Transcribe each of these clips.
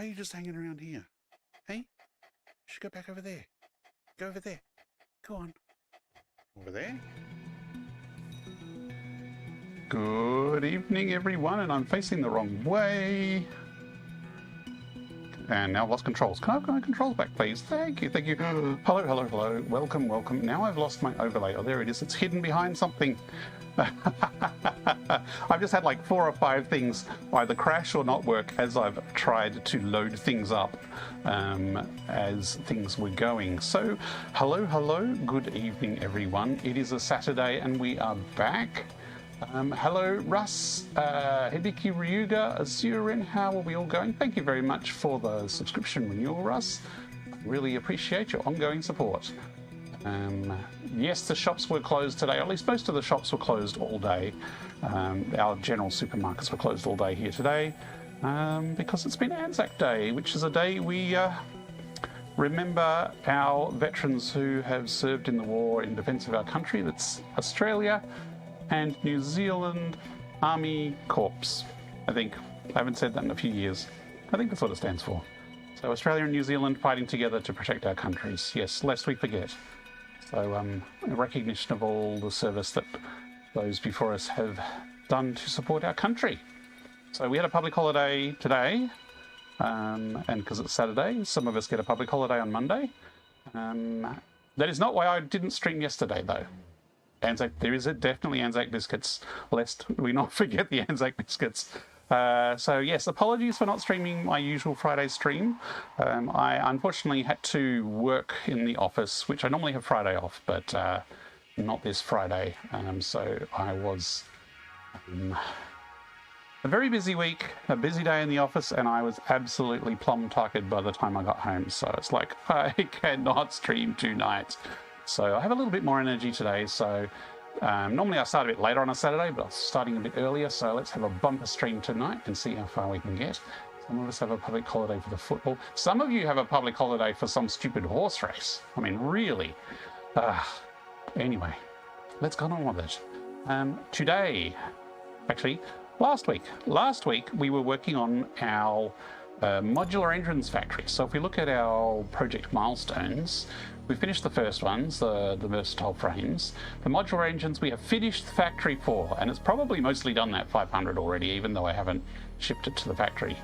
Why are you just hanging around here? Hey? You should go back over there. Go over there. Go on. Over there? Good evening, everyone, and I'm facing the wrong way. And now I've lost controls. Can I have my controls back, please? Thank you, thank you. Hello, hello, hello. Welcome, welcome. Now I've lost my overlay. Oh, there it is. It's hidden behind something. I've just had like 4 or 5 things either crash or not work as I've tried to load things up as things were going. So, hello, hello. Good evening, everyone. It is a Saturday and we are back. Hello, Russ, Hibiki Ryuga, Azurin, how are we all going? Thank you very much for the subscription renewal, Russ. Really appreciate your ongoing support. Yes, the shops were closed today, or at least most of the shops were closed all day. Our general supermarkets were closed all day here today because it's been Anzac Day, which is a day we remember our veterans who have served in the war in defence of our country. That's Australia and New Zealand Army Corps, I think. I haven't said that in a few years. I think that's what it stands for. So Australia and New Zealand fighting together to protect our countries. Yes, lest we forget. So a recognition of all the service that those before us have done to support our country. So we had a public holiday today, and because it's Saturday, some of us get a public holiday on Monday. That is not why I didn't stream yesterday, though. Anzac, there is definitely Anzac biscuits, lest we not forget the Anzac biscuits. So yes, apologies for not streaming my usual Friday stream. I unfortunately had to work in the office, which I normally have Friday off, but not this Friday. So I was a very busy week, a busy day in the office, and I was absolutely plum-tuckered by the time I got home. So it's like, I cannot stream tonight. So I have a little bit more energy today. So normally I start a bit later on a Saturday, but I'm starting a bit earlier. So let's have a bumper stream tonight and see how far we can get. Some of us have a public holiday for the football. Some of you have a public holiday for some stupid horse race. I mean, really. Anyway, let's get on with it. Today, actually, last week we were working on our Modular Engines factory. So if we look at our project milestones, we finished the first ones, the versatile frames. The modular engines we have finished the factory for, and it's probably mostly done that 500 already, even though I haven't shipped it to the factory.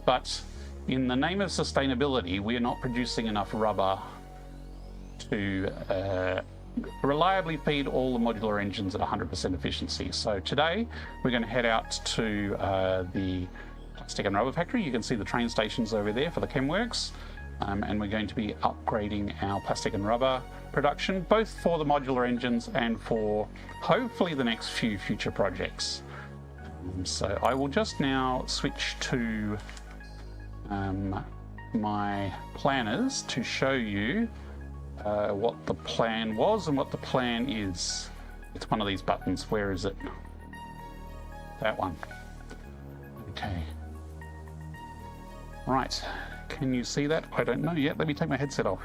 But in the name of sustainability, we are not producing enough rubber to reliably feed all the modular engines at 100% efficiency. So today we're going to head out to the Plastic and Rubber factory. You can see the train stations over there for the Chemworks. And we're going to be upgrading our plastic and rubber production, both for the modular engines and for hopefully the next few future projects. So I will just now switch to my planners to show you what the plan was and what the plan is. It's one of these buttons. Where is it? That one. Okay. Right. Can you see that? I don't know yet. Let me take my headset off.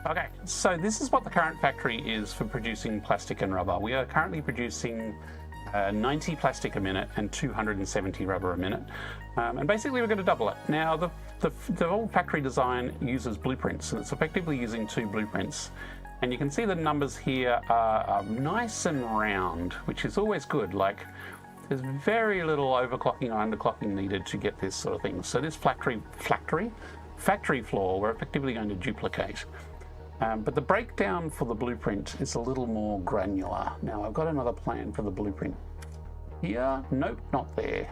Okay, so this is what the current factory is for producing plastic and rubber. We are currently producing 90 plastic a minute and 270 rubber a minute. And basically we're going to double it. Now the old factory design uses blueprints, and it's effectively using 2 blueprints. And you can see the numbers here are nice and round, which is always good. Like, there's very little overclocking or underclocking needed to get this sort of thing. So this factory floor, we're effectively going to duplicate. But the breakdown for the blueprint is a little more granular. Now, I've got another plan for the blueprint here. Nope, not there.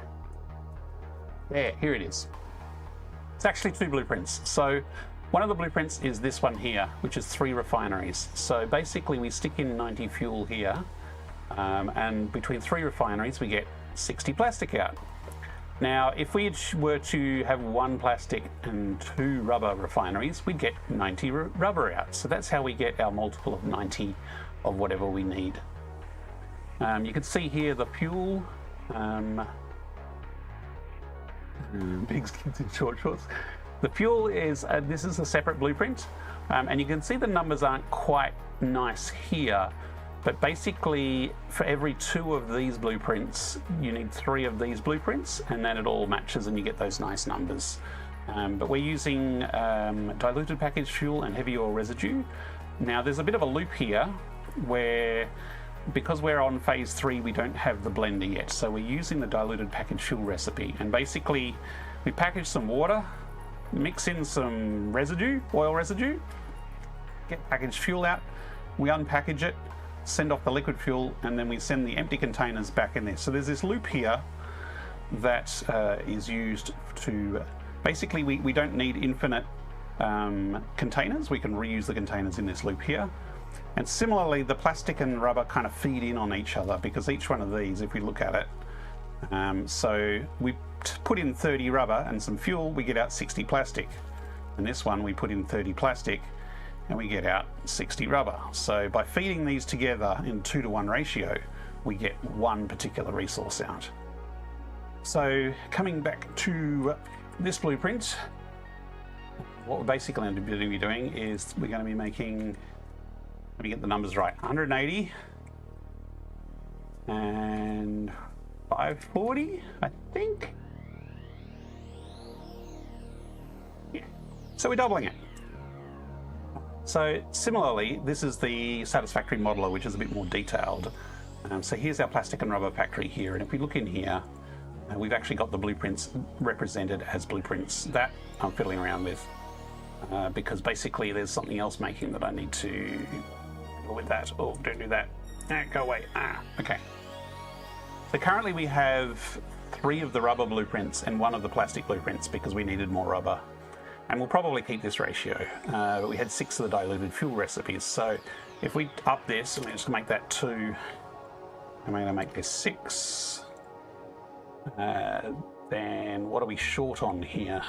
There, here it is. It's actually 2 blueprints. So one of the blueprints is this one here, which is 3 refineries. So basically we stick in 90 fuel here, and between 3 refineries we get 60 plastic out. Now, if we were to have 1 plastic and 2 rubber refineries, we'd get 90 rubber out. So that's how we get our multiple of 90 of whatever we need. You can see here the fuel, big skins in short shorts. The fuel is, this is a separate blueprint, and you can see the numbers aren't quite nice here. But basically, for every 2 of these blueprints, you need 3 of these blueprints, and then it all matches and you get those nice numbers. But we're using diluted packaged fuel and heavy oil residue. Now, there's a bit of a loop here where, because we're on phase 3, we don't have the blender yet. So we're using the diluted packaged fuel recipe. And basically, we package some water, mix in some residue, oil residue, get packaged fuel out, we unpackage it, send off the liquid fuel, and then we send the empty containers back in there. So there's this loop here that is used to, basically we don't need infinite containers. We can reuse the containers in this loop here. And similarly, the plastic and rubber kind of feed in on each other, because each one of these, if we look at it, so we put in 30 rubber and some fuel, we get out 60 plastic. And this one, we put in 30 plastic and we get out 60 rubber. So by feeding these together in 2-to-1 ratio, we get one particular resource out. So coming back to this blueprint, what we're basically going to be doing is we're going to be making, let me get the numbers right, 180 and 540, I think. Yeah. So we're doubling it. So similarly, this is the Satisfactory modeler, which is a bit more detailed. So here's our plastic and rubber factory here. And if we look in here, we've actually got the blueprints represented as blueprints. That I'm fiddling around with because basically there's something else making that I need to deal with that. Oh, don't do that. Ah, go away. Ah, okay. So currently we have 3 of the rubber blueprints and 1 of the plastic blueprints because we needed more rubber. And we'll probably keep this ratio, but we had 6 of the diluted fuel recipes. So if we up this, and we just make that 2, and we're going to make this 6, then what are we short on here?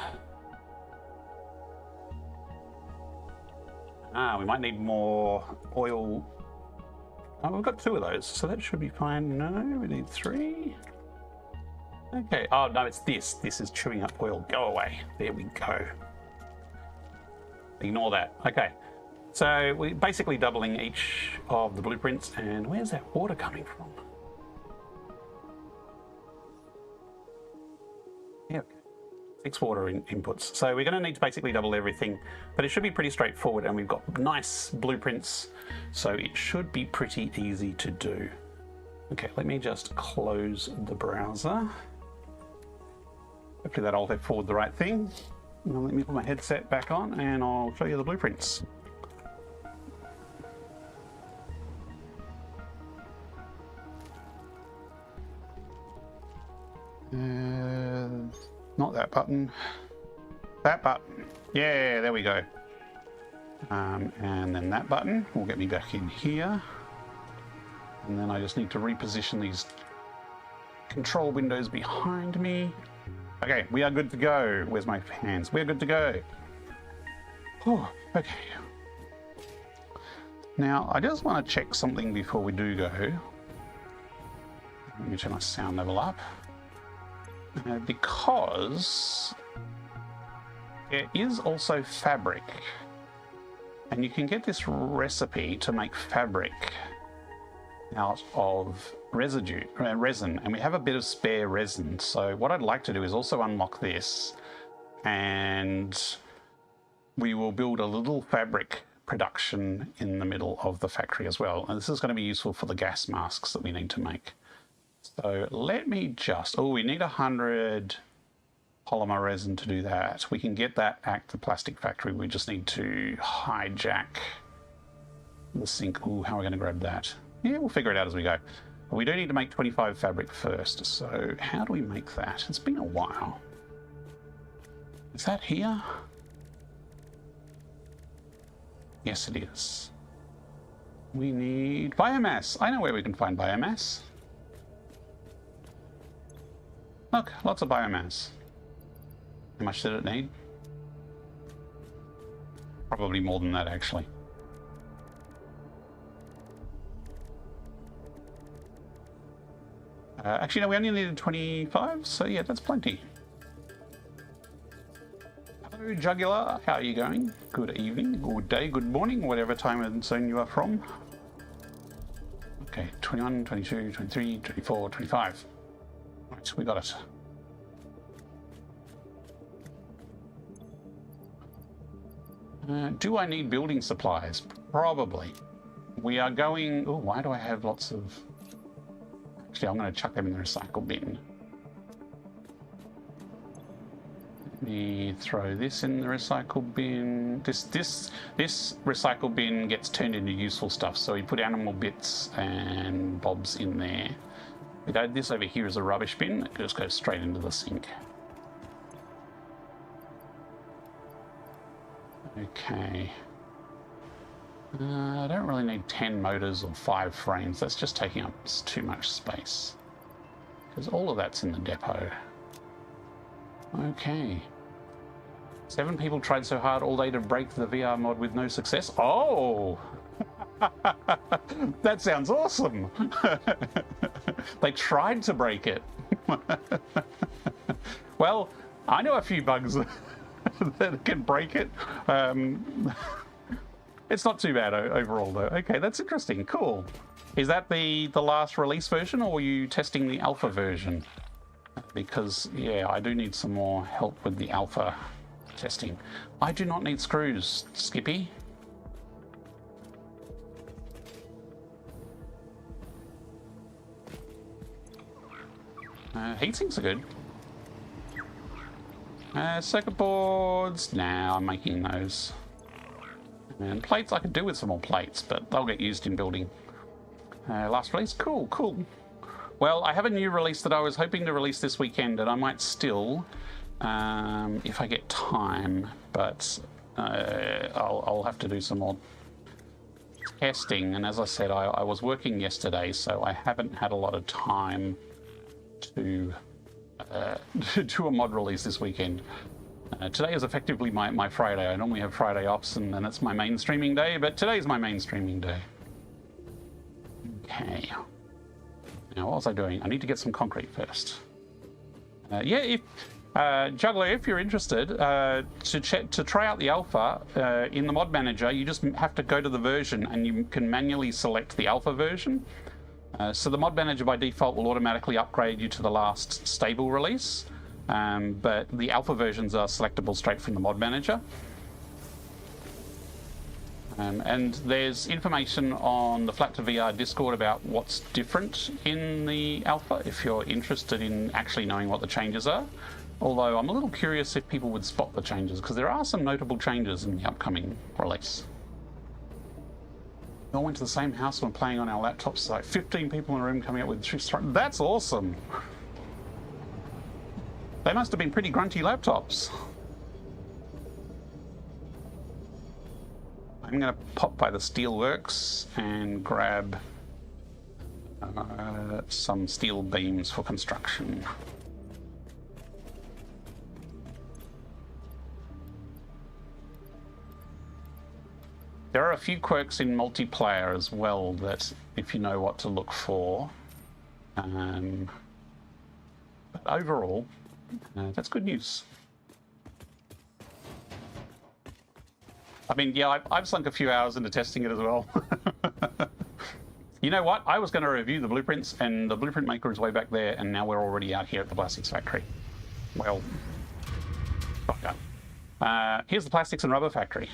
We might need more oil. Oh, we've got 2 of those, so that should be fine. No, we need 3. Okay, oh no, it's this. This is chewing up oil. Go away. There we go. Ignore that. Okay, so we're basically doubling each of the blueprints. And where's that water coming from? Yeah, okay. 6 water inputs. So we're going to need to basically double everything, but it should be pretty straightforward, and we've got nice blueprints, so it should be pretty easy to do. Okay, let me just close the browser. Hopefully that'll forward the right thing. Now let me put my headset back on and I'll show you the blueprints. Not that button. That button. Yeah, there we go. And then that button will get me back in here. And then I just need to reposition these control windows behind me. Okay, we are good to go. Where's my hands? We're good to go. Oh, okay. Now, I just want to check something before we do go. Let me turn my sound level up. Because there is also fabric. And you can get this recipe to make fabric out of resin, and we have a bit of spare resin. So what I'd like to do is also unlock this, and we will build a little fabric production in the middle of the factory as well. And this is going to be useful for the gas masks that we need to make. So let me just, oh, we need 100 polymer resin to do that. We can get that at the plastic factory. We just need to hijack the sink. Oh, how are we going to grab that? Yeah, we'll figure it out as we go. But we do need to make 25 fabric first. So how do we make that? It's been a while. Is that here? Yes, it is. We need biomass. I know where we can find biomass. Look, lots of biomass. How much did it need? Probably more than that, actually. Actually, no, we only needed 25, so yeah, that's plenty. Hello, Jugular. How are you going? Good evening, good day, good morning, whatever time and zone you are from. 21, 22, 23, 24, 25. Right, we got it. Do I need building supplies? Probably. We are going... Oh, why do I have lots of... Actually, I'm going to chuck them in the recycle bin. Let me throw this in the recycle bin. This recycle bin gets turned into useful stuff, so we put animal bits and bobs in there. We got this over here as a rubbish bin. It just goes straight into the sink. Okay. I don't really need 10 motors or 5 frames. That's just taking up too much space. Because all of that's in the depot. Okay. 7 people tried so hard all day to break the VR mod with no success. Oh! That sounds awesome! They tried to break it. Well, I know a few bugs that can break it. It's not too bad overall, though. Okay, that's interesting. Cool. Is that the last release version, or were you testing the alpha version? Because, yeah, I do need some more help with the alpha testing. I do not need screws, Skippy. Heatsinks are good. Circuit boards. Nah, I'm making those. And plates, I could do with some more plates, but they'll get used in building. Last release? Cool, cool. Well, I have a new release that I was hoping to release this weekend, and I might still, if I get time, but I'll have to do some more testing. And as I said, I was working yesterday, so I haven't had a lot of time to do a mod release this weekend. Today is effectively my Friday. I normally have Friday ops, and then it's my main streaming day, but today's my main streaming day. Okay. Now, what was I doing? I need to get some concrete first. Yeah, if Juggler, if you're interested, to try out the alpha in the mod manager, you just have to go to the version, and you can manually select the alpha version. So the mod manager by default will automatically upgrade you to the last stable release. But the alpha versions are selectable straight from the mod manager. And there's information on the Flat to VR Discord about what's different in the alpha, if you're interested in actually knowing what the changes are. Although I'm a little curious if people would spot the changes, because there are some notable changes in the upcoming release. We all went to the same house when playing on our laptops, like 15 people in a room coming up with... That's awesome! They must have been pretty grunty laptops. I'm going to pop by the steelworks and grab some steel beams for construction. There are a few quirks in multiplayer as well that, if you know what to look for. But overall, that's good news. I mean, yeah, I've sunk a few hours into testing it as well. You know what? I was going to review the blueprints, and the blueprint maker is way back there, and now we're already out here at the Plastics Factory. Well, fuck up. Here's the Plastics and Rubber Factory.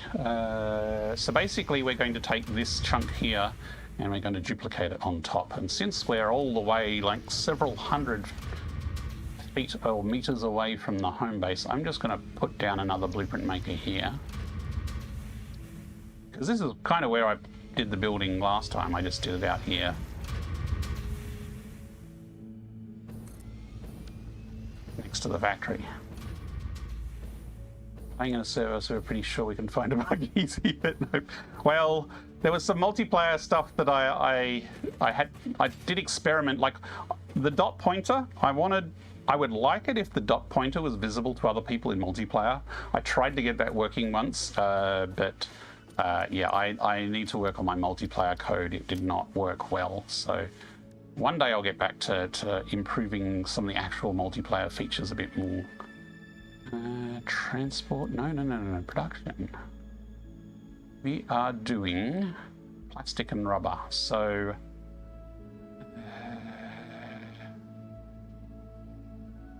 So basically, we're going to take this chunk here, and we're going to duplicate it on top. And since we're all the way, like, several hundred feet or meters away from the home base, I'm just going to put down another blueprint maker here. Because this is kind of where I did the building last time. I just did it out here. Next to the factory. Playing in a server, so we're pretty sure we can find a bug easy, but no. Well, there was some multiplayer stuff that I did experiment, like the dot pointer. I would like it if the dot pointer was visible to other people in multiplayer. I tried to get that working once, but yeah, I need to work on my multiplayer code. It did not work well, so one day I'll get back to improving some of the actual multiplayer features a bit more. Transport? No, production. We are doing plastic and rubber, so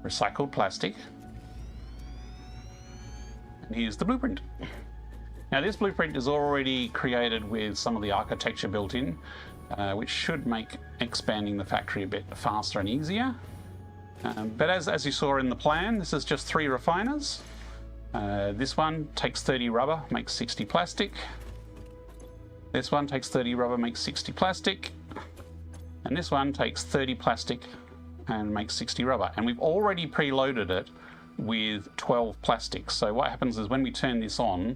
recycled plastic. And here's the blueprint. Now this blueprint is already created with some of the architecture built in, which should make expanding the factory a bit faster and easier. But as you saw in the plan, this is just 3 refiners. This one takes 30 rubber, makes 60 plastic. This one takes 30 rubber, makes 60 plastic. And this one takes 30 plastic and makes 60 rubber. And we've already preloaded it with 12 plastics. So what happens is when we turn this on,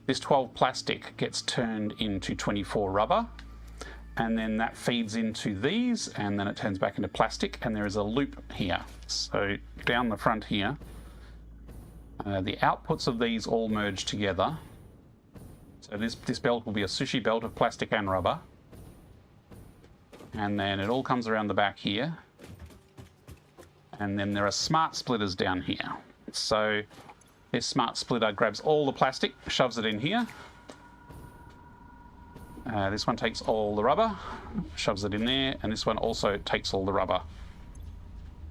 this 12 plastic gets turned into 24 rubber, and then that feeds into these, and then it turns back into plastic, and there is a loop here. So down the front here, the outputs of these all merge together. So this belt will be a sushi belt of plastic and rubber. And then it all comes around the back here. And then there are smart splitters down here. So this smart splitter grabs all the plastic, shoves it in here. This one takes all the rubber, shoves it in there, and this one also takes all the rubber.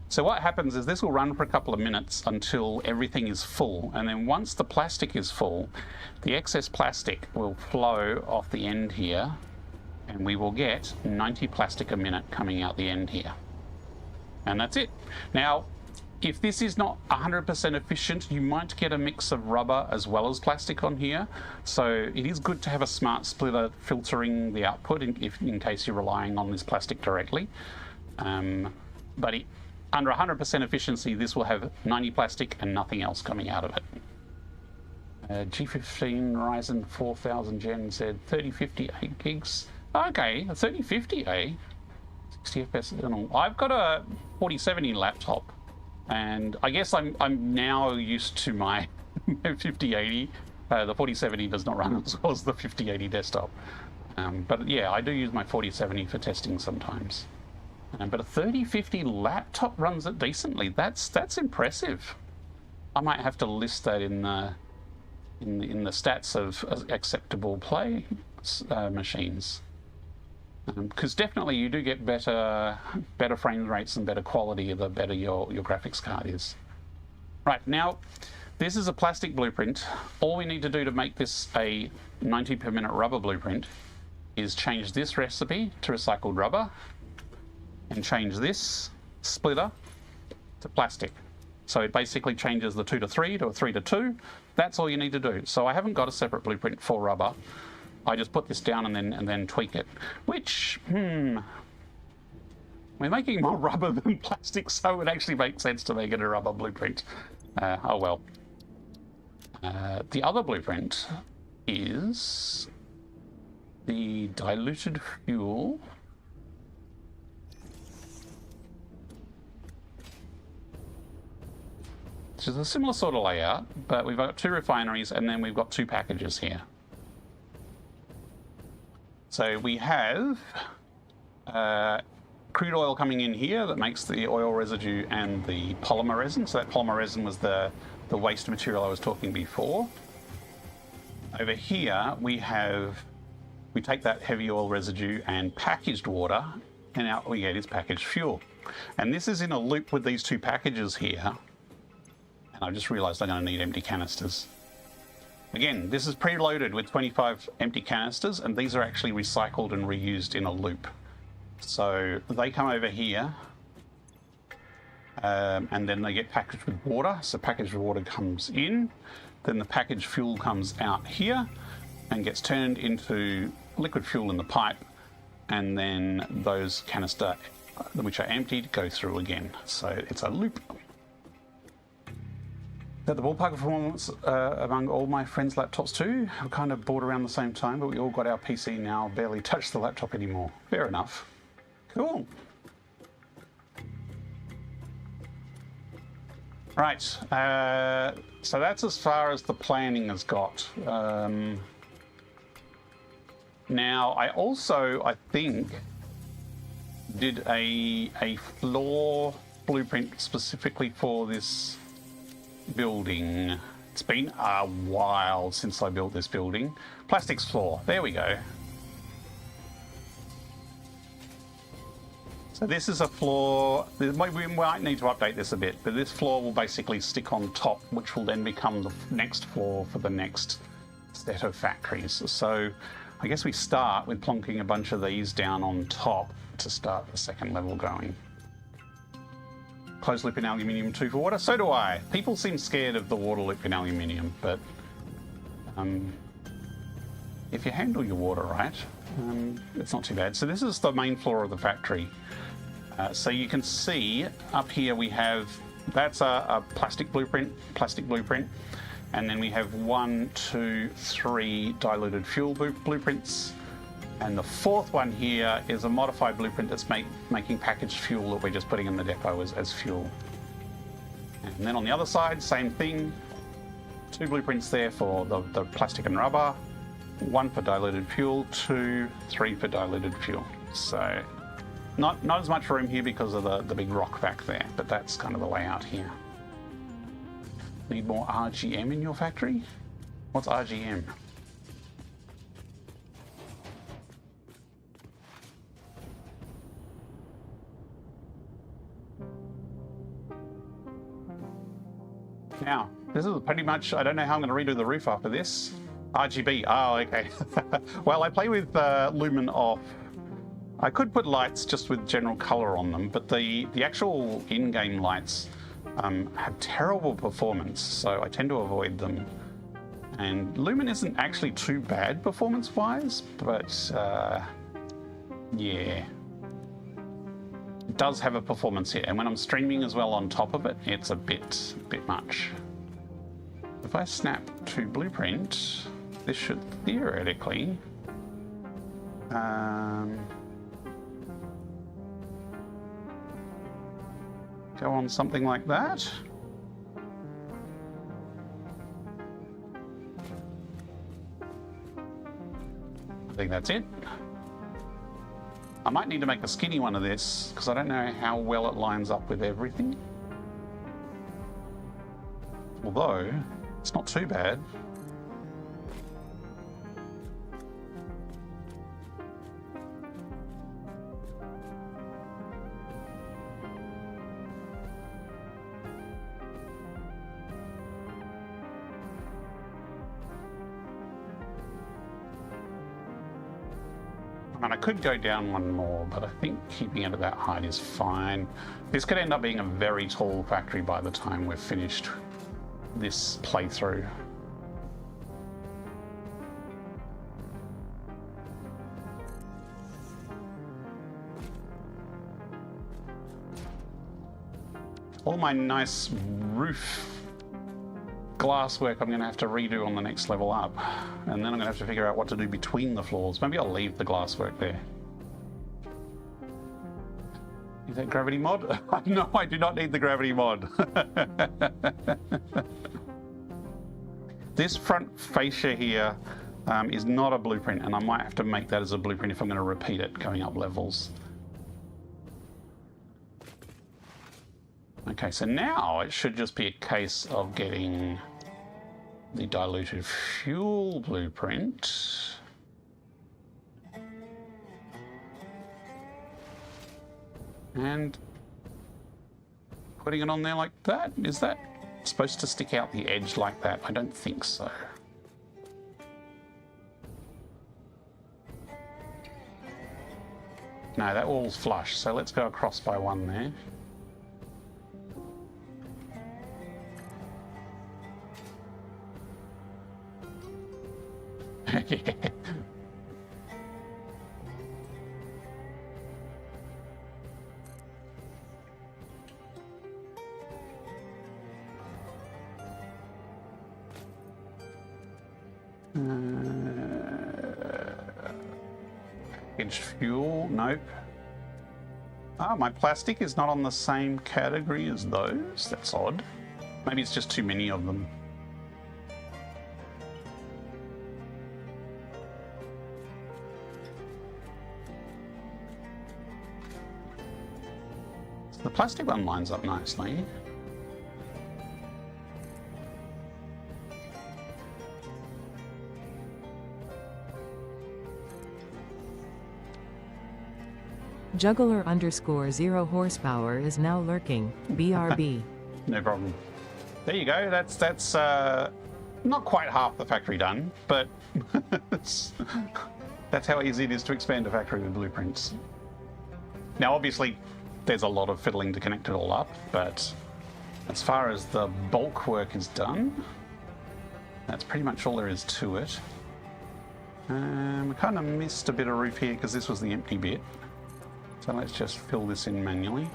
So what happens is this will run for a couple of minutes until everything is full, and then once the plastic is full, the excess plastic will flow off the end here, and we will get 90 plastic a minute coming out the end here. And that's it. Now, if this is not 100% efficient, you might get a mix of rubber as well as plastic on here. So it is good to have a smart splitter filtering the output in case you're relying on this plastic directly. But under 100% efficiency, this will have 90 plastic and nothing else coming out of it. G15 Ryzen 4000 Gen said 3050 8 gigs. Okay, a 3050, eh? 60 FPS. I've got a 4070 laptop, and I guess I'm now used to my 5080. The 4070 does not run as well as the 5080 desktop. But yeah, I do use my 4070 for testing sometimes. But a 3050 laptop runs it decently. That's impressive. I might have to list that in the stats of acceptable play machines. Because definitely you do get better frame rates and better quality the better your graphics card is. Right, now this is a plastic blueprint. All we need to do to make this a 90 per minute rubber blueprint is change this recipe to recycled rubber and change this splitter to plastic. So it basically changes the 2 to 3 to a 3 to 2. That's all you need to do. So I haven't got a separate blueprint for rubber. I just put this down and then tweak it, which, we're making more rubber than plastic, so it would actually make sense to make it a rubber blueprint. Oh well. The other blueprint is the diluted fuel. Which is a similar sort of layout, but we've got 2 refineries and then we've got 2 packages here. So we have crude oil coming in here that makes the oil residue and the polymer resin. So that polymer resin was the waste material I was talking before. Over here we take that heavy oil residue and packaged water, and out we get is packaged fuel. And this is in a loop with these 2 packages here. And I've just realized I'm going to need empty canisters. Again, this is preloaded with 25 empty canisters, and these are actually recycled and reused in a loop. So they come over here, and then they get packaged with water. So packaged water comes in, then the packaged fuel comes out here and gets turned into liquid fuel in the pipe, and then those canister, which are emptied, go through again. So it's a loop. At the ballpark performance among all my friends' laptops too. We kind of bought around the same time, but we all got our PC now, barely touch the laptop anymore. Fair enough. Cool. Right, so that's as far as the planning has got. Now, I also, I think, did a floor blueprint specifically for this building. It's been a while since I built this building. Plastics floor, there we go. So this is a floor, we might need to update this a bit, but this floor will basically stick on top, which will then become the next floor for the next set of factories. So I guess we start with plonking a bunch of these down on top to start the second level going. Closed loop in aluminium 2 for water. So do I. People seem scared of the water loop in aluminium, but if you handle your water right, it's not too bad. So this is the main floor of the factory. So you can see up here we have, that's a plastic blueprint, and then we have 1, 2, 3 diluted fuel blueprints. And the fourth one here is a modified blueprint that's making packaged fuel that we're just putting in the depot as fuel. And then on the other side, same thing. 2 blueprints there for the plastic and rubber. 1 for diluted fuel, 2, 3 for diluted fuel. So not as much room here because of the big rock back there, but that's kind of the layout here. Need more RGM in your factory? What's RGM? Now, this is pretty much, I don't know how I'm going to redo the roof after this. RGB, oh, okay. Well, I play with lumen off. I could put lights just with general color on them, but the actual in-game lights have terrible performance, so I tend to avoid them. And lumen isn't actually too bad performance-wise, but yeah. It does have a performance hit, and when I'm streaming as well on top of it, it's a bit much. If I snap to blueprint, this should theoretically go on something like that. I think that's it. I might need to make a skinny one of this because I don't know how well it lines up with everything. Although, it's not too bad. And I could go down one more, but I think keeping it at that height is fine. This could end up being a very tall factory by the time we're finished this playthrough. All my nice roof glass work I'm going to have to redo on the next level up, and then I'm going to have to figure out what to do between the floors. Maybe I'll leave the glass work there. Is that gravity mod? No, I do not need the gravity mod. This front fascia here is not a blueprint, and I might have to make that as a blueprint if I'm going to repeat it going up levels. Okay, so now it should just be a case of getting the diluted fuel blueprint. And putting it on there like that. Is that supposed to stick out the edge like that? I don't think so. No, that wall's flush, so let's go across by one there. Yeah. Packaged fuel, nope. Ah, my plastic is not on the same category as those. That's odd. Maybe it's just too many of them. The plastic one lines up nicely. Juggler _ 0 horsepower is now lurking. BRB. No problem. There you go. That's not quite half the factory done, but that's how easy it is to expand a factory with blueprints. Now, obviously, there's a lot of fiddling to connect it all up, but as far as the bulk work is done, that's pretty much all there is to it. We kind of missed a bit of roof here because this was the empty bit. So let's just fill this in manually.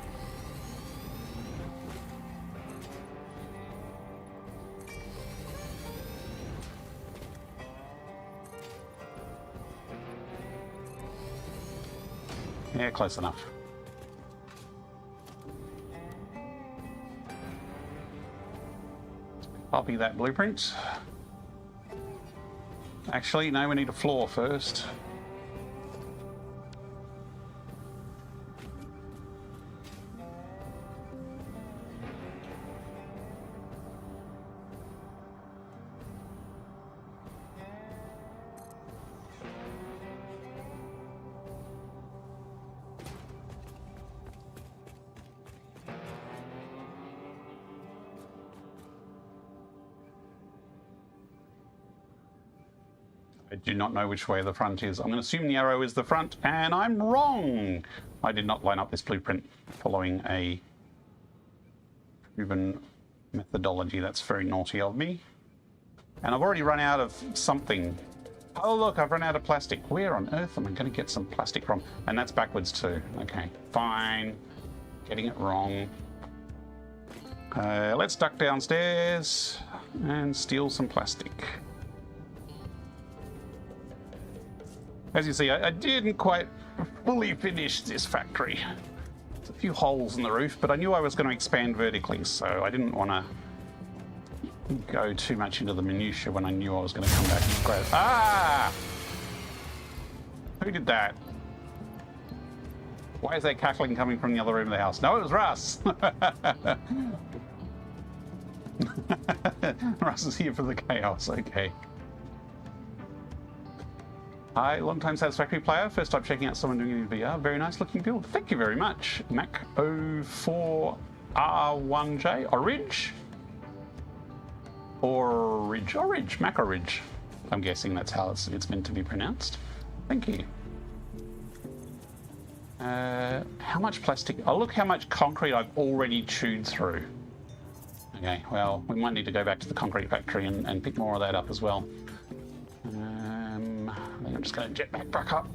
Yeah, close enough. Copy that blueprint. Actually, no, we need a floor first. I do not know which way the front is. I'm going to assume the arrow is the front, and I'm wrong. I did not line up this blueprint following a proven methodology. That's very naughty of me. And I've already run out of something. Oh, look, I've run out of plastic. Where on earth am I going to get some plastic from? And that's backwards too. Okay, fine. Getting it wrong. Let's duck downstairs and steal some plastic. As you see, I didn't quite fully finish this factory. There's a few holes in the roof, but I knew I was going to expand vertically, so I didn't want to go too much into the minutiae when I knew I was going to come back and grab. Ah! Who did that? Why is that cackling coming from the other room of the house? No, it was Russ! Russ is here for the chaos, okay. Hi, long-time Satisfactory player. First time checking out someone doing it in VR. Very nice looking build. Thank you very much. Mac04R1J. Oridge? Oridge. Mac Oridge. I'm guessing that's how it's meant to be pronounced. Thank you. How much plastic? Oh, look how much concrete I've already chewed through. Okay, well, we might need to go back to the concrete factory and pick more of that up as well. I think I'm just going to jet back up.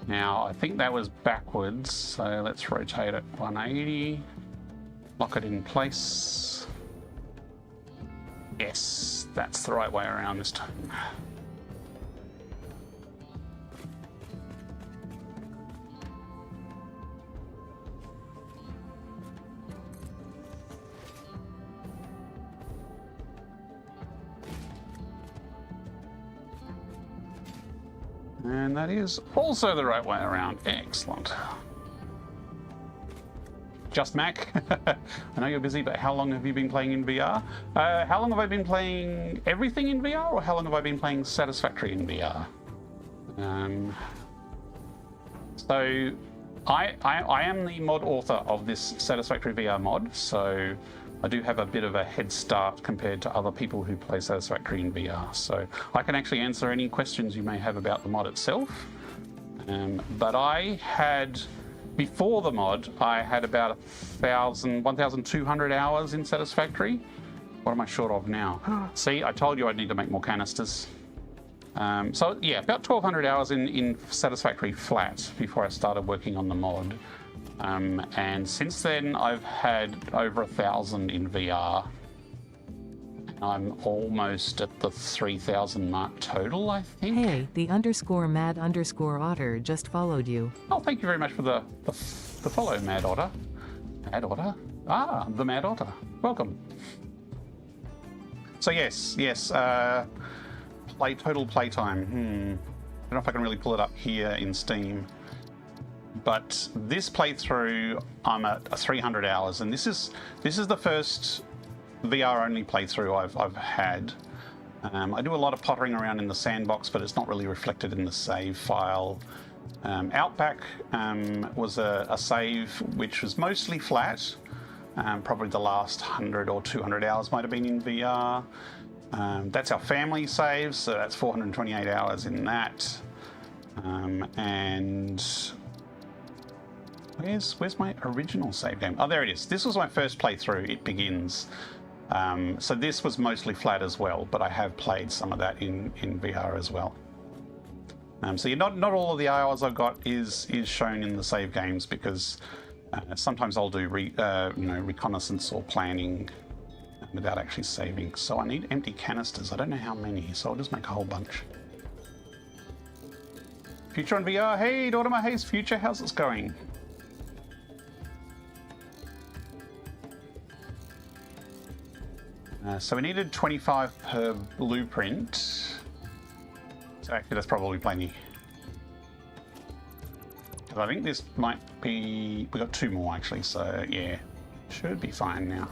Now, I think that was backwards, so let's rotate it 180. Lock it in place. Yes, that's the right way around this time. And that is also the right way around. Excellent. Just Mac. I know you're busy, but how long have you been playing in VR? How long have I been playing everything in VR, or how long have I been playing Satisfactory in VR? So I am the mod author of this Satisfactory VR mod, so I do have a bit of a head start compared to other people who play Satisfactory in VR. So I can actually answer any questions you may have about the mod itself. But I had, before the mod, I had about 1,200 hours in Satisfactory. What am I short of now? See, I told you I'd need to make more canisters. So yeah, about 1,200 hours in Satisfactory flat before I started working on the mod. And since then, I've had over 1,000 in VR. I'm almost at the 3,000 mark total, I think. Hey, the _mad_otter just followed you. Oh, thank you very much for the follow, Mad Otter. Mad Otter? Ah, the Mad Otter. Welcome. So yes, total playtime. I don't know if I can really pull it up here in Steam. But this playthrough, I'm at 300 hours, and this is the first VR only playthrough I've had. I do a lot of pottering around in the sandbox, but it's not really reflected in the save file. Outback was a save which was mostly flat. Probably the last 100 or 200 hours might have been in VR. That's our family save, so that's 428 hours in that. And where's my original save game? Oh, there it is. This was my first playthrough. It begins. So this was mostly flat as well, but I have played some of that in VR as well. So not all of the hours I've got is shown in the save games, because sometimes I'll do reconnaissance or planning without actually saving. So I need empty canisters. I don't know how many, so I'll just make a whole bunch. Future on VR. Hey, Dortimer. Hey, Future. How's it going? So we needed 25 per blueprint. So actually, that's probably plenty. Because I think this might be... We got 2 more actually, so yeah, should be fine now.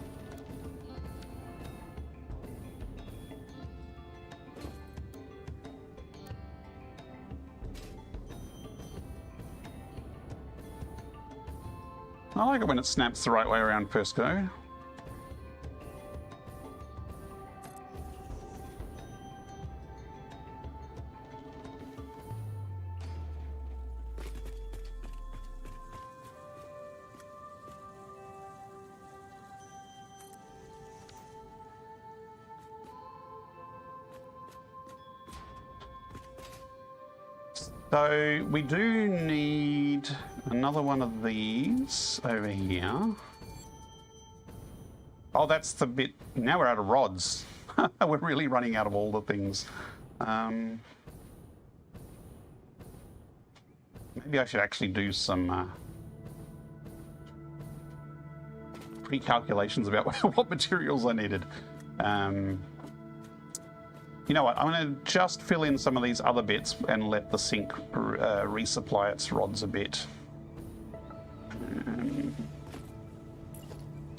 I like it when it snaps the right way around first go. So we do need another one of these over here. Oh, that's the bit. Now we're out of rods. We're really running out of all the things. Maybe I should actually do some pre-calculations about what materials I needed. You know what, I'm going to just fill in some of these other bits and let the sink resupply its rods a bit.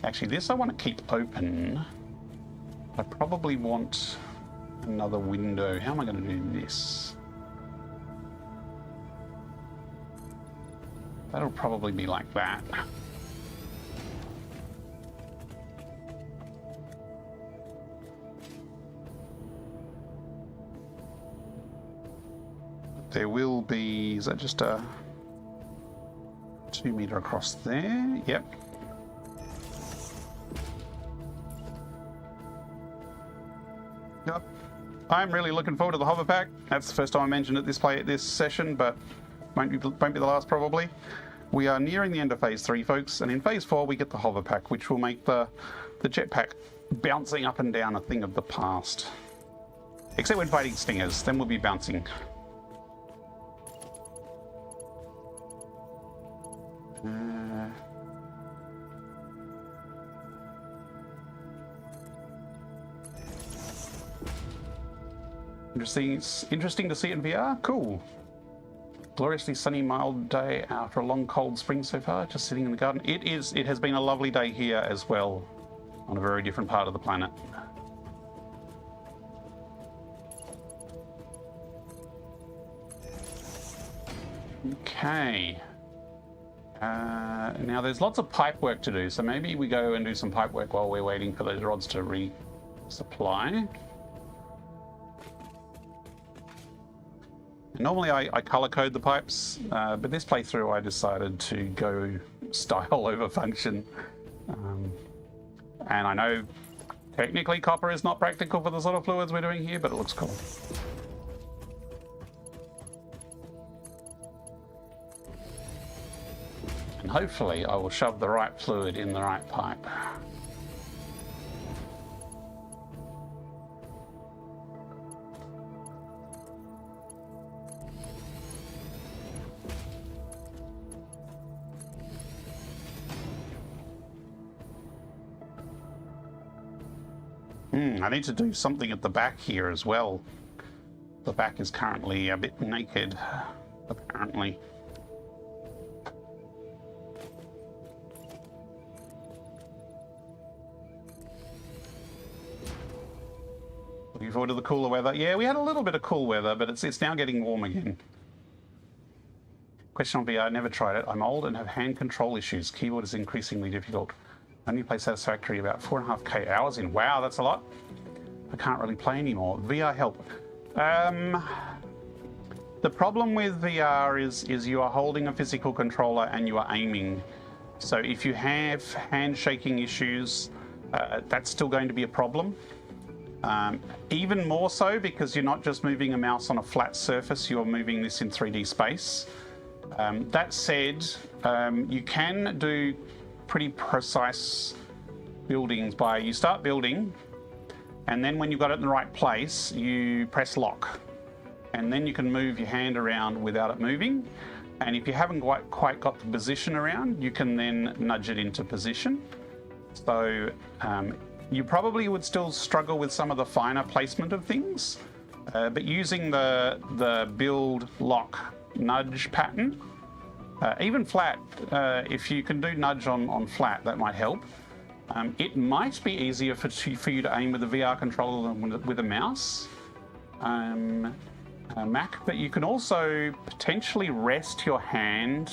Actually, this I want to keep open. I probably want another window. How am I going to do this? That'll probably be like that. There will be, is that just a 2 meter across there? Yep. Yep. I'm really looking forward to the hover pack. That's the first time I mentioned it this session, but won't be the last probably. We are nearing the end of phase 3, folks, and in phase 4 we get the hover pack, which will make the jetpack bouncing up and down a thing of the past. Except when fighting stingers, then we'll be bouncing. Interesting to see it in VR. Cool. Gloriously sunny, mild day after a long, cold spring so far. Just sitting in the garden. It has been a lovely day here as well, on a very different part of the planet. Okay. Now there's lots of pipe work to do, so maybe we go and do some pipe work while we're waiting for those rods to resupply. Normally I color code the pipes, but this playthrough I decided to go style over function. And I know technically copper is not practical for the sort of fluids we're doing here, but it looks cool. And hopefully I will shove the right fluid in the right pipe. I need to do something at the back here as well. The back is currently a bit naked, apparently. Looking forward to the cooler weather. Yeah, we had a little bit of cool weather, but it's now getting warm again. Question on VR, never tried it. I'm old and have hand control issues. Keyboard is increasingly difficult. Only play Satisfactory about 4.5k hours in. Wow, that's a lot. I can't really play anymore. VR help. The problem with VR is you are holding a physical controller and you are aiming. So if you have hand shaking issues, that's still going to be a problem. Even more so because you're not just moving a mouse on a flat surface, you're moving this in 3D space. That said, you can do pretty precise buildings by you start building, and then when you've got it in the right place, you press lock. And then you can move your hand around without it moving. And if you haven't quite got the position around, you can then nudge it into position. So you probably would still struggle with some of the finer placement of things, but using the build, lock, nudge pattern, even flat, if you can do nudge on flat, that might help. It might be easier for you to aim with a VR controller than with a mouse, Mac, but you can also potentially rest your hand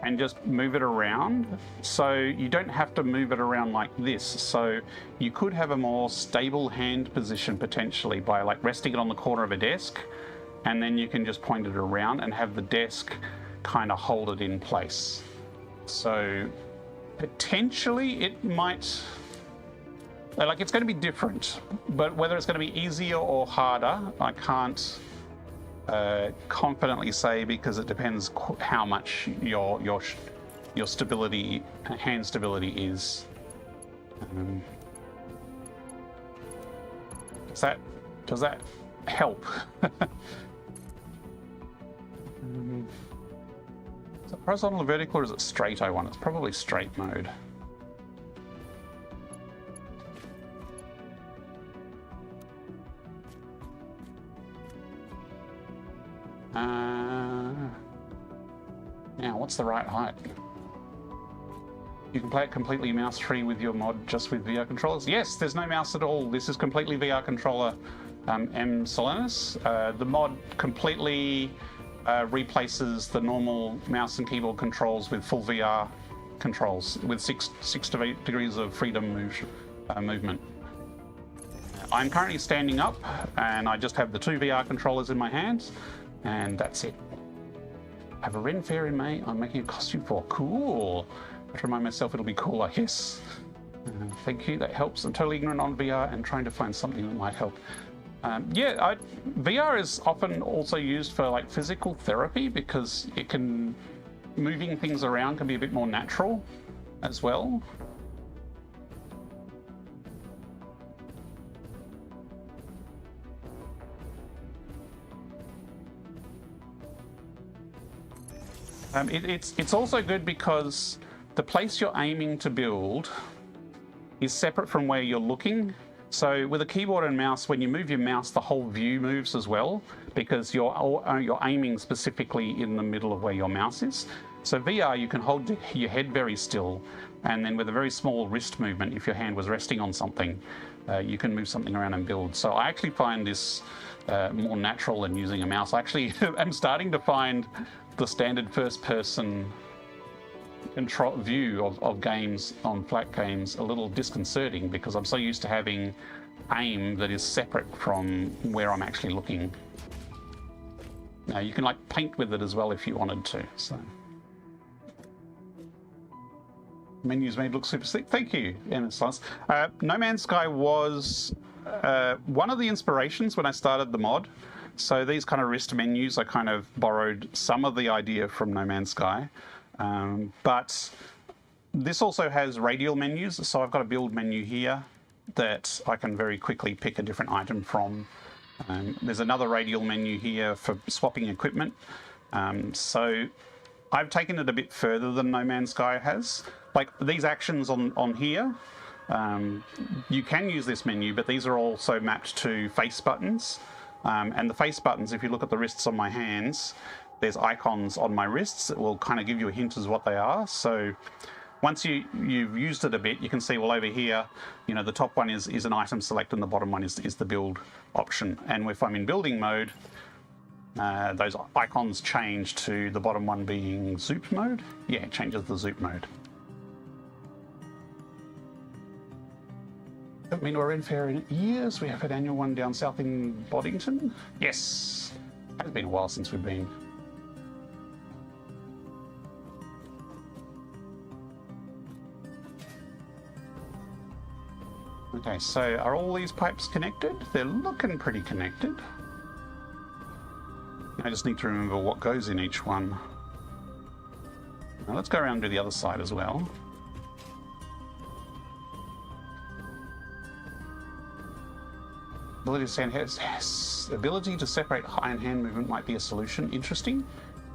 and just move it around, so you don't have to move it around like this. So you could have a more stable hand position potentially by like resting it on the corner of a desk, and then you can just point it around and have the desk kind of hold it in place. So potentially it might, like, it's going to be different, but whether it's going to be easier or harder, I can't confidently say, because it depends how much your stability, hand stability is. Does that help? Is it horizontal or vertical, or is it straight? I want. It's probably straight mode. Now, what's the right height? You can play it completely mouse free with your mod, just with VR controllers. Yes, there's no mouse at all. This is completely VR controller. M. Solanus. The mod completely replaces the normal mouse and keyboard controls with full VR controls with 6 degrees of freedom movement. I'm currently standing up, and I just have the 2 VR controllers in my hands, and that's it. I have a Ren Fair in May. I'm making a costume for. Cool. I have to remind myself it'll be cooler. Yes. Thank you. That helps. I'm totally ignorant on VR and trying to find something that might help. VR is often also used for like physical therapy, because it can, moving things around can be a bit more natural as well. It's also good because the place you're aiming to build is separate from where you're looking. So with a keyboard and mouse, when you move your mouse, the whole view moves as well, because you're aiming specifically in the middle of where your mouse is. So VR, you can hold your head very still, and then with a very small wrist movement, if your hand was resting on something, you can move something around and build. So I actually find this more natural than using a mouse. I actually am starting to find the standard first-person control view of games on flat games a little disconcerting, because I'm so used to having aim that is separate from where I'm actually looking. Now you can like paint with it as well if you wanted to. So menus made look super slick. Thank you, MS. No Man's Sky was one of the inspirations when I started the mod. So these kind of wrist menus, I kind of borrowed some of the idea from No Man's Sky. But this also has radial menus, so I've got a build menu here that I can very quickly pick a different item from. There's another radial menu here for swapping equipment. So I've taken it a bit further than No Man's Sky has. Like these actions on here, you can use this menu, but these are also mapped to face buttons. And the face buttons, if you look at the wrists on my hands, there's icons on my wrists that will kind of give you a hint as what they are. So once you've used it a bit, you can see, well, over here, you know, the top one is an item select and the bottom one is the build option. And if I'm in building mode, those icons change to the bottom one being zoop mode. Yeah, it changes the zoop mode. Don't mean we're in fair in years. We have an annual one down south in Boddington. Yes, it's been a while since we've been. Okay, so are all these pipes connected? They're looking pretty connected. I just need to remember what goes in each one. Now let's go around to the other side as well. Ability to stand heads. Yes. Ability to separate eye and hand movement might be a solution. Interesting.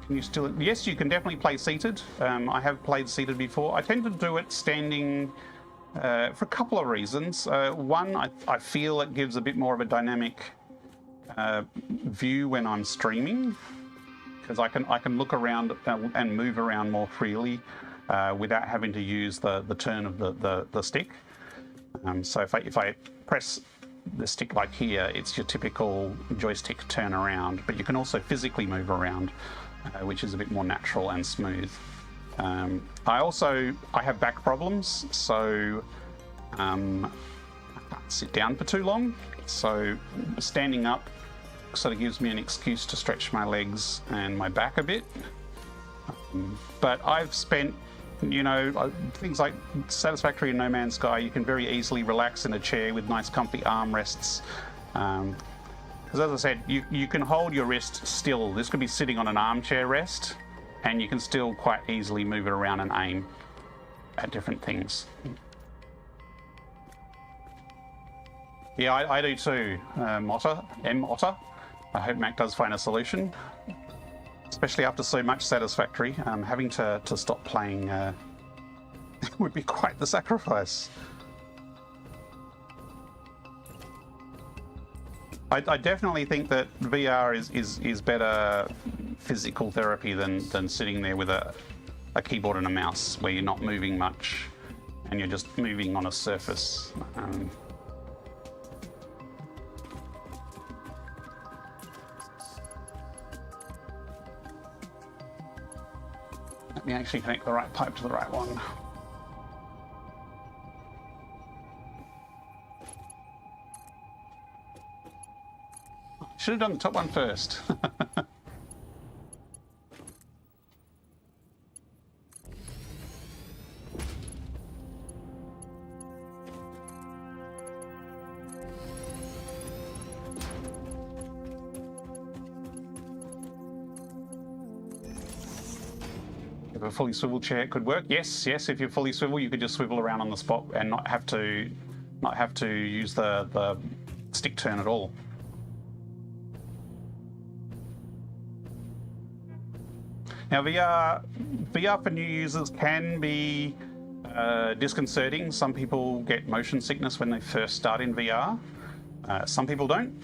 Can you still? Yes, you can definitely play seated. I have played seated before. I tend to do it standing. For a couple of reasons. One, I feel it gives a bit more of a dynamic view when I'm streaming, because I can look around and move around more freely without having to use the turn of the stick. So if I press the stick like here, it's your typical joystick turn around, but you can also physically move around, which is a bit more natural and smooth. I have back problems, so I can't sit down for too long. So standing up sort of gives me an excuse to stretch my legs and my back a bit. But I've spent, you know, things like Satisfactory and No Man's Sky, you can very easily relax in a chair with nice comfy armrests. Because as I said, you can hold your wrist still. This could be sitting on an armchair rest, and you can still quite easily move it around and aim at different things. Yeah, I do too, Otter. I hope Mac does find a solution, especially after so much Satisfactory. Having to stop playing would be quite the sacrifice. I definitely think that VR is better physical therapy than sitting there with a keyboard and a mouse where you're not moving much and you're just moving on a surface. Let me actually connect the right pipe to the right one. Should have done the top one first. If a fully swivel chair could work, yes. If you're fully swivel, you could just swivel around on the spot and not have to use the stick turn at all. Now, VR for new users can be disconcerting. Some people get motion sickness when they first start in VR. Some people don't,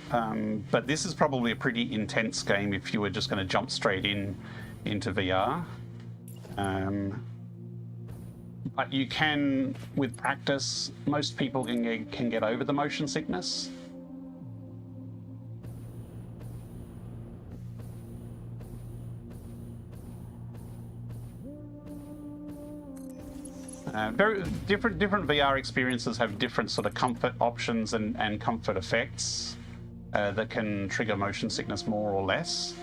but this is probably a pretty intense game if you were just going to jump straight into VR. But you can, with practice, most people can get over the motion sickness. Very different VR experiences have different sort of comfort options and comfort effects that can trigger motion sickness more or less.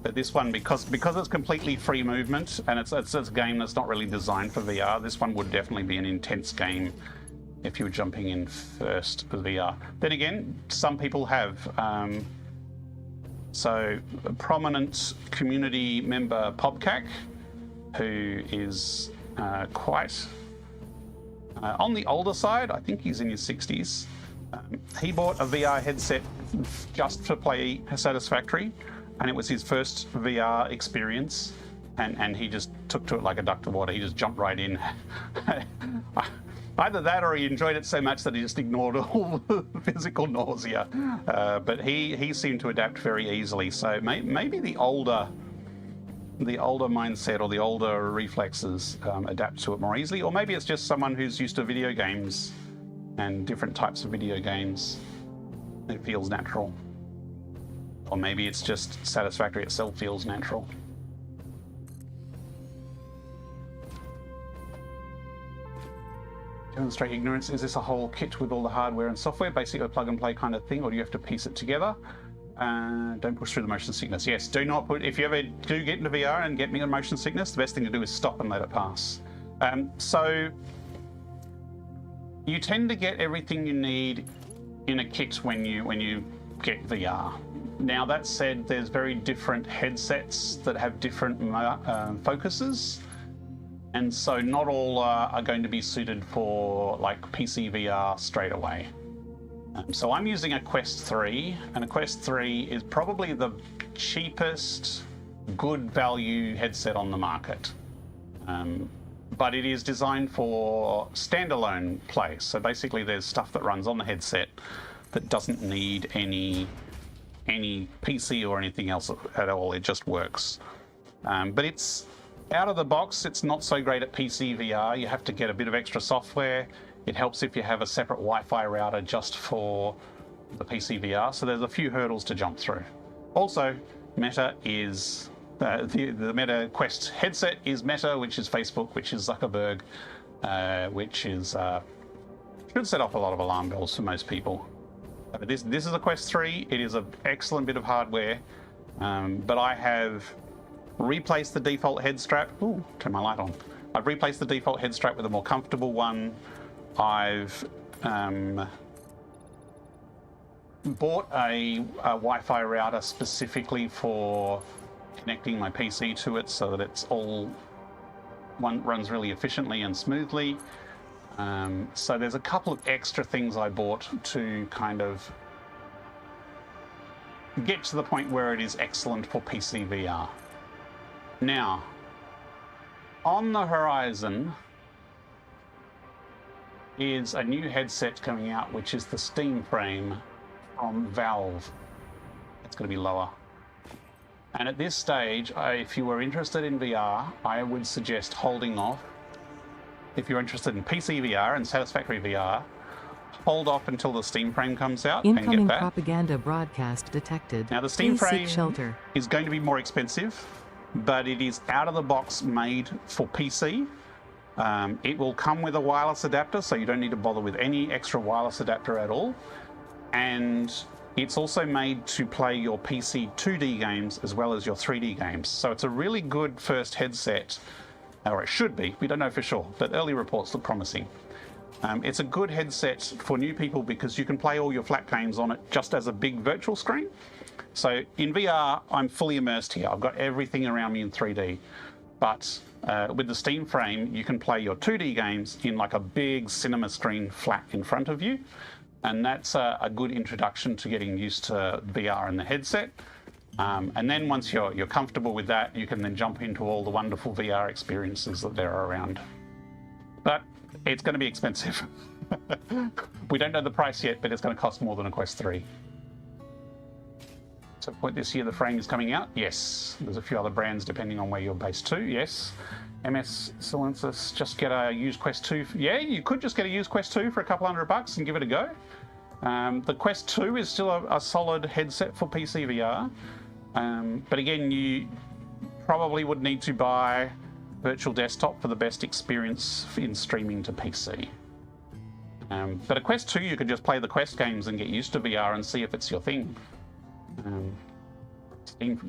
But this one, because it's completely free movement and it's a game that's not really designed for VR, this one would definitely be an intense game if you were jumping in first for VR. Then again, some people have. So a prominent community member, Popcac, who is quite on the older side, I think he's in his 60s. He bought a VR headset just to play Satisfactory, and it was his first VR experience, and he just took to it like a duck to water. He just jumped right in. Either that or he enjoyed it so much that he just ignored all the physical nausea. But he seemed to adapt very easily. So maybe the older mindset or the older reflexes adapt to it more easily, or maybe it's just someone who's used to video games and different types of video games. It feels natural. Or maybe it's just Satisfactory itself feels natural. Demonstrate ignorance. Is this a whole kit with all the hardware and software, basically a plug and play kind of thing, or do you have to piece it together? Don't push through the motion sickness. Yes, do not put, if you ever do get into VR and get motion sickness, the best thing to do is stop and let it pass. So you tend to get everything you need in a kit when you get VR. Now that said, there's very different headsets that have different focuses, and so not all are going to be suited for like PC VR straight away. So I'm using a Quest 3, and a Quest 3 is probably the cheapest good value headset on the market. But it is designed for standalone play. So basically there's stuff that runs on the headset that doesn't need any PC or anything else at all. It just works. But it's out of the box, it's not so great at PC VR. You have to get a bit of extra software. It helps if you have a separate Wi-Fi router just for the PC VR. So there's a few hurdles to jump through. Also, Meta is the Meta Quest headset is Meta, which is Facebook, which is Zuckerberg, which is should set off a lot of alarm bells for most people. But this is a Quest 3. It is an excellent bit of hardware, but I have replaced the default head strap. Ooh, turn my light on. I've replaced the default head strap with a more comfortable one. I've bought a Wi-Fi router specifically for connecting my PC to it so that it's all runs really efficiently and smoothly. So there's a couple of extra things I bought to kind of get to the point where it is excellent for PC VR. Now, on the horizon is a new headset coming out, which is the Steam Frame from Valve. It's going to be lower. And at this stage, if you were interested in VR, I would suggest holding off. If you're interested in PC VR and Satisfactory VR, hold off until the Steam Frame comes out and get that. Propaganda broadcast detected. Now the Steam Frame shelter. is going to be more expensive, but it is out of the box made for PC. It will come with a wireless adapter, so you don't need to bother with any extra wireless adapter at all. And it's also made to play your PC 2D games as well as your 3D games. So it's a really good first headset, or it should be. We don't know for sure, but early reports look promising. It's a good headset for new people because you can play all your flat games on it just as a big virtual screen. So in VR, I'm fully immersed here. I've got everything around me in 3D. But with the Steam Frame, you can play your 2D games in like a big cinema screen flat in front of you. And that's a good introduction to getting used to VR and the headset. And then once you're comfortable with that, you can then jump into all the wonderful VR experiences that there are around. But it's going to be expensive. We don't know the price yet, but it's going to cost more than a Quest 3. So point this year the frame is coming out. Yes. There's a few other brands depending on where you're based too. Yes. MS Silensis, just get a used Quest 2. Yeah, you could just get a used Quest 2 for a couple $100 and give it a go. The Quest 2 is still a solid headset for PC VR. But again, you probably would need to buy virtual desktop for the best experience in streaming to PC. But a Quest 2, you could just play the Quest games and get used to VR and see if it's your thing.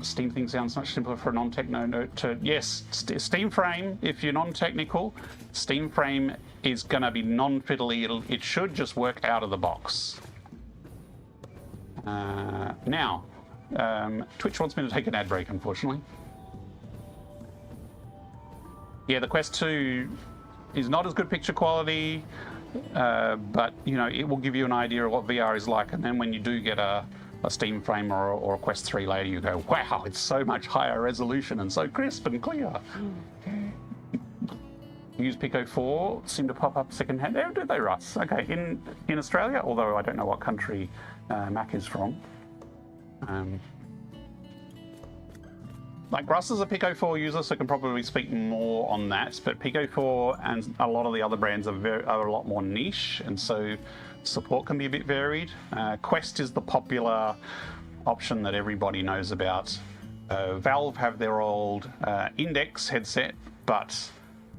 Steam thing sounds much simpler for a non-techno note to... Yes, Steam Frame, if you're non-technical, Steam Frame is going to be non-fiddly. It should just work out of the box. Now, Twitch wants me to take an ad break, unfortunately. Yeah, the Quest 2 is not as good picture quality, but, you know, it will give you an idea of what VR is like, and then when you do get a Steam Frame or a Quest 3 later, you go, wow, it's so much higher resolution and so crisp and clear. Use Pico 4 seem to pop up secondhand. Oh, do they, Russ? Okay, in Australia, although I don't know what country Mac is from. like Russ is a Pico 4 user, so can probably speak more on that. But Pico 4 and a lot of the other brands are a lot more niche, and so support can be a bit varied. Quest is the popular option that everybody knows about. Valve have their old Index headset, but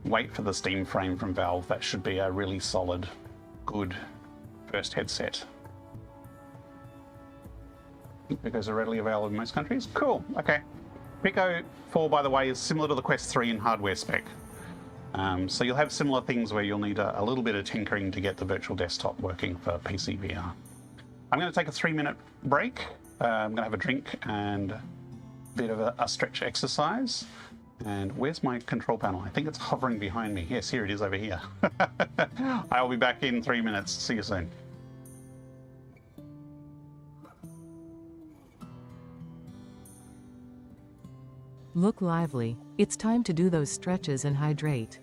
wait for the Steam frame from Valve. That should be a really solid, good first headset. Picos are readily available in most countries. Cool, okay. Pico 4, by the way, is similar to the Quest 3 in hardware spec. So you'll have similar things where you'll need a little bit of tinkering to get the virtual desktop working for PC VR. I'm going to take a 3-minute break. I'm going to have a drink and a bit of a stretch exercise. And where's my control panel? I think it's hovering behind me. Yes, here it is over here. I'll be back in 3 minutes. See you soon. Look lively. It's time to do those stretches and hydrate.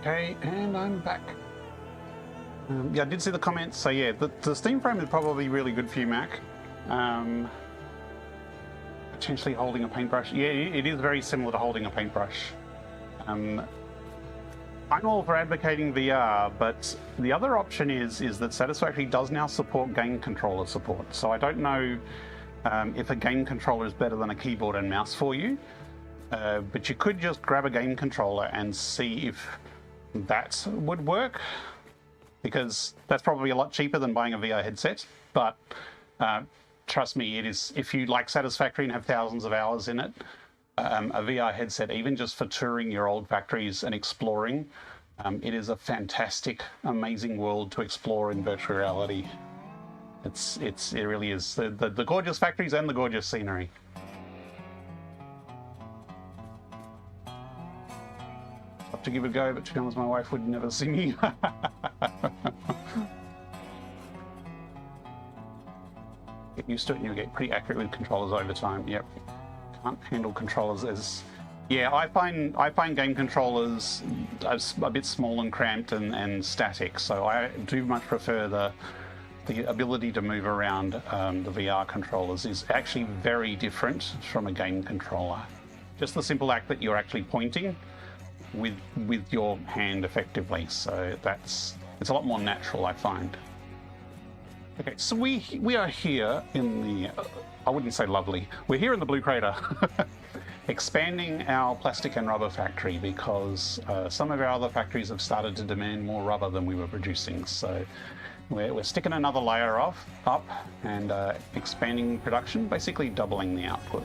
Okay, and I'm back. Yeah, I did see the comments. So yeah, the steam frame is probably really good for you, Mac. Potentially holding a paintbrush. Yeah, it is very similar to holding a paintbrush. I'm all for advocating VR, but the other option is that Satisfactory does now support game controller support. So I don't know if a game controller is better than a keyboard and mouse for you, but you could just grab a game controller and see if that would work, because that's probably a lot cheaper than buying a VR headset. But trust me, it is. If you like Satisfactory and have thousands of hours in it, a VR headset, even just for touring your old factories and exploring, it is a fantastic, amazing world to explore in virtual reality. It really is the gorgeous factories and the gorgeous scenery. I'd love to give it a go, but to be honest, my wife would never see me. Get used to it and you'll get pretty accurate with controllers over time. Yep. Can't handle controllers as... Yeah, I find game controllers a bit small and cramped and static, so I do much prefer the ability to move around. The VR controllers is actually very different from a game controller. Just the simple act that you're actually pointing with your hand effectively, so it's a lot more natural, I find. Okay, so we are here in the, I wouldn't say lovely, we're here in the Blue Crater, expanding our plastic and rubber factory because some of our other factories have started to demand more rubber than we were producing. So we're sticking another layer up and expanding production, basically doubling the output.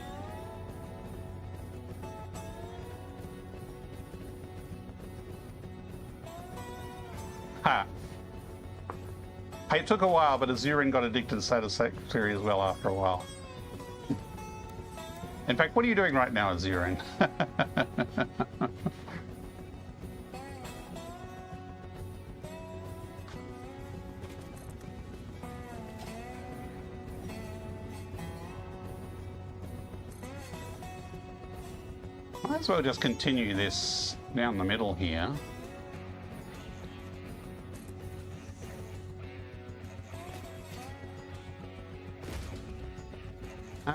Ha! Hey, it took a while, but Azurin got addicted to Satisfactory as well after a while. In fact, what are you doing right now, Azurin? Might as well just continue this down the middle here.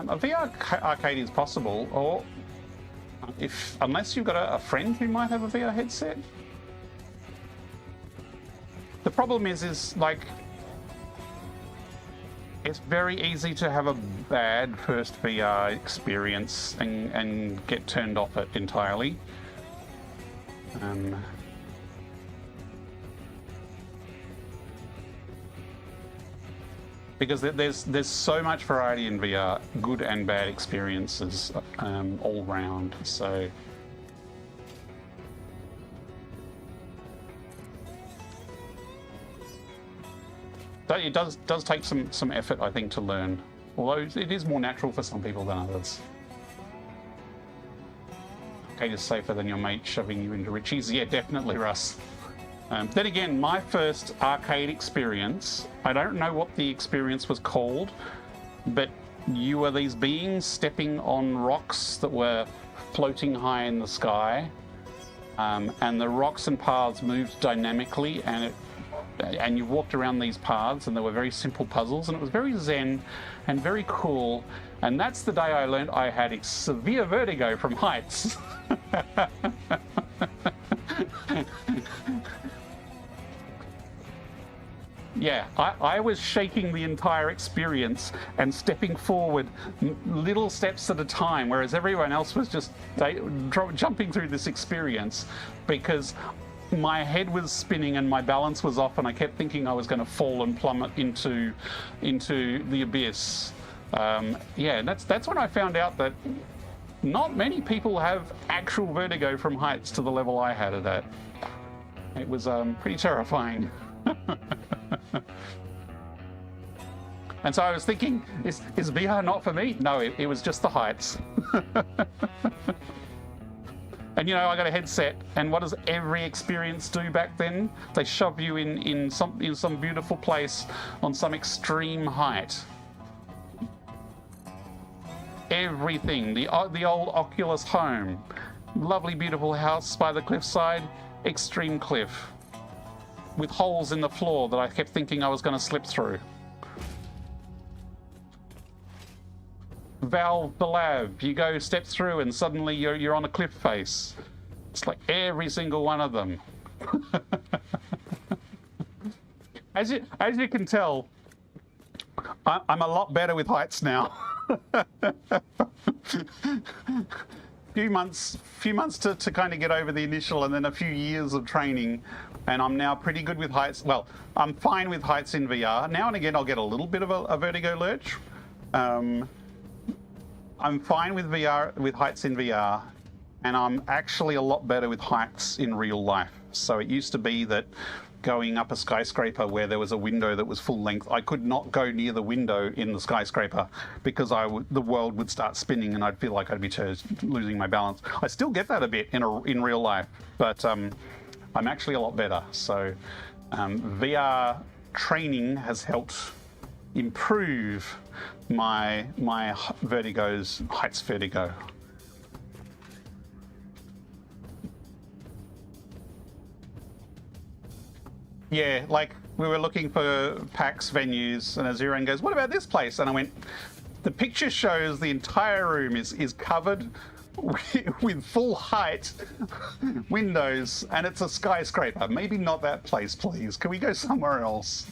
A VR arcade is possible, or unless you've got a friend who might have a VR headset. The problem is like, it's very easy to have a bad first VR experience and get turned off it entirely. Because there's so much variety in VR, good and bad experiences all round. So it does take some effort, I think, to learn. Although it is more natural for some people than others. Okay, it's safer than your mate shoving you into Richie's. Yeah, definitely, Russ. Then again, my first arcade experience, I don't know what the experience was called, but you were these beings stepping on rocks that were floating high in the sky, and the rocks and paths moved dynamically, and you walked around these paths, and they were very simple puzzles, and it was very zen and very cool. And that's the day I learned I had severe vertigo from heights. Yeah, I was shaking the entire experience and stepping forward little steps at a time, whereas everyone else was just jumping through this experience because my head was spinning and my balance was off, and I kept thinking I was going to fall and plummet into the abyss. Yeah, that's when I found out that not many people have actual vertigo from heights to the level I had it at. It was pretty terrifying. And so I was thinking, is VR not for me? No, it was just the heights. And you know, I got a headset, and what does every experience do back then? They shove you in some beautiful place on some extreme height. Everything, the old Oculus home, lovely beautiful house by the cliffside, extreme cliff with holes in the floor that I kept thinking I was going to slip through. Valve the lab, you go step through and suddenly you're on a cliff face. It's like every single one of them. As you can tell, I'm a lot better with heights now. few months to kind of get over the initial, and then a few years of training, and I'm now pretty good with heights. Well, I'm fine with heights in VR. Now and again, I'll get a little bit of a vertigo lurch. I'm fine with heights in VR, and I'm actually a lot better with heights in real life. So it used to be that going up a skyscraper where there was a window that was full length, I could not go near the window in the skyscraper because the world would start spinning and I'd feel like I'd be losing my balance. I still get that a bit in real life, but I'm actually a lot better. So VR training has helped improve my heights vertigo. Yeah, like we were looking for PAX venues, and Azuran goes, "What about this place?" And I went, "The picture shows the entire room is covered with full height windows, and it's a skyscraper. Maybe not that place, please. Can we go somewhere else?"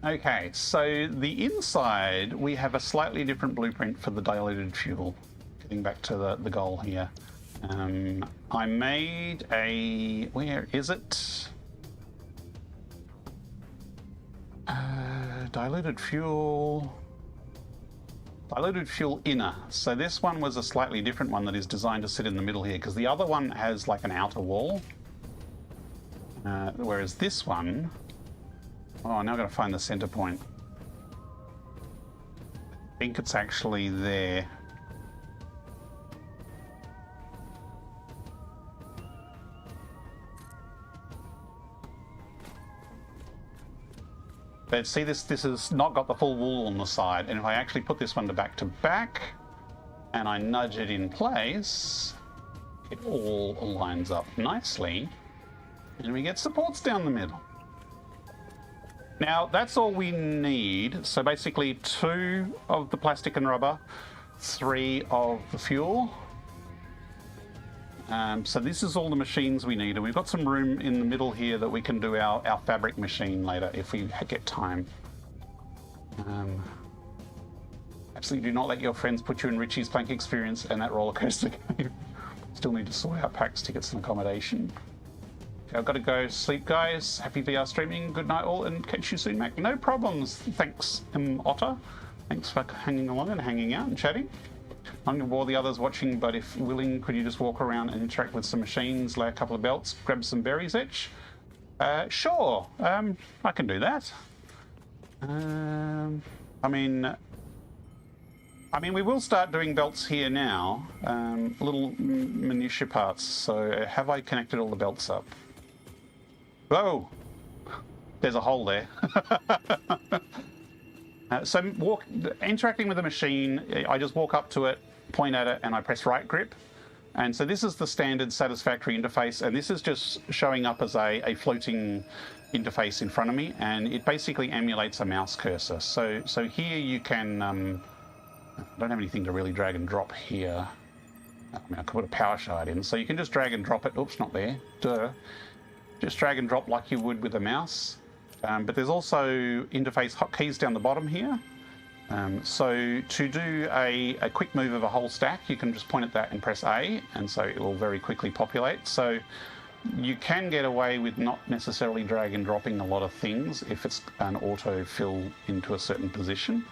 Okay, so the inside, we have a slightly different blueprint for the diluted fuel. Getting back to the goal here. I made a... Where is it? Diluted fuel inner. So this one was a slightly different one that is designed to sit in the middle here, because the other one has like an outer wall. Whereas this one... Oh, now I've got to find the center point. I think it's actually there. But see, this has not got the full wool on the side, and if I actually put this one to back, and I nudge it in place, it all lines up nicely, and we get supports down the middle. Now, that's all we need. So basically 2 of the plastic and rubber, 3 of the fuel. So this is all the machines we need, and we've got some room in the middle here that we can do our fabric machine later if we get time. Absolutely do not let your friends put you in Richie's Plank Experience and that roller coaster game. Still need to sort out PAX tickets and accommodation. Okay, I've got to go sleep, guys. Happy VR streaming. Good night all, and catch you soon, Mac. No problems. Thanks, Otter. Thanks for hanging along and hanging out and chatting. I'm going to bore the others watching, but if willing, could you just walk around and interact with some machines, lay a couple of belts, grab some berries each? Sure, I can do that. I mean, we will start doing belts here now, little minutiae parts. So have I connected all the belts up? Whoa, there's a hole there. So interacting with the machine, I just walk up to it, point at it, and I press right grip. And so this is the standard Satisfactory interface, and this is just showing up as a floating interface in front of me, and it basically emulates a mouse cursor. So here you can, I don't have anything to really drag and drop here. I mean, I could put a power shard in, so you can just drag and drop it. Oops, not there. Duh. Just drag and drop like you would with a mouse. But there's also interface hotkeys down the bottom here. So to do a quick move of a whole stack, you can just point at that and press A, and so it will very quickly populate. So you can get away with not necessarily drag and dropping a lot of things if it's an auto fill into a certain position.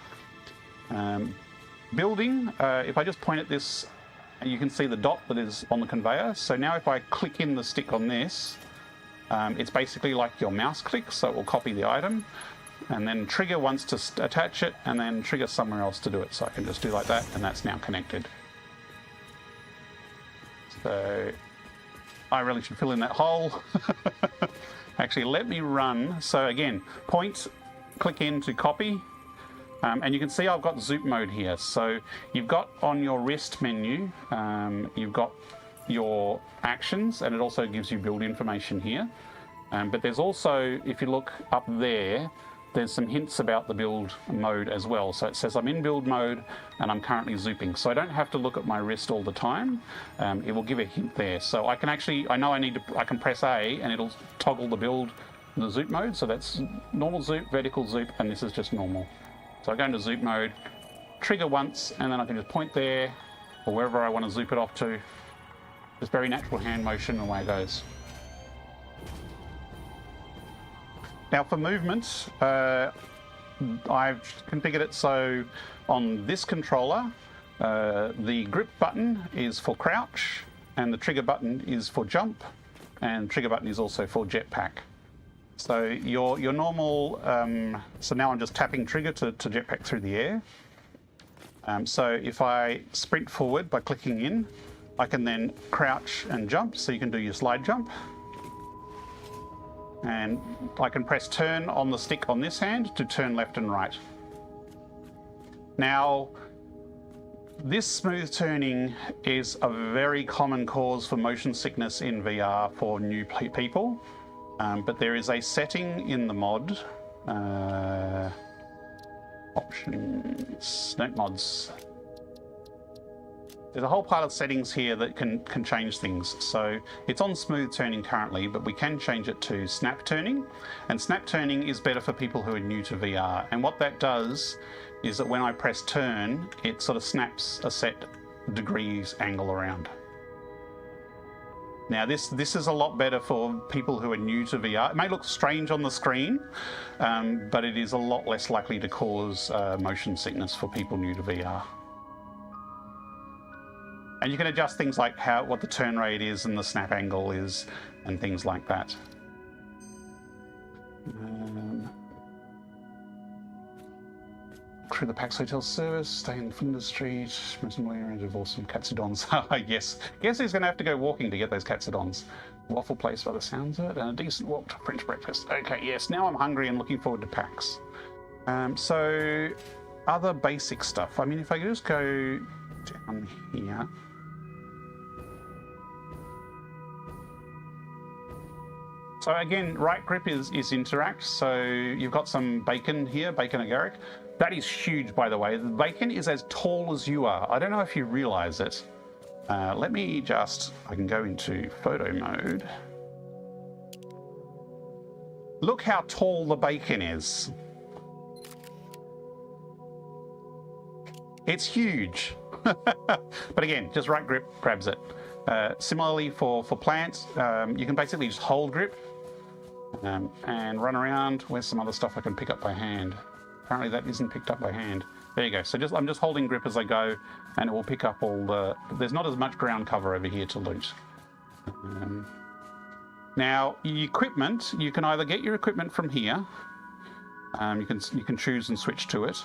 Building, if I just point at this, you can see the dot that is on the conveyor. So now if I click in the stick on this, it's basically like your mouse click, so it will copy the item and then trigger once to attach it, and then trigger somewhere else to do it. So I can just do like that, and that's now connected. So I really should fill in that hole. Actually, let me run. So again, point, click in to copy, And you can see I've got zoop mode here. So you've got on your wrist menu, you've got your actions, and it also gives you build information here. But there's also, if you look up there, there's some hints about the build mode as well. So it says I'm in build mode and I'm currently zooping. So I don't have to look at my wrist all the time. It will give a hint there. So I can actually, I know I can press A and it'll toggle the zoop mode. So that's normal zoop, vertical zoop, and this is just normal. So I go into zoop mode, trigger once, and then I can just point there or wherever I want to zoop it off to. Just very natural hand motion, and away it goes. Now for movement, I've configured it so on this controller, the grip button is for crouch, and the trigger button is for jump, and trigger button is also for jetpack. So your normal, so now I'm just tapping trigger to jetpack through the air. So if I sprint forward by clicking in, I can then crouch and jump, so you can do your slide jump. And I can press turn on the stick on this hand to turn left and right. Now, this smooth turning is a very common cause for motion sickness in VR for new people. But there is a setting in the mod, options, note mods. There's a whole pile of settings here that can change things. So it's on smooth turning currently, but we can change it to snap turning. And snap turning is better for people who are new to VR. And what that does is that when I press turn, it sort of snaps a set degrees angle around. Now this is a lot better for people who are new to VR. It may look strange on the screen, but it is a lot less likely to cause motion sickness for people new to VR. And you can adjust things like what the turn rate is and the snap angle is and things like that. Through the PAX Hotel service, stay in Flinders Street, reasonably range of awesome katsudons. Yes. Guess who's going to have to go walking to get those katsudons? Waffle place by the sounds of it, and a decent walk to French breakfast. Okay, yes, now I'm hungry and looking forward to PAX. So, other basic stuff. I mean, if I could just go down here. So again, right grip is interact. So you've got some bacon here, bacon agaric. That is huge, by the way. The bacon is as tall as you are. I don't know if you realize it. Let me just, I can go into photo mode. Look how tall the bacon is. It's huge. But again, just right grip grabs it. Similarly for plants, you can basically just hold grip and run around. Where's some other stuff I can pick up by hand? Apparently that isn't picked up by hand. There you go. So I'm just holding grip as I go, and it will pick up all the. There's not as much ground cover over here to loot. Now, equipment, you can either get your equipment from here. You can choose and switch to it.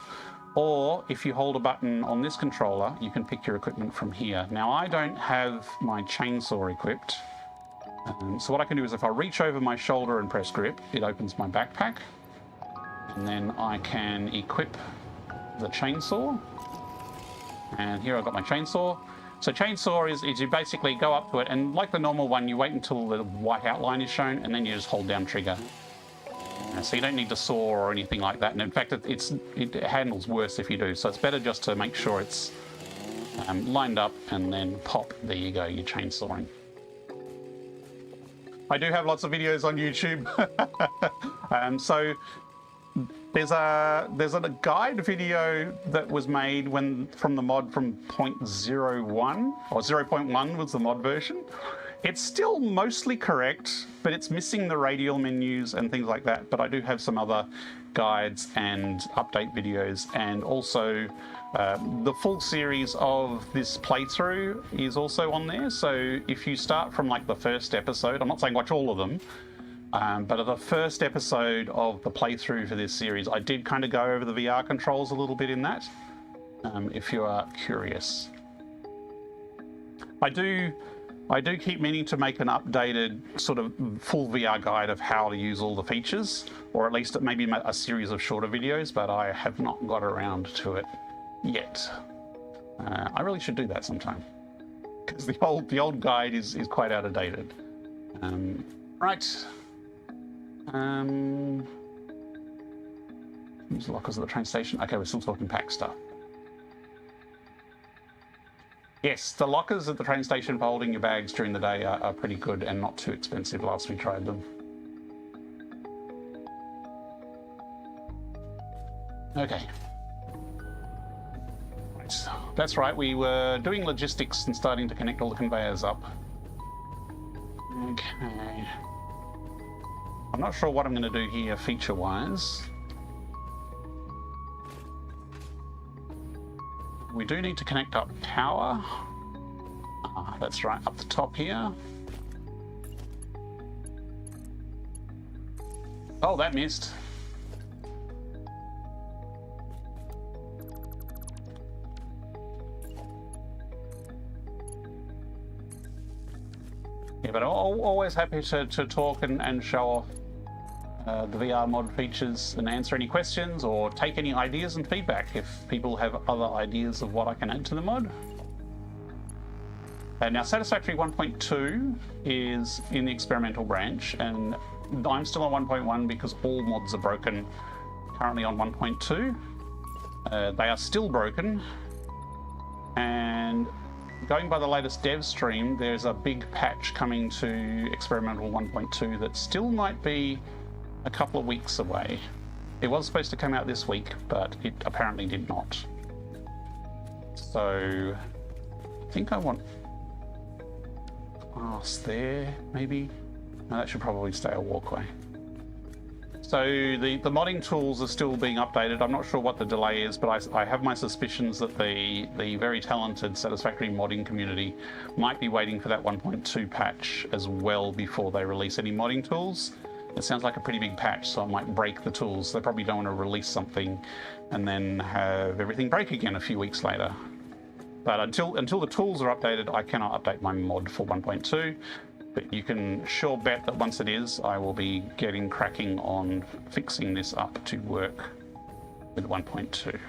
Or if you hold a button on this controller, you can pick your equipment from here. Now, I don't have my chainsaw equipped. So what I can do is if I reach over my shoulder and press grip, it opens my backpack. And then I can equip the chainsaw. And here I've got my chainsaw. So chainsaw is you basically go up to it, and like the normal one, you wait until the white outline is shown, and then you just hold down trigger. So you don't need to saw or anything like that. And in fact, it handles worse if you do. So it's better just to make sure it's lined up and then pop. There you go, you're chainsawing. I do have lots of videos on YouTube. So there's a guide video that was made from the mod from 0.01 or 0.1 was the mod version. It's still mostly correct, but it's missing the radial menus and things like that. But I do have some other guides and update videos, and also the full series of this playthrough is also on there. So if you start from like the first episode, I'm not saying watch all of them, but at the first episode of the playthrough for this series, I did kind of go over the VR controls a little bit in that, if you are curious. I do I do keep meaning to make an updated sort of full VR guide of how to use all the features, or at least maybe a series of shorter videos, but I have not got around to it yet. I really should do that sometime, because the old guide is quite outdated. Right. Use lockers at the train station. Okay, we're still talking pack stuff. Yes, the lockers at the train station for holding your bags during the day are pretty good and not too expensive last we tried them. Okay. Right. That's right, we were doing logistics and starting to connect all the conveyors up. Okay. I'm not sure what I'm going to do here feature-wise. We do need to connect up power. That's right, up the top here. Oh, that missed. Yeah, but I'm always happy to talk and show off the VR mod features and answer any questions or take any ideas and feedback if people have other ideas of what I can add to the mod. Now, Satisfactory 1.2 is in the experimental branch, and I'm still on 1.1 because all mods are broken currently on 1.2. They are still broken, and going by the latest dev stream, there's a big patch coming to experimental 1.2 that still might be a couple of weeks away. It was supposed to come out this week, but it apparently did not. So I think I want glass there, maybe. No, that should probably stay a walkway. So the modding tools are still being updated. I'm not sure what the delay is, but I have my suspicions that the very talented Satisfactory modding community might be waiting for that 1.2 patch as well before they release any modding tools. It sounds like a pretty big patch, so it might break the tools. They probably don't want to release something and then have everything break again a few weeks later. But until the tools are updated, I cannot update my mod for 1.2. But you can sure bet that once it is, I will be getting cracking on fixing this up to work with 1.2.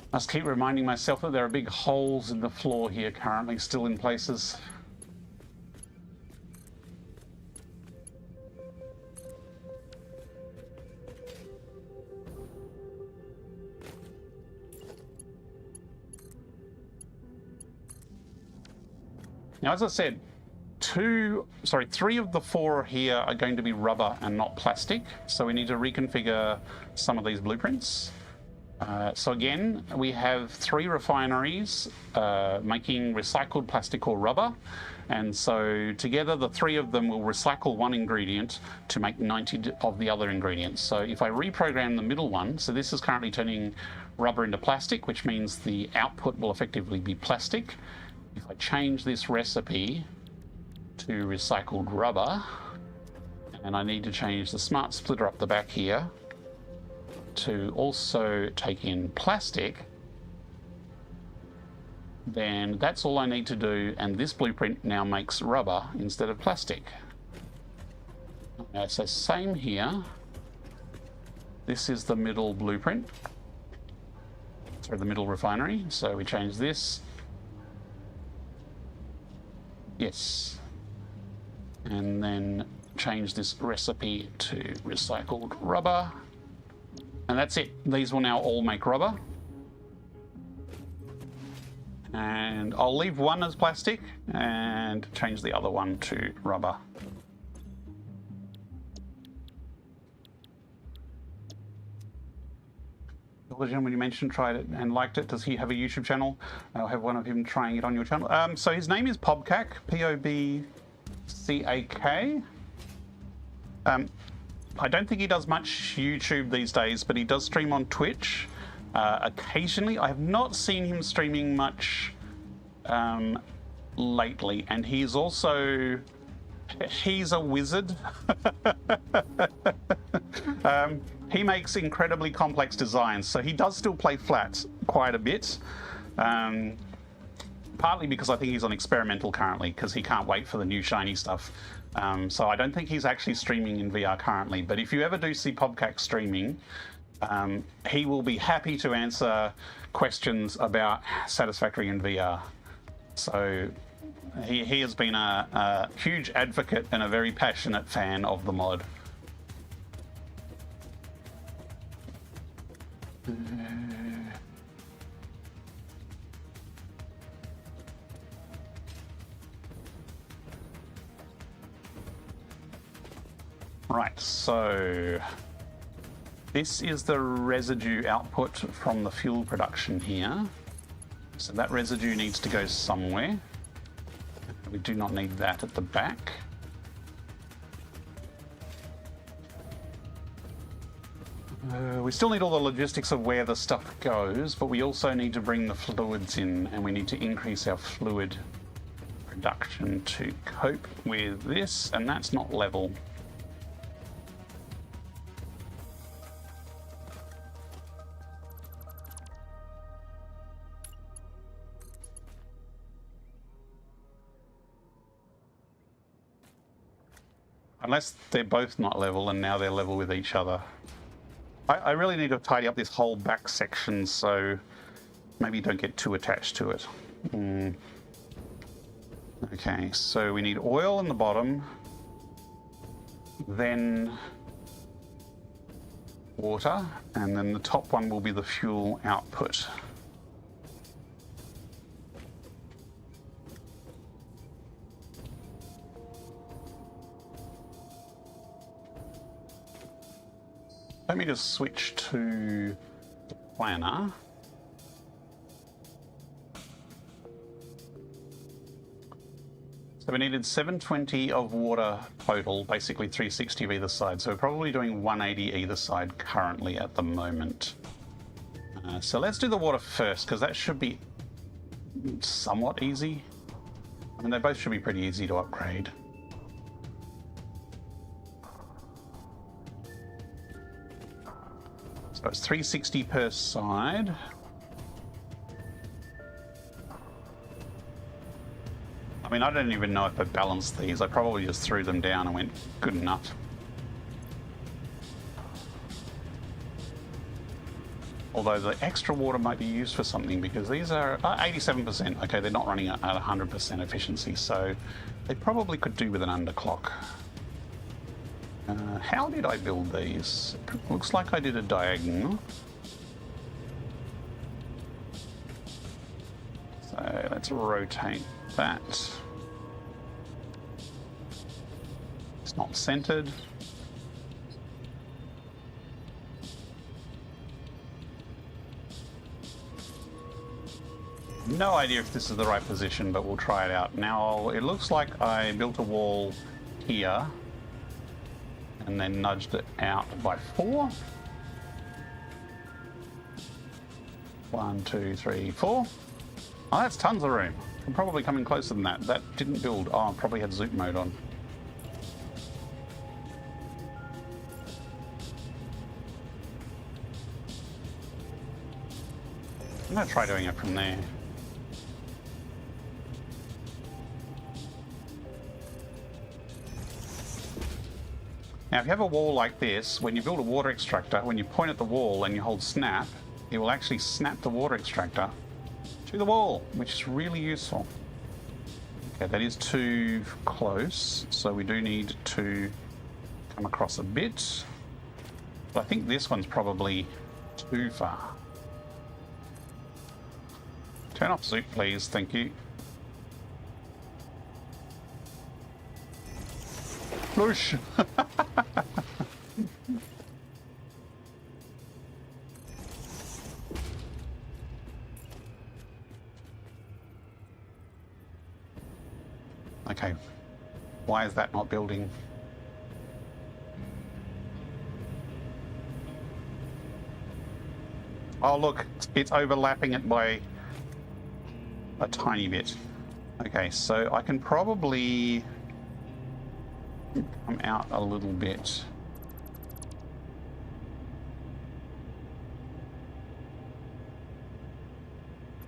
I must keep reminding myself that there are big holes in the floor here currently, still in places. Now, as I said, three of the four here are going to be rubber and not plastic, so we need to reconfigure some of these blueprints. So again, we have 3 refineries making recycled plastic or rubber, and so together the 3 of them will recycle one ingredient to make 90 of the other ingredients. So if I reprogram the middle one, so this is currently turning rubber into plastic, which means the output will effectively be plastic. If I change this recipe to recycled rubber, and I need to change the smart splitter up the back here to also take in plastic, then that's all I need to do, and this blueprint now makes rubber instead of plastic. So same here. This is the middle blueprint, sorry, the middle refinery. So we change this. Yes. And then change this recipe to recycled rubber. And that's it. These will now all make rubber. And I'll leave one as plastic and change the other one to rubber. The gentleman you mentioned tried it and liked it. Does he have a YouTube channel? I'll have one of him trying it on your channel. So his name is Pobcac, P-O-B-C-A-C. CAK. I don't think he does much YouTube these days, but he does stream on Twitch occasionally. I have not seen him streaming much lately, and he's a wizard. He makes incredibly complex designs, so he does still play flats quite a bit. Partly because I think he's on experimental currently, because he can't wait for the new shiny stuff. So I don't think he's actually streaming in VR currently, but if you ever do see Pobcac streaming, he will be happy to answer questions about Satisfactory in VR. So he has been a huge advocate and a very passionate fan of the mod. Right, so this is the residue output from the fuel production here. So that residue needs to go somewhere. We do not need that at the back. We still need all the logistics of where the stuff goes, but we also need to bring the fluids in, and we need to increase our fluid production to cope with this, and that's not level. Unless they're both not level and now they're level with each other. I really need to tidy up this whole back section so maybe don't get too attached to it. Okay, so we need oil in the bottom, then water, and then the top one will be the fuel output. Let me just switch to the planner. So we needed 720 of water total, basically 360 of either side. So we're probably doing 180 either side currently at the moment. So let's do the water first, because that should be somewhat easy. I mean, they both should be pretty easy to upgrade. So it's 360 per side. I mean, I don't even know if I balanced these. I probably just threw them down and went, good enough. Although the extra water might be used for something, because these are 87%. Okay, they're not running at 100% efficiency, so they probably could do with an underclock. How did I build these? Looks like I did a diagonal. So let's rotate that. It's not centered. No idea if this is the right position, but we'll try it out. Now, it looks like I built a wall here and then nudged it out by 4. 1, 2, 3, 4. Oh, that's tons of room. I'm probably coming closer than that. That didn't build. Oh, I probably had zoom mode on. I'm going to try doing it from there. Now, if you have a wall like this, when you build a water extractor, when you point at the wall and you hold snap, it will actually snap the water extractor to the wall, which is really useful. Okay, that is too close, so we do need to come across a bit. But I think this one's probably too far. Turn off zoop, please. Thank you. Flush! Okay. Why is that not building? Oh look, it's overlapping it by a tiny bit. Okay, so I can probably come out a little bit.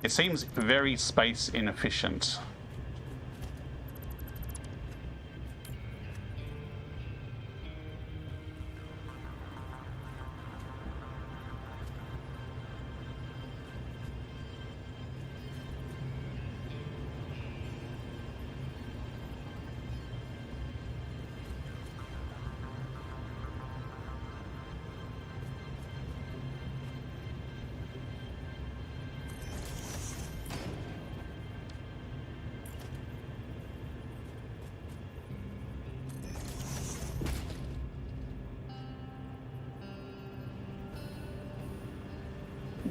It seems very space inefficient.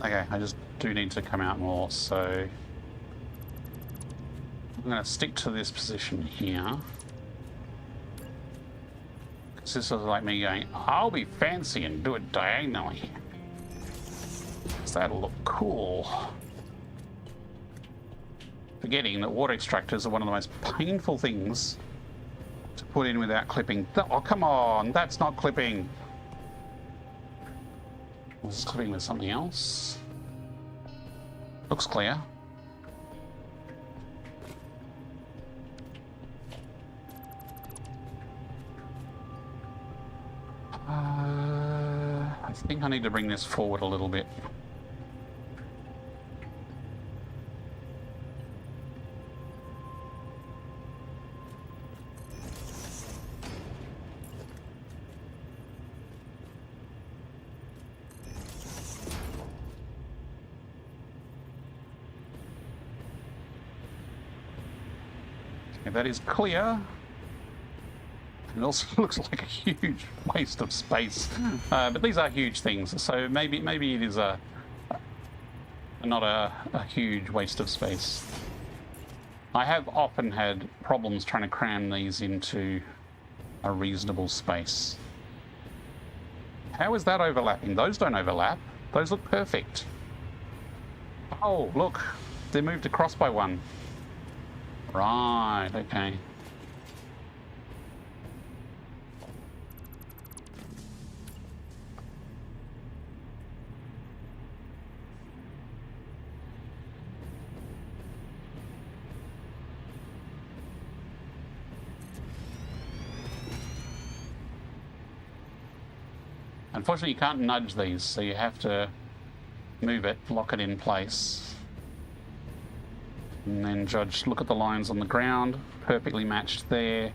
Okay, I just do need to come out more, so I'm going to stick to this position here. Because this is like me going, I'll be fancy and do it diagonally. Because that'll look cool. Forgetting that water extractors are one of the most painful things to put in without clipping. Oh, come on, that's not clipping. This is clipping with something else. Looks clear. I think I need to bring this forward a little bit. That is clear. It also looks like a huge waste of space, but these are huge things, so maybe it is not a huge waste of space. I have often had problems trying to cram these into a reasonable space. How is that overlapping? Those don't overlap. Those look perfect. Oh, look, they moved across by one. Right, okay. Unfortunately, you can't nudge these, so you have to move it, lock it in place. And then look at the lines on the ground, perfectly matched there,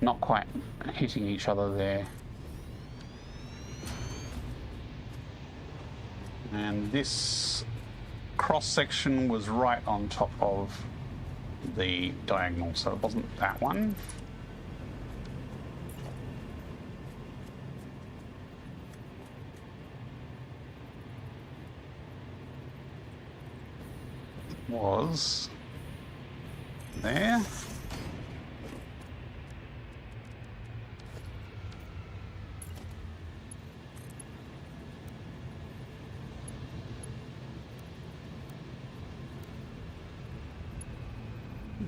not quite hitting each other there. And this cross section was right on top of the diagonal, so it wasn't that one. Was there.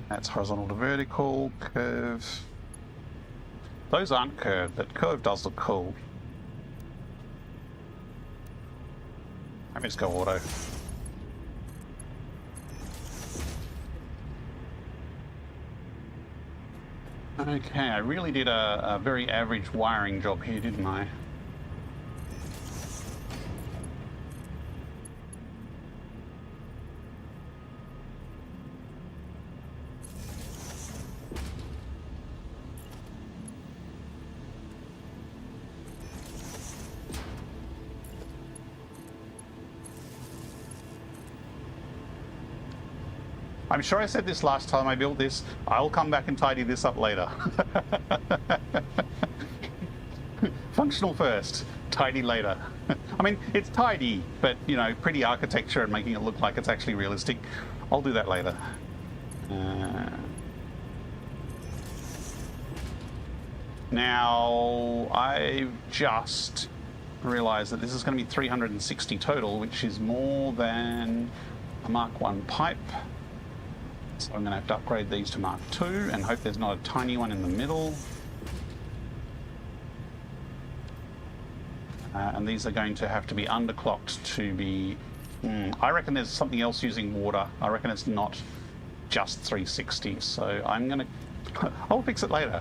That's horizontal to vertical, curve. Those aren't curved, but curve does look cool. Let me just go auto. Okay, I really did a very average wiring job here, didn't I? I'm sure I said this last time I built this. I'll come back and tidy this up later. Functional first, tidy later. I mean, it's tidy, but, you know, pretty architecture and making it look like it's actually realistic. I'll do that later. Now, I've just realized that this is going to be 360 total, which is more than a Mark 1 pipe. So I'm going to have to upgrade these to Mark 2 and hope there's not a tiny one in the middle. And these are going to have to be underclocked to be... I reckon there's something else using water. I reckon it's not just 360. So I'm going to... I'll fix it later.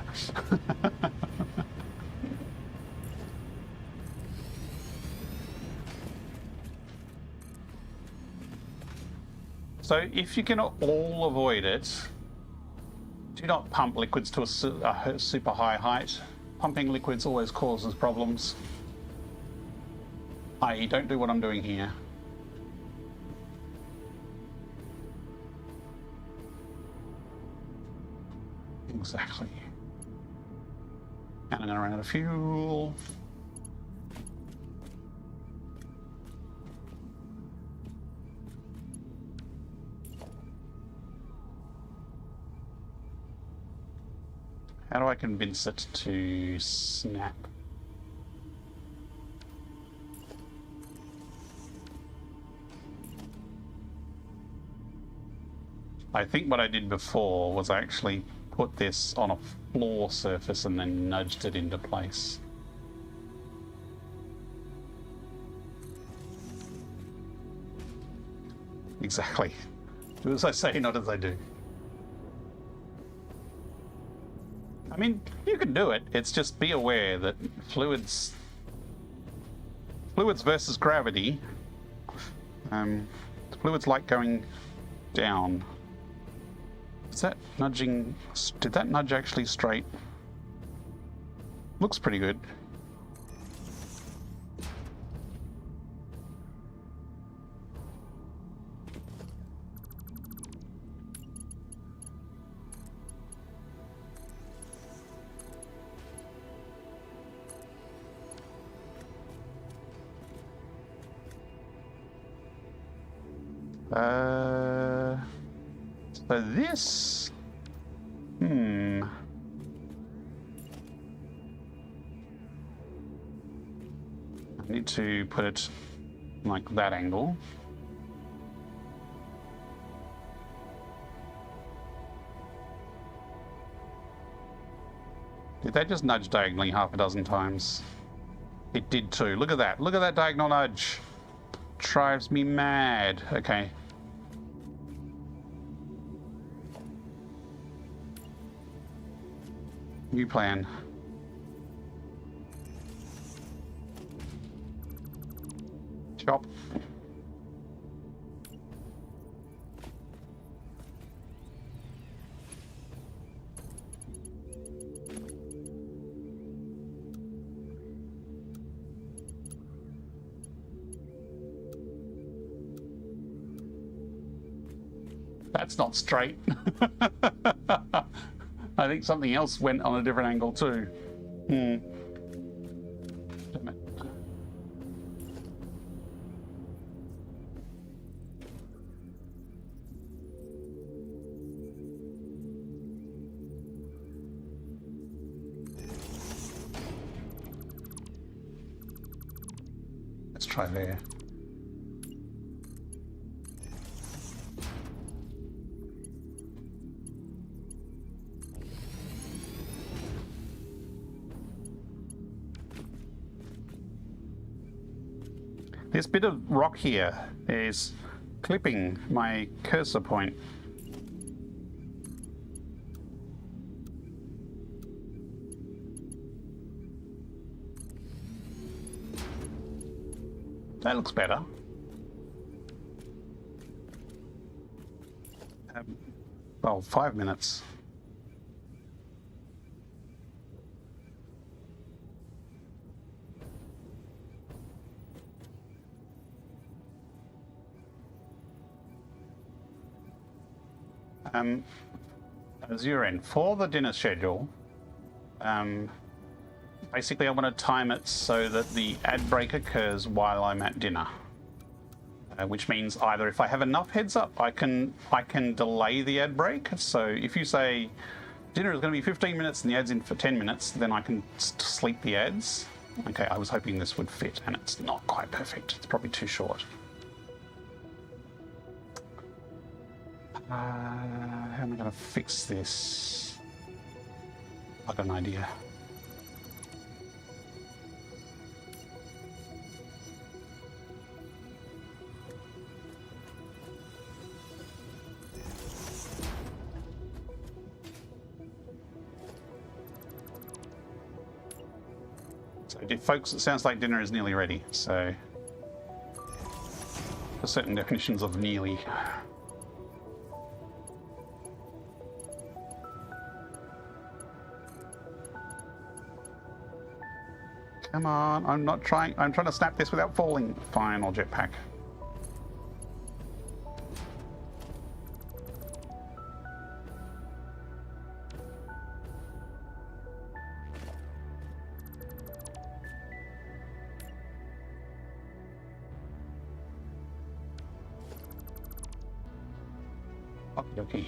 So if you can all avoid it, do not pump liquids to a super high height. Pumping liquids always causes problems. I.e., don't do what I'm doing here. Exactly. And I'm going to run out of fuel. How do I convince it to snap? I think what I did before was I actually put this on a floor surface and then nudged it into place. Exactly. Do as I say, not as I do. I mean, you can do it. It's just be aware that fluids versus gravity, fluids like going down. Is that nudging? Did that nudge actually straight? Looks pretty good. So this, I need to put it like that angle. Did that just nudge diagonally half a dozen times? It did too. Look at that. Look at that diagonal nudge. Drives me mad. Okay. New plan. Chop. That's not straight. I think something else went on a different angle too. Damn it. Let's try there. This bit of rock here is clipping my cursor point. That looks better. Well, 5 minutes. As you're in for the dinner schedule, basically I want to time it so that the ad break occurs while I'm at dinner, which means either if I have enough heads up, I can delay the ad break. So if you say dinner is going to be 15 minutes and the ad's in for 10 minutes, then I can sleep the ads. Okay, I was hoping this would fit, and it's not quite perfect. It's probably too short. How am I going to fix this? I've got an idea. So, folks, it sounds like dinner is nearly ready. So, for certain definitions of nearly. Come on, I'm not trying. I'm trying to snap this without falling. Fine, I'll jetpack. Okay.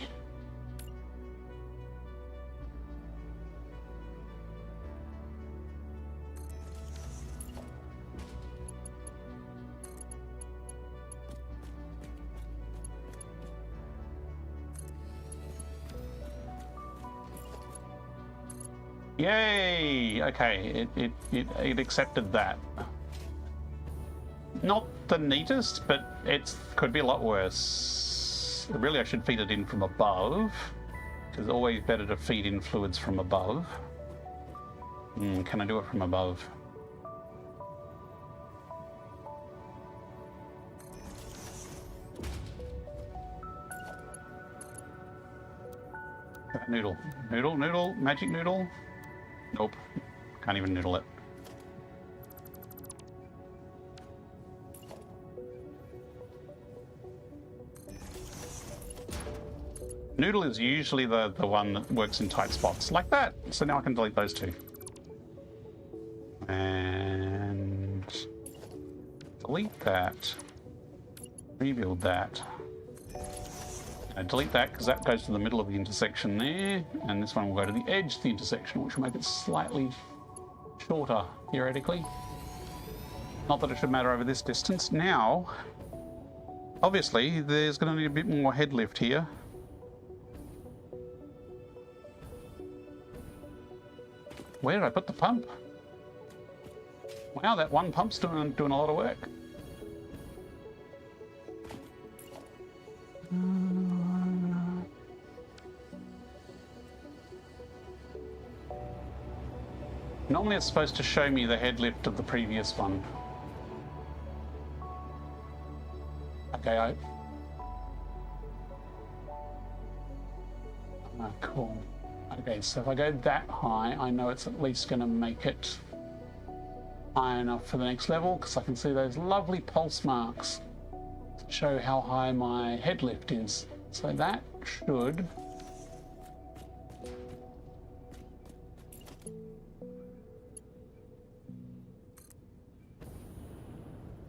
Yay! Okay, it accepted that. Not the neatest, but it could be a lot worse. Really, I should feed it in from above. It's always better to feed in fluids from above. Can I do it from above? Noodle. Noodle, noodle, magic noodle. Nope. Can't even noodle it. Noodle is usually the one that works in tight spots, like that. So now I can delete those two. And delete that. Rebuild that. Delete that because that goes to the middle of the intersection there, and this one will go to the edge of the intersection, which will make it slightly shorter, theoretically. Not that it should matter over this distance. Now, obviously, there's going to need a bit more head lift here. Where did I put the pump? Wow, that one pump's doing a lot of work. Normally it's supposed to show me the head lift of the previous one. Okay, cool. Okay, so if I go that high, I know it's at least going to make it high enough for the next level, because I can see those lovely pulse marks to show how high my head lift is. So that should...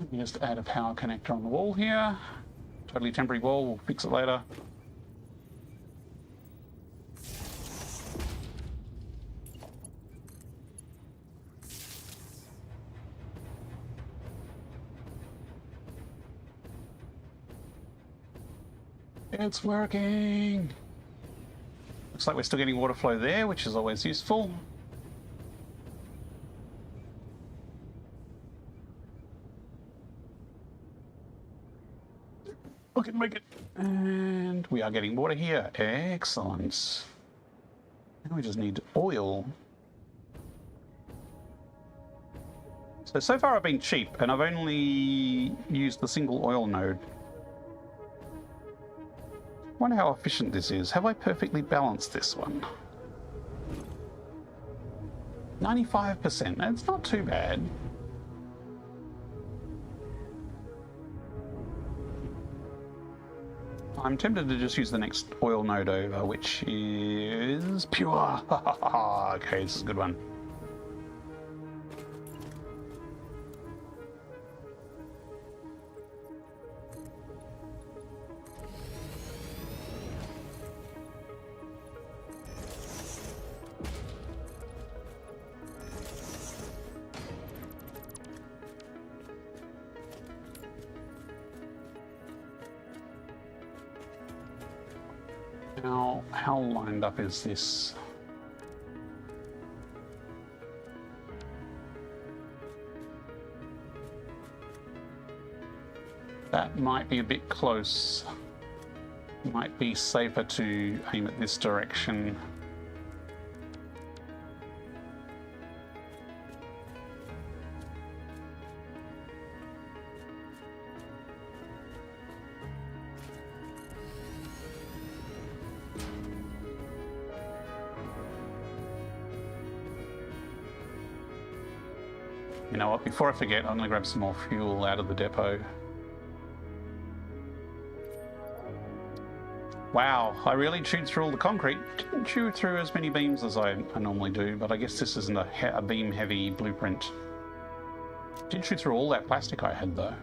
Let me just add a power connector on the wall here. Totally temporary wall, we'll fix it later. It's working! Looks like we're still getting water flow there, which is always useful. I can make it. And we are getting water here. Excellent. Now we just need oil. So far I've been cheap, and I've only used the single oil node. I wonder how efficient this is. Have I perfectly balanced this one? 95%. That's not too bad. I'm tempted to just use the next oil node over, which is pure. Okay, this is a good one. How lined up is this? That might be a bit close. Might be safer to aim at this direction. You know what, before I forget, I'm going to grab some more fuel out of the depot. Wow, I really chewed through all the concrete. Didn't chew through as many beams as I normally do, but I guess this isn't a beam-heavy blueprint. Did chew through all that plastic I had, though.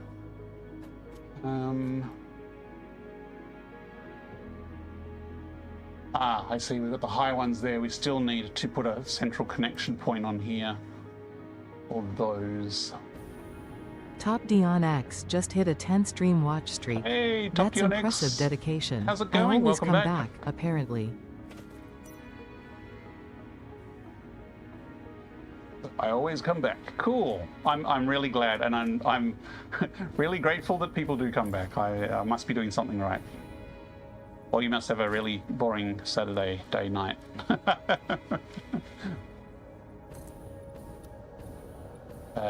I see, we've got the high ones there. We still need to put a central connection point on here. Or those. Top Dion X just hit a 10-stream watch streak. Hey, Top That's Dion X. impressive dedication. How's it going? I always Welcome come back. apparently. I always come back. Cool. I'm really glad, and I'm really grateful that people do come back. I must be doing something right. Or you must have a really boring Saturday day-night.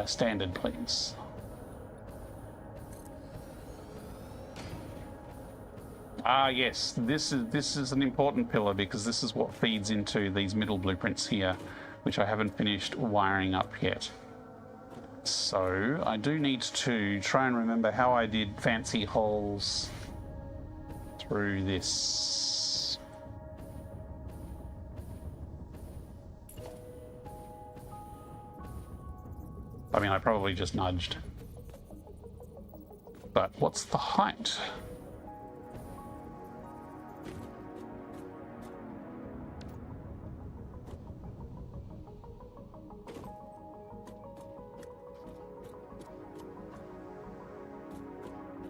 Standard, please. Yes, this is an important pillar because this is what feeds into these middle blueprints here, which I haven't finished wiring up yet. So I do need to try and remember how I did fancy holes through this. I mean, I probably just nudged. But what's the height?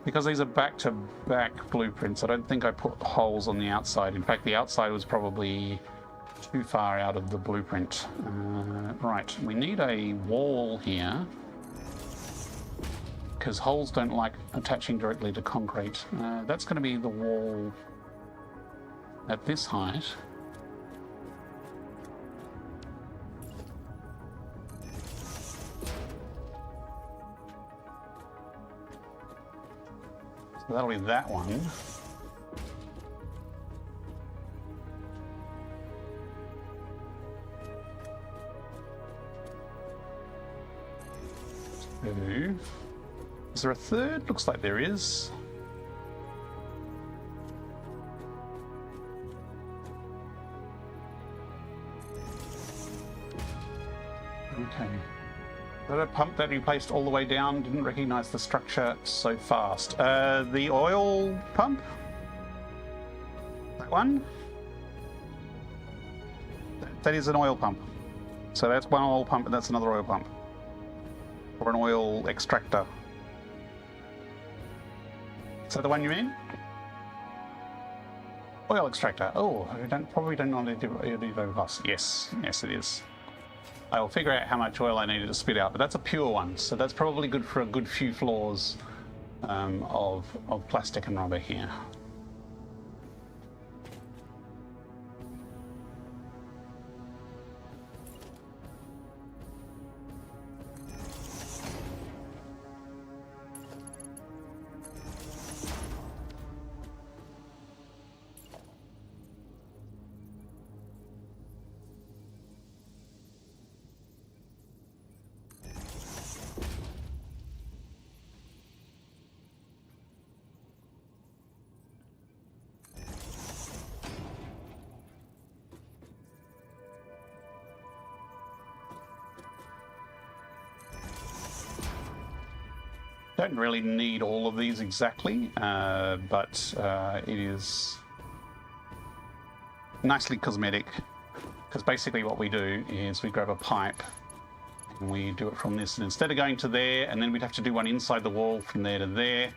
Because these are back-to-back blueprints, I don't think I put holes on the outside. In fact, the outside was probably too far out of the blueprint. Right, we need a wall here, because holes don't like attaching directly to concrete. That's going to be the wall at this height. So that'll be that one. Two. Is there a third? Looks like there is. Okay. Is that a pump that you placed all the way down? Didn't recognize the structure so fast. The oil pump? That one? That is an oil pump. So that's one oil pump and that's another oil pump. Or an oil extractor. Is that the one you mean? Oil extractor. Oh, I probably don't know how to do it over plus. Yes, yes it is. I will figure out how much oil I needed to spit out, but that's a pure one, so that's probably good for a good few floors of plastic and rubber here. Don't really need all of these exactly, but it is nicely cosmetic, because basically what we do is we grab a pipe and we do it from this, and instead of going to there and then we'd have to do one inside the wall from there to there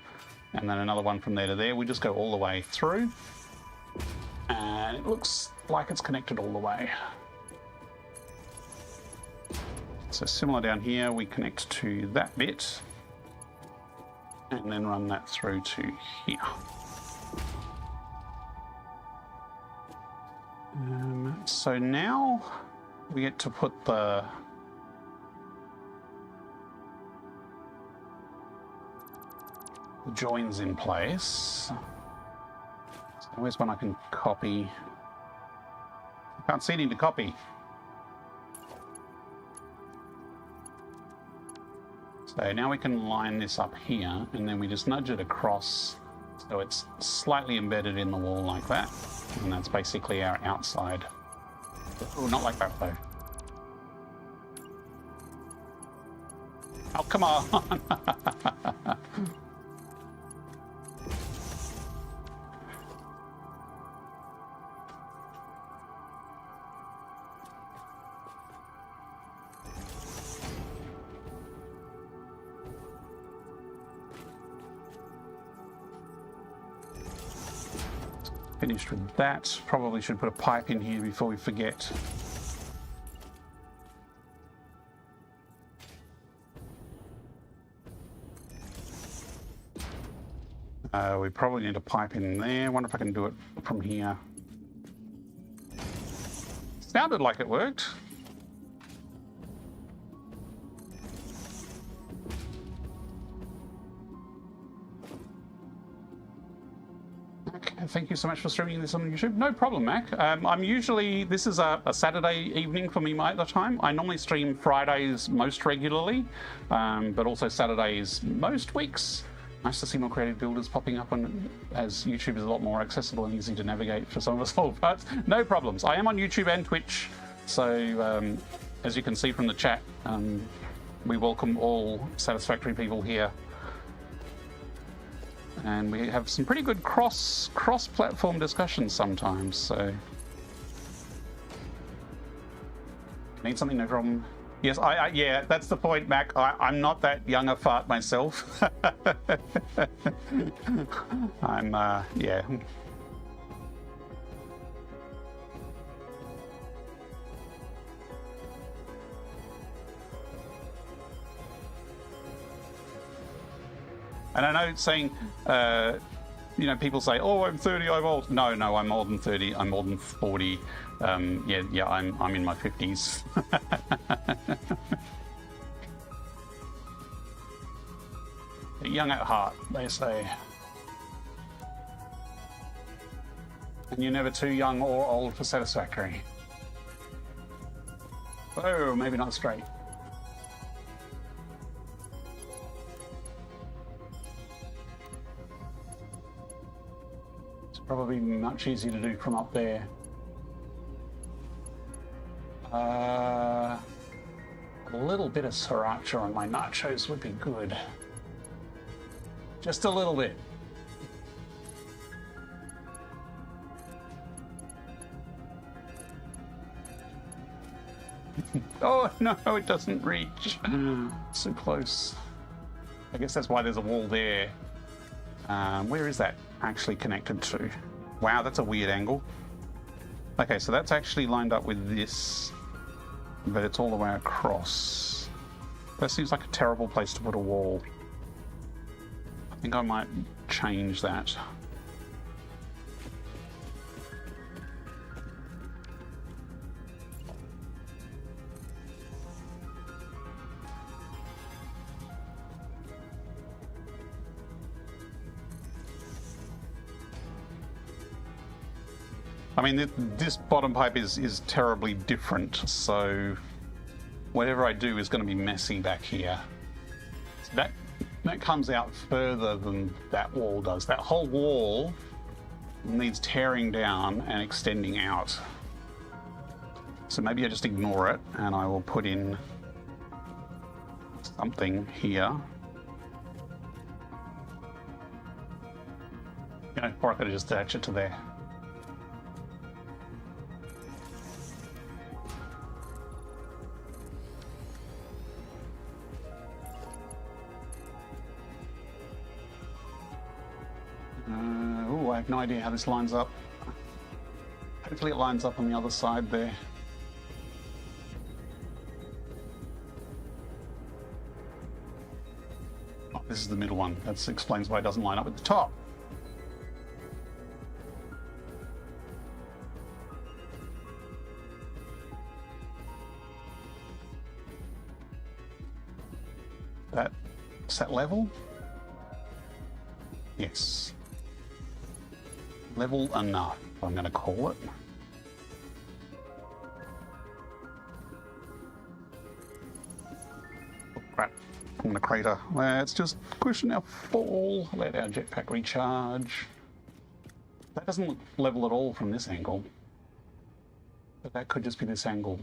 and then another one from there to there, we just go all the way through And it looks like it's connected all the way. So similar down here, we connect to that bit and then run that through to here. So now we get to put the joins in place. So where's one I can copy? I can't see anything to copy. So now we can line this up here, and then we just nudge it across so it's slightly embedded in the wall like that. And that's basically our outside. Oh, not like that though. Oh, come on! Finished with that. Probably should put a pipe in here before we forget. We probably need a pipe in there. Wonder if I can do it from here. Sounded like it worked. Thank you so much for streaming this on YouTube. No problem, Mac. I'm usually, this is a Saturday evening for me at the time. I normally stream Fridays most regularly, but also Saturdays most weeks. Nice to see more creative builders popping up, on, as YouTube is a lot more accessible and easy to navigate for some of us old parts. No problems. I am on YouTube and Twitch, so as you can see from the chat, we welcome all Satisfactory people here. And we have some pretty good cross-platform discussions sometimes, so... Need something, no problem. Yes, yeah, that's the point, Mac. I'm not that young a fart myself. I'm, yeah. And I know saying, you know, people say, "Oh, I'm 30, I'm old." No, I'm more than 30. I'm more than 40. Yeah, I'm in my 50s. Young at heart, they say. And you're never too young or old for Satisfactory. Oh, maybe not straight. Probably much easier to do from up there. A little bit of sriracha on my nachos would be good. Just a little bit. Oh no, it doesn't reach. So close. I guess that's why there's a wall there. Where is that actually connected to? Wow, that's a weird angle. Okay, so that's actually lined up with this, but it's all the way across. That seems like a terrible place to put a wall. I think I might change that. I mean, this bottom pipe is terribly different, so whatever I do is going to be messy back here. So that comes out further than that wall does. That whole wall needs tearing down and extending out. So maybe I just ignore it and I will put in something here. You know, or I could have just attached it to there. I have no idea how this lines up. Hopefully it lines up on the other side there. Oh, this is the middle one. That explains why it doesn't line up with the top. That set level? Yes. Level enough, I'm going to call it. Oh, crap. I'm in a crater. Let's just cushion our fall. Let our jetpack recharge. That doesn't look level at all from this angle. But that could just be this angle.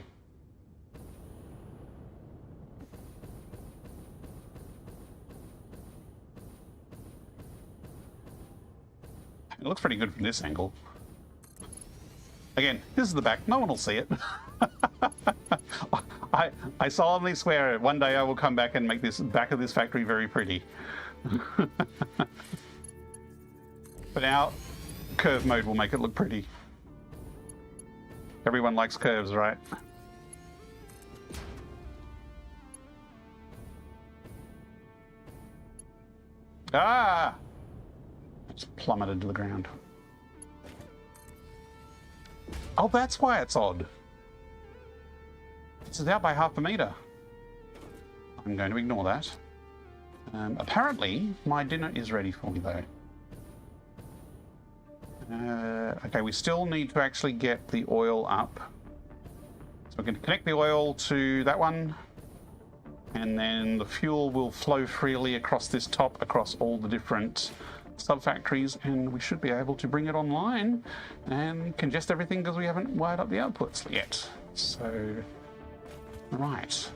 It looks pretty good from this angle. Again, this is the back. No one will see it. I solemnly swear one day I will come back and make this back of this factory very pretty. For now, curve mode will make it look pretty. Everyone likes curves, right? Ah! Just plummeted to the ground. Oh, that's why it's odd. It's out by 0.5 meter. I'm going to ignore that. Apparently, my dinner is ready for me, though. Okay, we still need to actually get the oil up. So we're going to connect the oil to that one. And then the fuel will flow freely across this top, across all the different sub-factories, and we should be able to bring it online and congest everything because we haven't wired up the outputs yet. So, right.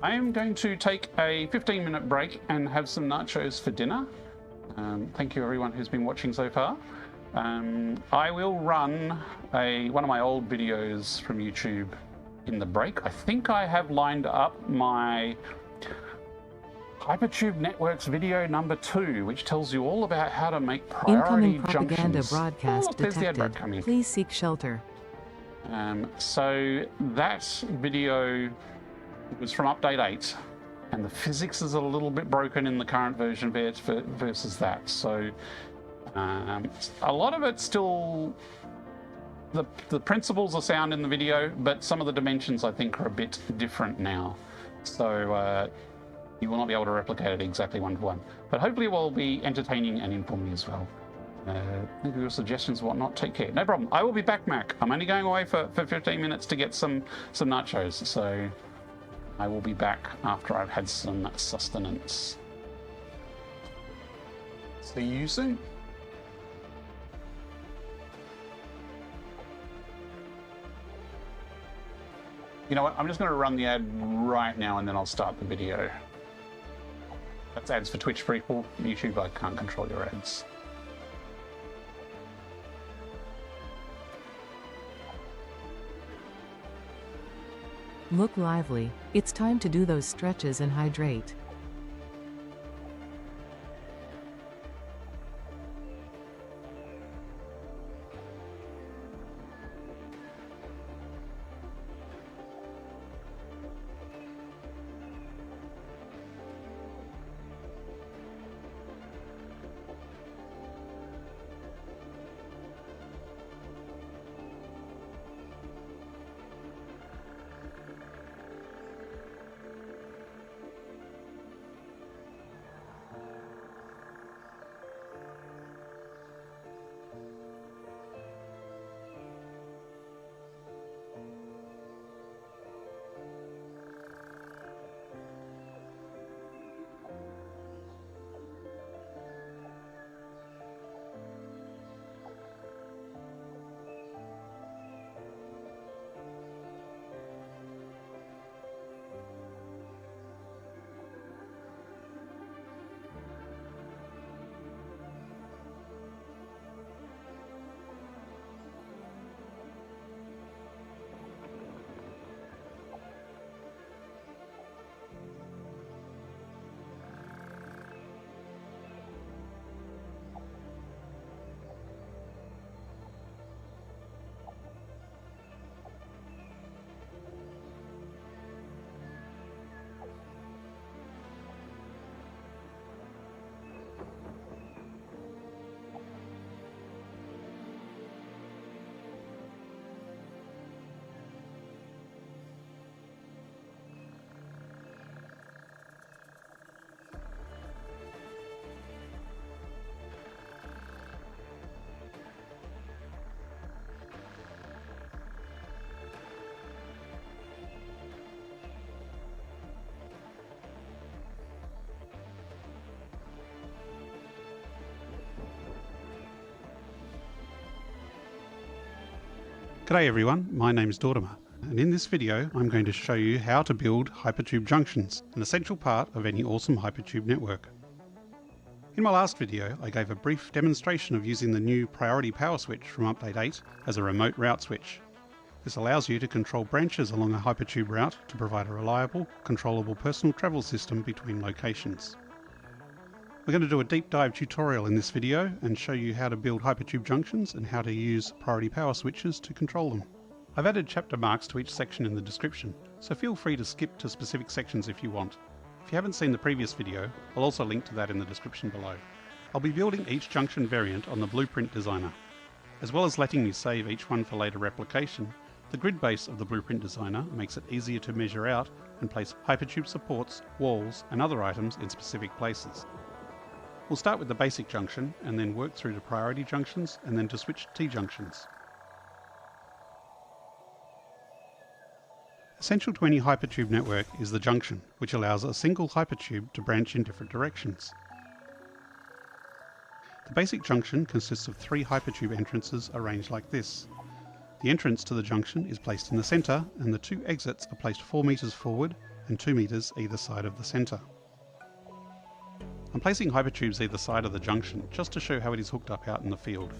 I am going to take a 15-minute break and have some nachos for dinner. Thank you everyone who's been watching so far. I will run one of my old videos from YouTube in the break. I think I have lined up my Hypertube Networks video number 2, which tells you all about how to make priority Incoming propaganda junctions. broadcast There's the ad detected. break coming. Please seek shelter. So that video was from update 8, and the physics is a little bit broken in the current version versus that. So a lot of it still, the principles are sound in the video, but some of the dimensions I think are a bit different now. So you will not be able to replicate it exactly one to one, but hopefully it will be entertaining and informative as well. Thank you for your suggestions and whatnot. Take care. No problem. I will be back, Mac. I'm only going away for 15 minutes to get some nachos, so I will be back after I've had some sustenance. See you soon. You know what? I'm just going to run the ad right now and then I'll start the video. That's ads for Twitch people. YouTube, I can't control your ads. Look lively. It's time to do those stretches and hydrate. G'day everyone, my name is Dortimer, and in this video I'm going to show you how to build hypertube junctions, an essential part of any awesome hypertube network. In my last video I gave a brief demonstration of using the new priority power switch from update 8 as a remote route switch. This allows you to control branches along a hypertube route to provide a reliable, controllable personal travel system between locations. We're going to do a deep dive tutorial in this video and show you how to build hypertube junctions and how to use priority power switches to control them. I've added chapter marks to each section in the description, so feel free to skip to specific sections if you want. If you haven't seen the previous video, I'll also link to that in the description below. I'll be building each junction variant on the Blueprint Designer. As well as letting you save each one for later replication, the grid base of the Blueprint Designer makes it easier to measure out and place hypertube supports, walls and other items in specific places. We'll start with the basic junction and then work through to priority junctions and then to switch T-junctions. Essential to any hypertube network is the junction, which allows a single hypertube to branch in different directions. The basic junction consists of 3 hypertube entrances arranged like this. The entrance to the junction is placed in the centre and the 2 exits are placed 4 metres forward and 2 metres either side of the centre. I'm placing hypertubes either side of the junction just to show how it is hooked up out in the field.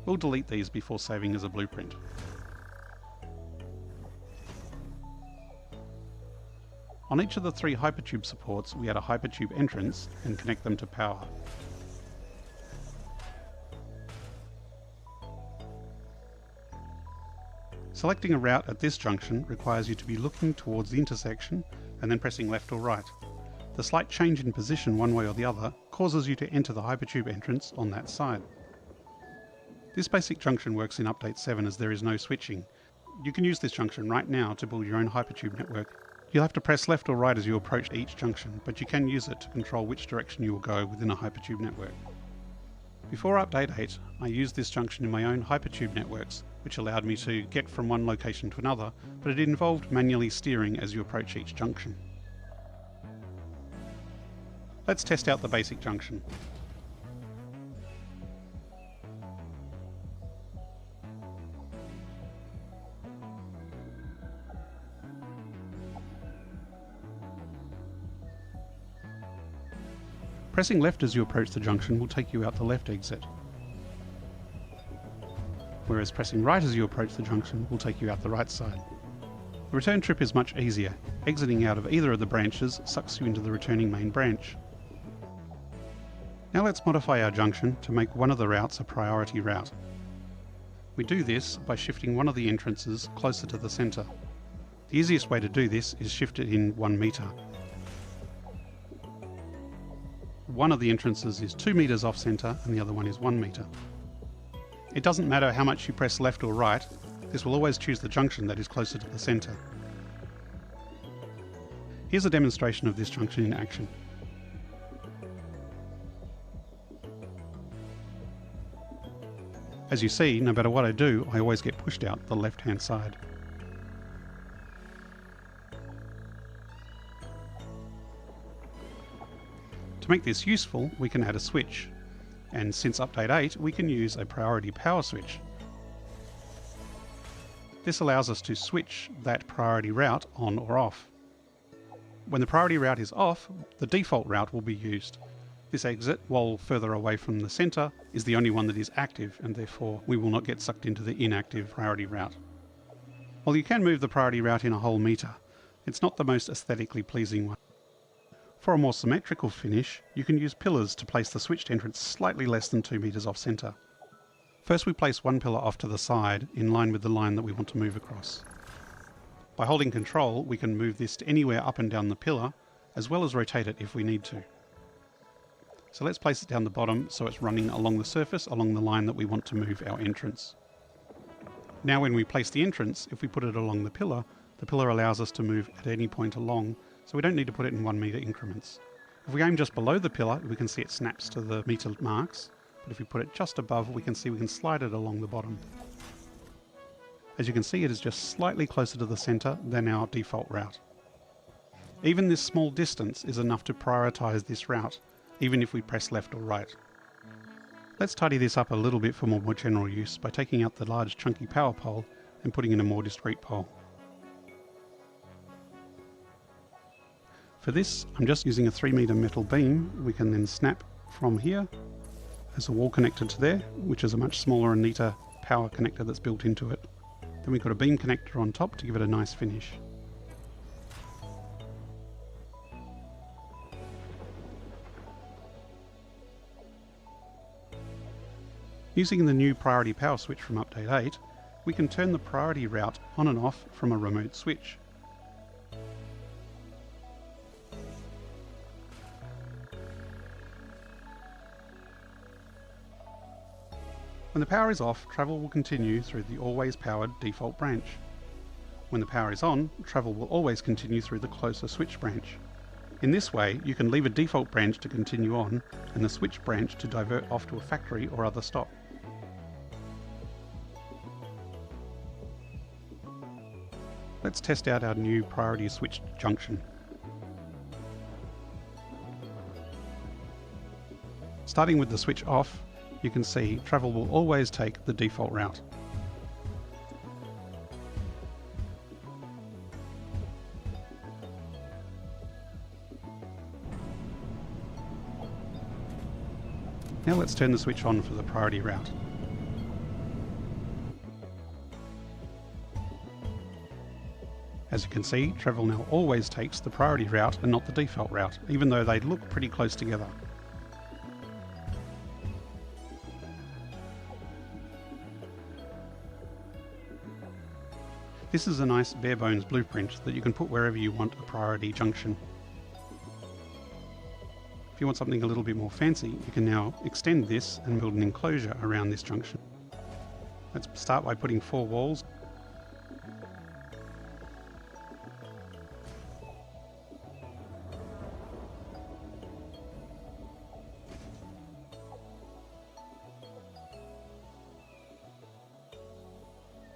We'll delete these before saving as a blueprint. On each of the 3 hypertube supports we add a hypertube entrance and connect them to power. Selecting a route at this junction requires you to be looking towards the intersection and then pressing left or right. The slight change in position one way or the other causes you to enter the hypertube entrance on that side. This basic junction works in update 7 as there is no switching. You can use this junction right now to build your own hypertube network. You'll have to press left or right as you approach each junction, but you can use it to control which direction you will go within a hypertube network. Before update 8, I used this junction in my own hypertube networks, which allowed me to get from one location to another, but it involved manually steering as you approach each junction. Let's test out the basic junction. Pressing left as you approach the junction will take you out the left exit, whereas pressing right as you approach the junction will take you out the right side. The return trip is much easier. Exiting out of either of the branches sucks you into the returning main branch. Now let's modify our junction to make one of the routes a priority route. We do this by shifting one of the entrances closer to the centre. The easiest way to do this is shift it in 1 metre. One of the entrances is 2 metres off centre and the other one is 1 metre. It doesn't matter how much you press left or right, this will always choose the junction that is closer to the centre. Here's a demonstration of this junction in action. As you see, no matter what I do, I always get pushed out the left-hand side. To make this useful, we can add a switch, and since update 8, we can use a priority power switch. This allows us to switch that priority route on or off. When the priority route is off, the default route will be used. This exit, while further away from the centre, is the only one that is active, and therefore we will not get sucked into the inactive priority route. While you can move the priority route in a whole metre, it's not the most aesthetically pleasing one. For a more symmetrical finish, you can use pillars to place the switched entrance slightly less than 2 metres off centre. First we place one pillar off to the side, in line with the line that we want to move across. By holding control, we can move this to anywhere up and down the pillar, as well as rotate it if we need to. So let's place it down the bottom so it's running along the surface along the line that we want to move our entrance. Now when we place the entrance, if we put it along the pillar allows us to move at any point along, so we don't need to put it in 1 metre increments. If we aim just below the pillar, we can see it snaps to the metre marks, but if we put it just above, we can see we can slide it along the bottom. As you can see, it is just slightly closer to the centre than our default route. Even this small distance is enough to prioritise this route, even if we press left or right. Let's tidy this up a little bit for more general use by taking out the large chunky power pole and putting in a more discrete pole. For this, I'm just using a 3 meter metal beam we can then snap from here. There's a wall connector to there, which is a much smaller and neater power connector that's built into it. Then we've got a beam connector on top to give it a nice finish. Using the new priority power switch from update 8, we can turn the priority route on and off from a remote switch. When the power is off, travel will continue through the always powered default branch. When the power is on, travel will always continue through the closer switch branch. In this way, you can leave a default branch to continue on and the switch branch to divert off to a factory or other stop. Let's test out our new priority switch junction. Starting with the switch off, you can see travel will always take the default route. Now let's turn the switch on for the priority route. As you can see, travel now always takes the priority route and not the default route, even though they look pretty close together. This is a nice bare bones blueprint that you can put wherever you want a priority junction. If you want something a little bit more fancy, you can now extend this and build an enclosure around this junction. Let's start by putting 4 walls.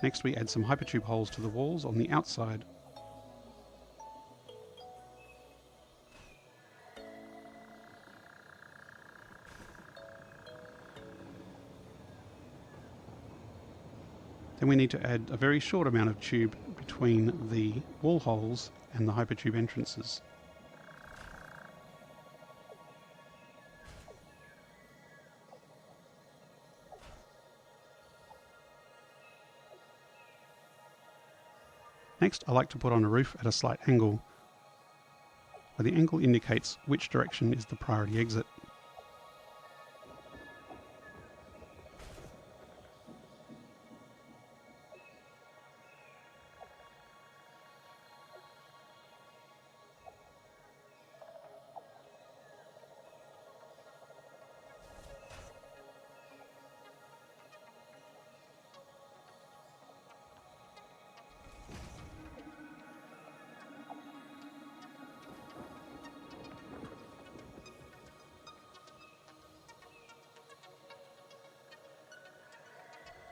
Next we add some hypertube holes to the walls on the outside. Then we need to add a very short amount of tube between the wall holes and the hypertube entrances. Next, I like to put on a roof at a slight angle, where the angle indicates which direction is the priority exit.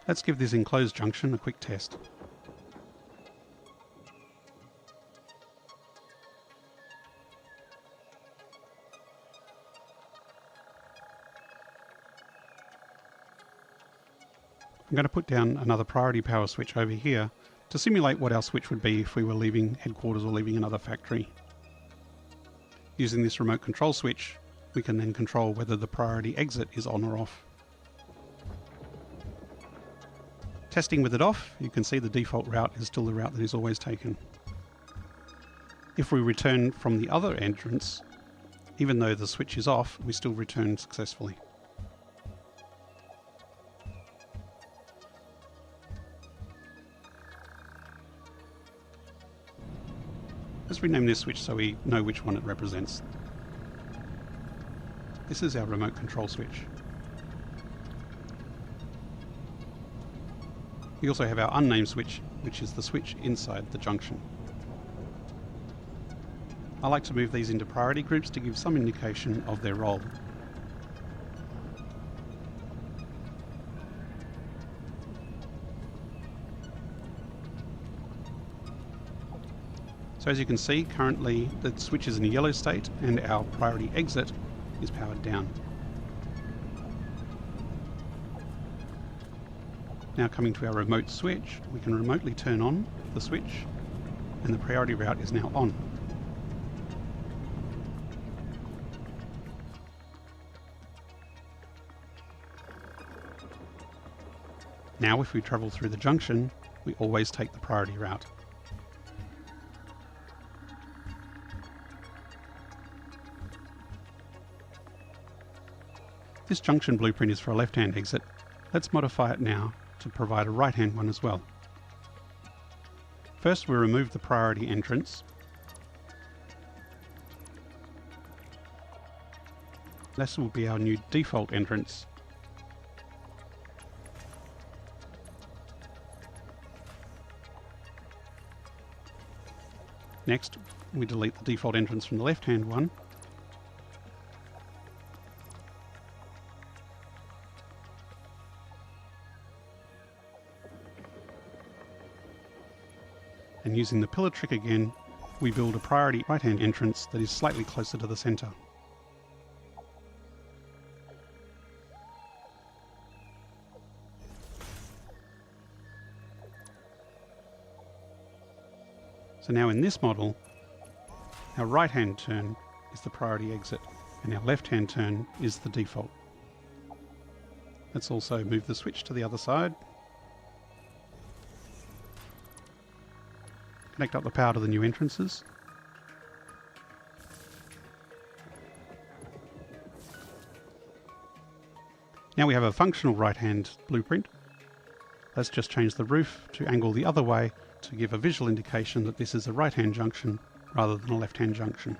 Let's give this enclosed junction a quick test. I'm going to put down another priority power switch over here to simulate what our switch would be if we were leaving headquarters or leaving another factory. Using this remote control switch, we can then control whether the priority exit is on or off. Testing with it off, you can see the default route is still the route that is always taken. If we return from the other entrance, even though the switch is off, we still return successfully. Let's rename this switch so we know which one it represents. This is our remote control switch. We also have our unnamed switch, which is the switch inside the junction. I like to move these into priority groups to give some indication of their role. So as you can see, currently the switch is in a yellow state and our priority exit is powered down. Now coming to our remote switch, we can remotely turn on the switch and the priority route is now on. Now if we travel through the junction, we always take the priority route. This junction blueprint is for a left-hand exit. Let's modify it now to provide a right-hand one as well. First we remove the priority entrance. This will be our new default entrance. Next, we delete the default entrance from the left-hand one. And using the pillar trick again, we build a priority right-hand entrance that is slightly closer to the center. So now in this model, our right-hand turn is the priority exit and our left-hand turn is the default. Let's also move the switch to the other side. Connect up the power to the new entrances. Now we have a functional right-hand blueprint. Let's just change the roof to angle the other way to give a visual indication that this is a right-hand junction rather than a left-hand junction.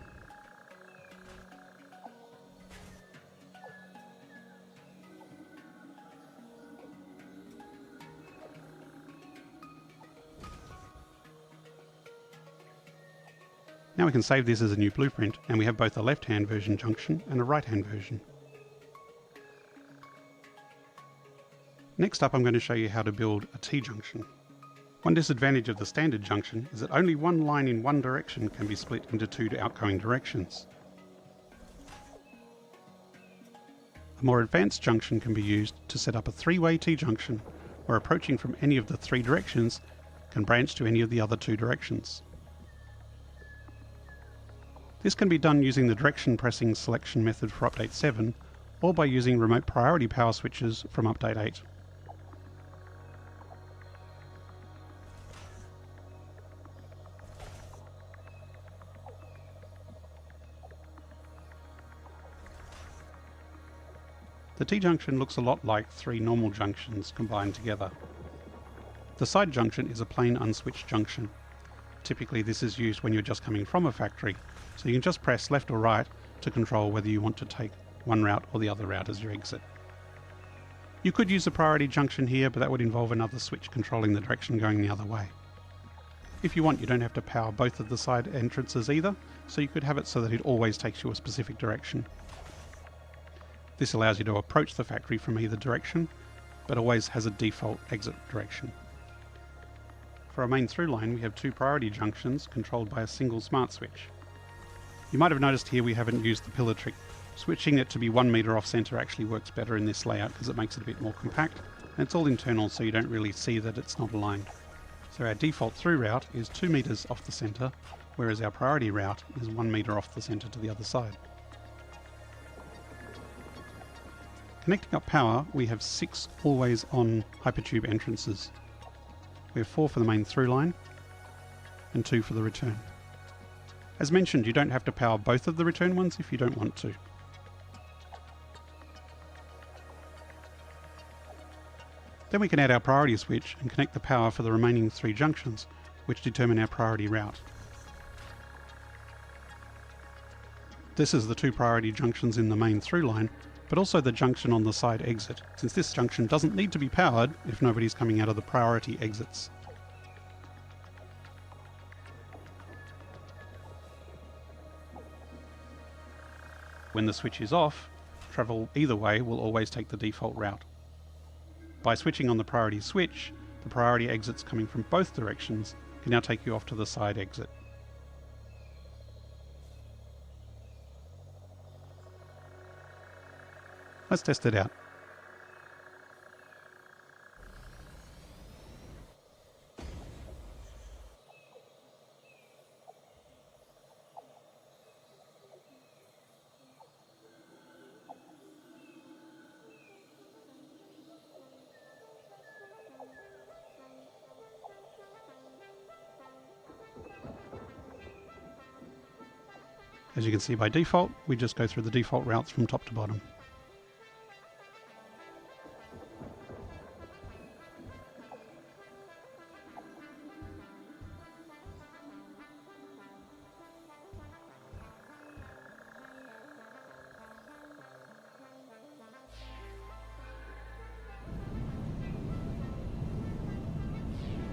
Now we can save this as a new blueprint and we have both a left-hand version junction and a right-hand version. Next up I'm going to show you how to build a T-junction. One disadvantage of the standard junction is that only one line in one direction can be split into two outgoing directions. A more advanced junction can be used to set up a three-way T-junction where approaching from any of the three directions can branch to any of the other two directions. This can be done using the direction pressing selection method for update 7 or by using remote priority power switches from update 8. The T-junction looks a lot like three normal junctions combined together. The side junction is a plain unswitched junction. Typically this is used when you're just coming from a factory, so you can just press left or right to control whether you want to take one route or the other route as your exit. You could use a priority junction here, but that would involve another switch controlling the direction going the other way. If you want, you don't have to power both of the side entrances either, so you could have it so that it always takes you a specific direction. This allows you to approach the factory from either direction, but always has a default exit direction. For our main through line, we have two priority junctions controlled by a single smart switch. You might have noticed here we haven't used the pillar trick. Switching it to be 1 meter off center actually works better in this layout because it makes it a bit more compact, and it's all internal so you don't really see that it's not aligned. So our default through route is 2 meters off the center, whereas our priority route is 1 meter off the center to the other side. Connecting up power, we have 6 always on hypertube entrances. We have 4 for the main through line and 2 for the return. As mentioned, you don't have to power both of the return ones if you don't want to. Then we can add our priority switch and connect the power for the remaining 3 junctions, which determine our priority route. This is the 2 priority junctions in the main through line, but also the junction on the side exit, since this junction doesn't need to be powered if nobody's coming out of the priority exits. When the switch is off, travel either way will always take the default route. By switching on the priority switch, the priority exits coming from both directions can now take you off to the side exit. Let's test it out. As you can see, by default, we just go through the default routes from top to bottom.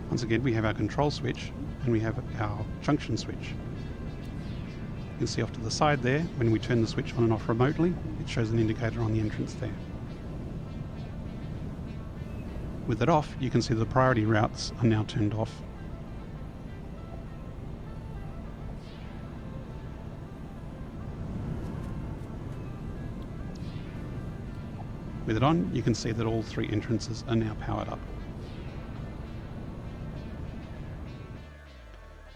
Once again, we have our control switch and we have our junction switch. You can see off to the side there, when we turn the switch on and off remotely, it shows an indicator on the entrance there. With it off, you can see the priority routes are now turned off. With it on, you can see that all three entrances are now powered up.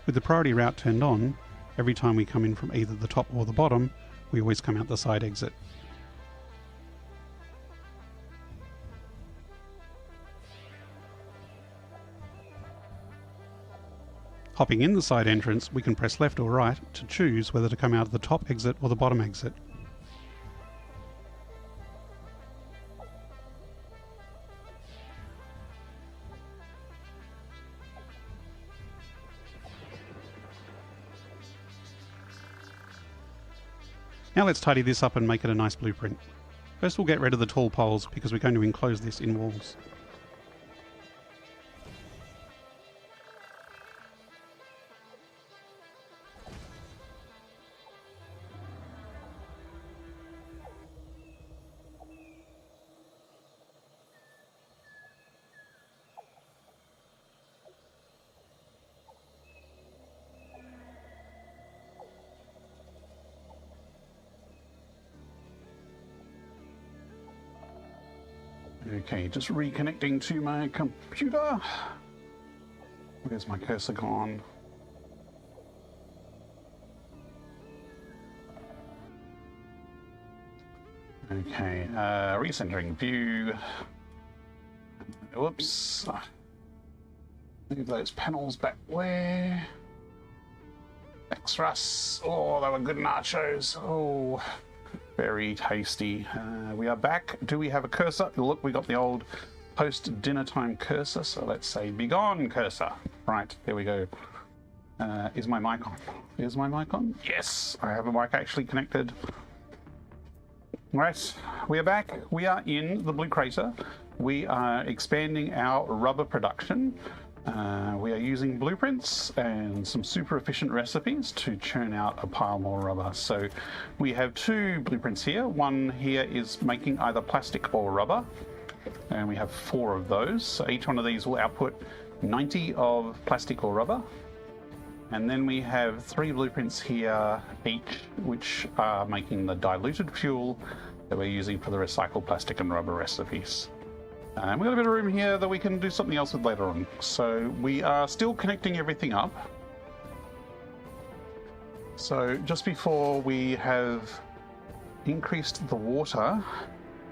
With the priority route turned on, every time we come in from either the top or the bottom, we always come out the side exit. Hopping in the side entrance, we can press left or right to choose whether to come out of the top exit or the bottom exit. Now let's tidy this up and make it a nice blueprint. First we'll get rid of the tall poles because we're going to enclose this in walls. Okay, just reconnecting to my computer. Where's my cursor gone? Okay, recentering view. Whoops. Move those panels back where? Extras. Oh, they were good nachos. Oh. Very tasty. We are back. Do we have a cursor? Look, we got the old post-dinner time cursor. So let's say begone cursor. Right, there we go. Is my mic on? Is my mic on? Yes, I have a mic actually connected. Right, we are back. We are in the Blue Crater. We are expanding our rubber production. We are using blueprints and some super efficient recipes to churn out a pile more rubber. So we have two blueprints here. One here is making either plastic or rubber, and we have 4 of those. So each one of these will output 90 of plastic or rubber. And then we have 3 blueprints here each, which are making the diluted fuel that we're using for the recycled plastic and rubber recipes. And we've got a bit of room here that we can do something else with later on. So we are still connecting everything up. So just before we have increased the water,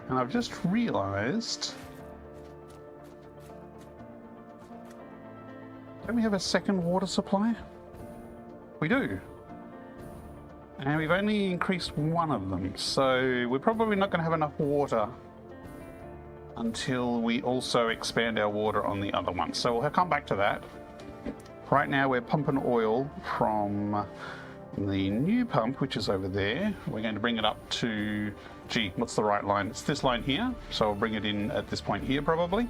and I've just realized, don't we have a second water supply? We do. And we've only increased one of them. So we're probably not going to have enough water until we also expand our water on the other one. So we'll come back to that. Right now we're pumping oil from the new pump, which is over there. We're going to bring it up to, gee, what's the right line? It's this line here. So I'll bring it in at this point here probably.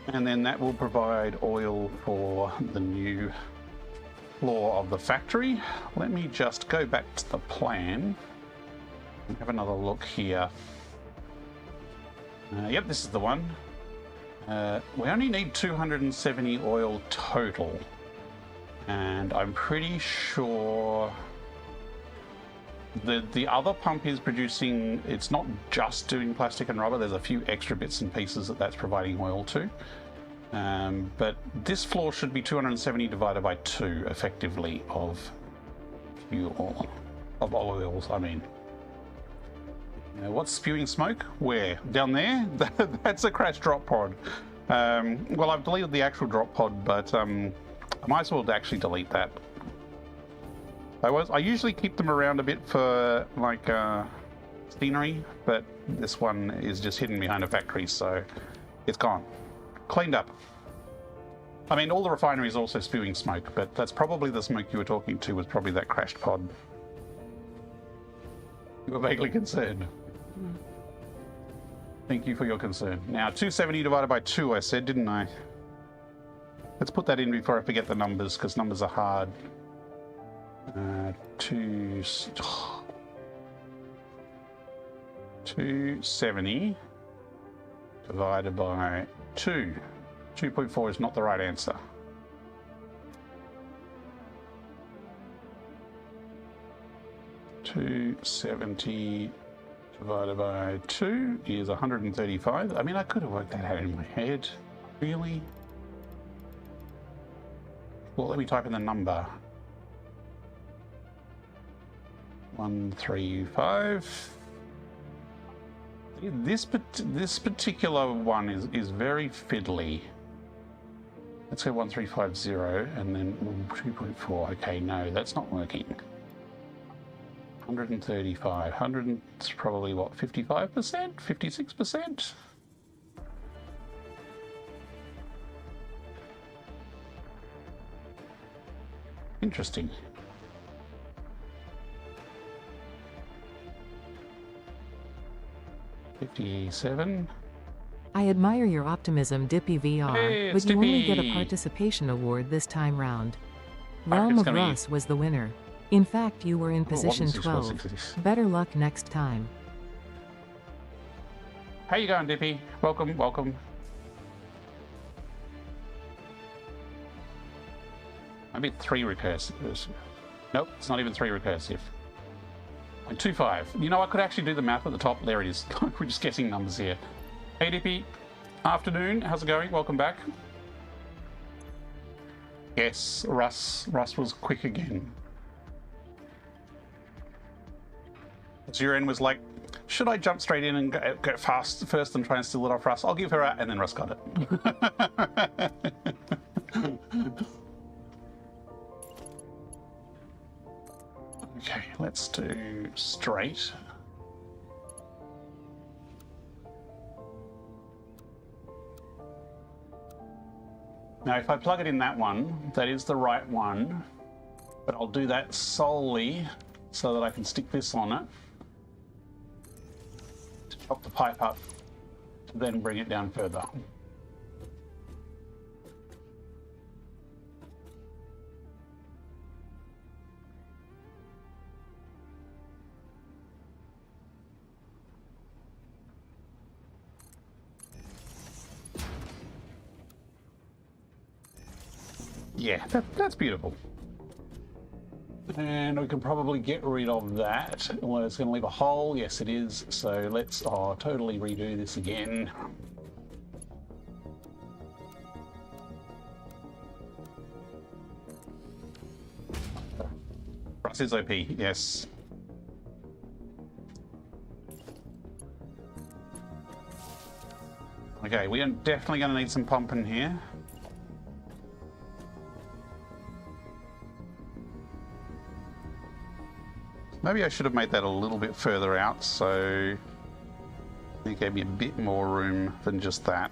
And then that will provide oil for the new floor of the factory. Let me just go back to the plan and have another look here. Yep, this is the one. We only need 270 oil total. And I'm pretty sure the other pump is producing, it's not just doing plastic and rubber, there's a few extra bits and pieces that's providing oil to. But this floor should be 270 divided by 2 effectively of fuel, of oils, I mean. What's spewing smoke? Where? Down there? That's a crash drop pod. Well, I've deleted the actual drop pod, but I might as well actually delete that. I usually keep them around a bit for like scenery, but this one is just hidden behind a factory, so it's gone. Cleaned up. I mean, all the refineries are also spewing smoke, but that's probably the smoke you were talking to, was probably that crashed pod. You were vaguely concerned. Thank you for your concern. Now, 270 divided by 2, I said, didn't I? Let's put that in before I forget the numbers, because numbers are hard. 270 divided by 2. 2.4 is not the right answer. $270 divided by 2 is 135. I mean, I could have worked that out in my head. Really? Well, let me type in the number. 135. This particular one is very fiddly. Let's go 1350 and then 2.4. Okay, no, that's not working. 135. 100 is probably what, 55%? 56%? Interesting. $57. I admire your optimism, Dippy VR, Hey, but it's you only get a Dippy. participation award this time round. Alright, Realm it's of gonna be- Russ was the winner. In fact, you were in Oh, position 1.646. 12. Better luck next time. How you going, Dippy? Welcome, welcome. Maybe 3 recursive. Nope, it's not even 3 recursive. 0.25. You know, I could actually do the math at the top. There it is. We're just guessing numbers here. Hey, Dippy. Afternoon. How's it going? Welcome back. Yes, Russ was quick again. Zurin was like, should I jump straight in and go fast first and try and steal it off Russ? I'll give her a... And then Russ got it. Okay, let's do straight. Now, if I plug it in that one, that is the right one, but I'll do that solely so that I can stick this on it to chop the pipe up to then bring it down further. Yeah, that's beautiful. And we can probably get rid of that. Well, it's going to leave a hole. Yes, it is. So let's totally redo this again. Russ is OP, yes. Okay, we are definitely going to need some pumping here. Maybe I should have made that a little bit further out, so it gave me a bit more room than just that.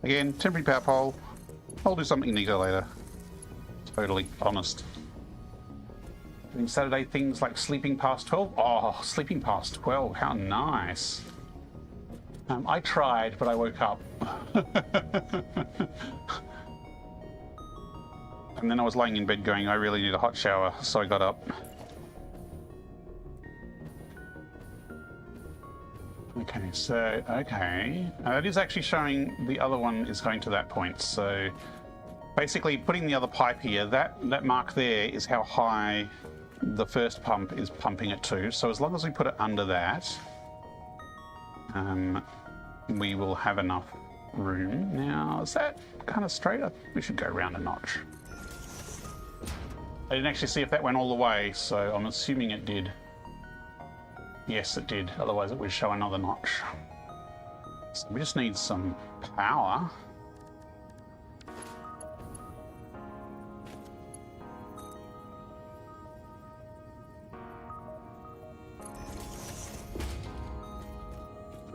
Again, temporary power pole. I'll do something neater later. Totally honest. Doing Saturday things like sleeping past 12. Oh, sleeping past 12. How nice. I tried, but I woke up. And then I was laying in bed going, I really need a hot shower, so I got up. Okay, so, okay. It is actually showing the other one is going to that point. So basically putting the other pipe here, that mark there is how high the first pump is pumping it too. So as long as we put it under that, we will have enough room. Now, is that kind of straight up? We should go around a notch. I didn't actually see if that went all the way, so I'm assuming it did. Yes, it did. Otherwise it would show another notch. So we just need some power.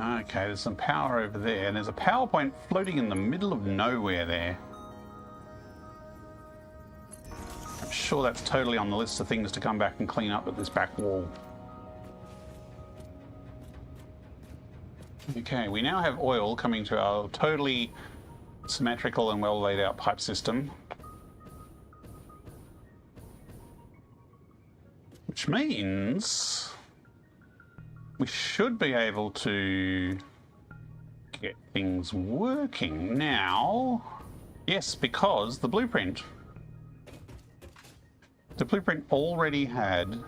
Okay, there's some power over there, and there's a power point floating in the middle of nowhere there. I'm sure that's totally on the list of things to come back and clean up at this back wall. Okay, we now have oil coming to our totally symmetrical and well laid out pipe system. Which means we should be able to get things working now. Yes, because the blueprint already had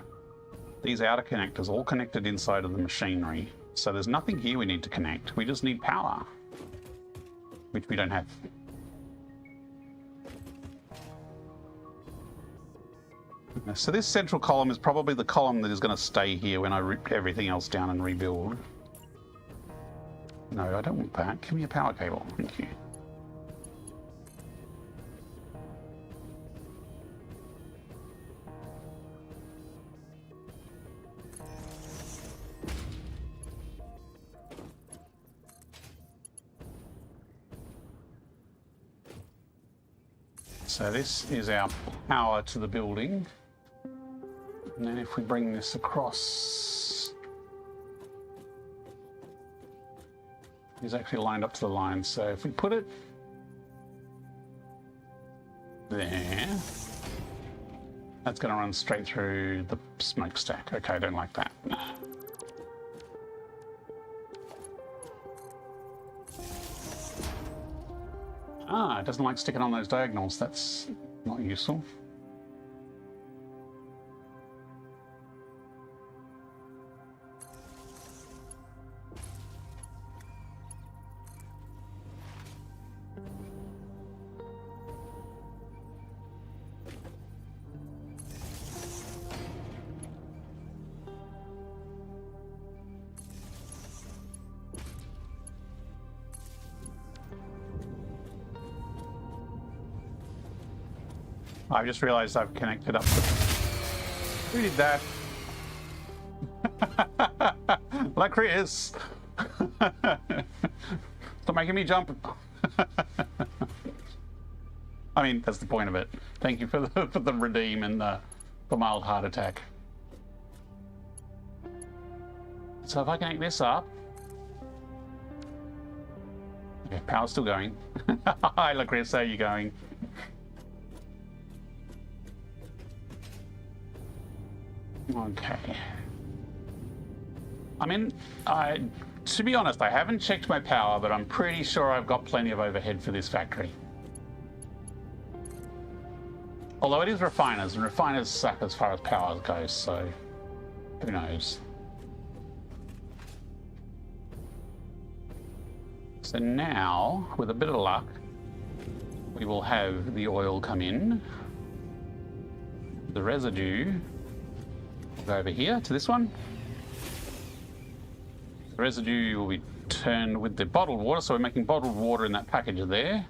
these outer connectors all connected inside of the machinery. So there's nothing here we need to connect. We just need power, which we don't have. So this central column is probably the column that is going to stay here when I rip everything else down and rebuild. No, I don't want that. Give me a power cable. Thank you. So this is our power to the building. And then if we bring this across, it's actually lined up to the line. So if we put it there, that's going to run straight through the smokestack. Okay, I don't like that. Ah, it doesn't like sticking on those diagonals. That's not useful. I've just realized I've connected up the... Who did that? Lacrius! Stop making me jump! I mean, that's the point of it. Thank you for the redeem and the mild heart attack. So if I connect this up... Okay, power's still going. Hi Lacrius, how are you going? Okay. I mean, to be honest, I haven't checked my power, but I'm pretty sure I've got plenty of overhead for this factory. Although it is refiners, and refiners suck as far as power goes, so who knows. So now, with a bit of luck, we will have the oil come in. The residue will go over here to this one. The residue will be turned with the bottled water, so we're making bottled water in that packager there.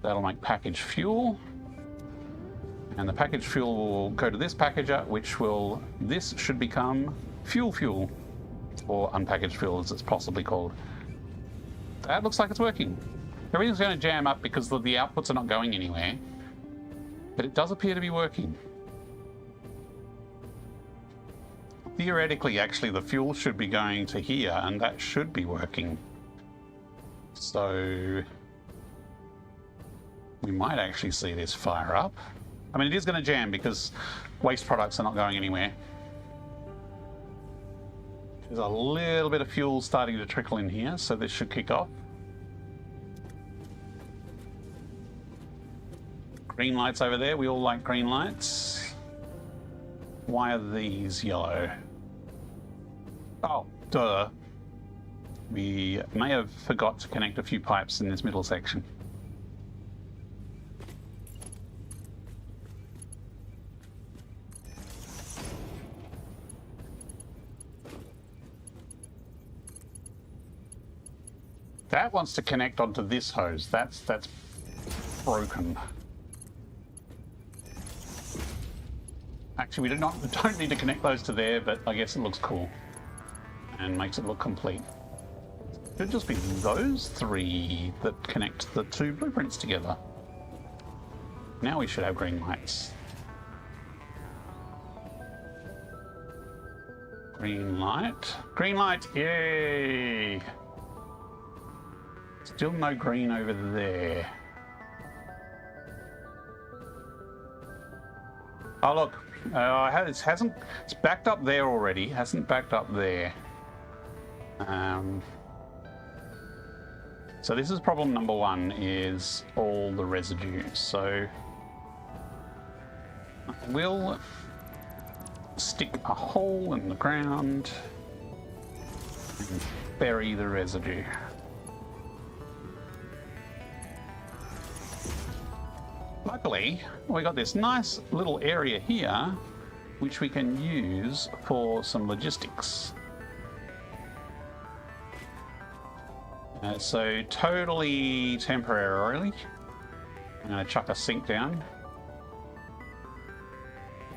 That'll make packaged fuel. And the packaged fuel will go to this packager, which will, this should become fuel, or unpackaged fuel as it's possibly called. That looks like it's working. Everything's going to jam up because the outputs are not going anywhere, but it does appear to be working. Theoretically, actually, the fuel should be going to here, and that should be working. So we might actually see this fire up. I mean, it is going to jam because waste products are not going anywhere. There's a little bit of fuel starting to trickle in here, so this should kick off. Green lights over there. We all like green lights. Why are these yellow? Oh, duh. We may have forgot to connect a few pipes in this middle section. That wants to connect onto this hose. That's broken. Actually, we don't need to connect those to there, but I guess it looks cool and makes it look complete. Should just be those three that connect the two blueprints together. Now we should have green lights. Green light. Green light! Yay! Still no green over there. Oh look, it's backed up there already. Hasn't backed up there. So this is problem number one, is all the residue. So we'll stick a hole in the ground and bury the residue. Luckily, we got this nice little area here which we can use for some logistics. So totally temporarily, I'm going to chuck a sink down.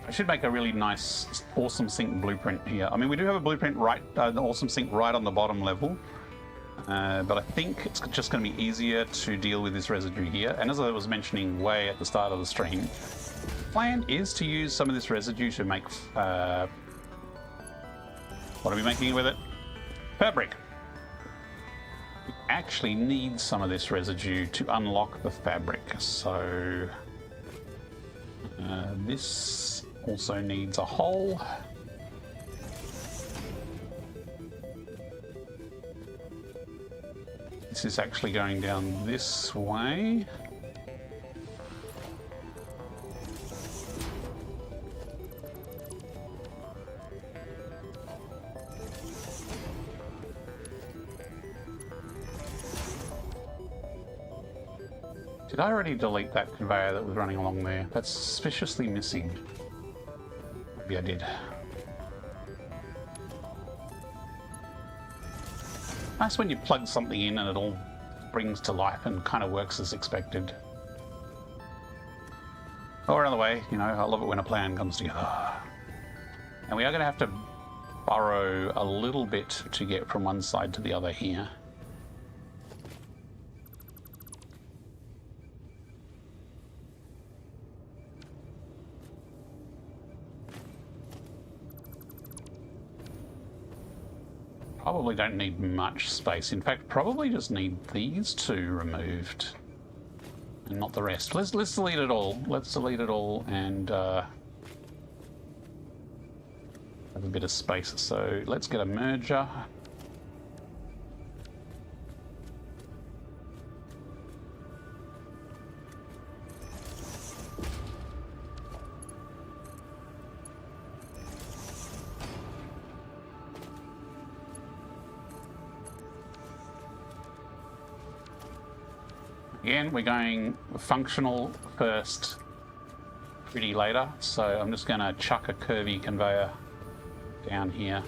I should make a really nice, awesome sink blueprint here. I mean, we do have a blueprint right, an awesome sink right on the bottom level, but I think it's just going to be easier to deal with this residue here. And as I was mentioning way at the start of the stream, the plan is to use some of this residue to make, what are we making with it? Fabric. We actually need some of this residue to unlock the fabric, so this also needs a hole. This is actually going down this way. Did I already delete that conveyor that was running along there? That's suspiciously missing. Maybe I did. Nice when you plug something in and it all brings to life and kind of works as expected. Or another way, you know, I love it when a plan comes together. And we are going to have to burrow a little bit to get from one side to the other here. Probably don't need much space. In fact, probably just need these two removed and not the rest. Let's delete it all. Let's delete it all and have a bit of space. So let's get a merger. Again, we're going functional first, pretty later, so I'm just going to chuck a curvy conveyor down here.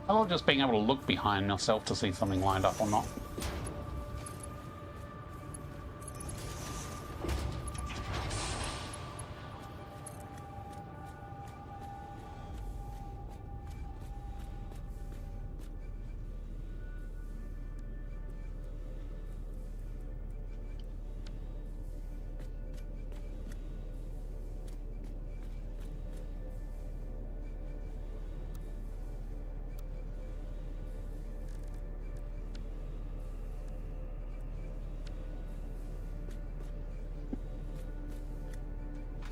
I love just being able to look behind myself to see something lined up or not.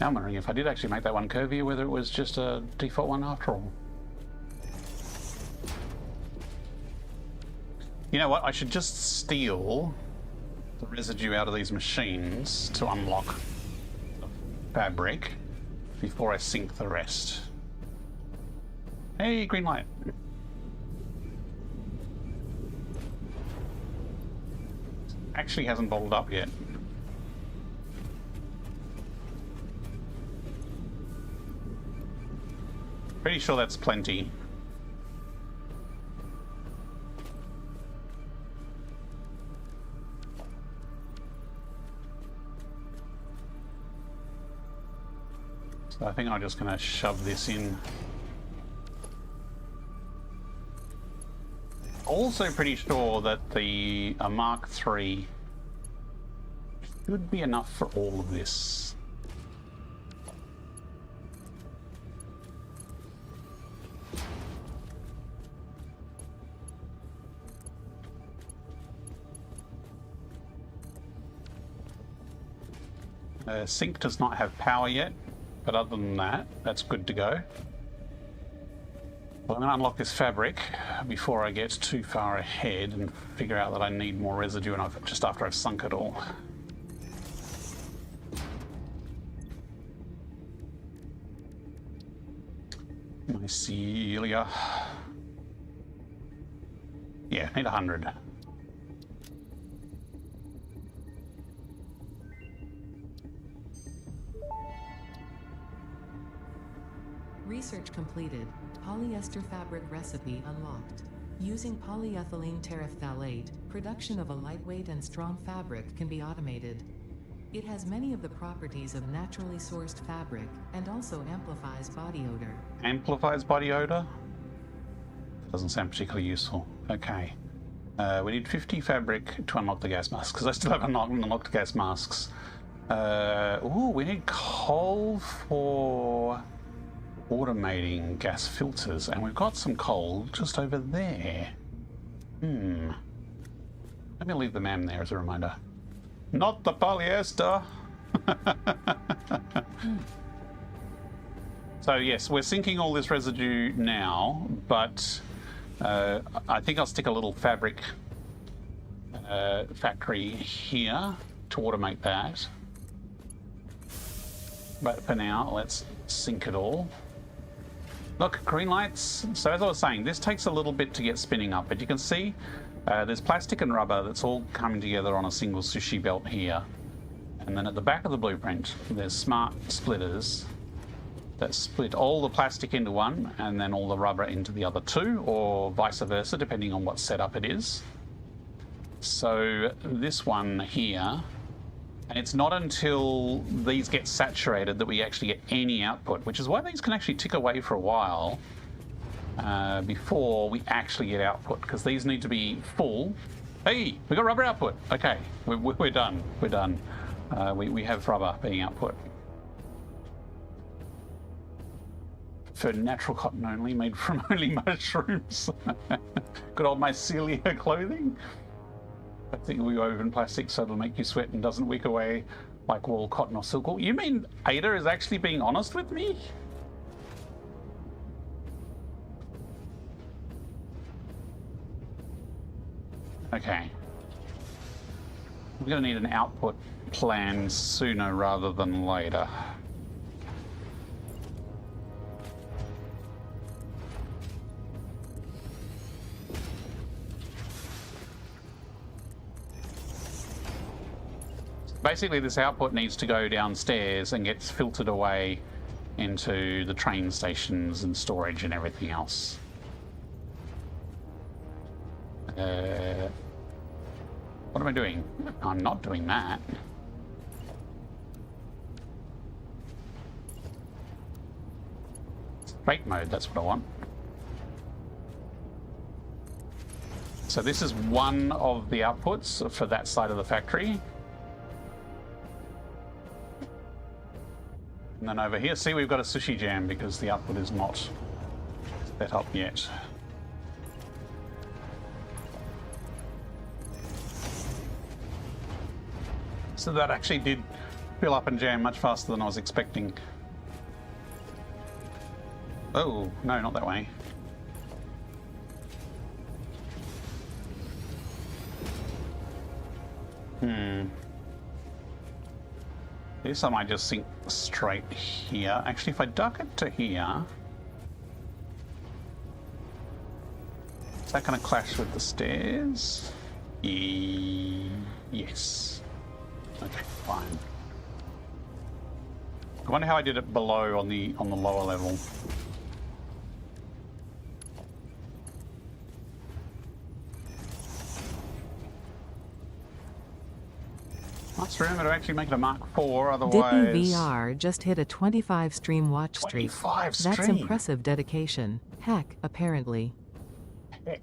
I'm wondering if I did actually make that one curvier, whether it was just a default one after all. You know what? I should just steal the residue out of these machines to unlock the fabric before I sink the rest. Hey, green light. Actually hasn't bottled up yet. Pretty sure that's plenty. So I think I'm just going to shove this in. Also pretty sure that the Mark III should be enough for all of this. Sink does not have power yet, but other than that, that's good to go. Well, I'm going to unlock this fabric before I get too far ahead and figure out that I need more residue, and just after I've sunk it all. Mycelia. Yeah, need 100. Research completed. Polyester fabric recipe unlocked. Using polyethylene terephthalate, production of a lightweight and strong fabric can be automated. It has many of the properties of naturally sourced fabric and also amplifies body odor. Amplifies body odor? Doesn't sound particularly useful. Okay. We need 50 fabric to unlock the gas masks, because I still haven't unlocked gas masks. Ooh, we need coal for automating gas filters, and we've got some coal just over there. I'm going to leave the MAM there as a reminder. Not the polyester! So yes, we're sinking all this residue now, but I think I'll stick a little fabric factory here to automate that. But for now, let's sink it all. Look, green lights. So as I was saying, this takes a little bit to get spinning up, but you can see there's plastic and rubber that's all coming together on a single sushi belt here. And then at the back of the blueprint, there's smart splitters that split all the plastic into one and then all the rubber into the other two, or vice versa, depending on what setup it is. So this one here, and it's not until these get saturated that we actually get any output, which is why these can actually tick away for a while before we actually get output, because these need to be full. Hey, we got rubber output. Okay, we're done. We're done. We have rubber being output. For natural cotton only, made from only mushrooms. Good old mycelia clothing. I think we woven plastic so it'll make you sweat and doesn't wick away like wool, cotton, or silk wool. You mean Ada is actually being honest with me? Okay. We're going to need an output plan sooner rather than later. Basically, this output needs to go downstairs and gets filtered away into the train stations and storage and everything else. What am I doing? I'm not doing that. Straight mode, that's what I want. So this is one of the outputs for that side of the factory. And then over here, see, we've got a sushi jam because the output is not set up yet. So that actually did fill up and jam much faster than I was expecting. Oh, no, not that way. This I might just sink straight here. Actually, if I duck it to here, is that going to clash with the stairs? Yes. Okay, fine. I wonder how I did it below on the lower level. Must remember to actually make it a Mark IV, otherwise... Dippy VR just hit a 25 stream watch streak. 25 That's stream. impressive dedication. Heck, apparently. Heck.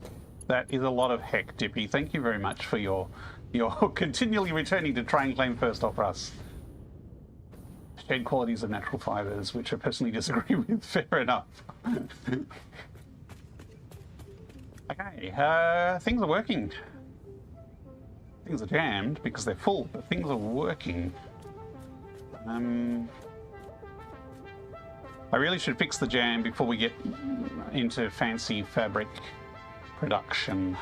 That is a lot of heck, Dippy. Thank you very much for your continually returning to try and claim first off us. Shared qualities of natural fibers, which I personally disagree with. Fair enough. Okay, things are working. Things are jammed because they're full, but things are working. I really should fix the jam before we get into fancy fabric production.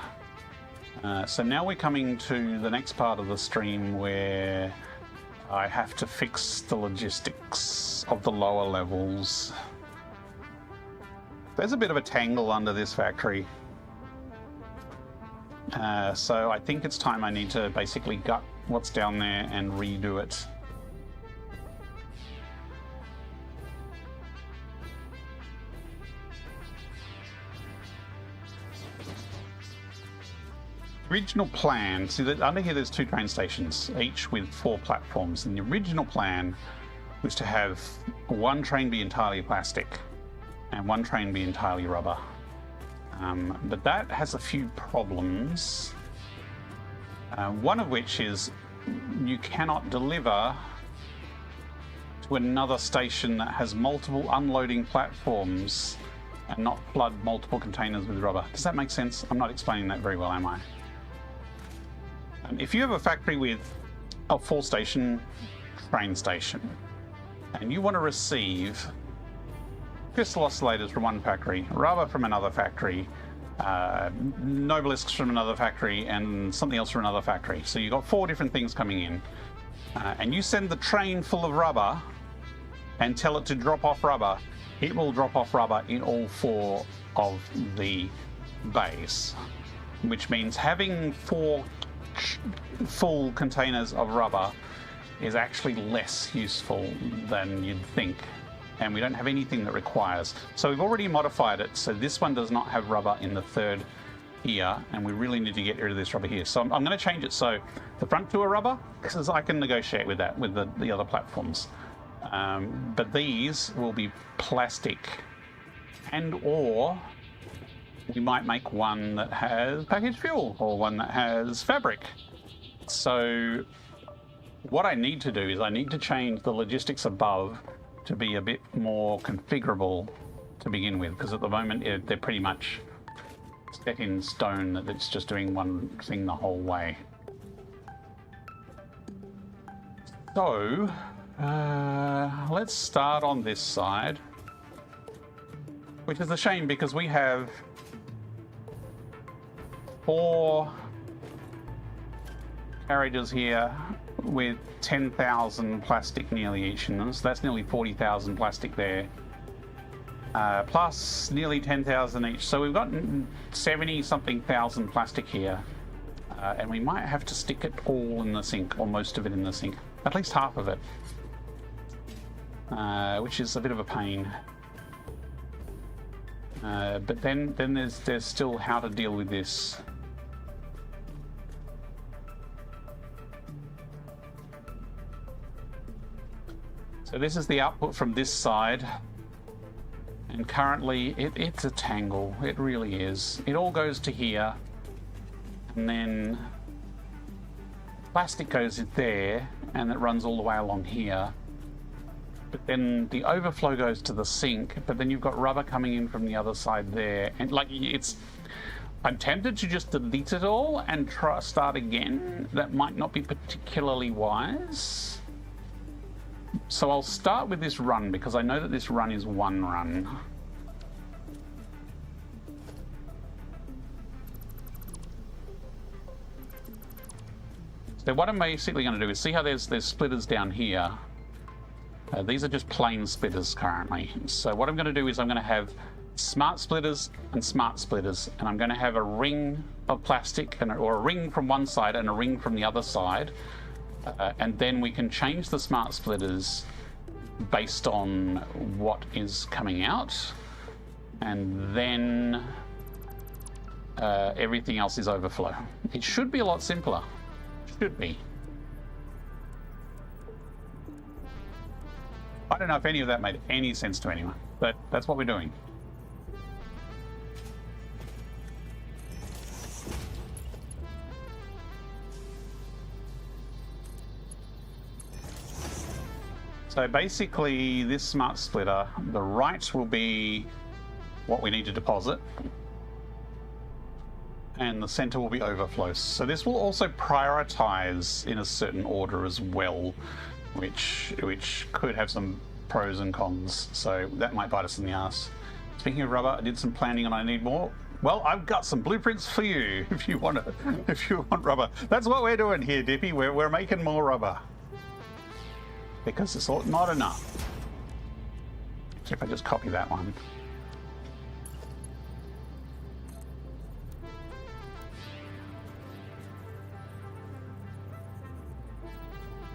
So now we're coming to the next part of the stream where I have to fix the logistics of the lower levels. There's a bit of a tangle under this factory. So I think it's time I need to basically gut what's down there and redo it. Original plan, see that under here there's 2 train stations, each with 4 platforms, and the original plan was to have 1 train be entirely plastic and 1 train be entirely rubber. But that has a few problems, one of which is you cannot deliver to another station that has multiple unloading platforms and not flood multiple containers with rubber. Does that make sense? I'm not explaining that very well, am I? If you have a factory with a 4-station train station and you want to receive crystal oscillators from one factory, rubber from another factory, nobelisks from another factory, and something else from another factory. So you've got 4 different things coming in, and you send the train full of rubber and tell it to drop off rubber. It will drop off rubber in all 4 of the bays, which means having 4 full containers of rubber is actually less useful than you'd think, and we don't have anything that requires. So we've already modified it, so this one does not have rubber in the 3rd here, and we really need to get rid of this rubber here. So I'm going to change it so the front 2 are rubber, because I can negotiate with that with the other platforms. But these will be plastic, and or we might make one that has packaged fuel or one that has fabric. So what I need to do is I need to change the logistics above to be a bit more configurable to begin with, because at the moment they're pretty much set in stone that it's just doing one thing the whole way. So let's start on this side, which is a shame because we have 4 carriages here with 10,000 plastic nearly each in them, so that's nearly 40,000 plastic there, plus nearly 10,000 each, so we've got 70 something thousand plastic here, and we might have to stick it all in the sink, or most of it in the sink, at least half of it, which is a bit of a pain. But then there's still how to deal with this. So this is the output from this side, and currently it's a tangle. It really is. It all goes to here, and then plastic goes there, and it runs all the way along here. But then the overflow goes to the sink, but then you've got rubber coming in from the other side there, and like I'm tempted to just delete it all and start again. That might not be particularly wise. So I'll start with this run because I know that this run is 1 run. So what I'm basically going to do is see how there's splitters down here. These are just plain splitters currently. So what I'm going to do is I'm going to have smart splitters and smart splitters, and I'm going to have a ring of plastic or a ring from one side and a ring from the other side, and then we can change the smart splitters based on what is coming out, and then everything else is overflow. It should be a lot simpler. Should be. I don't know if any of that made any sense to anyone, but that's what we're doing. So basically, this smart splitter, the right will be what we need to deposit, and the center will be overflow. So this will also prioritize in a certain order as well, which could have some pros and cons. So that might bite us in the ass. Speaking of rubber, I did some planning and I need more. Well, I've got some blueprints for you if you want rubber. That's what we're doing here, Dippy. We're making more rubber because it's not enough. So if I just copy that one.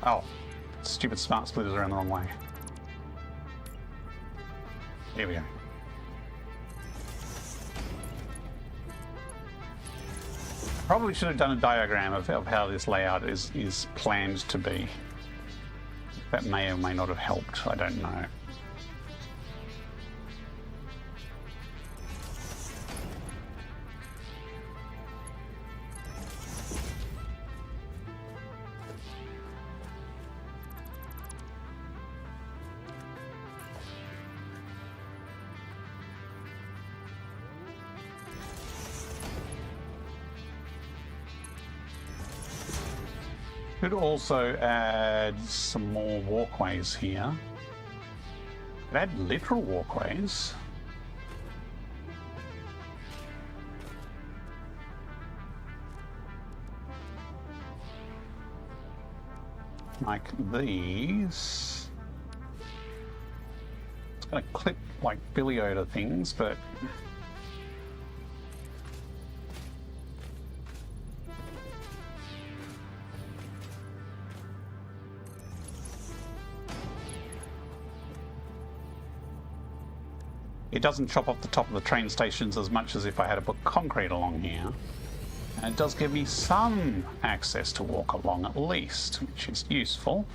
Oh, stupid smart splitters are in the wrong way. Here we go. Probably should have done a diagram of how this layout is planned to be. That may or may not have helped, I don't know. Could also add some more walkways here. Could add literal walkways. Like these. It's going to clip like Billy Oda things, but it doesn't chop off the top of the train stations as much as if I had to put concrete along here. And it does give me some access to walk along at least, which is useful.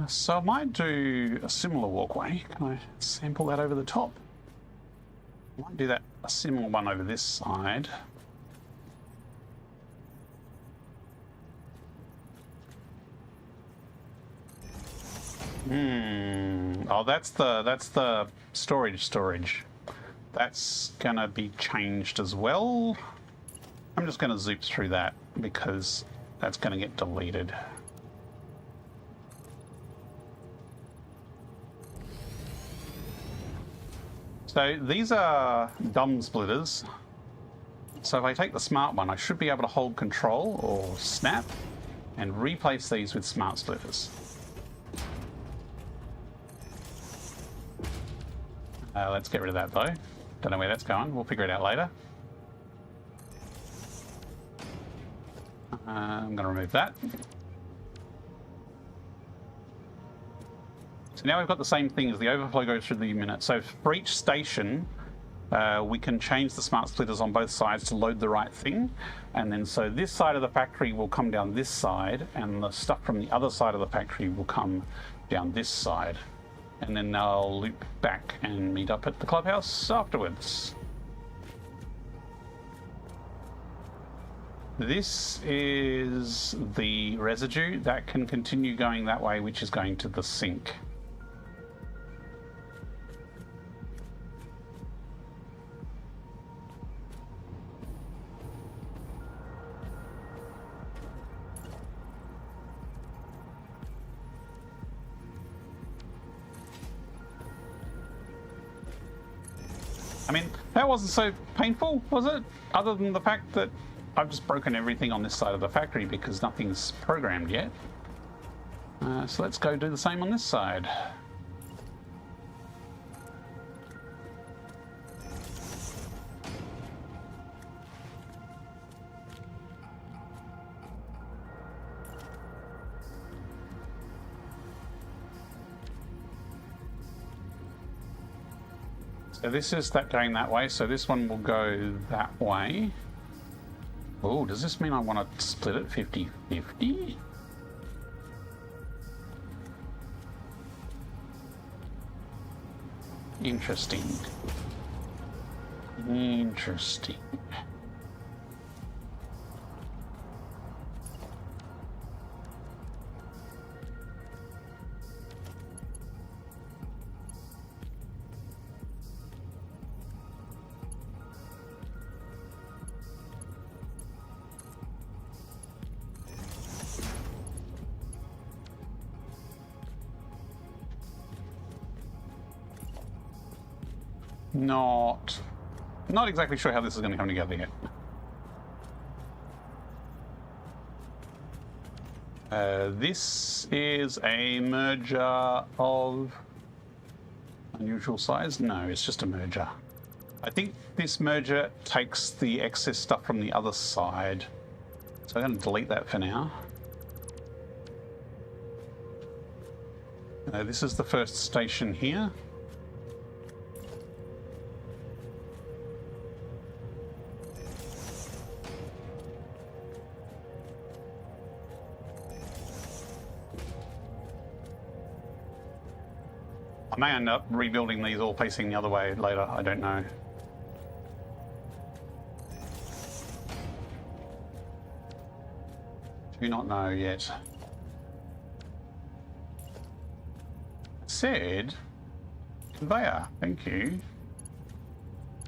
So I might do a similar walkway. Can I sample that over the top? I might do that, a similar one over this side. Oh, that's the storage. That's gonna be changed as well. I'm just gonna zoop through that because that's gonna get deleted. So these are dumb splitters. So if I take the smart one, I should be able to hold control or snap and replace these with smart splitters. Let's get rid of that though. Don't know where that's going. We'll figure it out later. I'm going to remove that. So now we've got the same thing as the overflow goes through the unit. So for each station, we can change the smart splitters on both sides to load the right thing. And then so this side of the factory will come down this side, and the stuff from the other side of the factory will come down this side. And then they'll loop back and meet up at the clubhouse afterwards. This is the residue that can continue going that way, which is going to the sink. I mean, that wasn't so painful, was it? Other than the fact that I've just broken everything on this side of the factory because nothing's programmed yet. So let's go do the same on this side. So this is that going that way, so this one will go that way. Oh, does this mean I want to split it 50-50? Interesting. Interesting. Not exactly sure how this is going to come together yet. This is a merger of unusual size. No, it's just a merger. I think this merger takes the excess stuff from the other side. So I'm going to delete that for now. This is the first station here. I may end up rebuilding these all facing the other way later, I don't know. Do not know yet. Said conveyor, thank you.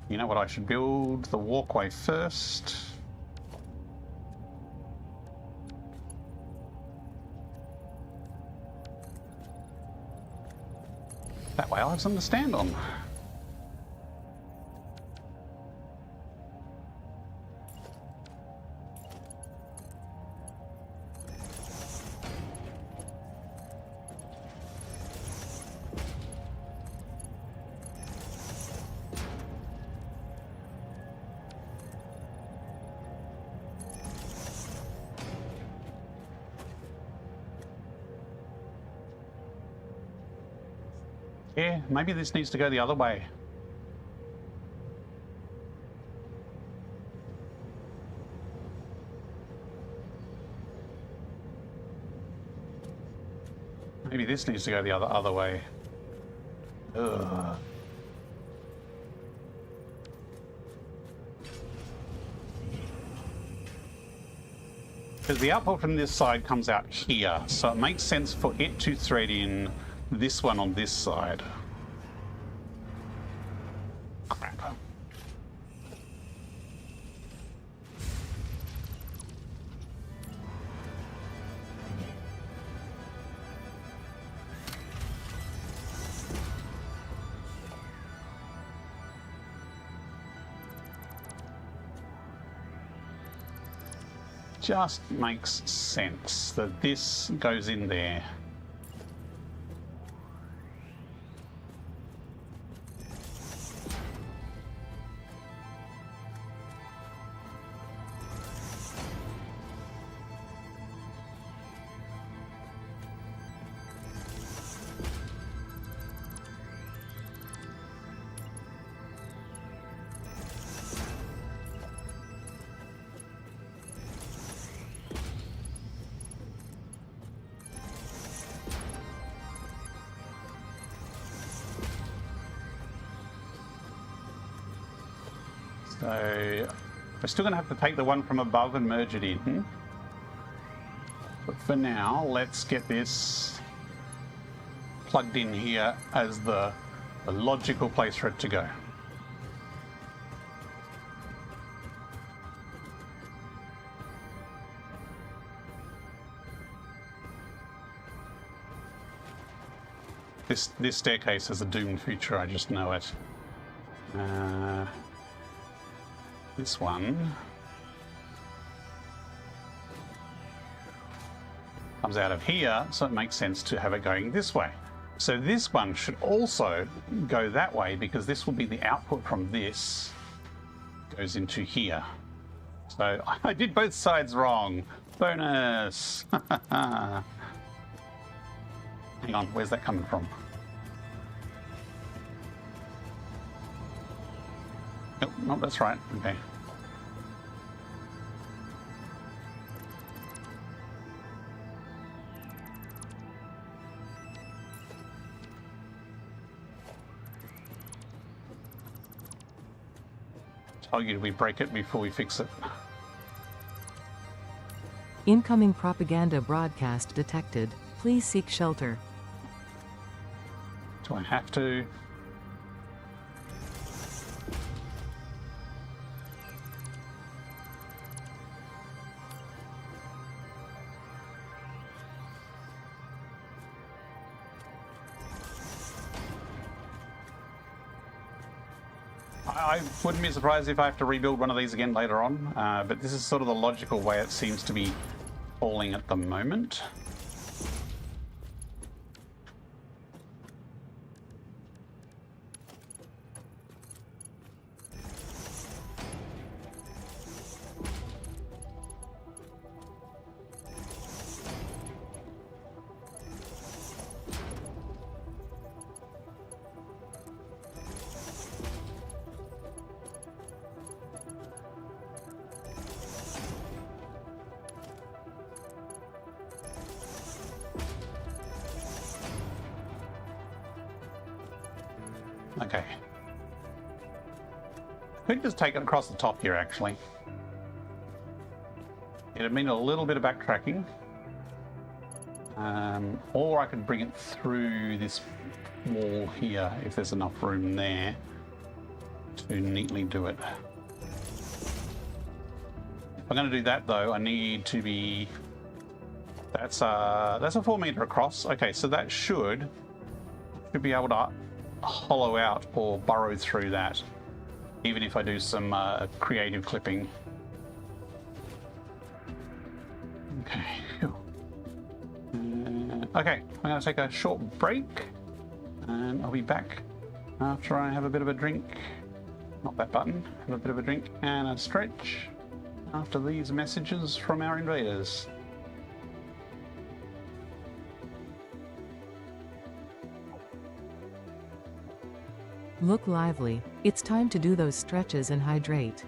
You know what, I should build the walkway first. That way I'll have something to stand on. Yeah, maybe this needs to go the other way. Maybe this needs to go the other way. Ugh. Because the output from this side comes out here, so it makes sense for it to thread in this one on this side. Crap. Just makes sense that this goes in there. So We're still going to have to take the one from above and merge it in. But for now, let's get this plugged in here as the logical place for it to go. This staircase has a doomed future, I just know it. This one comes out of here, so it makes sense to have it going this way. So this one should also go that way because this will be the output from this. Goes into here. So I did both sides wrong. Bonus! Hang on, where's that coming from? Nope, no, that's right. Okay. Tell you we break it before we fix it. Incoming propaganda broadcast detected. Please seek shelter. Do I have to? I wouldn't be surprised if I have to rebuild one of these again later on, but this is sort of the logical way it seems to be falling at the moment. Okay. Could just take it across the top here, actually. It'd mean a little bit of backtracking. Or I could bring it through this wall here, if there's enough room there to neatly do it. If I'm going to do that, though, I need to be... That's a 4 meter across. Okay, so that should be able to hollow out or burrow through that, even if I do some creative clipping. Okay. Okay, I'm going to take a short break, and I'll be back after I have a bit of a drink. Not that button. Have a bit of a drink and a stretch after these messages from our invaders. Look lively. It's time to do those stretches and hydrate.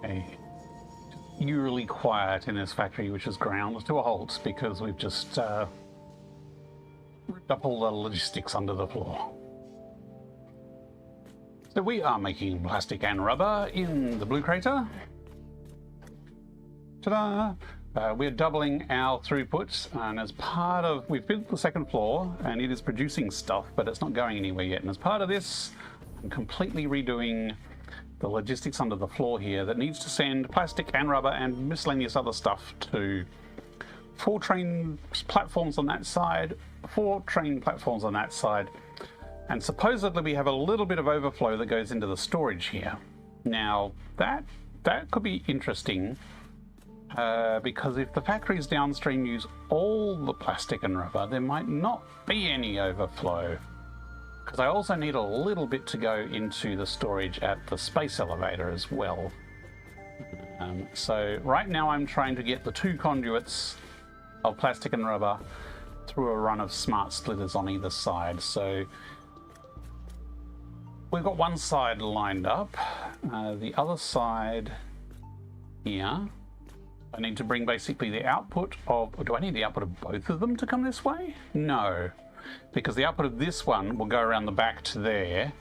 Okay. Eerily quiet in this factory, which is ground to a halt because we've just ripped up all the logistics under the floor. So we are making plastic and rubber in the blue crater. Ta-da! We're doubling our throughput, and as part of, we've built the second floor and it is producing stuff, but it's not going anywhere yet. And as part of this, I'm completely redoing the logistics under the floor here that needs to send plastic and rubber and miscellaneous other stuff to 4 train platforms on that side, 4 train platforms on that side, and supposedly we have a little bit of overflow that goes into the storage here. Now that could be interesting because if the factories downstream use all the plastic and rubber, there might not be any overflow. Because I also need a little bit to go into the storage at the space elevator as well. So right now I'm trying to get the 2 conduits of plastic and rubber through a run of smart splitters on either side. So we've got one side lined up. The other side here, I need to bring basically the output of, or do I need the output of both of them to come this way? No. Because the output of this one will go around the back to there,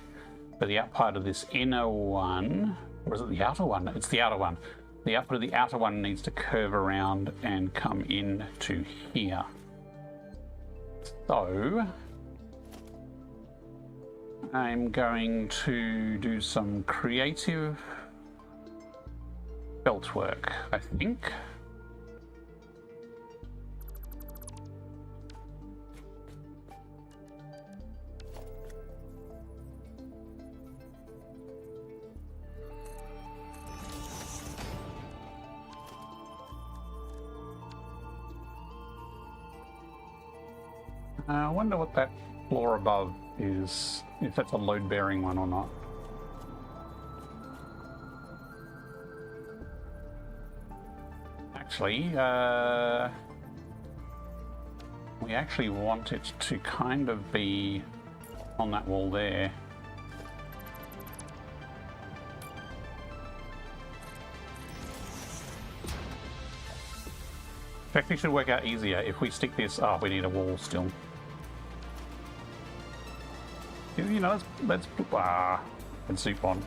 but the output of this inner one, or is it the outer one? It's the outer one. The output of the outer one needs to curve around and come in to here. So I'm going to do some creative belt work, I think. I wonder what that floor above is, if that's a load-bearing one or not. Actually, we actually want it to kind of be on that wall there. It actually should work out easier if we stick this. Oh, we need a wall still. You know, let's and soup on.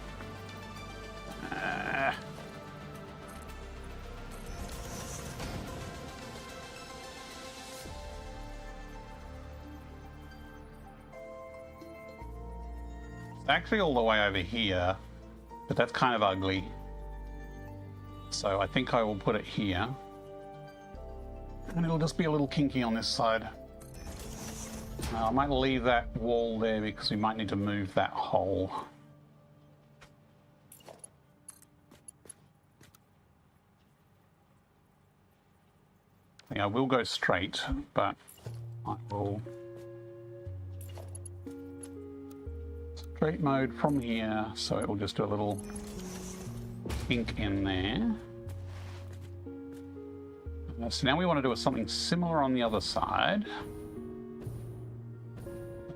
It's actually all the way over here, but that's kind of ugly. So I think I will put it here. And it'll just be a little kinky on this side. I might leave that wall there because we might need to move that hole. I think I will go straight, but I will straight mode from here, so it will just do a little kink in there. So now we want to do something similar on the other side.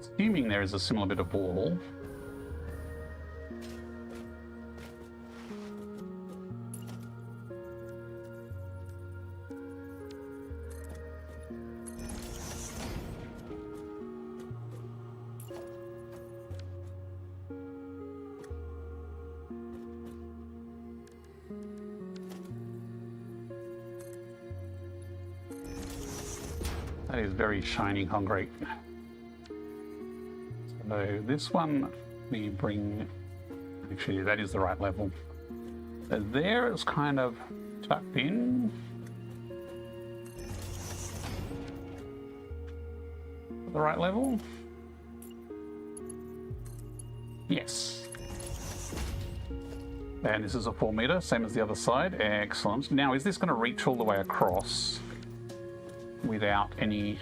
Assuming there is a similar bit of wall. That is very shiny concrete. So this one we bring, actually that is the right level. So there it's kind of tucked in. The right level? Yes. And this is a 4 meter, same as the other side. Excellent. Now is this going to reach all the way across without any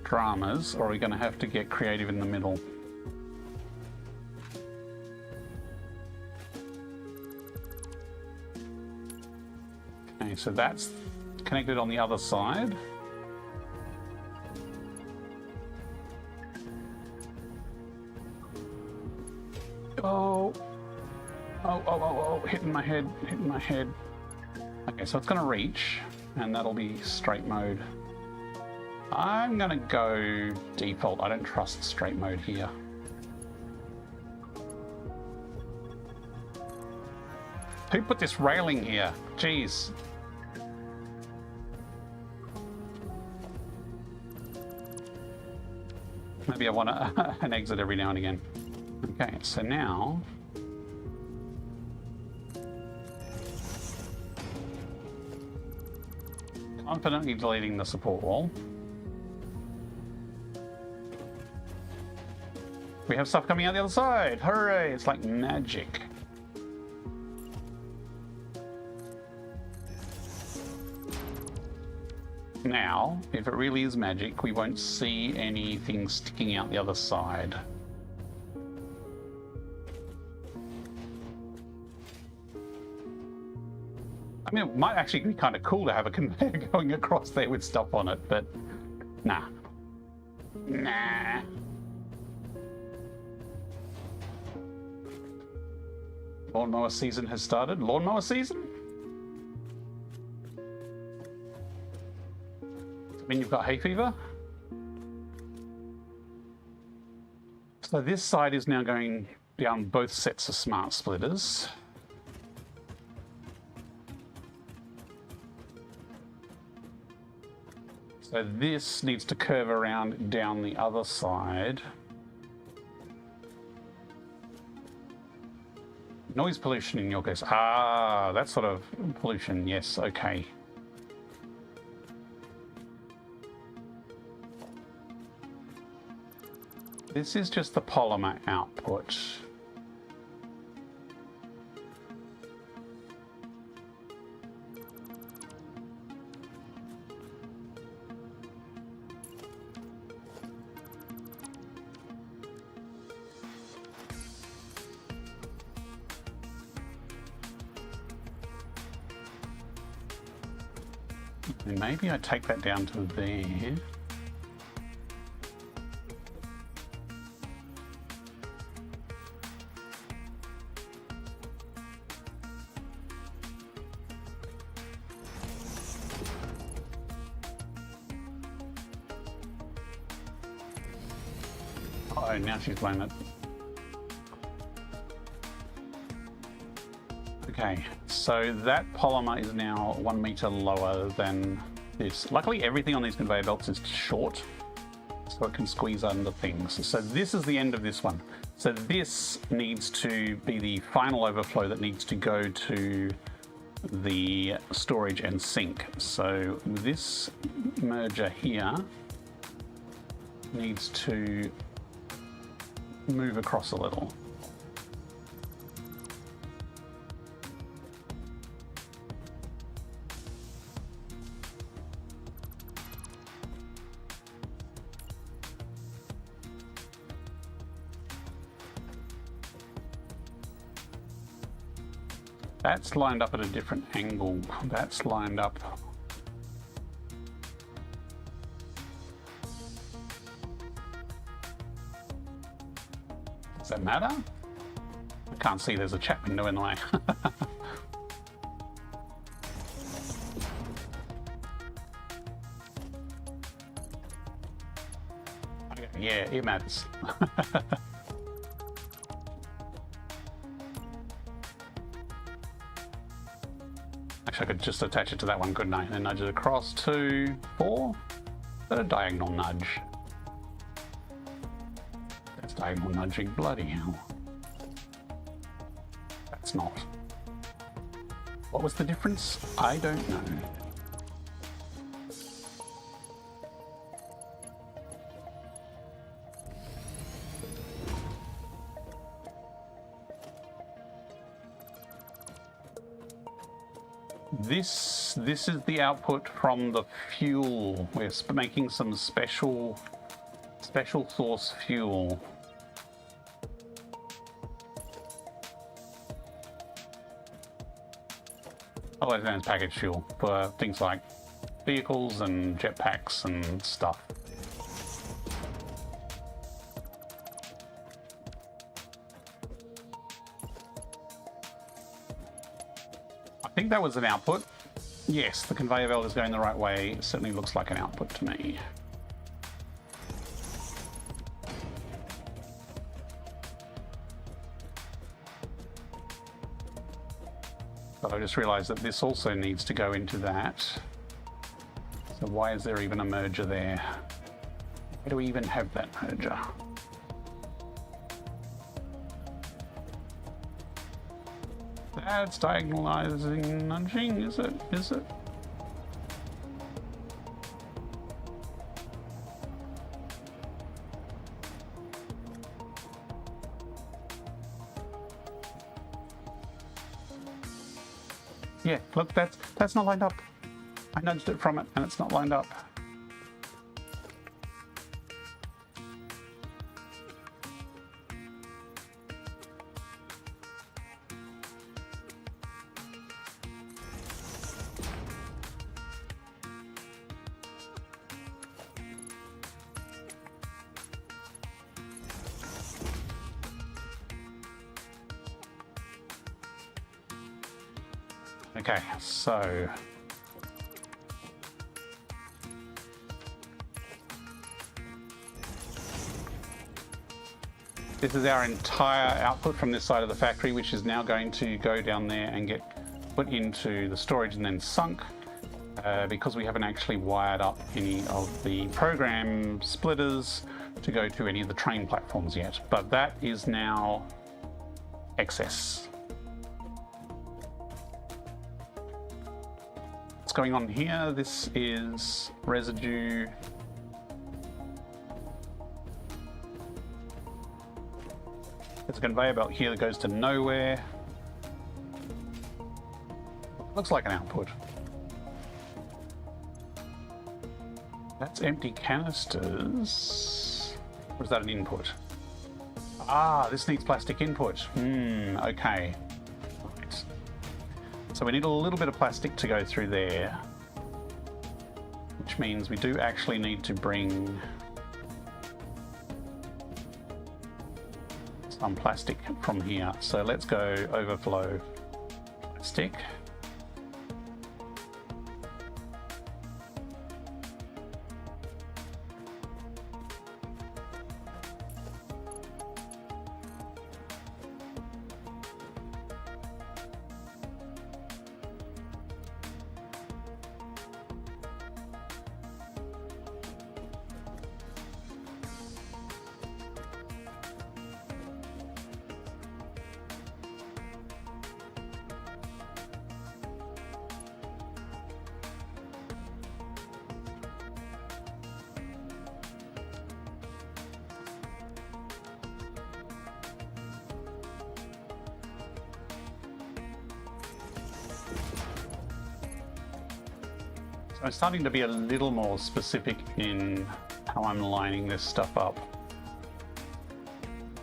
dramas, or are we going to have to get creative in the middle? Okay, so that's connected on the other side. Oh. Oh. hitting my head, hitting my head. Okay, so it's going to reach, and that'll be straight mode. I'm going to go default. I don't trust straight mode here. Who put this railing here? Jeez. Maybe I want an exit every now and again. Okay, so now... confidently deleting the support wall. We have stuff coming out the other side! Hooray! It's like magic. Now, if it really is magic, we won't see anything sticking out the other side. I mean, it might actually be kind of cool to have a conveyor going across there with stuff on it, but nah. Nah. Lawnmower season has started. Lawnmower season? I mean, you've got hay fever. So this side is now going down both sets of smart splitters. So this needs to curve around down the other side. Noise pollution in your case. Ah, that sort of pollution. Yes, okay. This is just the polymer output. And maybe I take that down to there. Oh, now she's blown it. Okay, so that polymer is now 1 meter lower than this. Luckily, everything on these conveyor belts is short, so it can squeeze under things. So this is the end of this one. So this needs to be the final overflow that needs to go to the storage and sink. So this merger here needs to move across a little. That's lined up at a different angle. That's lined up. Does that matter? I can't see, there's a chat window in the way. Okay, yeah, it matters. Actually, I could just attach it to that one, couldn't I? And then nudge it across to 4. Is that a diagonal nudge? That's diagonal nudging, bloody hell. That's not. What was the difference? I don't know. This is the output from the fuel. We're making some special source fuel. Otherwise known as packaged fuel for things like vehicles and jetpacks and stuff. think that was an output. Yes, the conveyor belt is going the right way. It certainly looks like an output to me. But I just realized that this also needs to go into that. So why is there even a merger there? Why do we even have that merger? That's diagonalizing nudging, is it? Is it? Yeah, look, that's not lined up. I nudged it from it and it's not lined up. Okay, so this is our entire output from this side of the factory, which is now going to go down there and get put into the storage and then sunk because we haven't actually wired up any of the program splitters to go to any of the train platforms yet. But that is now excess. What's going on here? This is residue. There's a conveyor belt here that goes to nowhere. Looks like an output. That's empty canisters. Or is that an input? Ah, this needs plastic input. Okay. Right. So we need a little bit of plastic to go through there, which means we do actually need to bring some plastic from here. So let's go overflow plastic. I'm starting to be a little more specific in how I'm lining this stuff up.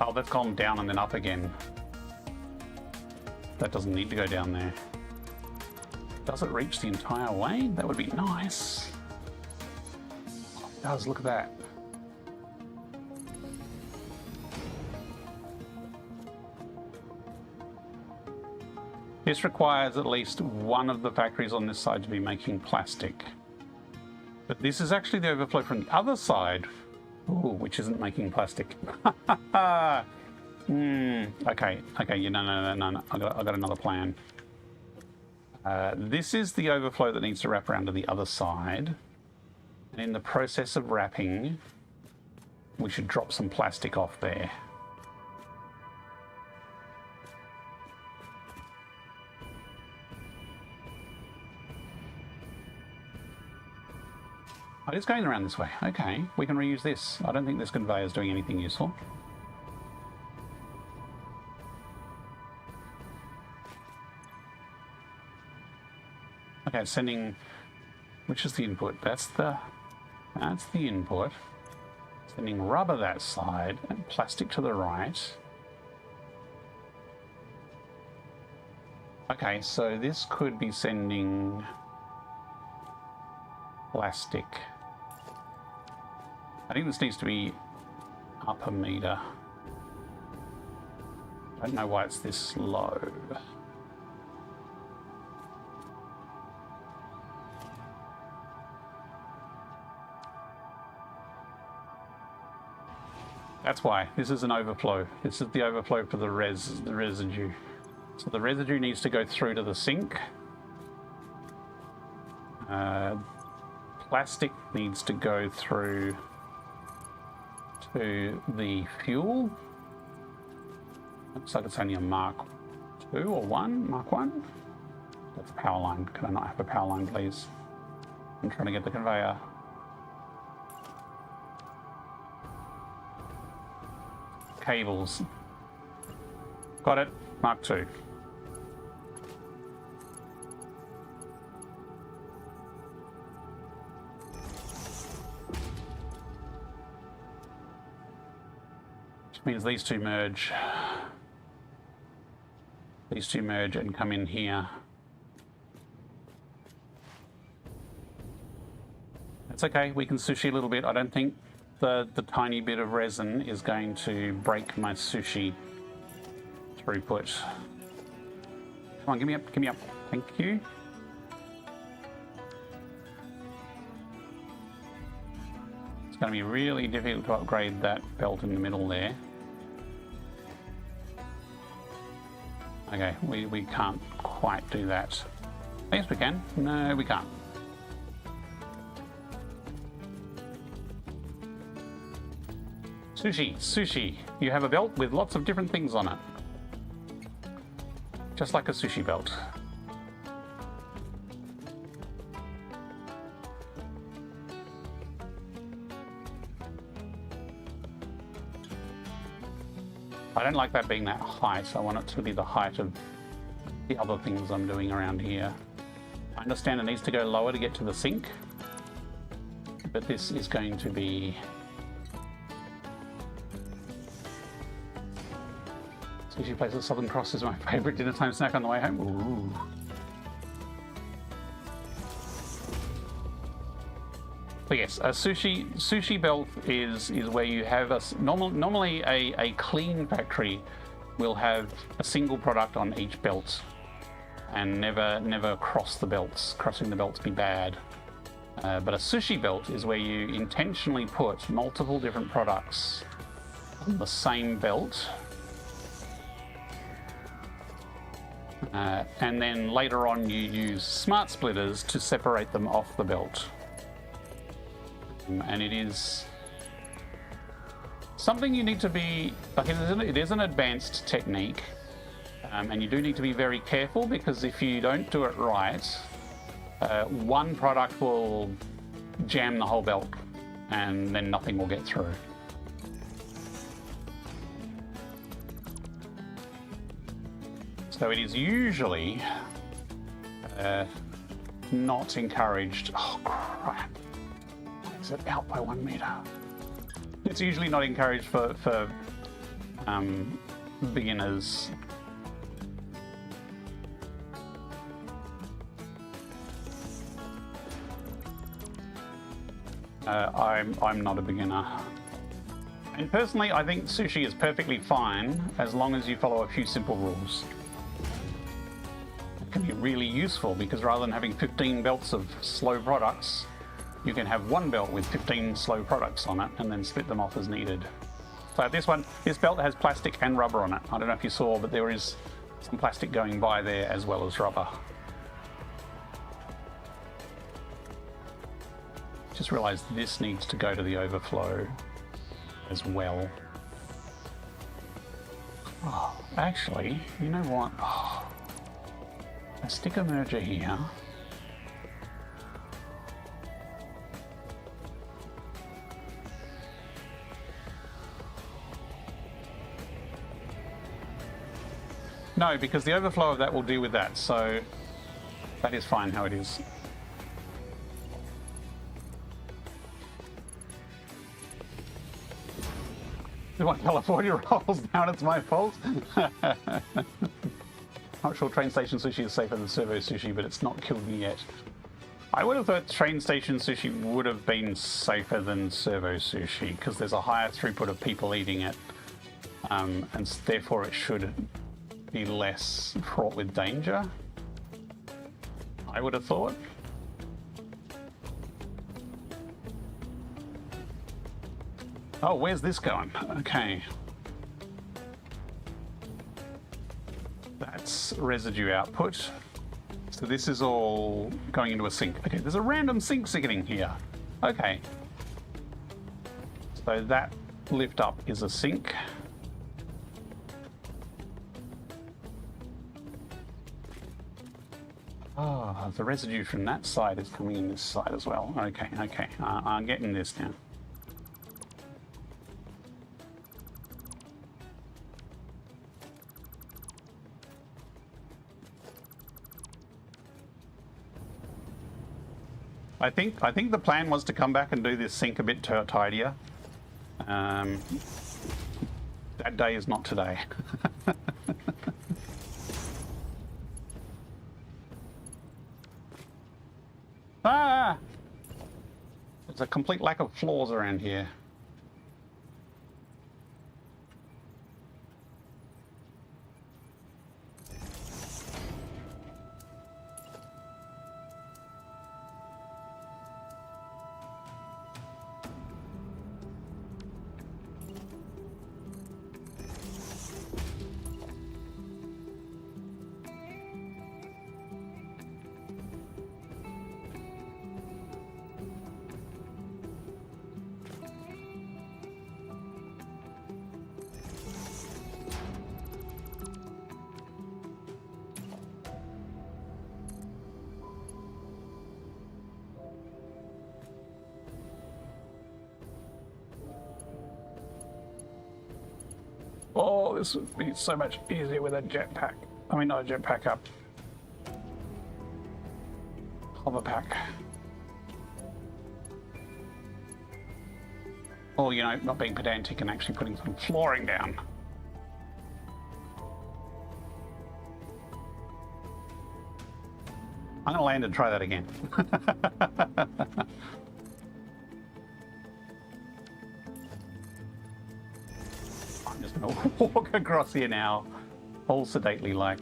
Oh, that's gone down and then up again. That doesn't need to go down there. Does it reach the entire way? That would be nice. Oh, it does, look at that. This requires at least one of the factories on this side to be making plastic. But this is actually the overflow from the other side, which isn't making plastic. Okay, no. I got another plan. This is the overflow that needs to wrap around to the other side. And in the process of wrapping, we should drop some plastic off there. Oh, it's going around this way. Okay, we can reuse this. I don't think this conveyor is doing anything useful. Okay, it's sending... Which is the input? That's the input. Sending rubber that side and plastic to the right. Okay, so this could be sending plastic. I think this needs to be up a meter. I don't know why it's this low. That's why. This is an overflow. This is the overflow for the residue. So the residue needs to go through to the sink. Plastic needs to go through to the fuel. Looks like it's only a Mark 2 or 1? Mark 1? That's a power line. Can I not have a power line, please? I'm trying to get the conveyor. Cables. Got it. Mark 2. Which means these two merge. These two merge and come in here. That's okay. We can sushi a little bit. I don't think the tiny bit of resin is going to break my sushi throughput. Come on, give me up, give me up. Thank you. It's going to be really difficult to upgrade that belt in the middle there. Okay, we can't quite do that. Yes, we can. No, we can't. Sushi, sushi. You have a belt with lots of different things on it. Just like a sushi belt. I don't like that being that height. I want it to be the height of the other things I'm doing around here. I understand it needs to go lower to get to the sink, but this is going to be... Sushi place at Southern Cross is my favourite dinner time snack on the way home. Ooh. But yes, a sushi belt is where you have a normally a clean factory will have a single product on each belt and never cross the belts. Crossing the belts be bad. But a sushi belt is where you intentionally put multiple different products on the same belt. And then later on you use smart splitters to separate them off the belt. And it is something you need to be, like it is an advanced technique, and you do need to be very careful, because if you don't do it right, one product will jam the whole belt and then nothing will get through. So it is usually not encouraged. Oh crap. Is it out by 1 meter? It's usually not encouraged for beginners. I'm not a beginner. And personally, I think sushi is perfectly fine as long as you follow a few simple rules. It can be really useful, because rather than having 15 belts of slow products, you can have one belt with 15 slow products on it and then split them off as needed. So this belt has plastic and rubber on it. I don't know if you saw, but there is some plastic going by there as well as rubber. Just realised this needs to go to the overflow as well. Oh, actually, you know what? Oh, a sticker merger here. No, because the overflow of that will deal with that, so that is fine how it is. If my California rolls down, it's my fault. Not sure train station sushi is safer than servo sushi, but it's not killed me yet. I would have thought train station sushi would have been safer than servo sushi, because there's a higher throughput of people eating it, and therefore it should be less fraught with danger, I would have thought. Oh, where's this going? Okay. That's residue output. So this is all going into a sink. Okay, there's a random sink sitting here. Okay. So that lift up is a sink. Oh, the residue from that side is coming in this side as well. Okay, okay. I'm getting this now. I think the plan was to come back and do this sink a bit tidier. That day is not today. Ah! There's a complete lack of floors around here. Oh, this would be so much easier with a jetpack. I mean, not a jetpack, up. Hover pack. Or, you know, not being pedantic and actually putting some flooring down. I'm gonna land and try that again. I'm just gonna walk across here now, all sedately like.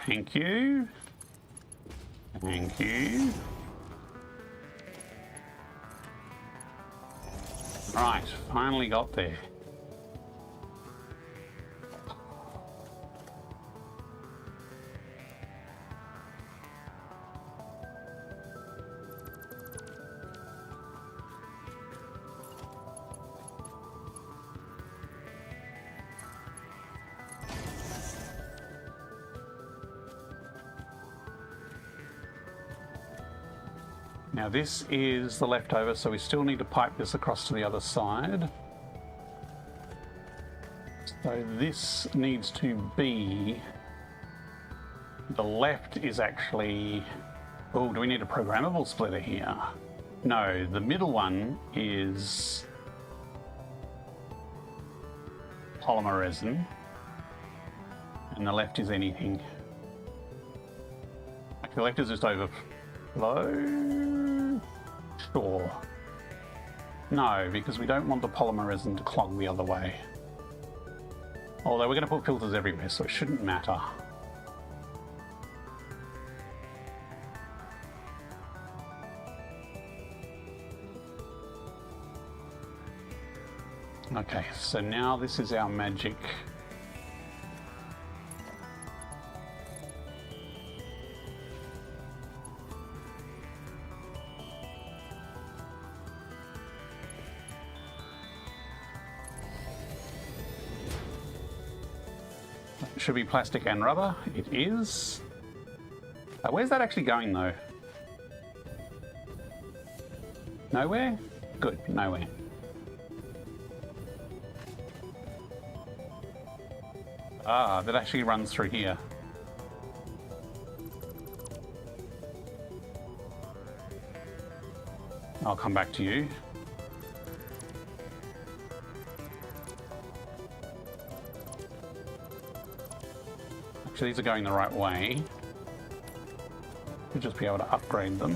Thank you. Thank you. Right, finally got there. Now this is the leftover, so we still need to pipe this across to the other side. So this needs to be... The left is actually... Oh, do we need a programmable splitter here? No, the middle one is polymer resin, and the left is anything. Actually, the left is just overflow. Sure. No, because we don't want the polymer resin to clog the other way. Although we're going to put filters everywhere, so it shouldn't matter. Okay, so now this is our magic. Should be plastic and rubber. It is. Where's that actually going though? Nowhere? Good, nowhere. Ah, that actually runs through here. I'll come back to you. These are going the right way. We'll just be able to upgrade them.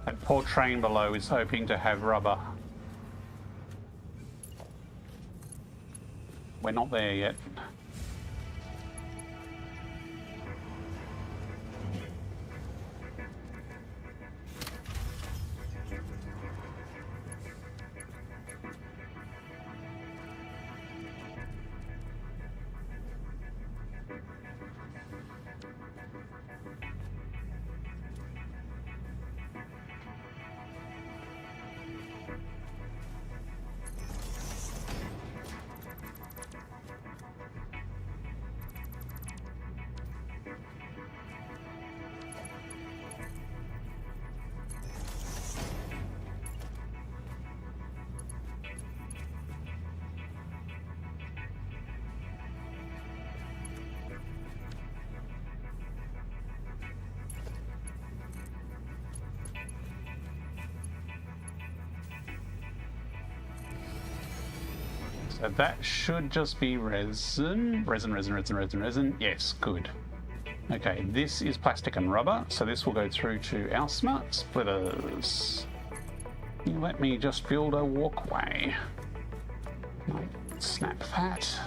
That poor train below is hoping to have rubber. We're not there yet. So that should just be resin. Resin. Yes, good. Okay, this is plastic and rubber, so this will go through to our smart splitters. You let me just build a walkway. Snap that.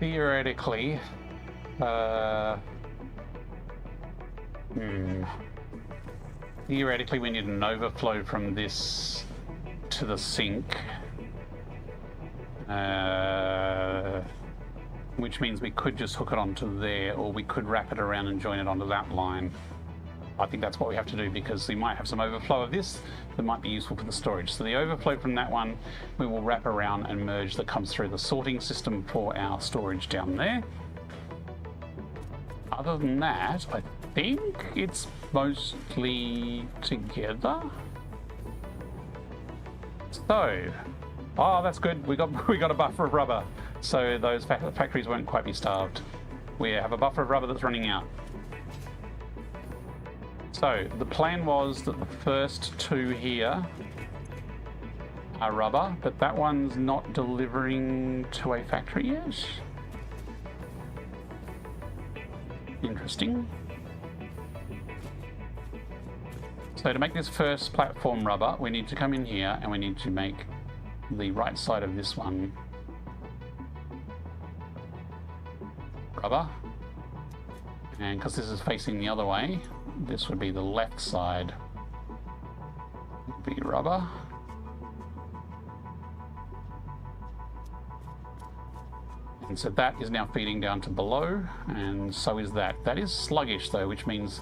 Theoretically, theoretically we need an overflow from this to the sink, which means we could just hook it onto there, or we could wrap it around and join it onto that line. I think that's what we have to do, because we might have some overflow of this that might be useful for the storage. So the overflow from that one we will wrap around and merge, that comes through the sorting system for our storage down there. Other than that, I think it's mostly together. So, oh, that's good. We got a buffer of rubber, so those factories won't quite be starved. We have a buffer of rubber that's running out. So the plan was that the first two here are rubber, but that one's not delivering to a factory yet. Interesting. So to make this first platform rubber, we need to come in here and we need to make the right side of this one rubber. And because this is facing the other way, this would be the left side. Be rubber. And so that is now feeding down to below, and so is that. That is sluggish though, which means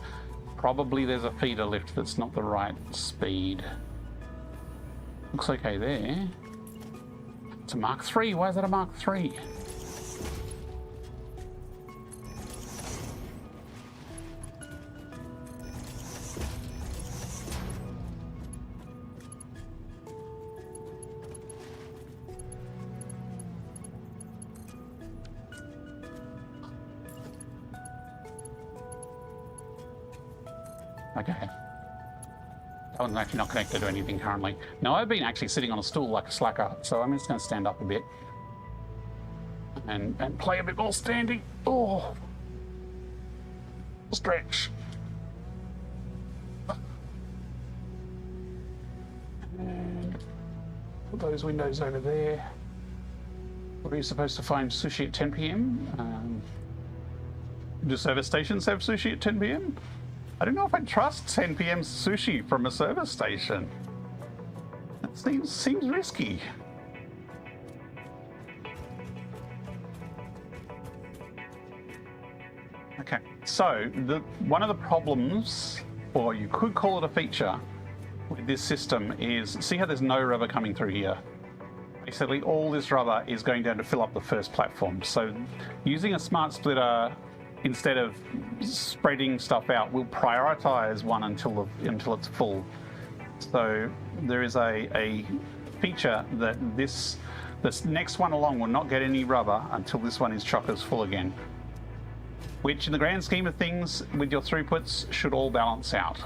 probably there's a feeder lift that's not the right speed. Looks okay there. It's a Mark III. Why is that a Mark III? Okay. That one's actually not connected to anything currently. Now, I've been actually sitting on a stool like a slacker, so I'm just going to stand up a bit and play a bit more standing. Oh, stretch. And put those windows over there. What are you supposed to find sushi at 10 p.m? Do service stations have sushi at 10 p.m? I don't know if I trust 10 p.m. sushi from a service station. That seems risky. Okay, so one of the problems, or you could call it a feature, with this system is, see how there's no rubber coming through here? Basically, all this rubber is going down to fill up the first platform. So using a smart splitter, instead of spreading stuff out, we'll prioritize one until it's full. So there is a feature that this This next one along will not get any rubber until this one is chockers full again. Which in the grand scheme of things, with your throughputs, should all balance out.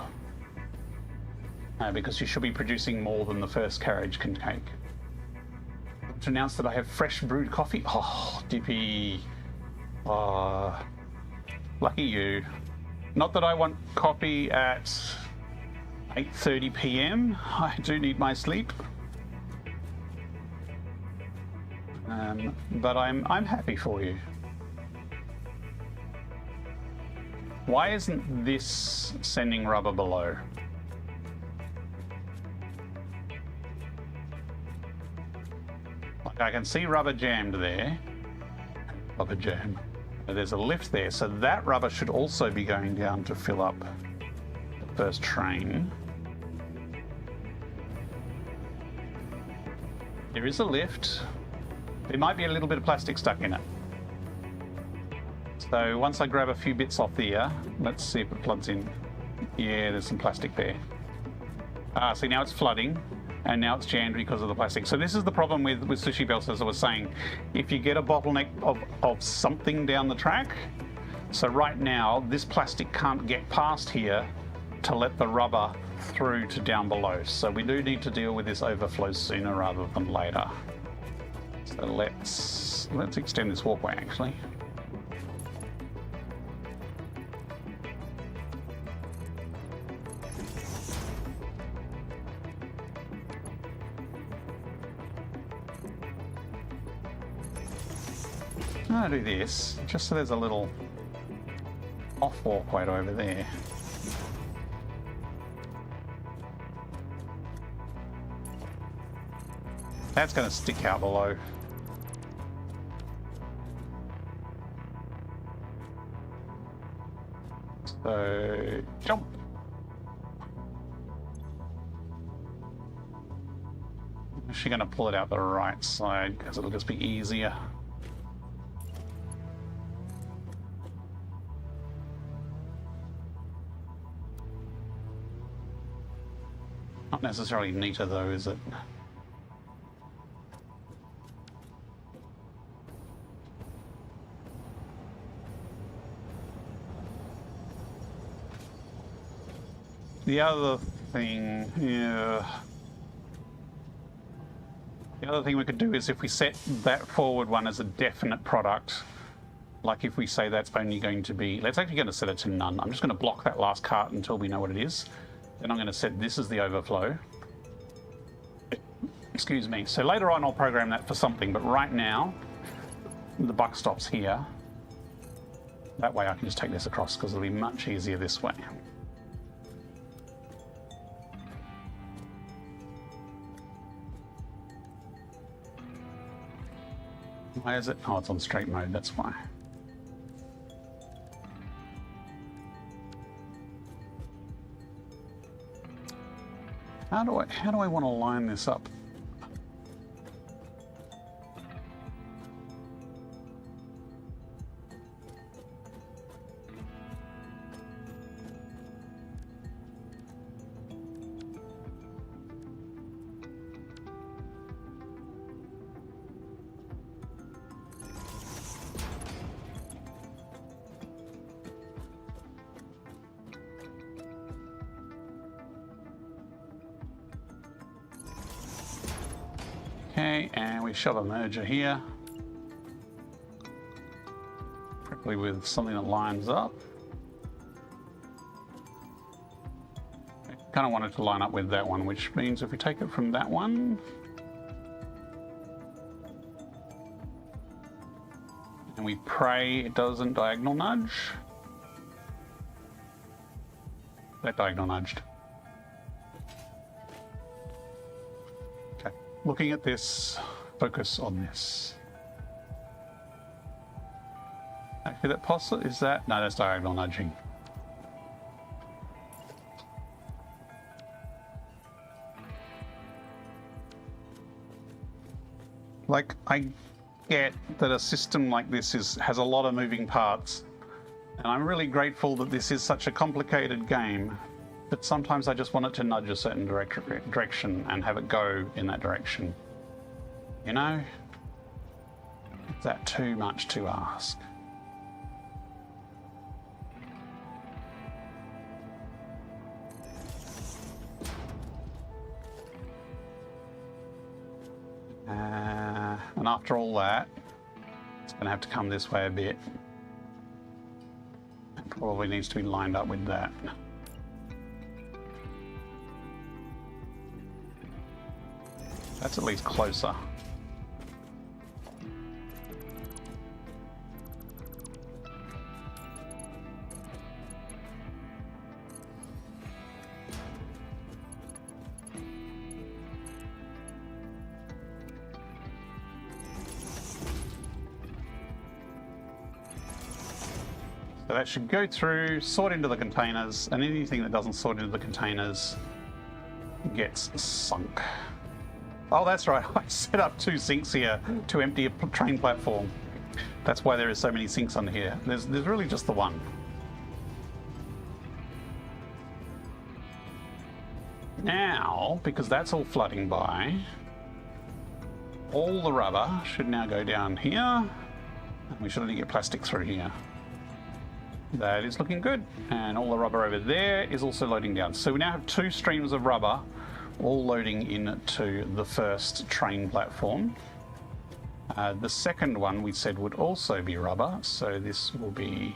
Because you should be producing more than the first carriage can take. To announce that I have fresh brewed coffee. Oh, Dippy. Oh, lucky you. Not that I want coffee at 8:30 p.m. I do need my sleep. But I'm happy for you. Why isn't this sending rubber below? Like I can see rubber jammed there. Rubber jam. There's a lift there, so that rubber should also be going down to fill up the first train. There is a lift. There might be a little bit of plastic stuck in it. So once I grab a few bits off there, let's see if it floods in. Yeah, there's some plastic there. See, now it's flooding, and now it's jammed because of the plastic. So this is the problem with Sushi Belts, as I was saying. If you get a bottleneck of something down the track, so right now, this plastic can't get past here to let the rubber through to down below. So we do need to deal with this overflow sooner rather than later. So let's extend this walkway, actually. I'm going to do this, just so there's a little off walkway over there. That's going to stick out below. So, jump! I'm actually going to pull it out the right side because it'll just be easier. Not necessarily neater though, is it? The other thing, yeah. The other thing we could do is if we set that forward one as a definite product, like if we say that's only going to be, let's actually going to set it to none. I'm just going to block that last cart until we know what it is. Then I'm going to set this as the overflow. Excuse me. So later on I'll program that for something, but right now the buck stops here. That way I can just take this across because it'll be much easier this way. Why is it? Oh, it's on straight mode, that's why. How do I want to line this up? Okay, and we shove a merger here. Preferably with something that lines up. I kind of want it to line up with that one, which means if we take it from that one, and we pray it doesn't diagonal nudge. That diagonal nudged. Okay, looking at this, focus on this. Actually, that possible is that? No, that's diagonal nudging. Like, I get that a system like this has a lot of moving parts, and I'm really grateful that this is such a complicated game, but sometimes I just want it to nudge a certain direction and have it go in that direction. You know? Is that too much to ask? And after all that, it's going to have to come this way a bit. It probably needs to be lined up with that. That's at least closer. So that should go through, sort into the containers, and anything that doesn't sort into the containers gets sunk. Oh, that's right. I set up 2 sinks here to empty a train platform. That's why there is so many sinks under here. There's really just the one. Now, because that's all flooding by, all the rubber should now go down here, and we should only get plastic through here. That is looking good. And all the rubber over there is also loading down. So we now have 2 streams of rubber all loading into the first train platform. The second one we said would also be rubber, so this will be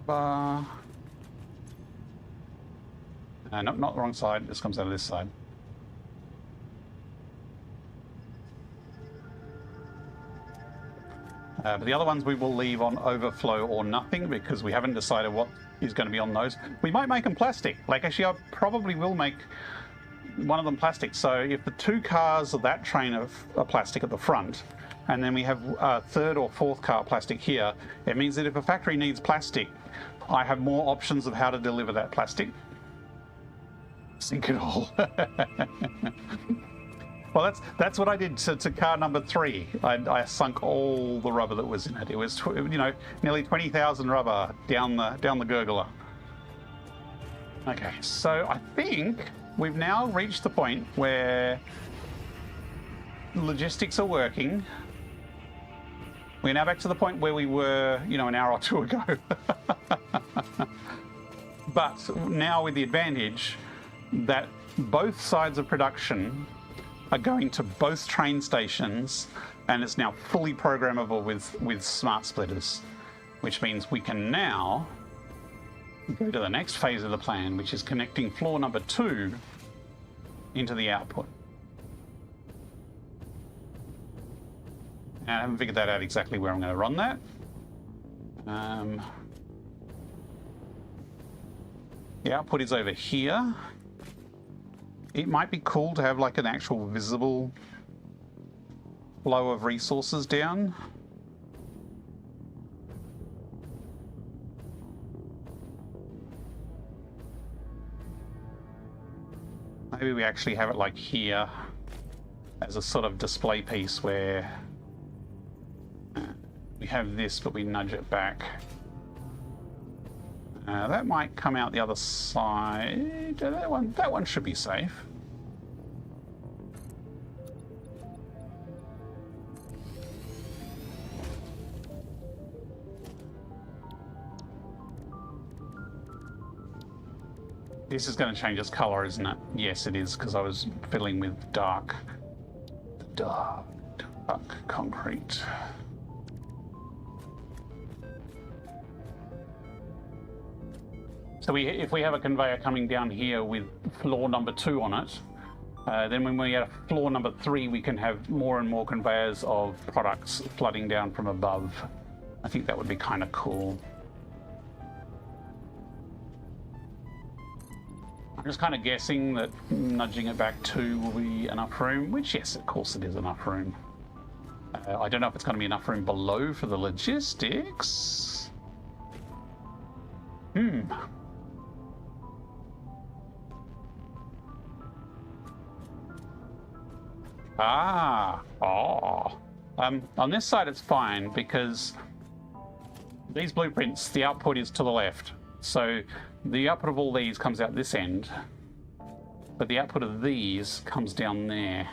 rubber. Not the wrong side, this comes out of this side. But the other ones we will leave on overflow or nothing because we haven't decided what is going to be on those. We might make them plastic. Like, actually, I probably will make one of them plastic. So if the 2 cars of that train are plastic at the front, and then we have a 3rd or 4th car plastic here, it means that if a factory needs plastic, I have more options of how to deliver that plastic. Sink it all. Well, that's what I did to car number 3. I sunk all the rubber that was in it. It was, nearly 20,000 rubber down the gurgler. Okay, so I think we've now reached the point where logistics are working. We're now back to the point where we were, an hour or 2 ago. But now with the advantage that both sides of production are going to both train stations, and it's now fully programmable with smart splitters, which means we can now go to the next phase of the plan, which is connecting floor number 2 into the output. And I haven't figured that out exactly where I'm going to run that. The output is over here. It might be cool to have like an actual visible flow of resources down. Maybe we actually have it like here as a sort of display piece where we have this, but we nudge it back. That might come out the other side. That one should be safe. This is going to change its color, isn't it? Yes, it is, because I was fiddling with dark concrete. So if we have a conveyor coming down here with floor number 2 on it, then when we get floor number 3, we can have more and more conveyors of products flooding down from above. I think that would be kind of cool. I'm just kind of guessing that nudging it back 2 will be enough room, which yes, of course it is enough room. I don't know if it's going to be enough room below for the logistics. On this side it's fine because these blueprints, the output is to the left. So the output of all these comes out this end, but the output of these comes down there.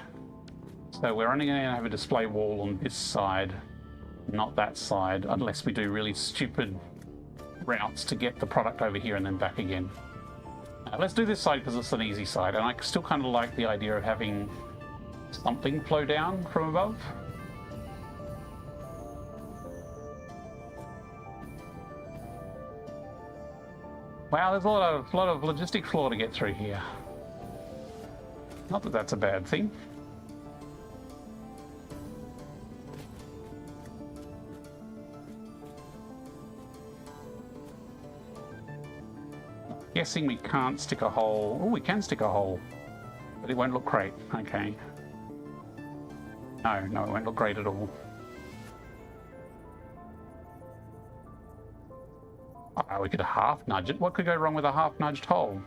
So we're only going to have a display wall on this side, not that side, unless we do really stupid routes to get the product over here and then back again. Let's do this side because it's an easy side, and I still kind of like the idea of having something flow down from above. Wow, there's a lot of logistic flaw to get through here. Not that that's a bad thing. Guessing we can't stick a hole. Oh, we can stick a hole, but it won't look great. Okay. No, it won't look great at all. Oh, we could half nudge it. What could go wrong with a half nudged hole?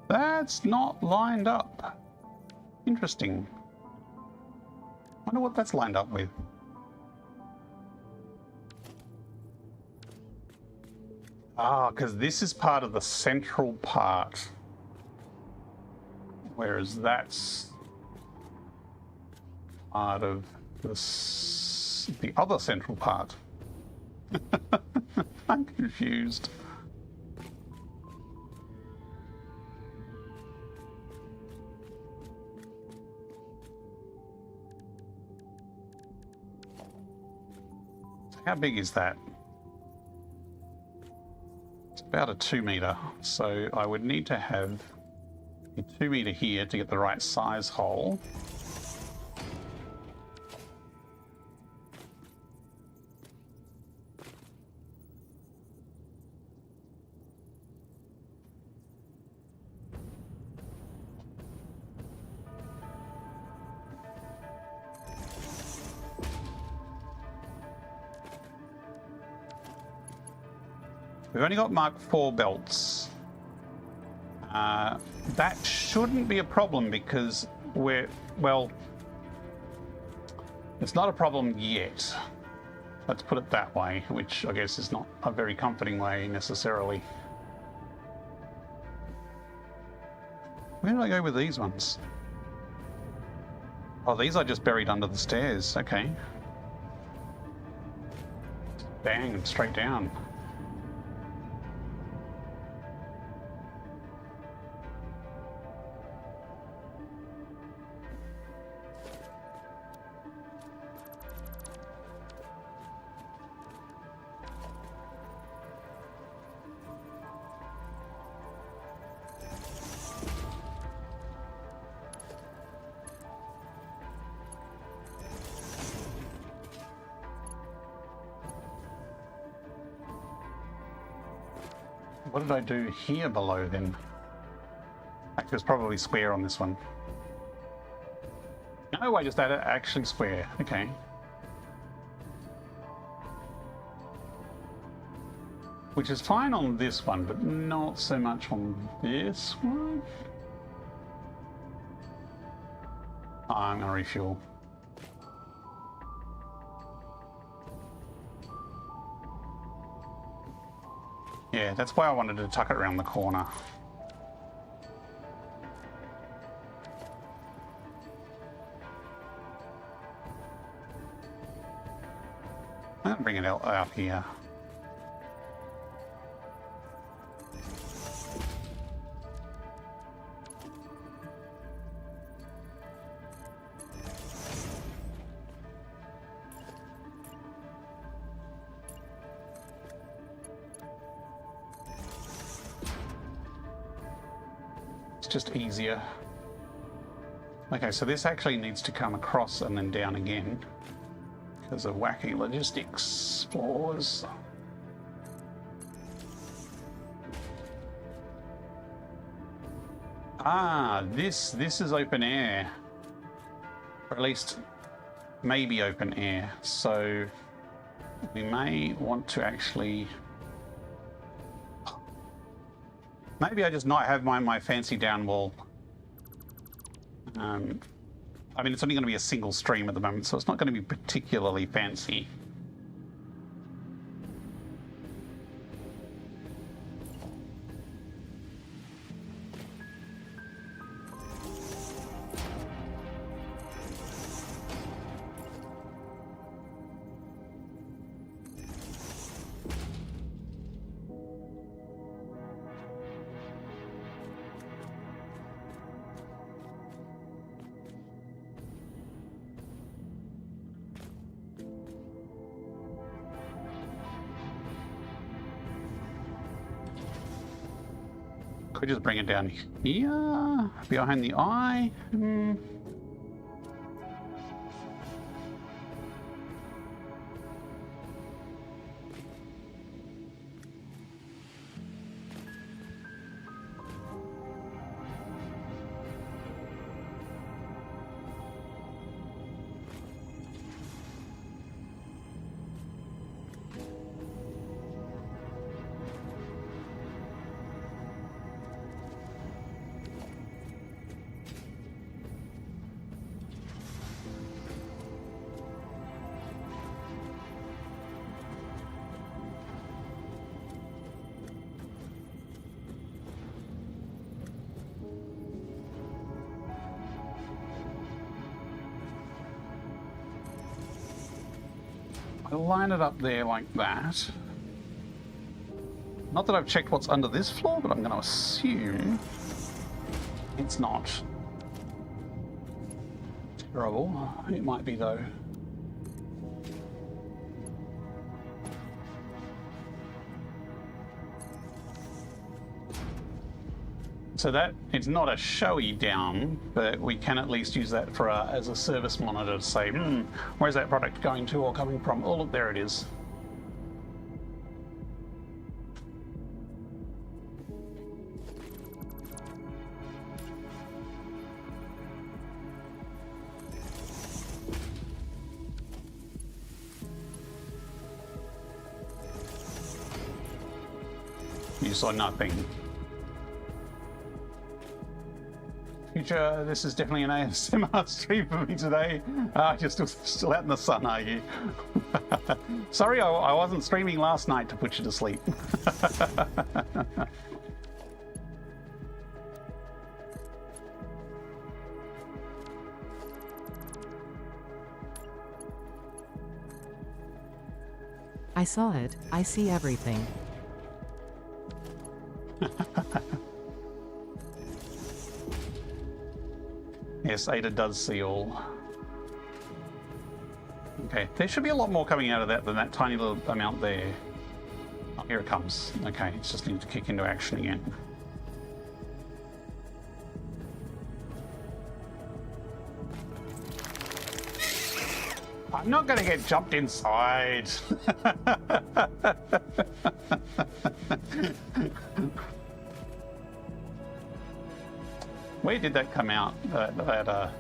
That's not lined up. Interesting. Wonder what that's lined up with. Ah, because this is part of the central part, whereas that's part of the other central part. I'm confused. How big is that? It's about a 2 meter, so I would need to have a 2 meter here to get the right size hole. We've only got Mark IV belts. That shouldn't be a problem because well, it's not a problem yet. Let's put it that way, which I guess is not a very comforting way necessarily. Where did I go with these ones? Oh, these are just buried under the stairs. Okay. Bang, straight down. What did I do here below then? It was probably square on this one. No, I just added actually square. Okay. Which is fine on this one, but not so much on this one. Oh, I'm gonna refuel. Yeah, that's why I wanted to tuck it around the corner. I'm gonna bring it out here. Just easier. Okay, so this actually needs to come across and then down again because of wacky logistics flaws. Ah, this is open air. Or at least maybe open air. So we may want to actually... Maybe I just not have my fancy down wall. I mean, it's only going to be a single stream at the moment, so it's not going to be particularly fancy. Could just bring it down here, behind the eye. I'll line it up there like that. Not that I've checked what's under this floor, but I'm going to assume it's not terrible. It might be though. So that, it's not a showy down, but we can at least use that for as a service monitor to say, where's that product going to or coming from? Oh, look, there it is. You saw nothing. Future, this is definitely an ASMR stream for me today. You're still out in the sun, are you? Sorry, I wasn't streaming last night to put you to sleep. I saw it. I see everything. Yes, Ada does see all. Okay, there should be a lot more coming out of that than that tiny little amount there. Oh, here it comes. Okay, it's just need to kick into action again. I'm not going to get jumped inside. Where did that come out? That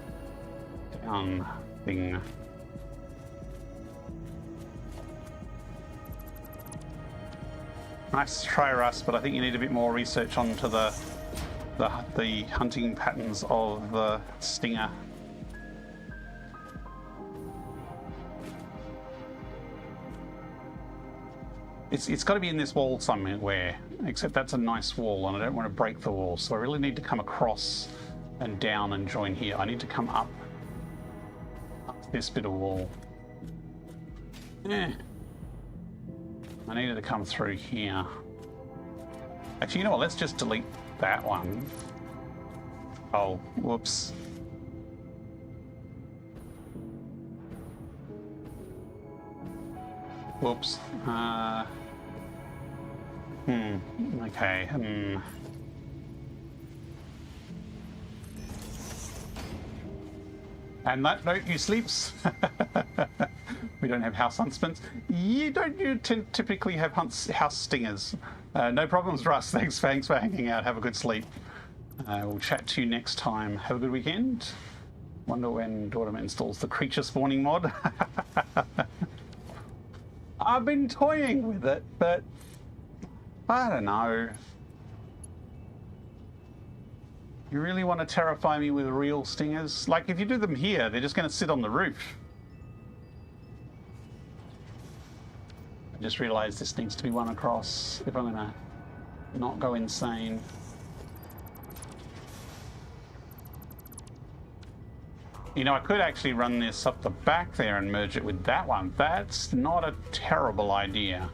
down thing. Nice try, Russ, but I think you need a bit more research onto the hunting patterns of the stinger. It's got to be in this wall somewhere, except that's a nice wall and I don't want to break the wall, so I really need to come across and down and join here. I need to come up this bit of wall. I needed to come through here. Actually, you know what, let's just delete that one. Oh, whoops. Whoops. Okay. And that note, you sleeps. We don't have house huntsmen. You typically have house stingers. No problems, Russ. Thanks for hanging out. Have a good sleep. We'll chat to you next time. Have a good weekend. Wonder when Daughter installs the creature spawning mod. I've been toying with it, but I don't know. You really want to terrify me with real stingers? Like, if you do them here, they're just going to sit on the roof. I just realised this needs to be one across if I'm going to not go insane. You know, I could actually run this up the back there and merge it with that one. That's not a terrible idea.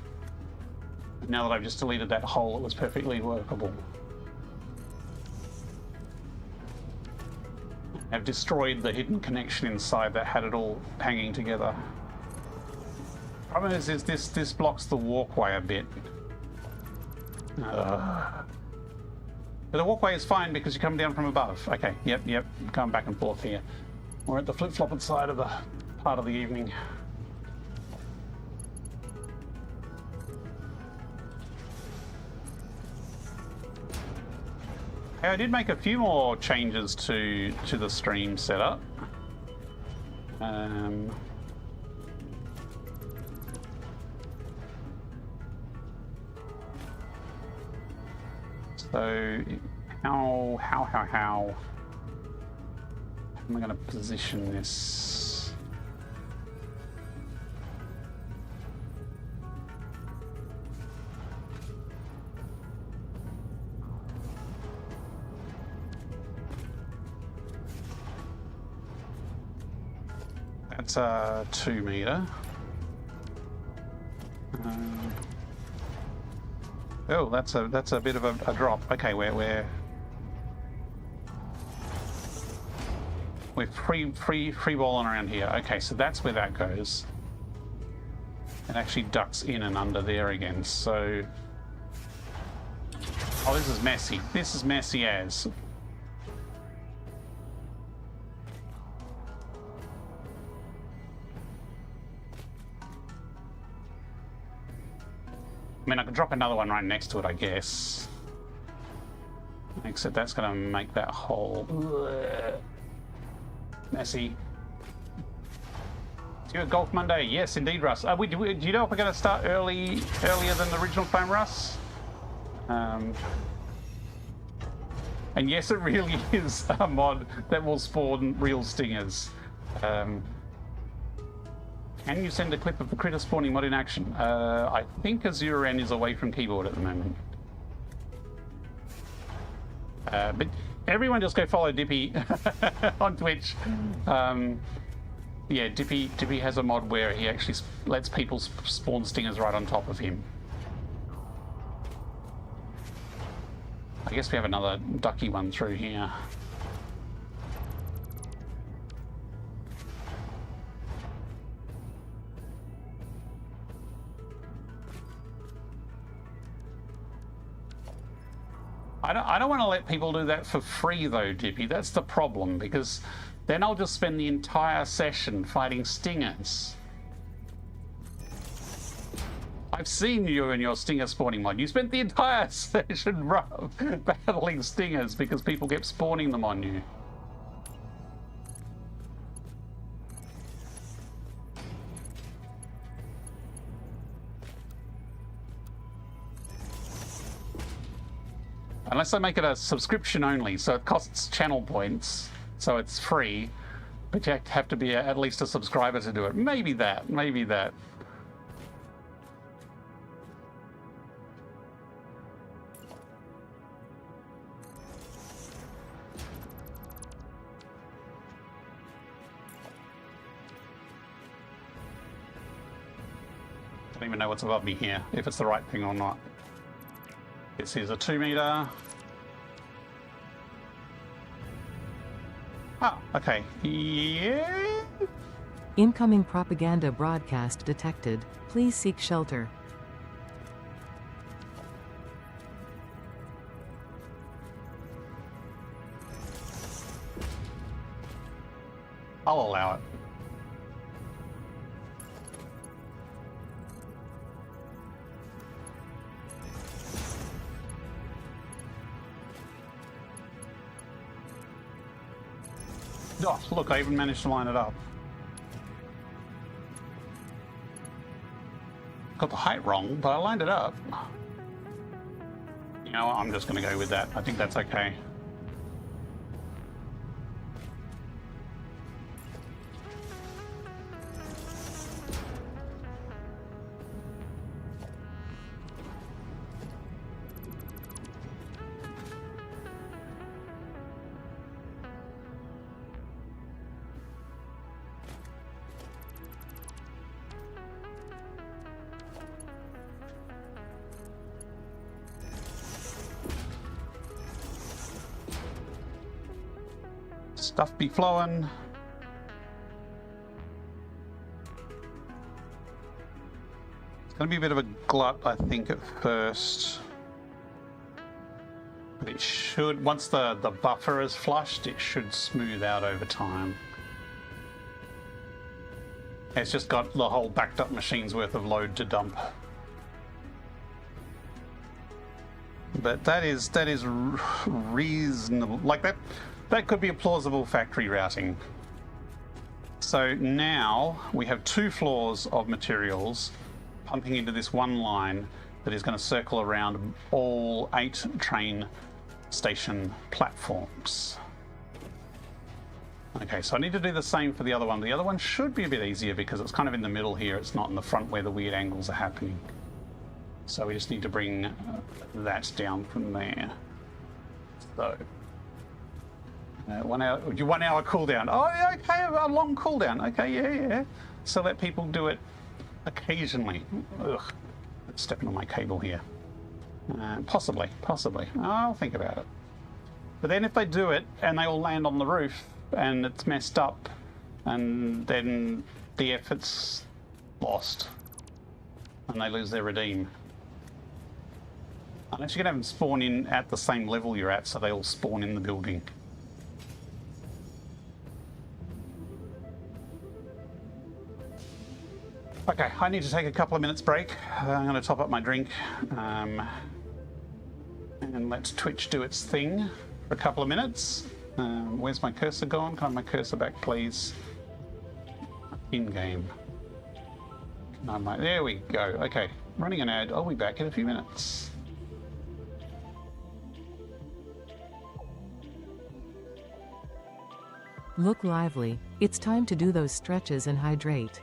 Now that I've just deleted that hole, it was perfectly workable. I've destroyed the hidden connection inside that had it all hanging together. Problem is this blocks the walkway a bit. But the walkway is fine because you come down from above. Okay, yep, going back and forth here. We're at the flip-flopping side of the part of the evening. Hey, I did make a few more changes to the stream setup. So how am I going to position this? That's a 2 meter. Oh, that's a bit of a drop. Okay, we're free balling around here. Okay, so that's where that goes. It actually ducks in and under there again. So, oh, this is messy. This is messy as. I mean, I could drop another one right next to it, I guess. Except that's going to make that hole messy. Do you have Golf Monday? Yes, indeed, Russ. Do you know if we're going to start earlier than the original time, Russ? And yes, it really is a mod that will spawn real stingers. Can you send a clip of the critter spawning mod in action? I think Azuran is away from keyboard at the moment. But everyone just go follow Dippy on Twitch. Yeah, Dippy has a mod where he actually lets people spawn stingers right on top of him. I guess we have another ducky one through here. I don't want to let people do that for free though, Dippy. That's the problem, because then I'll just spend the entire session fighting stingers. I've seen you and your stinger spawning mod. You spent the entire session battling stingers because people kept spawning them on you. Unless I make it a subscription only, so it costs channel points, so it's free, but you have to be at least a subscriber to do it. Maybe that, maybe that. I don't even know what's above me here, if it's the right thing or not. This is a 2 meter. Ah, okay. Yeah. Incoming propaganda broadcast detected. Please seek shelter. I'll allow it. Oh, look, I even managed to line it up. Got the height wrong, but I lined it up. You know what? I'm just going to go with that. I think that's okay. Stuff be flowing. It's going to be a bit of a glut, I think, at first. But it should, once the buffer is flushed, it should smooth out over time. It's just got the whole backed up machine's worth of load to dump. But that is reasonable. Like that could be a plausible factory routing. So now we have 2 floors of materials pumping into this one line that is going to circle around all 8 train station platforms. Okay, so I need to do the same for the other one. The other one should be a bit easier because it's kind of in the middle here. It's not in the front where the weird angles are happening. So we just need to bring that down from there. So 1 hour cooldown. Oh, yeah, okay, a long cooldown. Okay, yeah. So let people do it occasionally. Ugh, stepping on my cable here. Possibly. I'll think about it. But then if they do it and they all land on the roof and it's messed up, and then the effort's lost and they lose their redeem. Unless you can have them spawn in at the same level you're at, so they all spawn in the building. Okay, I need to take a couple of minutes break. I'm going to top up my drink. And let Twitch do its thing for a couple of minutes. Where's my cursor gone? Can I have my cursor back, please? In-game. There we go. Okay, running an ad. I'll be back in a few minutes. Look lively. It's time to do those stretches and hydrate.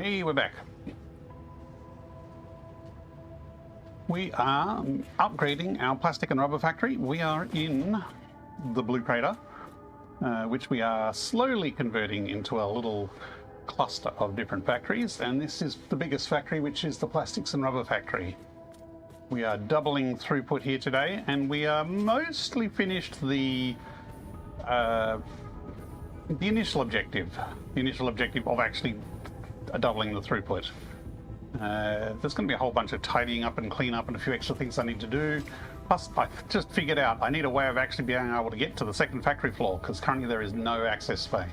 Hey, we're back. We are upgrading our plastic and rubber factory. We are in the Blue Crater, which we are slowly converting into a little cluster of different factories. And this is the biggest factory, which is the plastics and rubber factory. We are doubling throughput here today, and we are mostly finished the initial objective. The initial objective of actually doubling the throughput. There's going to be a whole bunch of tidying up and clean up and a few extra things I need to do. Plus, I just figured out I need a way of actually being able to get to the second factory floor, because currently there is no access way.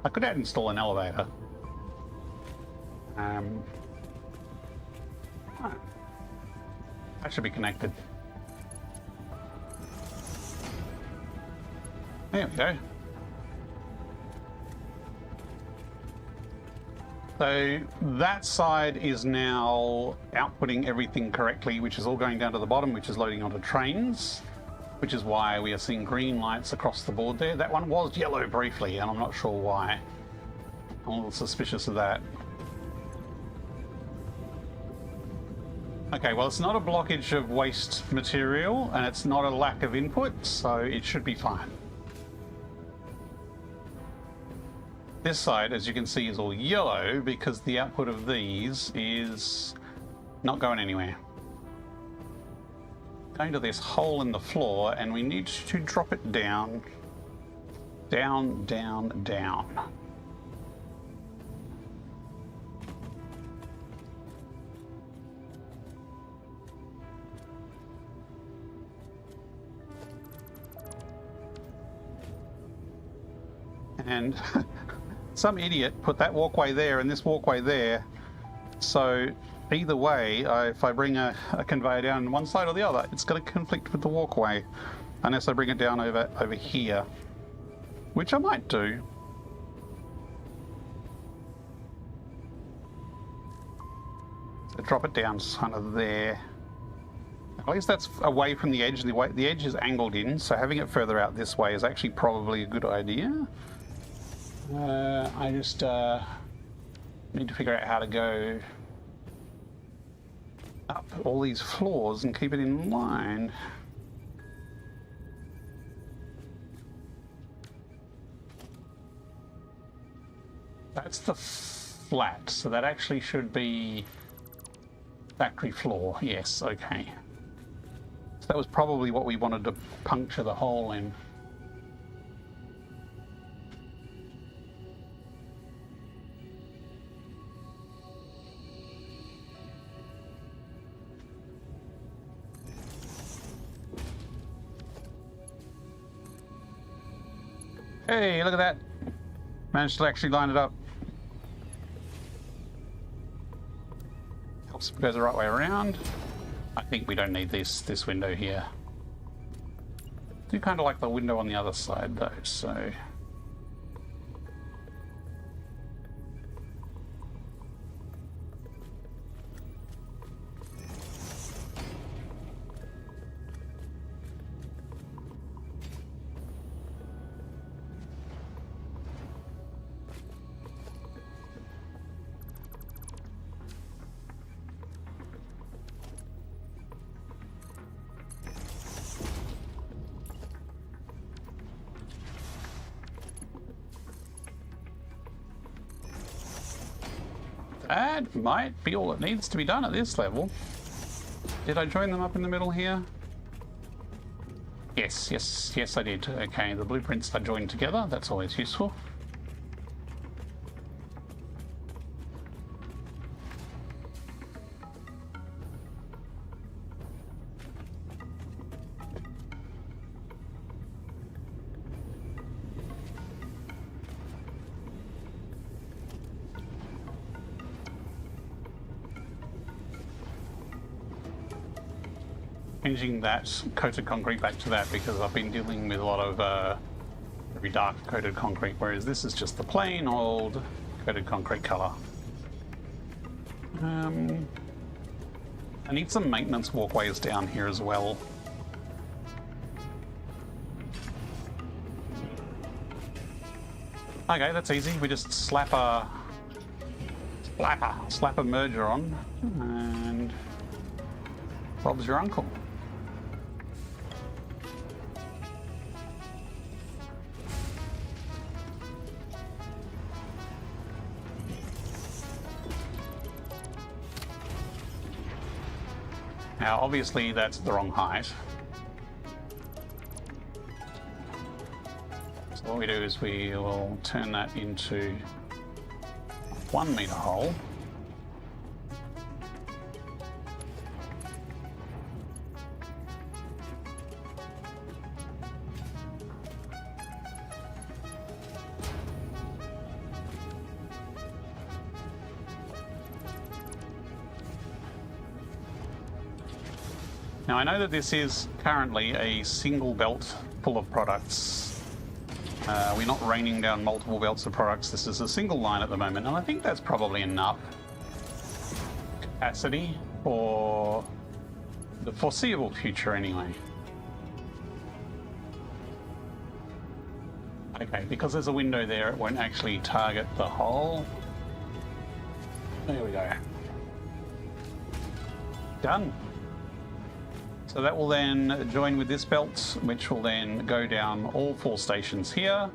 I could install an elevator. That should be connected. There we go. So that side is now outputting everything correctly, which is all going down to the bottom, which is loading onto trains, which is why we are seeing green lights across the board there. That one was yellow briefly, and I'm not sure why. I'm a little suspicious of that. Okay, well, it's not a blockage of waste material, and it's not a lack of input, so it should be fine. This side, as you can see, is all yellow because the output of these is not going anywhere. Going to this hole in the floor, and we need to drop it down, down, down, down. And some idiot put that walkway there and this walkway there. So either way, if I bring a conveyor down one side or the other, it's going to conflict with the walkway. Unless I bring it down over here. Which I might do. So drop it down kind of there. At least that's away from the edge. The edge is angled in, so having it further out this way is actually probably a good idea. I just need to figure out how to go up all these floors and keep it in line. That's the flat, so that actually should be factory floor. Yes, okay. So that was probably what we wanted to puncture the hole in. Hey, look at that. Managed to actually line it up. Helps if it goes the right way around. I think we don't need this window here. I do kind of like the window on the other side though, so... That might be all that needs to be done at this level. Did I join them up in the middle here? Yes, I did. Okay, the blueprints are joined together. That's always useful. Changing that coated concrete back to that because I've been dealing with a lot of very dark coated concrete, whereas this is just the plain old coated concrete color. I need some maintenance walkways down here as well. Okay, that's easy. We just slap a merger on, and Bob's your uncle. Now, obviously, that's the wrong height. So what we do is we will turn that into a 1 meter hole. Now I know that this is currently a single belt full of products. We're not raining down multiple belts of products. This is a single line at the moment, and I think that's probably enough capacity for the foreseeable future anyway. Okay, because there's a window there, it won't actually target the hole. There we go. Done. So that will then join with this belt, which will then go down all 4 stations here,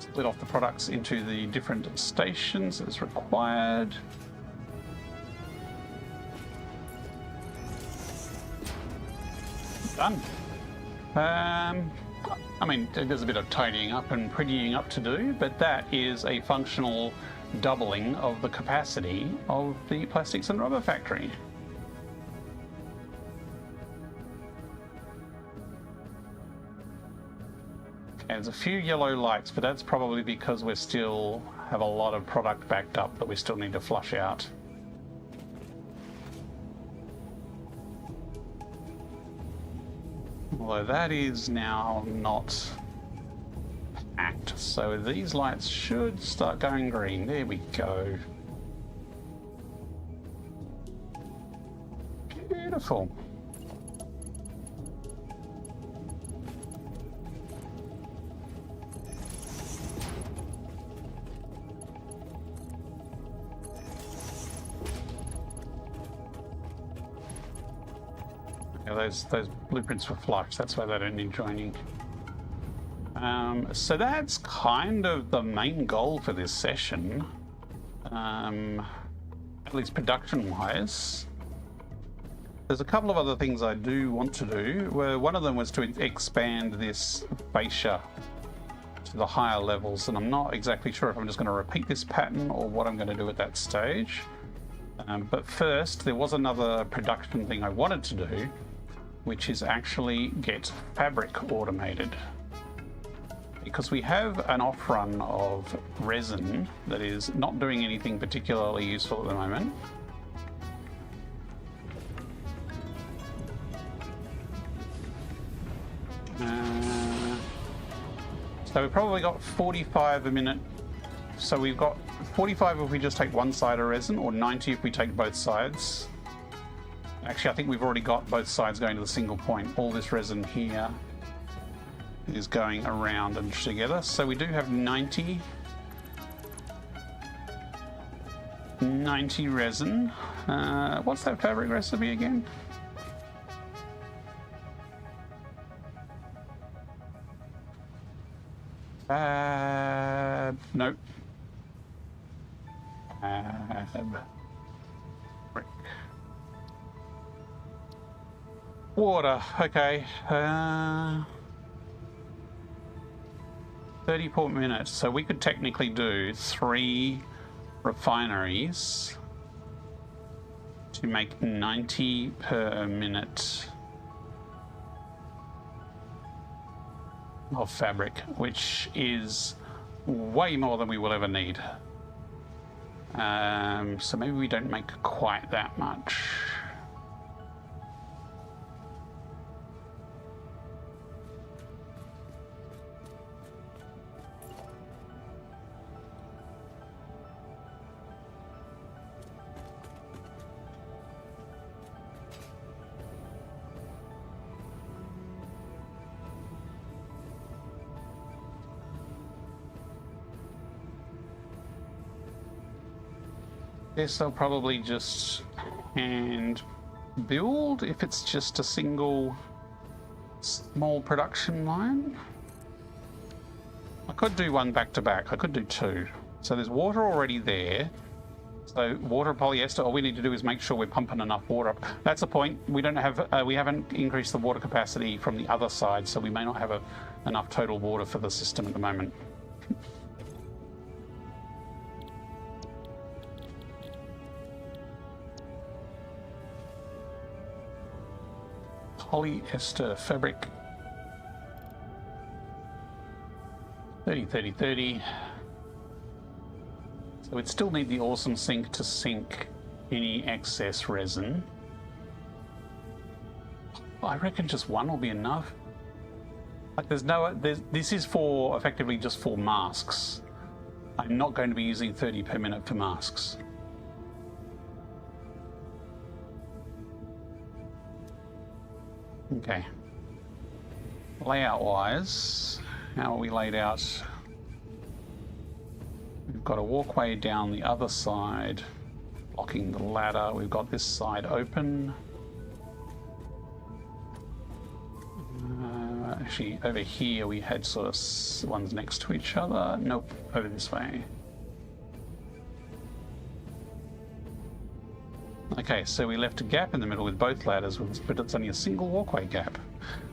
split off the products into the different stations as required. Done. I mean, there's a bit of tidying up and prettying up to do, but that is a functional doubling of the capacity of the Plastics and Rubber factory. There's a few yellow lights, but that's probably because we still have a lot of product backed up that we still need to flush out. Although that is now not packed, so these lights should start going green. There we go. Beautiful. Those blueprints were flush, that's why they don't need joining. So that's kind of the main goal for this session, at least production-wise. There's a couple of other things I do want to do. One of them was to expand this fascia to the higher levels, and I'm not exactly sure if I'm just going to repeat this pattern or what I'm going to do at that stage. But first, there was another production thing I wanted to do, which is actually get fabric automated. Because we have an off run of resin that is not doing anything particularly useful at the moment. So we've probably got 45 a minute. So we've got 45 if we just take one side of resin, or 90 if we take both sides. Actually, I think we've already got both sides going to the single point. All this resin here is going around and together. So we do have 90 resin. What's that fabric recipe again? Nope. Brick. Water, okay. 30 per minute. So we could technically do 3 refineries to make 90 per minute of fabric, which is way more than we will ever need. So maybe we don't make quite that much. This I'll probably just hand build if it's just a single small production line. I could do one back to back. I could do two. So there's water already there. So water and polyester, all we need to do is make sure we're pumping enough water up. That's the point. We don't have, we haven't increased the water capacity from the other side, so we may not have enough total water for the system at the moment. Polyester fabric. 30, 30, 30. So we'd still need the awesome sink to sink any excess resin. I reckon just one will be enough. Like this is for effectively just for masks. I'm not going to be using 30 per minute for masks. Okay. Layout wise, how are we laid out? We've got a walkway down the other side, blocking the ladder. We've got this side open. Actually, over here we had sort of ones next to each other. Nope, over this way. Okay, so we left a gap in the middle with both ladders, but it's only a single walkway gap.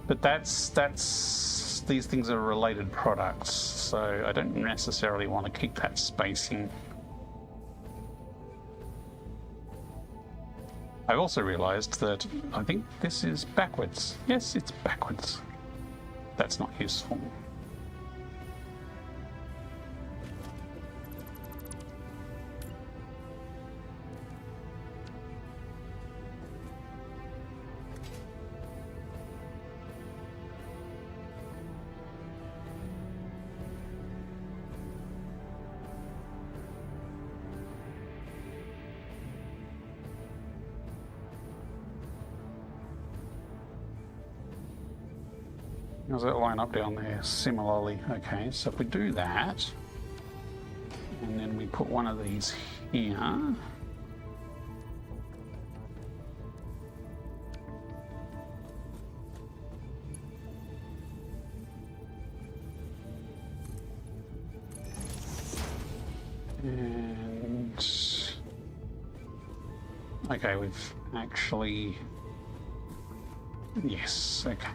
But these things are related products, so I don't necessarily want to keep that spacing. I've also realized that I think this is backwards. Yes, it's backwards. That's not useful. Does that line up down there similarly? Okay, so if we do that, and then we put one of these here. And okay, we've actually, yes, okay.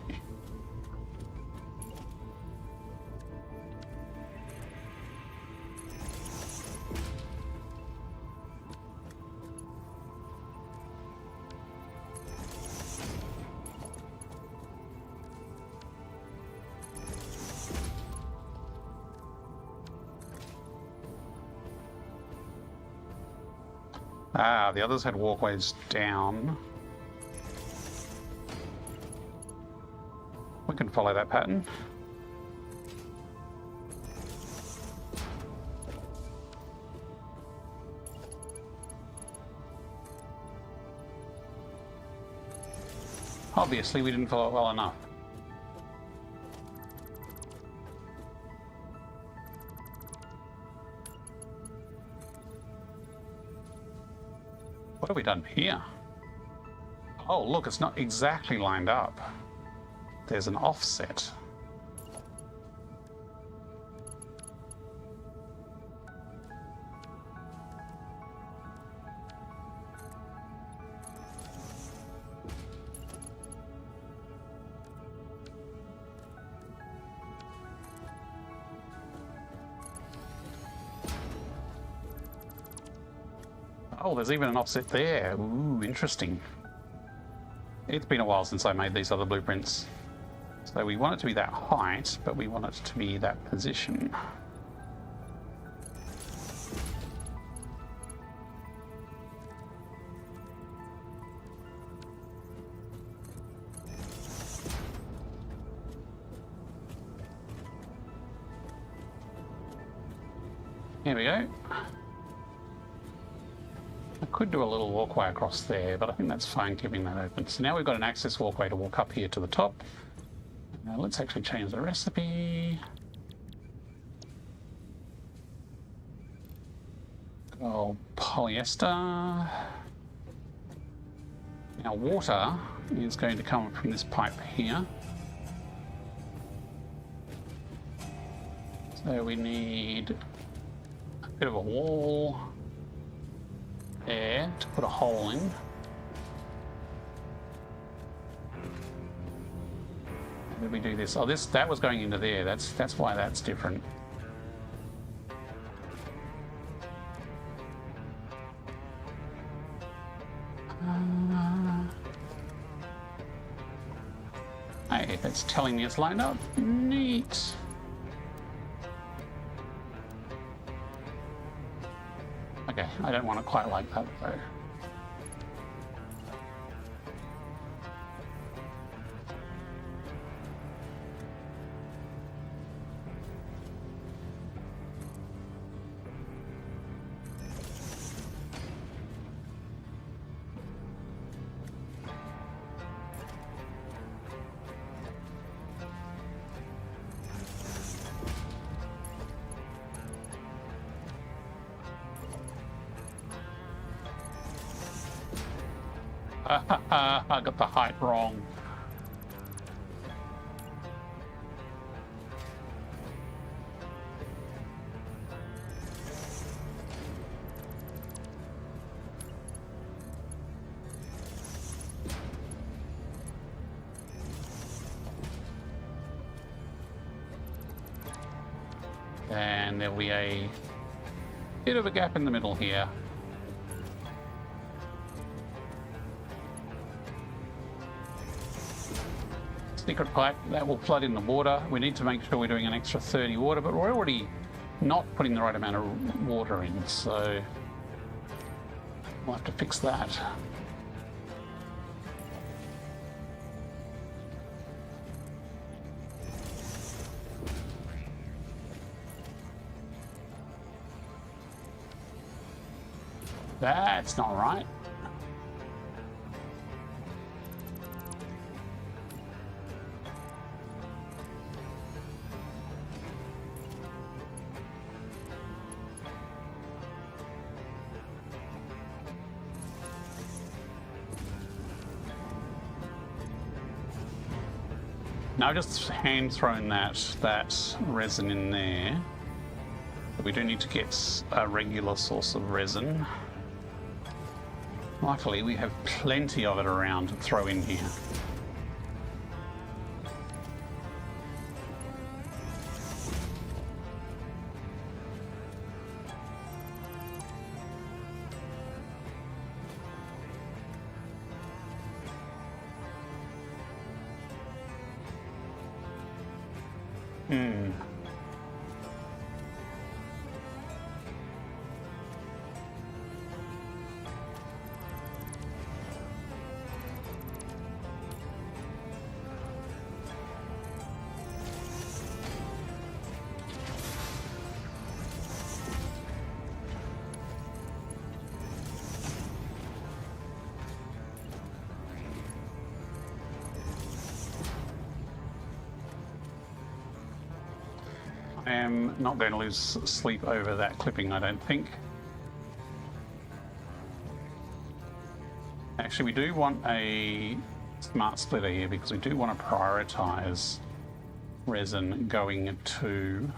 Ah, the others had walkways down. We can follow that pattern. Obviously, we didn't follow it well enough. What have we done here? Oh, look, it's not exactly lined up. There's an offset. Oh, there's even an offset there. Ooh, interesting. It's been a while since I made these other blueprints. So we want it to be that height, but we want it to be that position. Here we go. I could do a little walkway across there, but I think that's fine keeping that open. So now we've got an access walkway to walk up here to the top. Now let's actually change the recipe. I'll polyester. Now water is going to come from this pipe here. So we need a bit of a wall there to put a hole in. How did we do this? Oh, that was going into there. That's why that's different. Hey, that's telling me it's lined up. Neat. Okay, I don't want it quite like that though. I got the height wrong. And there'll be a bit of a gap in the middle here. Secret pipe, that will flood in the water. We need to make sure we're doing an extra 30 water, but we're already not putting the right amount of water in, so we'll have to fix that. That's not right. Now I've just hand thrown that resin in there. But we do need to get a regular source of resin. Luckily we have plenty of it around to throw in here. I am not going to lose sleep over that clipping, I don't think. Actually, we do want a smart splitter here because we do want to prioritize resin going to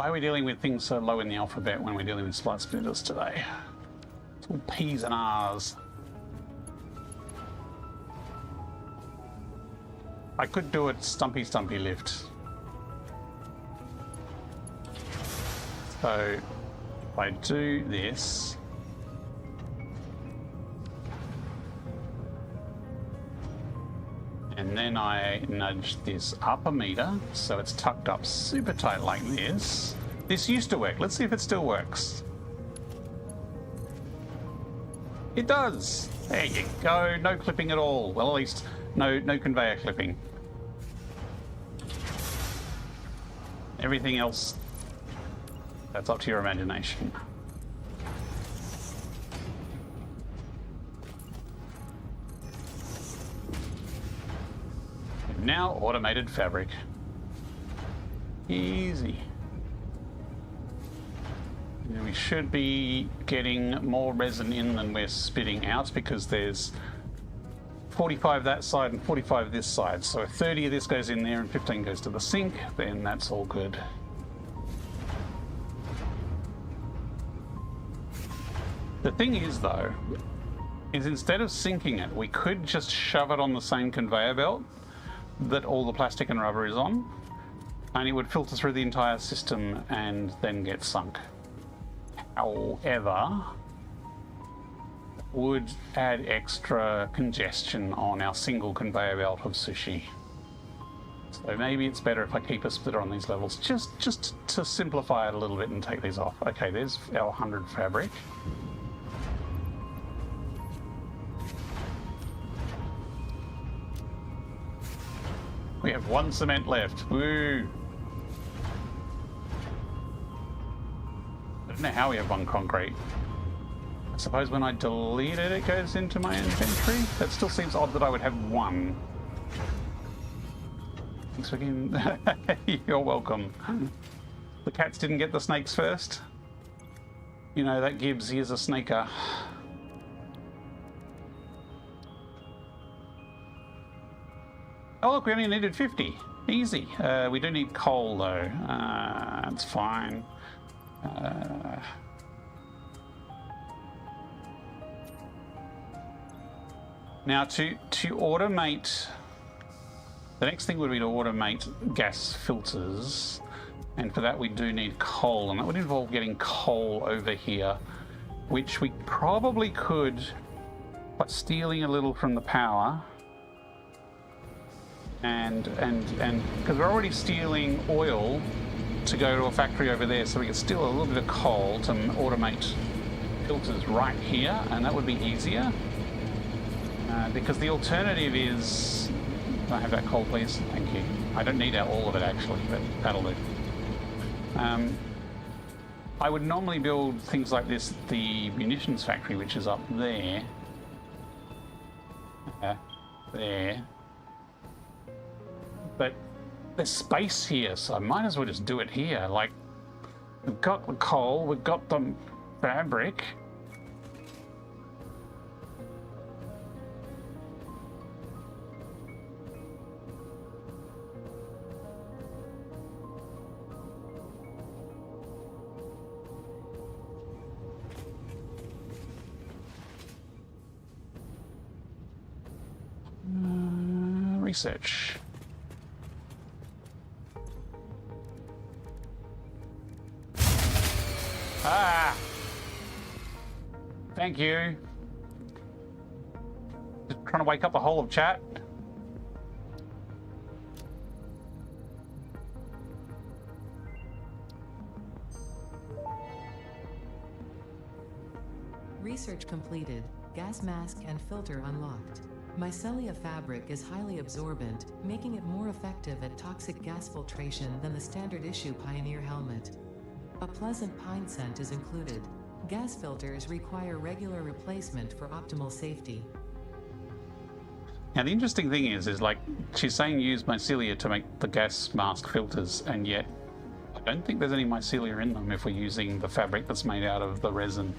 Why are we dealing with things so low in the alphabet when we're dealing with splice splitters today? It's all P's and R's. I could do it stumpy lift. So if I do this, and then I nudge this up a meter so it's tucked up super tight like this. This used to work. Let's see if it still works. It does. There you go. No clipping at all. Well, at least no conveyor clipping. Everything else, that's up to your imagination. Now automated fabric. Easy. And we should be getting more resin in than we're spitting out because there's 45 that side and 45 this side. So if 30 of this goes in there and 15 goes to the sink, then that's all good. The thing is though, is instead of sinking it, we could just shove it on the same conveyor belt that all the plastic and rubber is on, and it would filter through the entire system and then get sunk. However, would add extra congestion on our single conveyor belt of sushi. So maybe it's better if I keep a splitter on these levels, just to simplify it a little bit and take these off. Okay, there's our 100 fabric. We have 1 cement left. Woo! I don't know how we have 1 concrete. I suppose when I delete it, it goes into my inventory. That still seems odd that I would have 1. Thanks for getting... You're welcome. The cats didn't get the snakes first. You know, that Gibbs, he is a snaker. Oh look, we only needed 50. Easy. We do need coal though. That's fine. Now to automate, the next thing would be to automate gas filters, and for that we do need coal, and that would involve getting coal over here, which we probably could by stealing a little from the power, and because we're already stealing oil to go to a factory over there, so we could steal a little bit of coal to automate filters right here, and that would be easier. Because the alternative is... Can I have that coal, please? Thank you. I don't need all of it, actually, but that'll do. I would normally build things like this at the munitions factory, which is up there. There. But there's space here, so I might as well just do it here. Like, we've got the coal, we've got the fabric. Research. Ah! Thank you. Just trying to wake up the whole of chat. Research completed. Gas mask and filter unlocked. Mycelia fabric is highly absorbent, making it more effective at toxic gas filtration than the standard issue Pioneer helmet. A pleasant pine scent is included. Gas filters require regular replacement for optimal safety. Now the interesting thing is like, she's saying use mycelia to make the gas mask filters, and yet I don't think there's any mycelia in them if we're using the fabric that's made out of the resin.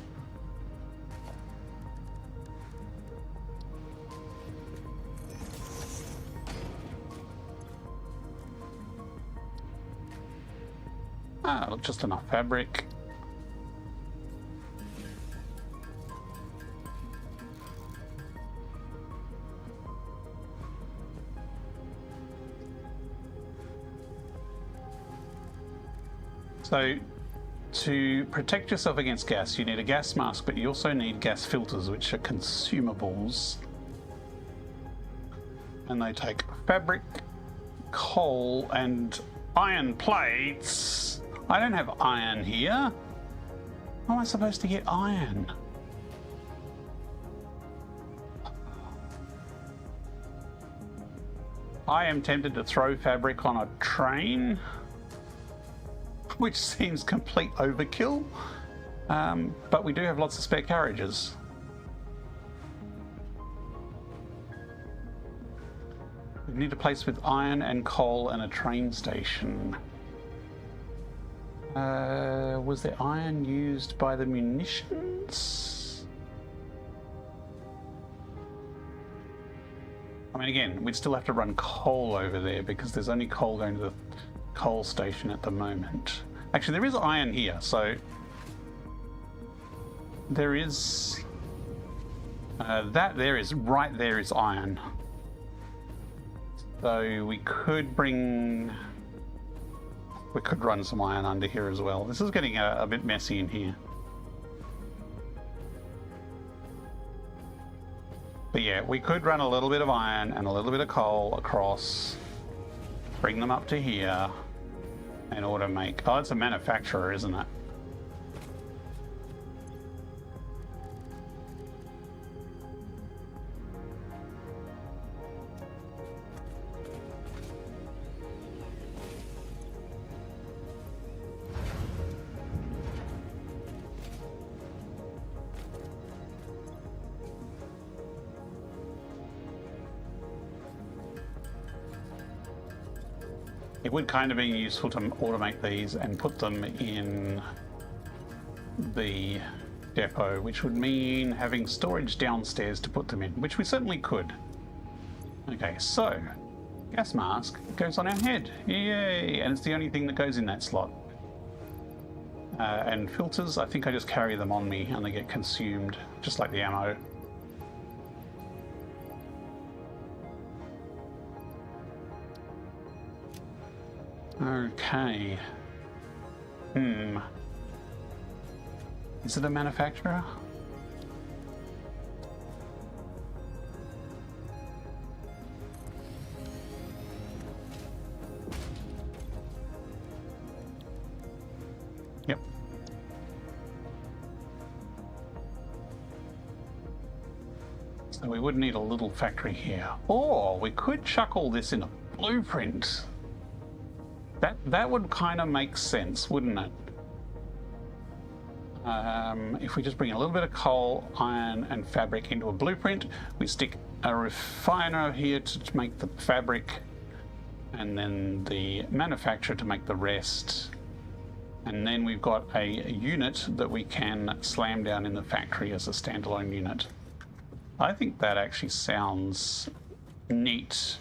Look, just enough fabric. So, to protect yourself against gas, you need a gas mask, but you also need gas filters, which are consumables. And they take fabric, coal, and iron plates. I don't have iron here. How am I supposed to get iron? I am tempted to throw fabric on a train, which seems complete overkill, but we do have lots of spare carriages. We need a place with iron and coal and a train station. Was there iron used by the munitions? I mean, again, we'd still have to run coal over there because there's only coal going to the coal station at the moment. Actually, there is iron here, so there is right there is iron. So we could run some iron under here as well. This is getting a bit messy in here. But yeah, we could run a little bit of iron and a little bit of coal across, bring them up to here, and automate. Oh, it's a manufacturer, isn't it? It would kind of be useful to automate these and put them in the depot, which would mean having storage downstairs to put them in, which we certainly could. Okay, so gas mask goes on our head. Yay! And it's the only thing that goes in that slot. And filters, I think I just carry them on me and they get consumed, just like the ammo. Okay. Is it a manufacturer? Yep. So we would need a little factory here. Or we could chuck all this in a blueprint. That would kind of make sense, wouldn't it? If we just bring a little bit of coal, iron, and fabric into a blueprint, we stick a refiner here to make the fabric, and then the manufacturer to make the rest. And then we've got a unit that we can slam down in the factory as a standalone unit. I think that actually sounds neat.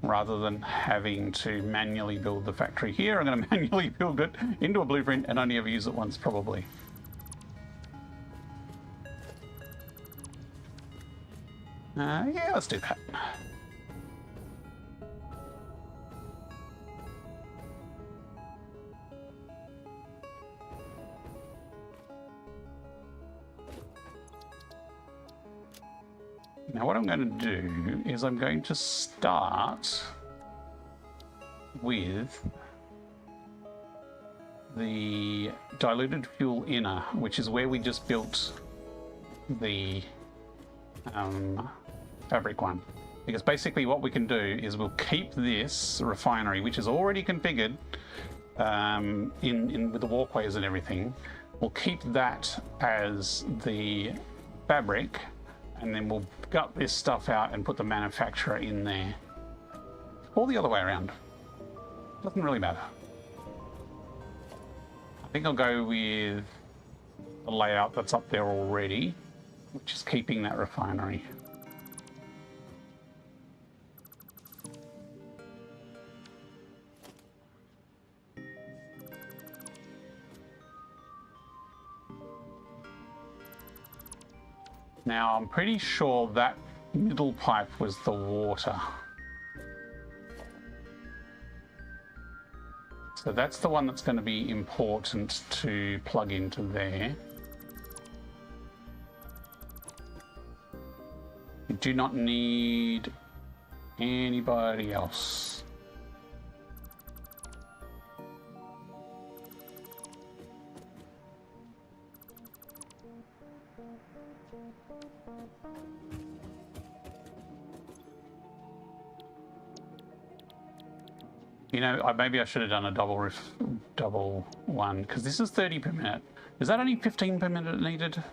Rather than having to manually build the factory here, I'm going to manually build it into a blueprint and only ever use it once, probably. Yeah, let's do that. Now what I'm going to do is I'm going to start with the diluted fuel inner, which is where we just built the fabric one. Because basically what we can do is we'll keep this refinery, which is already configured in with the walkways and everything. We'll keep that as the fabric, and then we'll gut this stuff out and put the manufacturer in there. Or the other way around. Doesn't really matter. I think I'll go with the layout that's up there already, which is keeping that refinery. Now, I'm pretty sure that middle pipe was the water. So that's the one that's going to be important to plug into there. You do not need anybody else. You know, maybe I should have done a double one, because this is 30 per minute. Is that only 15 per minute needed?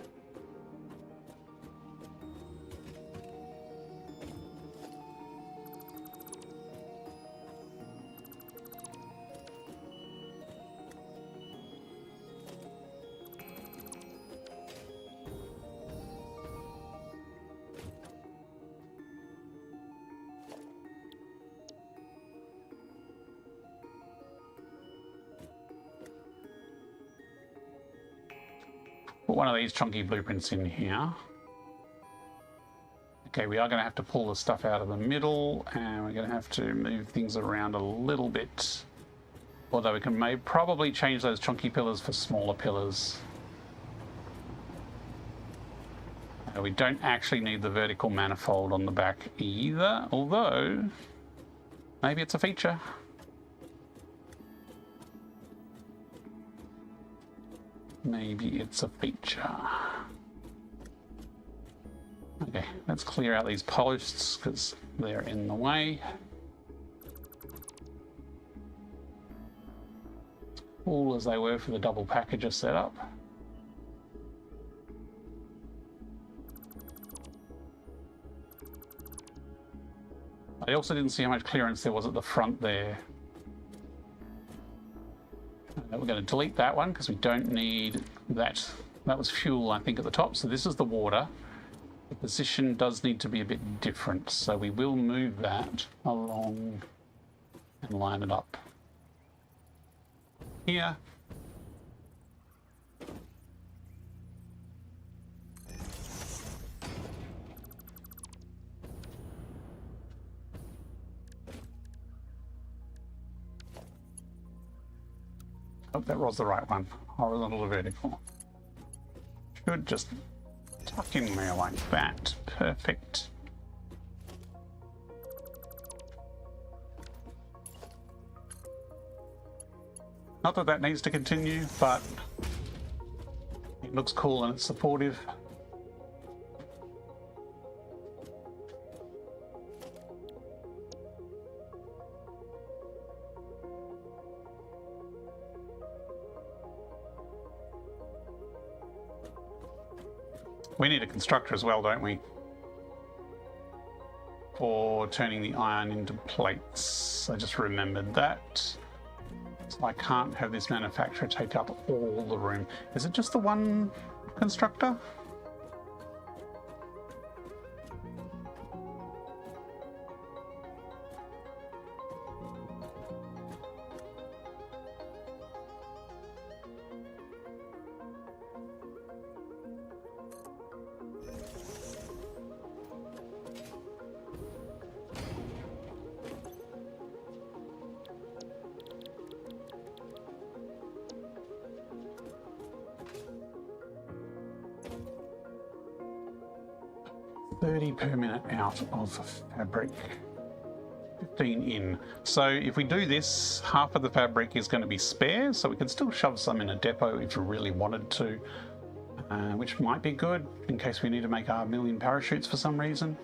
Put one of these chunky blueprints in here. Okay, we are going to have to pull the stuff out of the middle, and we're going to have to move things around a little bit. Although we can probably change those chunky pillars for smaller pillars. We don't actually need the vertical manifold on the back either, although maybe it's a feature. Maybe it's a feature. Okay, let's clear out these posts because they're in the way. Cool as they were for the double packager setup. I also didn't see how much clearance there was at the front there. We're going to delete that one because we don't need that. That was fuel, I think, at the top. So this is the water. The position does need to be a bit different. So we will move that along and line it up here. Oh, that was the right one. Horizontal to vertical. Should just tuck in there like that. Perfect. Not that that needs to continue, but it looks cool and it's supportive. We need a constructor as well, don't we? For turning the iron into plates. I just remembered that. So I can't have this manufacturer take up all the room. Is it just the one constructor? Per minute out of fabric, 15 in. So if we do this, half of the fabric is going to be spare, so we can still shove some in a depot if we really wanted to, which might be good in case we need to make our million parachutes for some reason.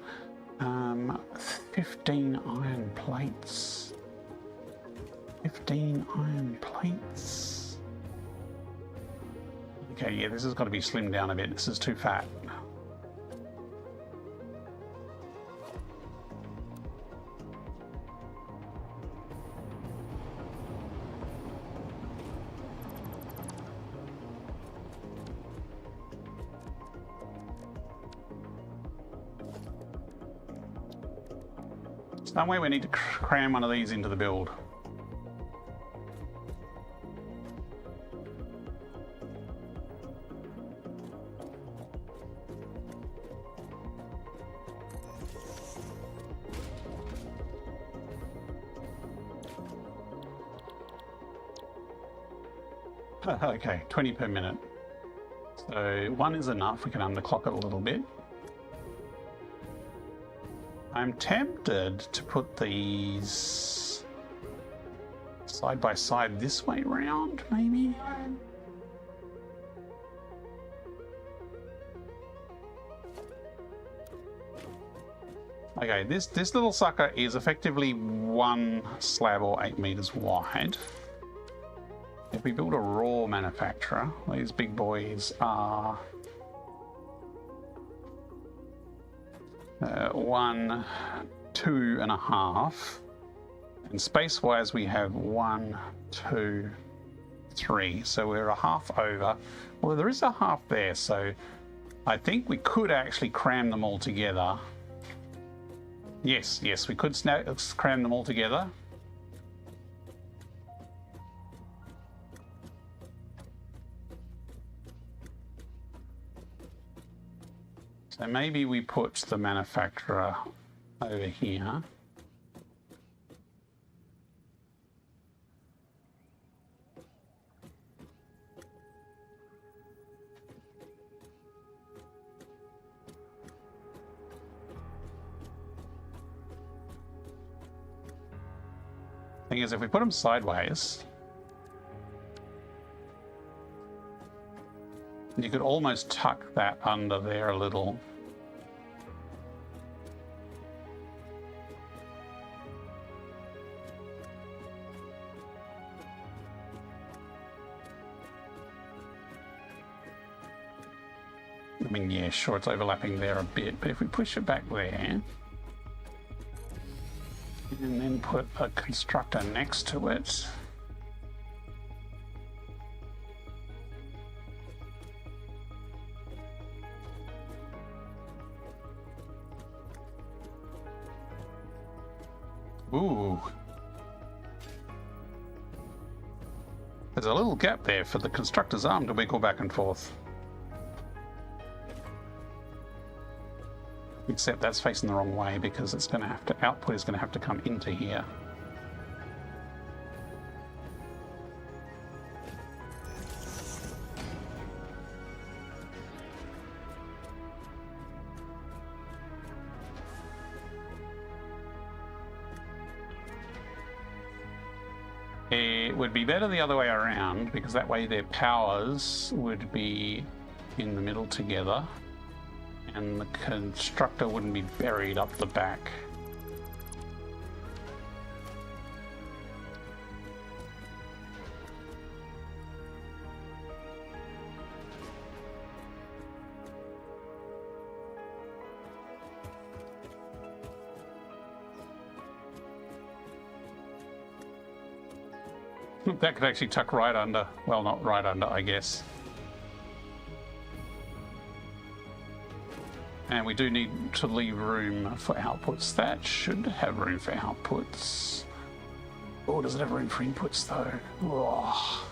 15 iron plates. 15 iron plates. Okay, yeah, this has got to be slimmed down a bit. This is too fat. Somewhere we need to cram one of these into the build. Okay, 20 per minute. So one is enough. We can underclock it a little bit. I'm tempted to put these side by side this way round, maybe? Okay, this little sucker is effectively one slab or 8 meters wide. If we build a raw manufacturer, these big boys are 1, 2.5, and space-wise we have 1, 2, 3. So we're a half over. Well, there is a half there, so I think we could actually cram them all together. Yes, we could cram them all together. So maybe we put the manufacturer over here. Thing is, if we put them sideways, you could almost tuck that under there a little. I mean, yeah, sure, it's overlapping there a bit, but if we push it back there, and then put a constructor next to it. Ooh. There's a little gap there for the constructor's arm to wiggle back and forth. Except that's facing the wrong way because it's going to have to, output is going to have to come into here. It would be better the other way around because that way their powers would be in the middle together. And the constructor wouldn't be buried up the back. That could actually tuck right under. Well, not right under, I guess. And we do need to leave room for outputs. That should have room for outputs. Oh, does it have room for inputs though? Oh.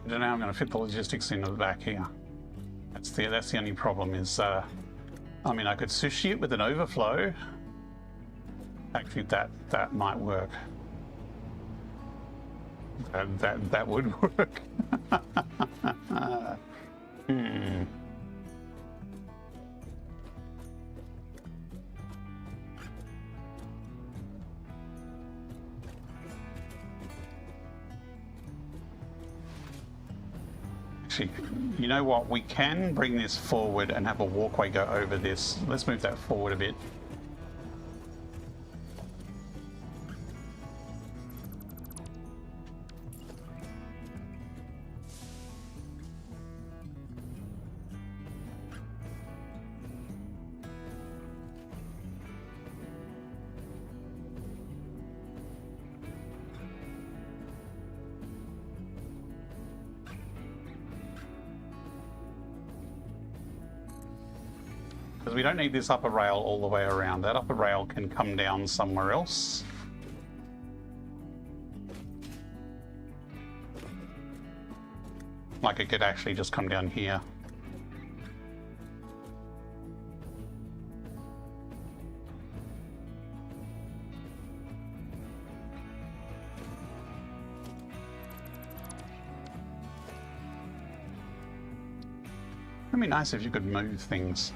I don't know how I'm going to fit the logistics into the back here. That's the only problem is, I mean, I could sushi it with an overflow. Actually, that might work. That would work. actually, you know what? We can bring this forward and have a walkway go over this. Let's move that forward a bit. Because we don't need this upper rail all the way around. That upper rail can come down somewhere else. Like it could actually just come down here. It'd be nice if you could move things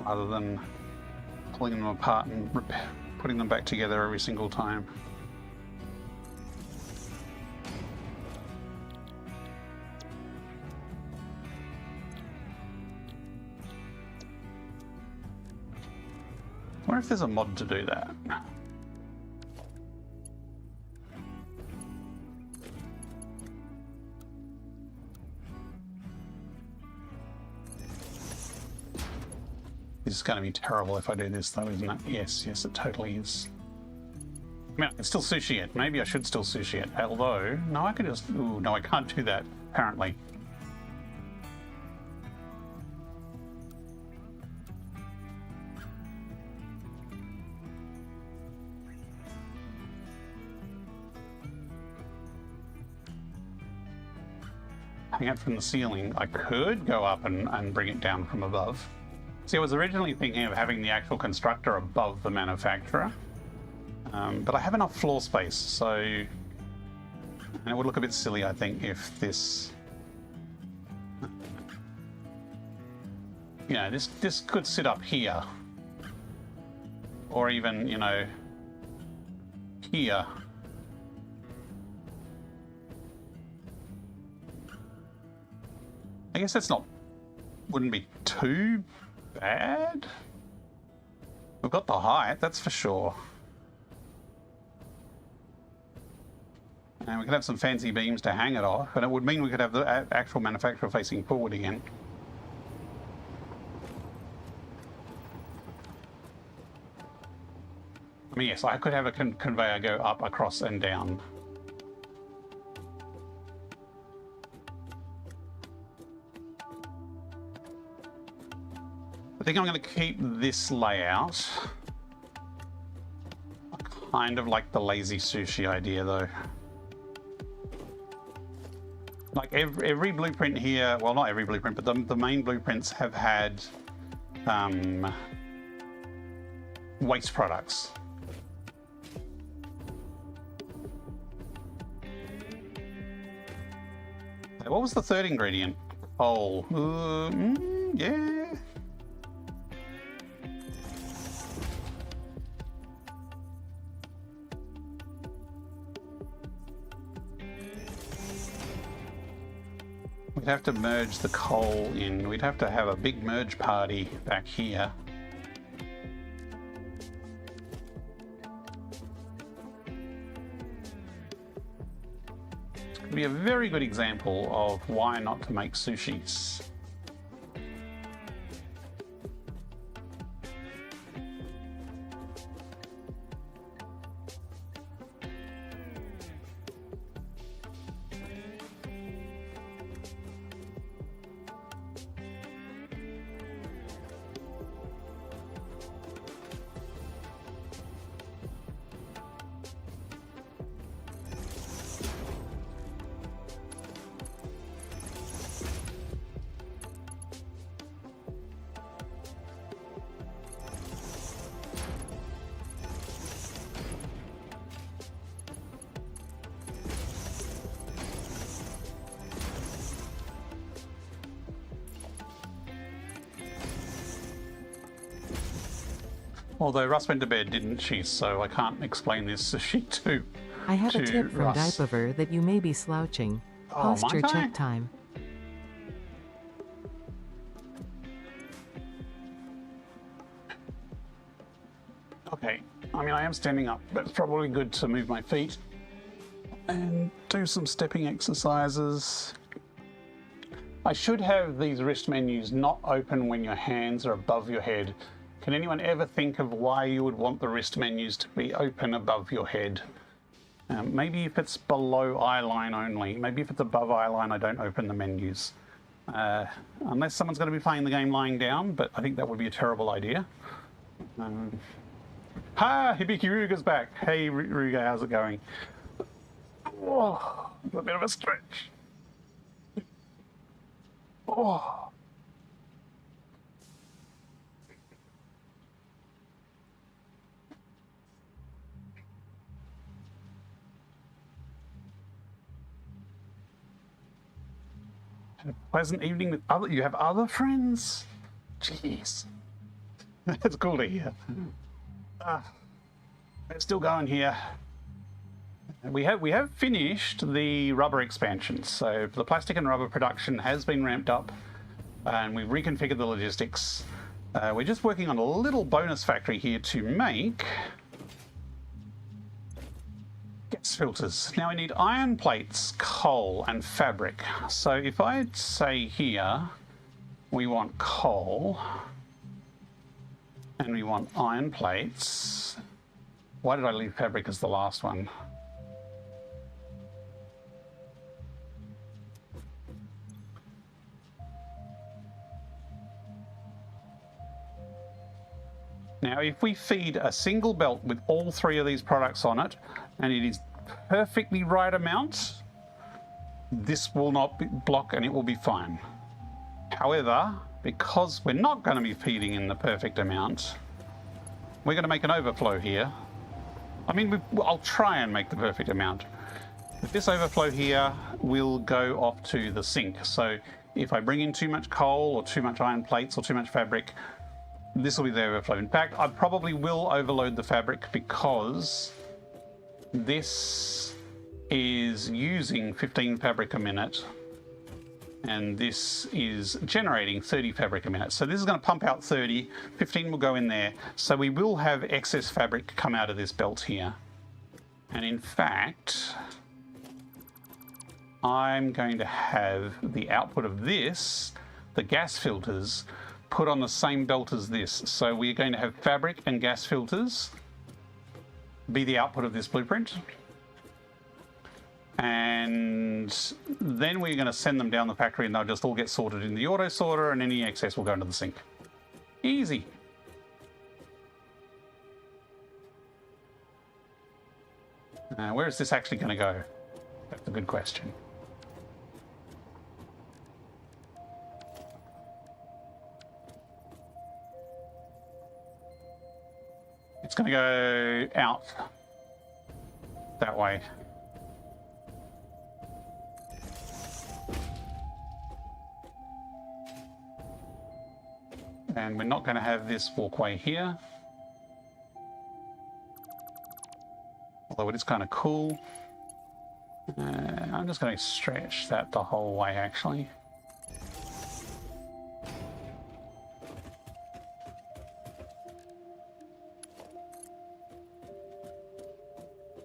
rather than pulling them apart and putting them back together every single time. I wonder if there's a mod to do that. This is going to be terrible if I do this though, isn't it? Yes, yes, it totally is. I mean, I can still sushi it. Maybe I should still sushi it. Although, no, I can just... Ooh, no, I can't do that, apparently. Hang out from the ceiling. I could go up and bring it down from above. See, I was originally thinking of having the actual constructor above the manufacturer, but I have enough floor space, so... And it would look a bit silly, I think, if this... You know, this could sit up here. Or even, you know, here. I guess that's not... wouldn't be too bad. We've got the height, that's for sure. And we could have some fancy beams to hang it off, and it would mean we could have the actual manufacturer facing forward again. I mean, yes, I could have a conveyor go up, across, and down. I think I'm going to keep this layout. I kind of like the lazy sushi idea, though. Like every blueprint here, well, not every blueprint, but the main blueprints have had waste products. What was the third ingredient? Coal. Yeah. We'd have to merge the coal in. We'd have to have a big merge party back here. It would be a very good example of why not to make sushis. Although Russ went to bed, didn't she? So I can't explain this sushi to I have a tip from Russ. Diapover that you may be slouching. Oh, Posture might I? check time. Okay, I mean, I am standing up, but it's probably good to move my feet and do some stepping exercises. I should have these wrist menus not open when your hands are above your head. Can anyone ever think of why you would want the wrist menus to be open above your head? Maybe if it's below eye line only. Maybe if it's above eye line, I don't open the menus. Unless someone's going to be playing the game lying down, but I think that would be a terrible idea. Hibiki Ruga's back. Hey Ruga, how's it going? Oh, a bit of a stretch. Oh. Had a pleasant evening with other. You have other friends? Jeez. That's cool to hear. It's still going here. We have finished the rubber expansions. So the plastic and rubber production has been ramped up, and we've reconfigured the logistics. We're just working on a little bonus factory here to make gas filters. Now we need iron plates, coal, and fabric. So if I say here we want coal and we want iron plates. Why did I leave fabric as the last one? Now, if we feed a single belt with all three of these products on it, and it is perfectly right amount, this will not block and it will be fine. However, because we're not going to be feeding in the perfect amount, we're going to make an overflow here. I mean, I'll try and make the perfect amount. But this overflow here will go off to the sink. So if I bring in too much coal or too much iron plates or too much fabric, this will be the overflow. In fact, I probably will overload the fabric because this is using 15 fabric a minute and this is generating 30 fabric a minute. So this is going to pump out 30, 15 will go in there. So we will have excess fabric come out of this belt here. And in fact, I'm going to have the output of this, the gas filters, put on the same belt as this. So we're going to have fabric and gas filters be the output of this blueprint. And then we're going to send them down the factory and they'll just all get sorted in the auto sorter and any excess will go into the sink. Easy. Where is this actually going to go? That's a good question. It's going to go out that way. And we're not going to have this walkway here. Although it is kind of cool. I'm just going to stretch that the whole way, actually.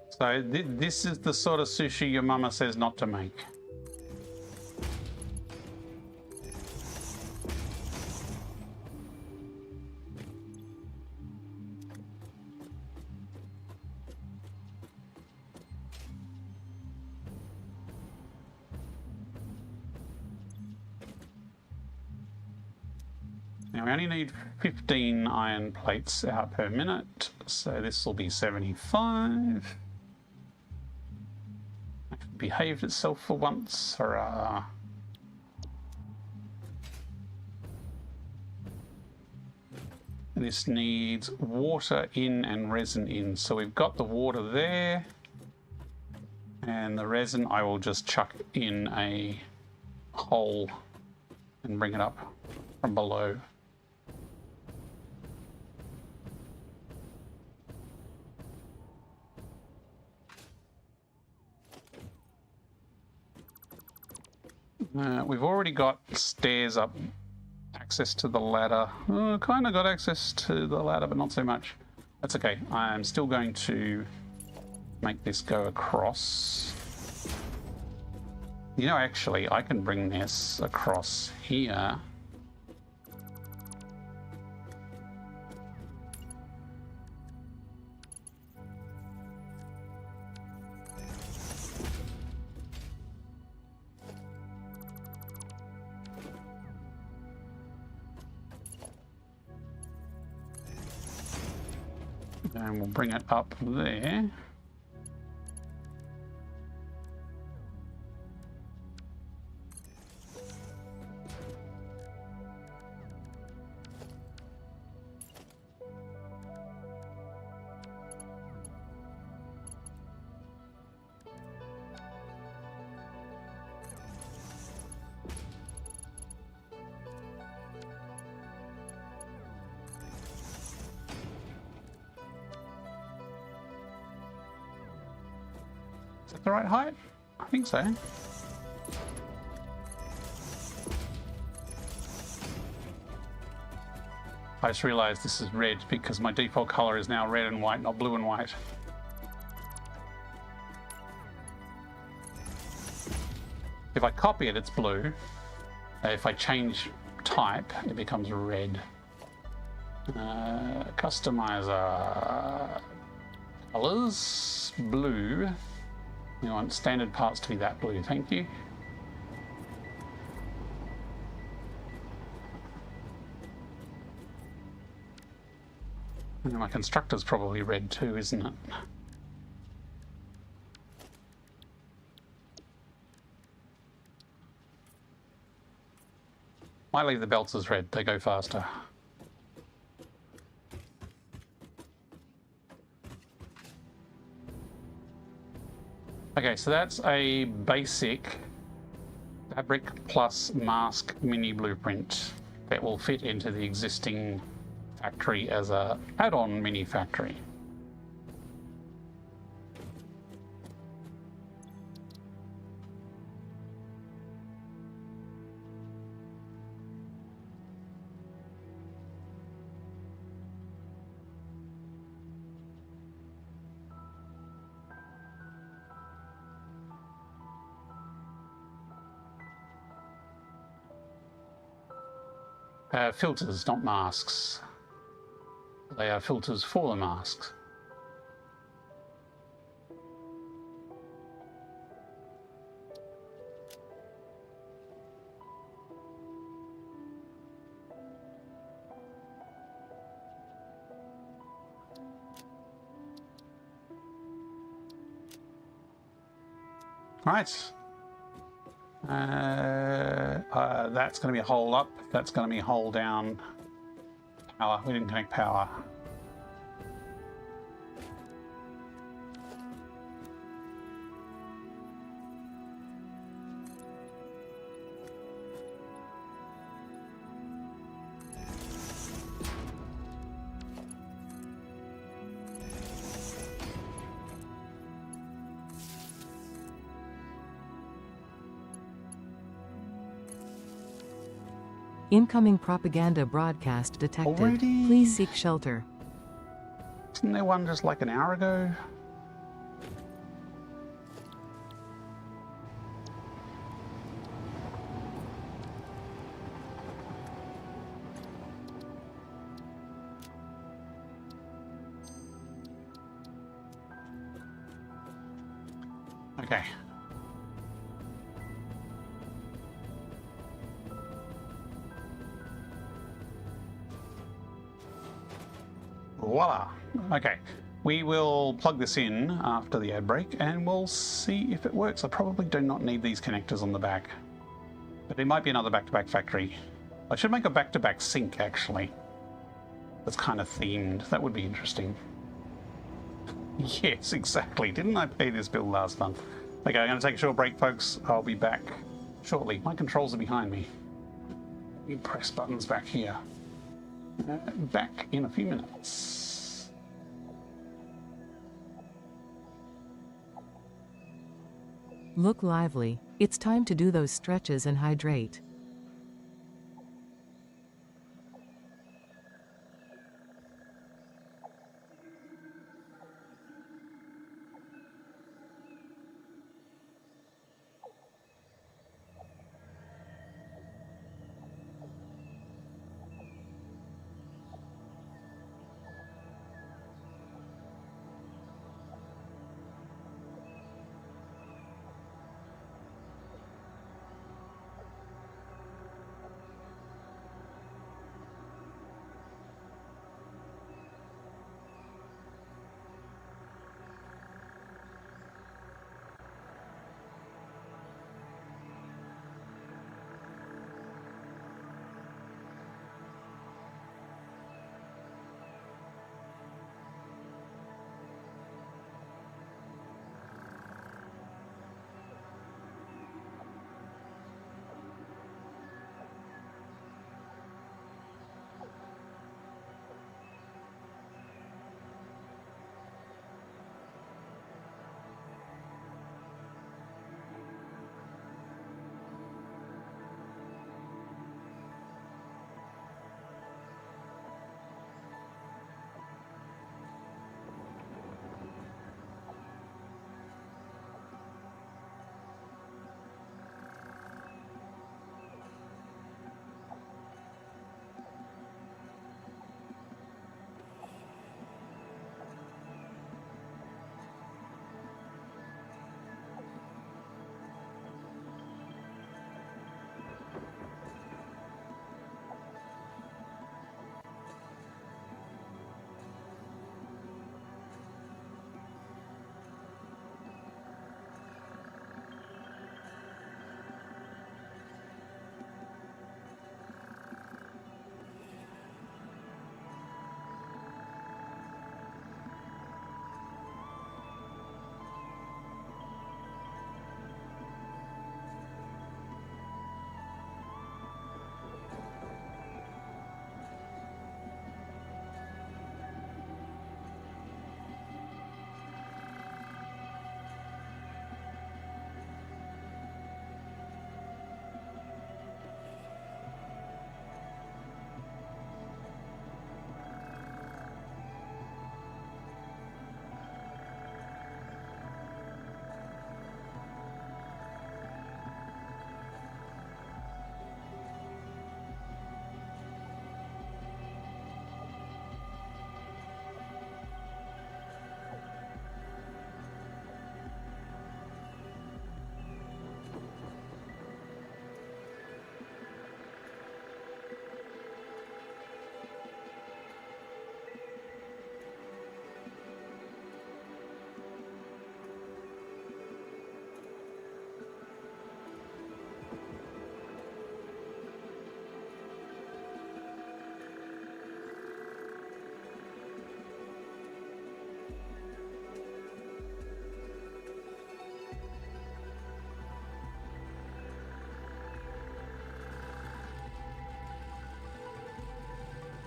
So this is the sort of sushi your mama says not to make. Now we only need 15 iron plates out per minute, so this will be 75. Actually behaved itself for once, hurrah. And this needs water in and resin in, so we've got the water there, and the resin I will just chuck in a hole and bring it up from below. We've already got stairs up, access to the ladder. Kind of got access to the ladder, but not so much. That's okay. I'm still going to make this go across. You know, actually, I can bring this across here. And we'll bring it up there. Is that the right height? I think so. I just realized this is red because my default color is now red and white, not blue and white. If I copy it, it's blue. If I change type, it becomes red. Customizer. Colors. Blue. You want standard parts to be that blue, thank you. And my constructor's probably red too, isn't it? Might leave the belts as red, they go faster. Okay, so that's a basic fabric plus mask mini blueprint that will fit into the existing factory as a add-on mini factory. Filters, not masks. They are filters for the masks. Right. That's going to be a hole up. That's going to be a hole down. Power. We didn't connect power. Incoming propaganda broadcast detected. Already? Please seek shelter. Isn't there one just like an hour ago? Okay. Voila. Okay, we will plug this in after the ad break and we'll see if it works. I probably do not need these connectors on the back, but it might be another back-to-back factory. I should make a back-to-back sink actually. That's kind of themed. That would be interesting. Yes, exactly. Didn't I pay this bill last month? Okay, I'm going to take a short break, folks. I'll be back shortly. My controls are behind me. Let me press buttons back here. Back in a few minutes. Look lively. It's time to do those stretches and hydrate.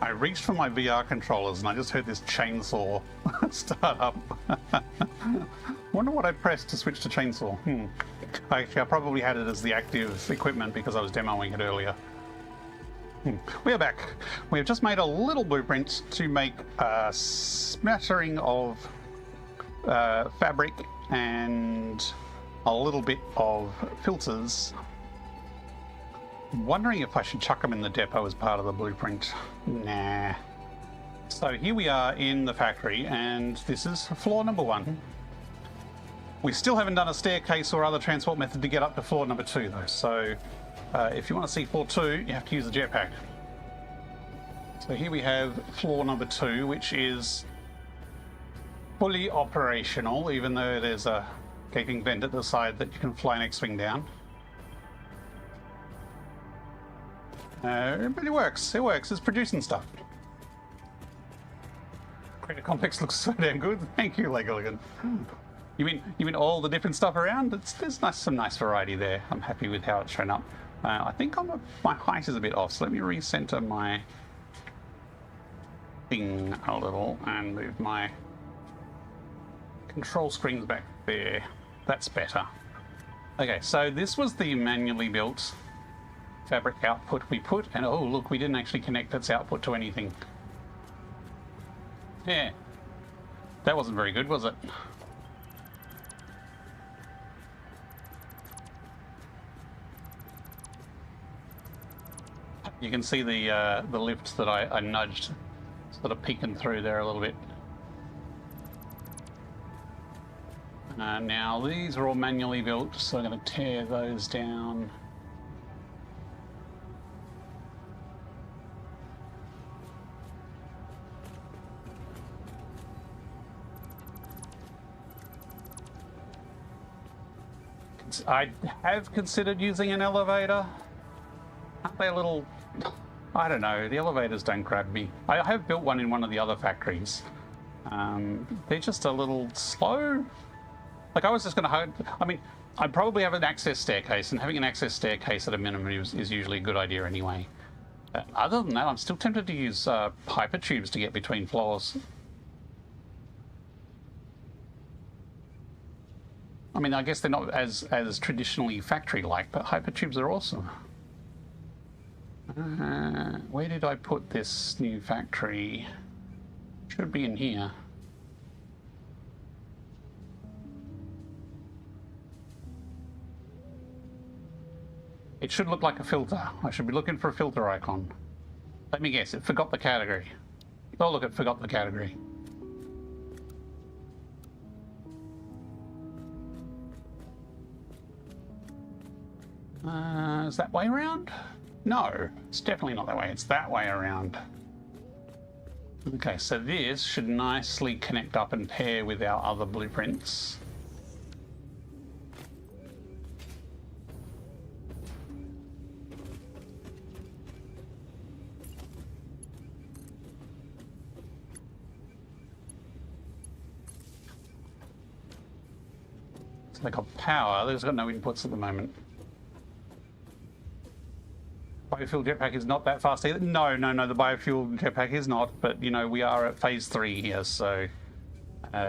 I reached for my VR controllers and I just heard this chainsaw start up. Wonder what I pressed to switch to chainsaw. Actually, I probably had it as the active equipment because I was demoing it earlier. We are back. We have just made a little blueprint to make a smattering of fabric and a little bit of filters. Wondering if I should chuck them in the depot as part of the blueprint. Nah. So here we are in the factory, and this is floor number 1. We still haven't done a staircase or other transport method to get up to floor number 2 though, so if you want to see floor 2, you have to use the jetpack. So here we have floor number 2, which is fully operational, even though there's a gaping vent at the side that you can fly an X-wing down. But it works. It works. It's producing stuff. Creator complex looks so damn good. Thank you, Legoligan. You mean all the different stuff around? There's some nice variety there. I'm happy with how it's shown up. I think my height is a bit off, so let me recenter my thing a little and move my control screens back there. That's better. Okay, so this was the manually built fabric output we put, and oh look, we didn't actually connect its output to anything. Yeah, that wasn't very good, was it? You can see the lift that I nudged, sort of peeking through there a little bit. Now these are all manually built, so I'm going to tear those down. I have considered using an elevator. Aren't they a little... I don't know, the elevators don't grab me. I have built one in one of the other factories. They're just a little slow. Like, I was just going to... I mean, I'd probably have an access staircase, and having an access staircase at a minimum is usually a good idea anyway. Other than that, I'm still tempted to use hypertubes to get between floors. I mean, I guess they're not as traditionally factory-like, but hypertubes are awesome. Where did I put this new factory? Should be in here. It should look like a filter. I should be looking for a filter icon. Let me guess, it forgot the category. Oh look, it forgot the category. Is that way around? No, it's definitely not that way. It's that way around. Okay, so this should nicely connect up and pair with our other blueprints. So they got power. There's got no inputs at the moment. Biofuel jetpack is not that fast either. No, the biofuel jetpack is not, but you know, we are at phase 3 here, so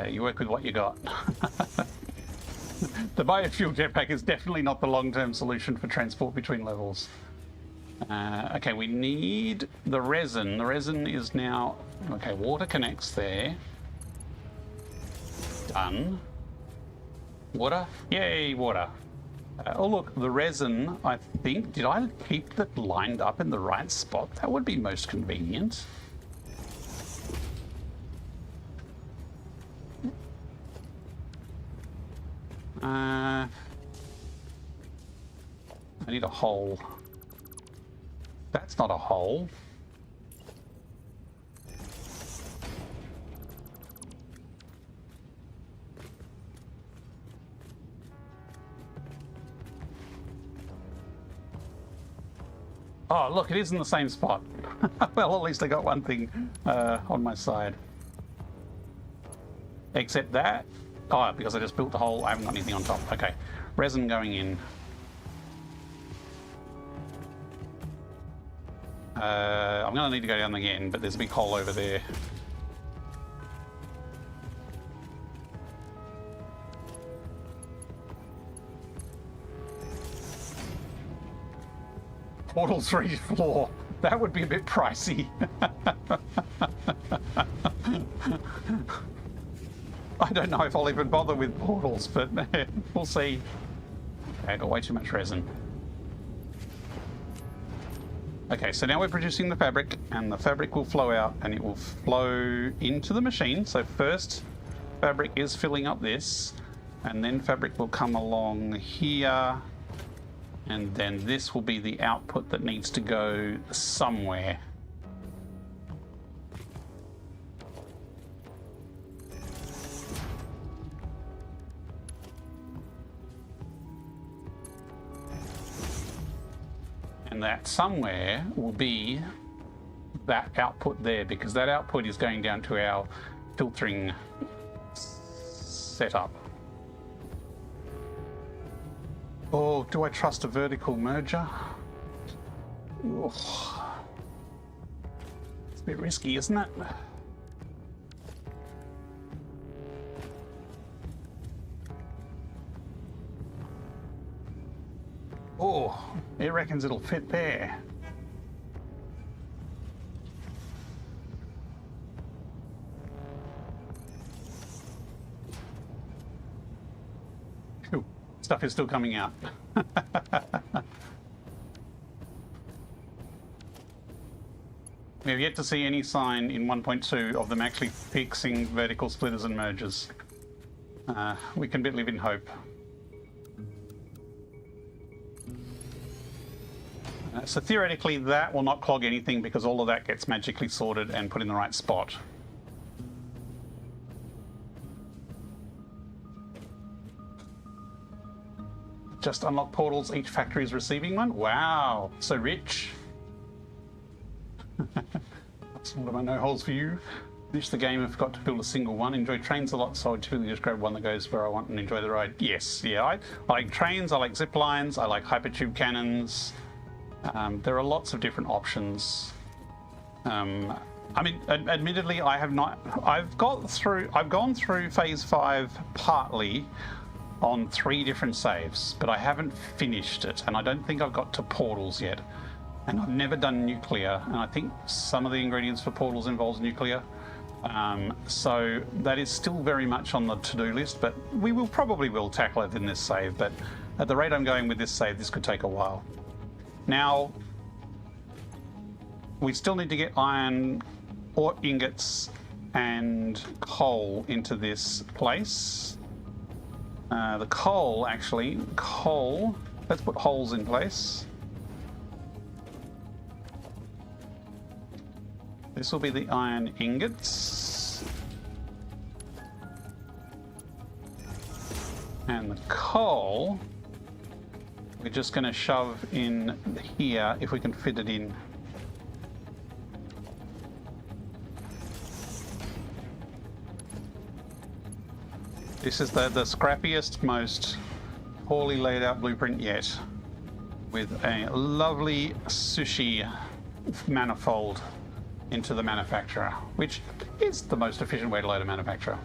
you work with what you got. The biofuel jetpack is definitely not the long-term solution for transport between levels. Okay, we need the resin. The resin is now... Okay, water connects there. Done. Water? Yay, water. Oh look, the resin, I think, did I keep that lined up in the right spot? That would be most convenient. I need a hole. That's not a hole. Oh, look, it is in the same spot. Well, at least I got one thing on my side. Except that... Oh, because I just built the hole, I haven't got anything on top. Okay, resin going in. I'm going to need to go down again, but there's a big hole over there. Portal 3 floor. That would be a bit pricey. I don't know if I'll even bother with portals, but we'll see. Okay, I got way too much resin. Okay, so now we're producing the fabric, and the fabric will flow out, and it will flow into the machine. So first, fabric is filling up this, and then fabric will come along here, and then this will be the output that needs to go somewhere. And that somewhere will be that output there, because that output is going down to our filtering setup. Oh, do I trust a vertical merger? Ugh. It's a bit risky, isn't it? Oh, it reckons it'll fit there. Phew, stuff is still coming out. We have yet to see any sign in 1.2 of them actually fixing vertical splitters and mergers. We can live in hope. So theoretically that will not clog anything, because all of that gets magically sorted and put in the right spot. Just unlock portals, each factory is receiving one. Wow, so rich. That's one of my no holes for you. Finish the game, I forgot to build a single one. Enjoy trains a lot, so I typically just grab one that goes where I want and enjoy the ride. Yes, yeah, I like trains, I like zip lines, I like hypertube cannons. There are lots of different options. I mean, admittedly, I have not. I've gone through Phase 5 partly on 3 different saves, but I haven't finished it, and I don't think I've got to portals yet. And I've never done nuclear, and I think some of the ingredients for portals involves nuclear. So that is still very much on the to-do list, but we will probably tackle it in this save. But at the rate I'm going with this save, this could take a while. Now, we still need to get iron ore ingots and coal into this place. The coal, let's put holes in place. This will be the iron ingots. And the coal, we're just going to shove in here if we can fit it in. This is the scrappiest, most poorly laid out blueprint yet, with a lovely sushi manifold into the manufacturer, which is the most efficient way to load a manufacturer.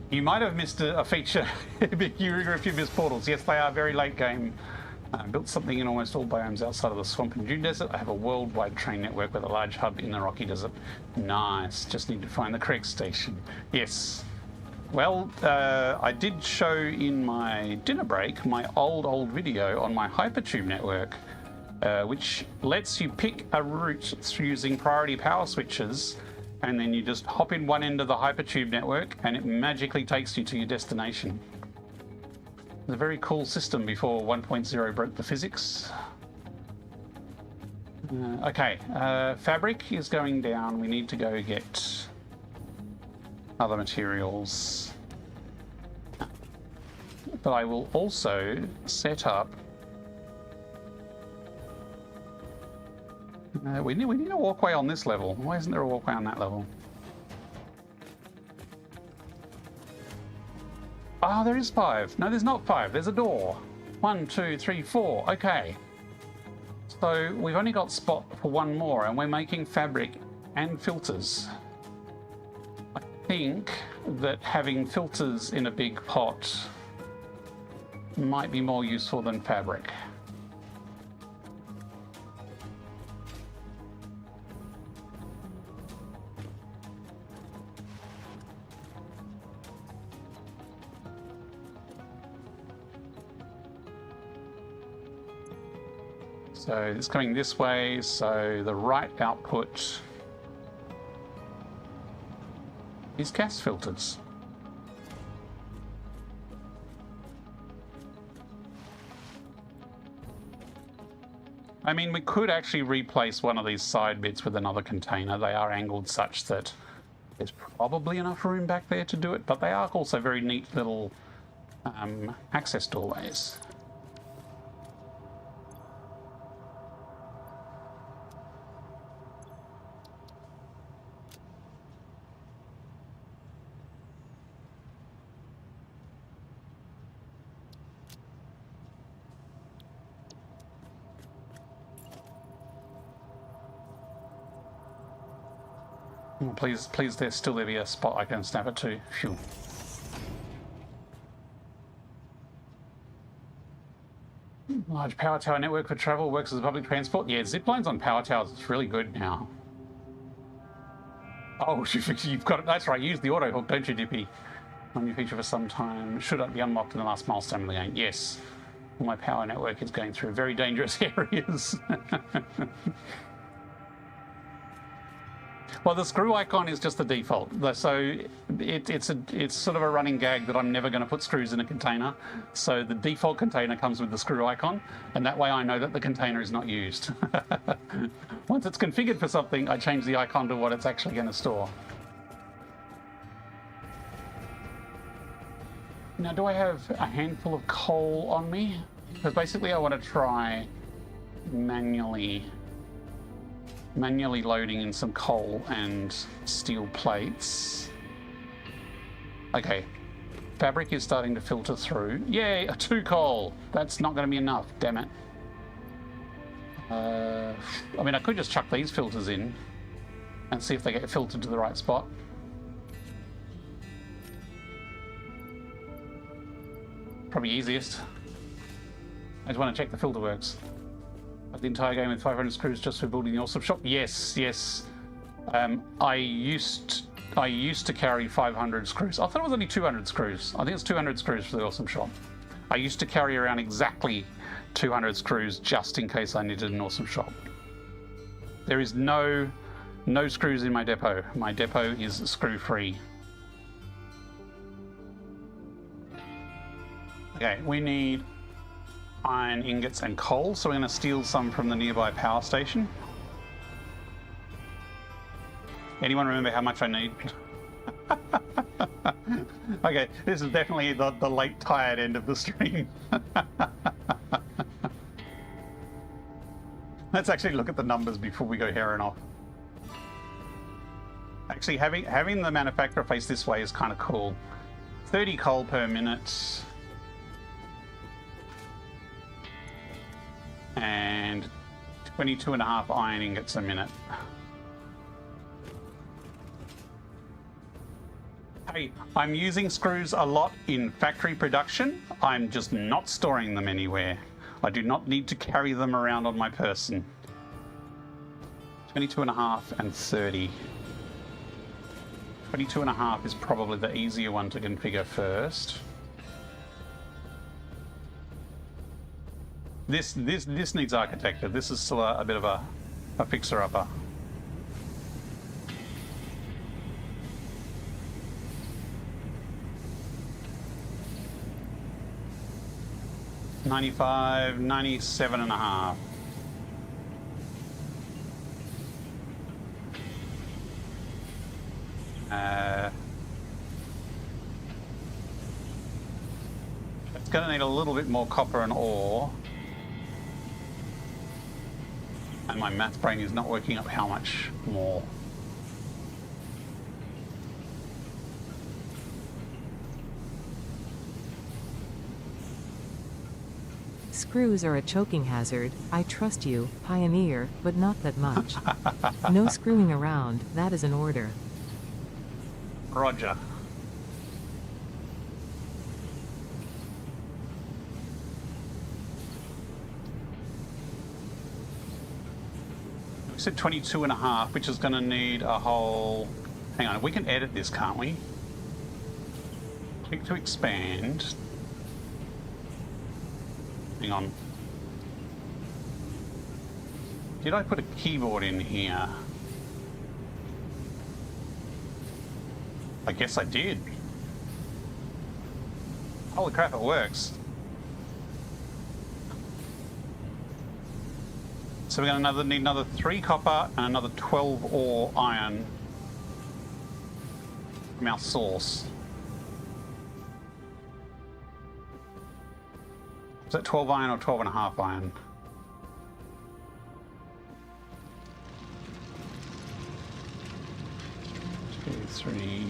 You might have missed a feature if you missed portals. Yes, they are very late game. Built something in almost all biomes outside of the swamp and dune desert. I have a worldwide train network with a large hub in the rocky desert. Nice. Just need to find the correct station. Yes. Well, I did show in my dinner break my old video on my hypertube network, which lets you pick a route through using priority power switches, and then you just hop in one end of the hypertube network and it magically takes you to your destination. It's a very cool system before 1.0 broke the physics. Okay, fabric is going down. We need to go get other materials. But I will also set up... we need a walkway on this level. Why isn't there a walkway on that level? Oh, there is 5. No, there's not 5. There's a door. 1, 2, 3, 4. Okay. So we've only got spot for one more, and we're making fabric and filters. I think that having filters in a big pot might be more useful than fabric. So it's coming this way, so the right output is gas filters. I mean, we could actually replace one of these side bits with another container. They are angled such that there's probably enough room back there to do it, but they are also very neat little access doorways. Oh, please, there still be a spot I can snap it to. Phew. Large power tower network for travel works as a public transport. Yeah, zip lines on power towers is really good now. Oh, you've got it. That's right. Use the auto hook, don't you, Dippy? A new feature for some time. Should it be unlocked in the last milestone of the game? Yes. Well, my power network is going through very dangerous areas. Well, the screw icon is just the default, so it's sort of a running gag that I'm never going to put screws in a container. So the default container comes with the screw icon, and that way I know that the container is not used. Once it's configured for something, I change the icon to what it's actually going to store. Now, do I have a handful of coal on me? Because basically I want to try manually loading in some coal and steel plates. Okay, fabric is starting to filter through. Yay, a 2 coal. That's not going to be enough, damn it. I mean, I could just chuck these filters in and see if they get filtered to the right spot. Probably easiest. I just want to check the filter works. The entire game with 500 screws just for building the awesome shop. Yes. I used to carry 500 screws. I thought it was only 200 screws. I think it's 200 screws for the awesome shop. I used to carry around exactly 200 screws just in case I needed an awesome shop. There is no screws in my depot. My depot is screw free. Okay, we need iron ingots and coal, so we're going to steal some from the nearby power station. Anyone remember how much I need? Okay, this is definitely the late tired end of the stream. Let's actually look at the numbers before we go herring off. Actually, having the manufacturer face this way is kind of cool. 30 coal per minute. And 22.5 iron ingots a minute. Hey, I'm using screws a lot in factory production. I'm just not storing them anywhere. I do not need to carry them around on my person. 22.5 and 30. 22.5 is probably the easier one to configure first. This needs architecture. This is still a bit of a fixer-upper. $95, $97.5. It's going to need a little bit more copper and ore. And my math brain is not working up how much more. Screws are a choking hazard. I trust you, Pioneer, but not that much. No screwing around, that is an order. Roger. We said 22.5, which is going to need a whole... Hang on, we can edit this, can't we? Click to expand. Hang on. Did I put a keyboard in here? I guess I did. Holy crap, it works. So we're going to need another 3 copper and another 12 ore iron from our source. Is that 12 iron or 12.5 iron? Two, three.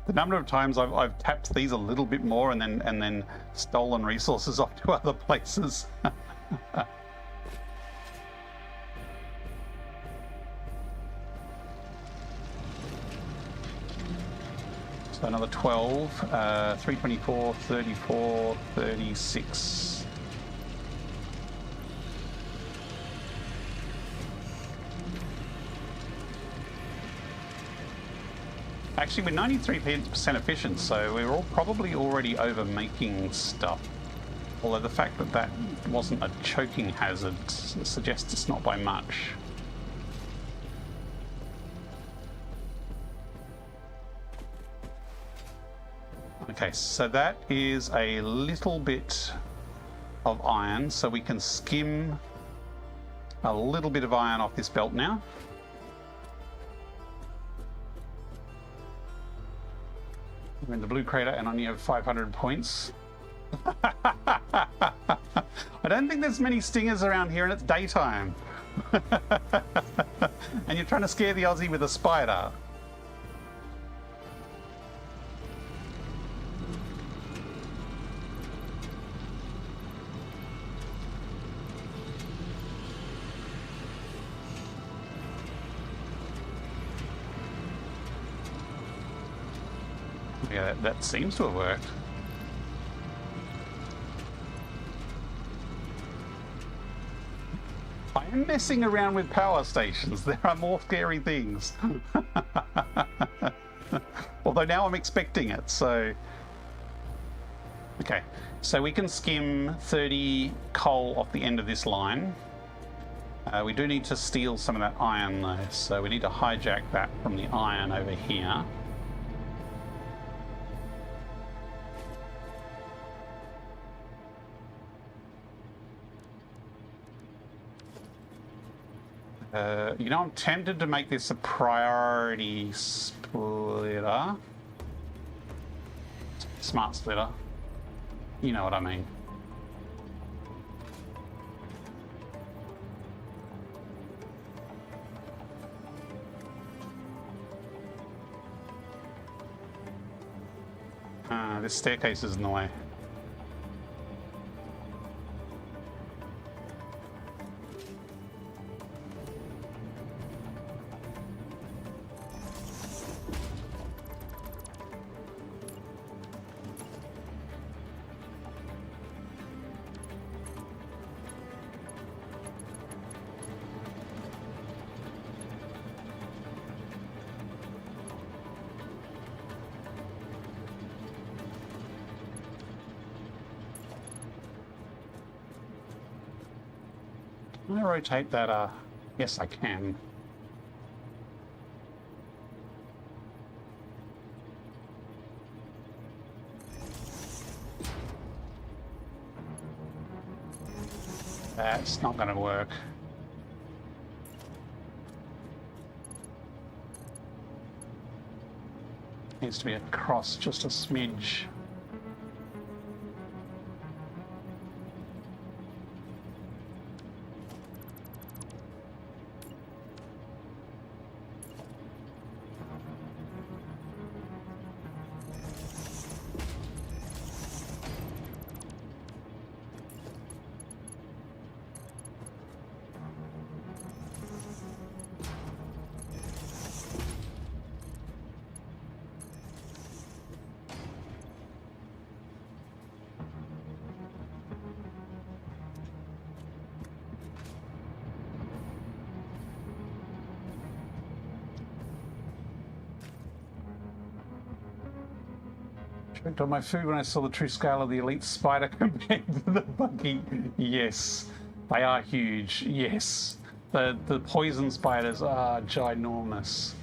The number of times I've tapped these a little bit more and then stolen resources off to other places. So another 12, 324, 34, 36. Actually, we're 93% efficient, so we're all probably already over making stuff. Although the fact that that wasn't a choking hazard suggests it's not by much. Okay, so that is a little bit of iron, so we can skim a little bit of iron off this belt now. We're in the blue crater and only have 500 points. I don't think there's many stingers around here and it's daytime. And you're trying to scare the Aussie with a spider. Yeah, that seems to have worked. I am messing around with power stations. There are more scary things. Although now I'm expecting it, so... Okay, so we can skim 30 coal off the end of this line. We do need to steal some of that iron though, so we need to hijack that from the iron over here. You know, I'm tempted to make this a priority splitter. Smart splitter. You know what I mean. This staircase is in the way. Can I rotate that? Yes, I can. That's not going to work. Needs to be across just a smidge. Choked on my food when I saw the true scale of the elite spider compared to the buggy. Yes, they are huge. Yes, the poison spiders are ginormous.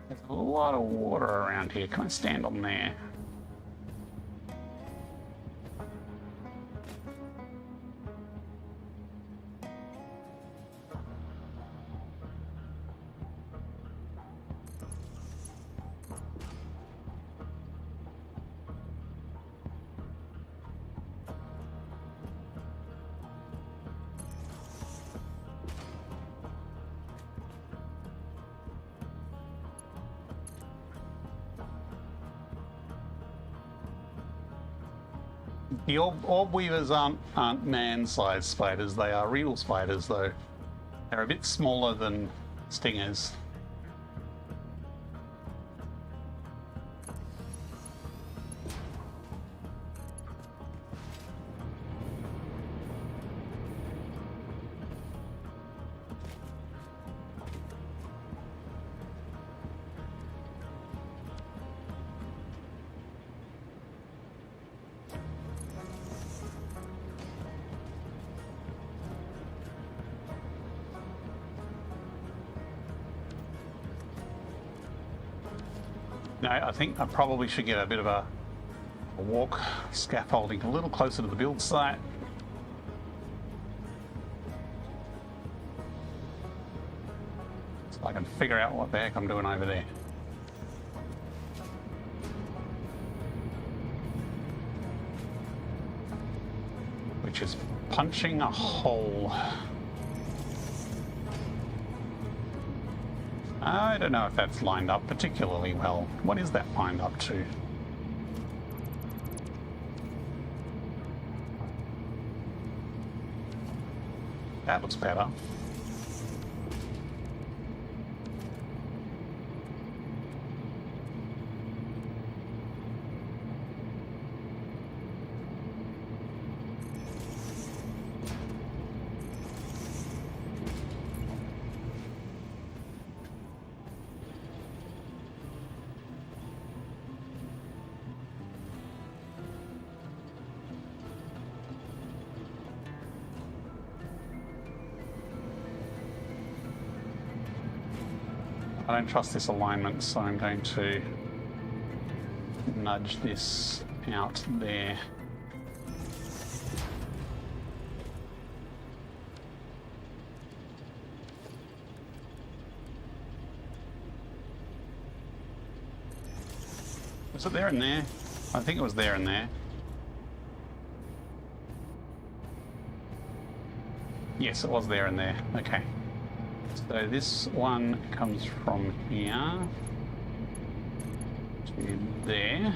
There's a lot of water around here. Can I stand on there? The orb weavers aren't man-sized spiders. They are real spiders, though. They're a bit smaller than stingers. No, I think I probably should get a bit of a walk scaffolding a little closer to the build site. So I can figure out what the heck I'm doing over there. Which is punching a hole. I don't know if that's lined up particularly well. What is that lined up to? That looks better. I don't trust this alignment, so I'm going to nudge this out there. Was it there and there? I think it was there and there. Yes, it was there and there. Okay. So this one comes from here to there.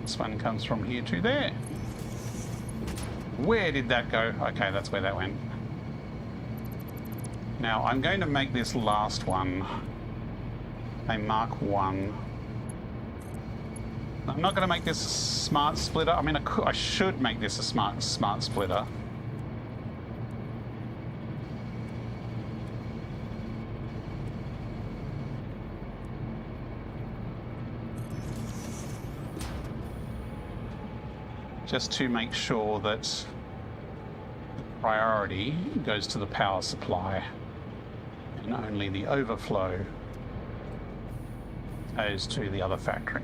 This one comes from here to there. Where did that go? Okay, that's where that went. Now I'm going to make this last one a Mark 1. I'm not going to make this a smart splitter. I mean, I should make this a smart splitter. Just to make sure that priority goes to the power supply and only the overflow goes to the other factory.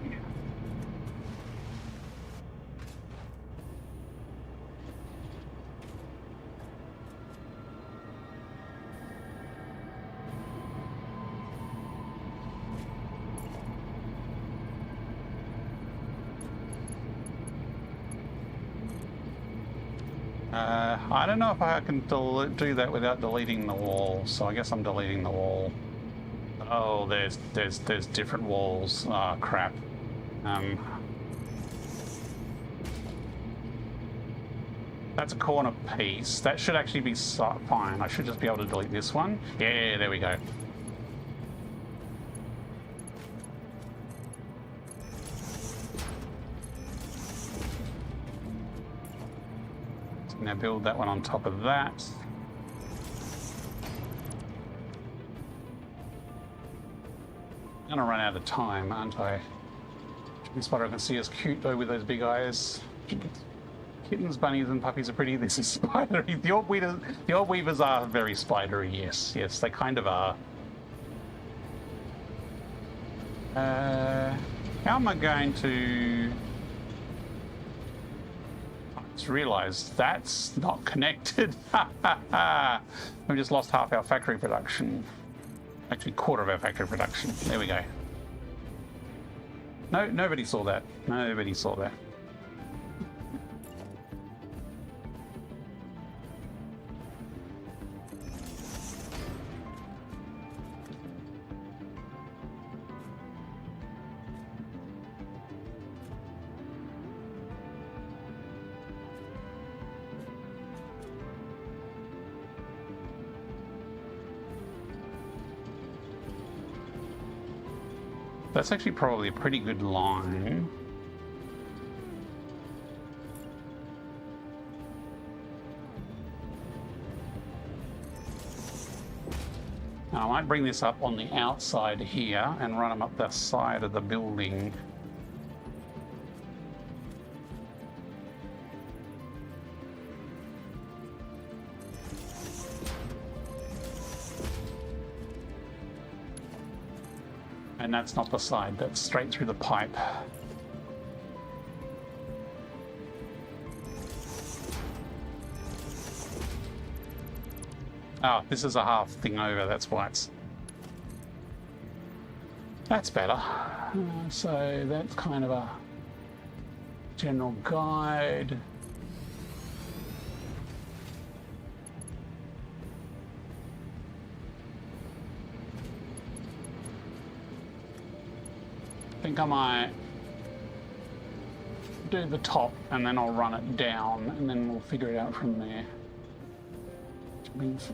I don't know if I can do that without deleting the wall, so I guess I'm deleting the wall. Oh, there's different walls. Oh, crap. That's a corner piece. That should actually be fine. I should just be able to delete this one. Yeah, there we go. Now build that one on top of that. I'm gonna run out of time, aren't I? Chicken Spider, I can see us cute though with those big eyes. Kittens, bunnies, and puppies are pretty. This is spidery. The orb weavers are very spidery. Yes, yes, they kind of are. How am I going to? I just realised that's not connected. We just lost half our factory production. Actually, quarter of our factory production. There we go. No, nobody saw that. Nobody saw that. That's actually probably a pretty good line. Now, I might bring this up on the outside here and run them up the side of the building. And that's not the side, that's straight through the pipe. Oh, this is a half thing over, that's why it's... That's better. So that's kind of a general guide. I think I might do the top and then I'll run it down and then we'll figure it out from there. Which means...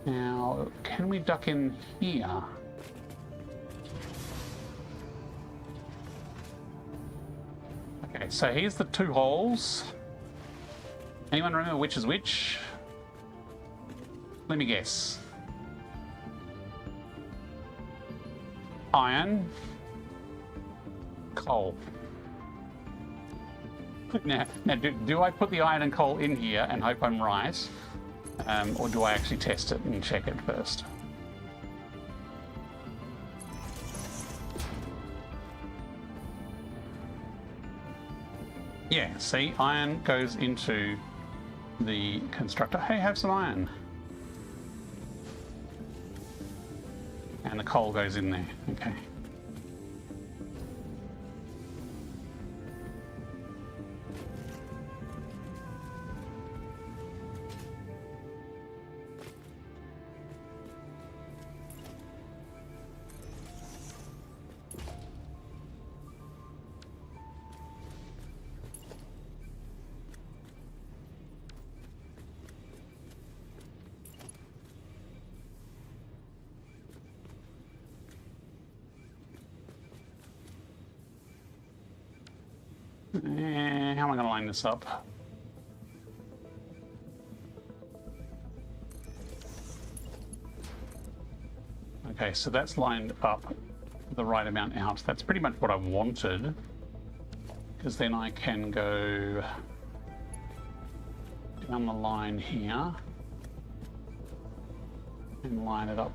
Now, can we duck in here? Okay, so here's the two holes. Anyone remember which is which? Let me guess. Iron, coal. Now do I put the iron and coal in here and hope I'm right? Or do I actually test it and check it first? Yeah, see, iron goes into the constructor. Hey, have some iron. And the coal goes in there, okay. How am I going to line this up? Okay, so that's lined up the right amount out. That's pretty much what I wanted, because then I can go down the line here and line it up.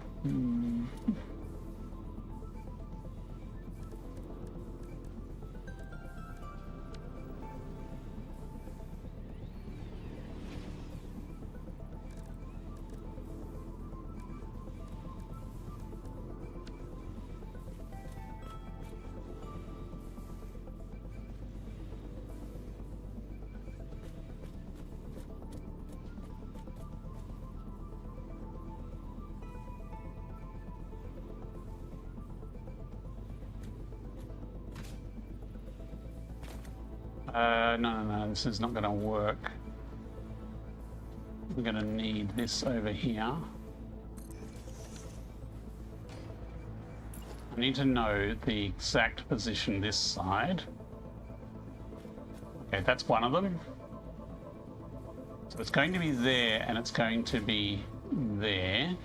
No, this is not going to work. We're going to need this over here. I need to know the exact position this side. Okay, that's one of them. So it's going to be there and it's going to be there.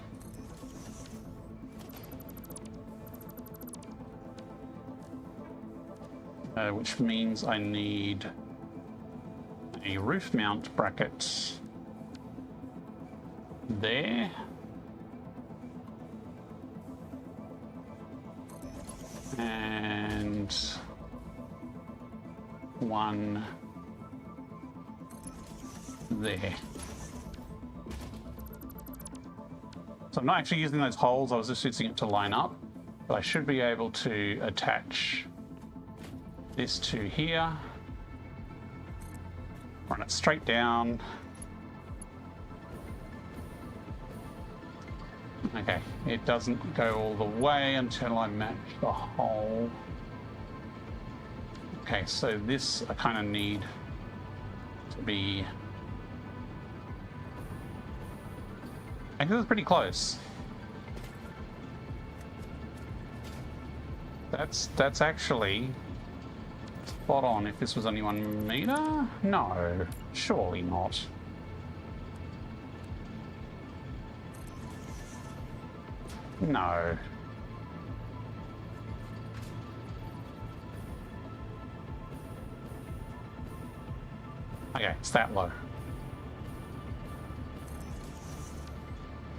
Which means I need a roof mount bracket there. And one there. So I'm not actually using those holes, I was just using it to line up, but I should be able to attach this to here, run it straight down. Okay, it doesn't go all the way until I match the hole. Okay, so this I kind of need to be... I think it's pretty close. That's actually spot on. If this was only 1 meter? No, surely not. No. Okay, it's that low.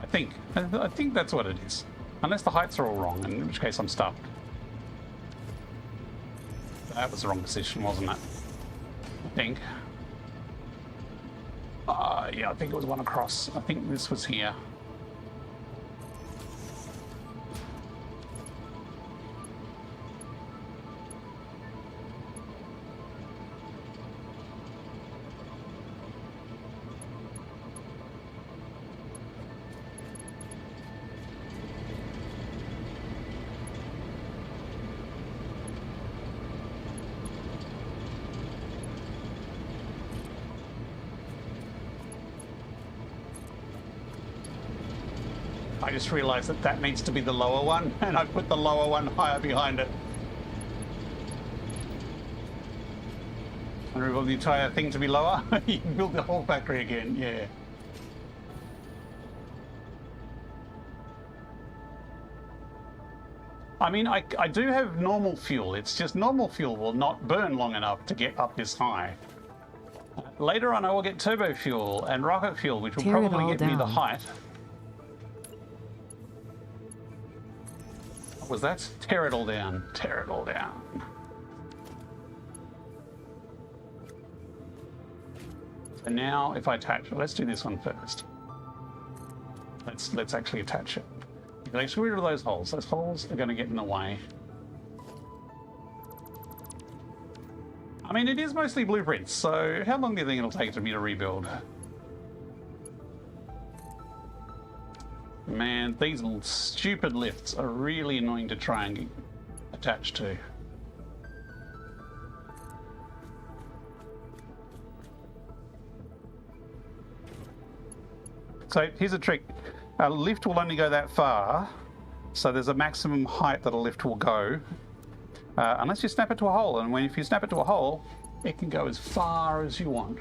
I think that's what it is. Unless the heights are all wrong, in which case I'm stuck. That was the wrong position, wasn't it? I think. Yeah, I think it was one across. I think this was here. I just realized that that needs to be the lower one, and I put the lower one higher behind it. And we want the entire thing to be lower? You can build the whole factory again, yeah. I mean, I do have normal fuel. It's just normal fuel will not burn long enough to get up this high. Later on I will get turbo fuel and rocket fuel, which will probably get me the height. What was that? Tear it all down. Tear it all down. So now if I attach, let's do this one first. Let's actually attach it. Let's get rid of those holes. Those holes are going to get in the way. I mean, it is mostly blueprints, so how long do you think it'll take for me to rebuild? Man, these little stupid lifts are really annoying to try and attach to. So here's a trick. A lift will only go that far, so there's a maximum height that a lift will go, unless you snap it to a hole, and if you snap it to a hole, it can go as far as you want.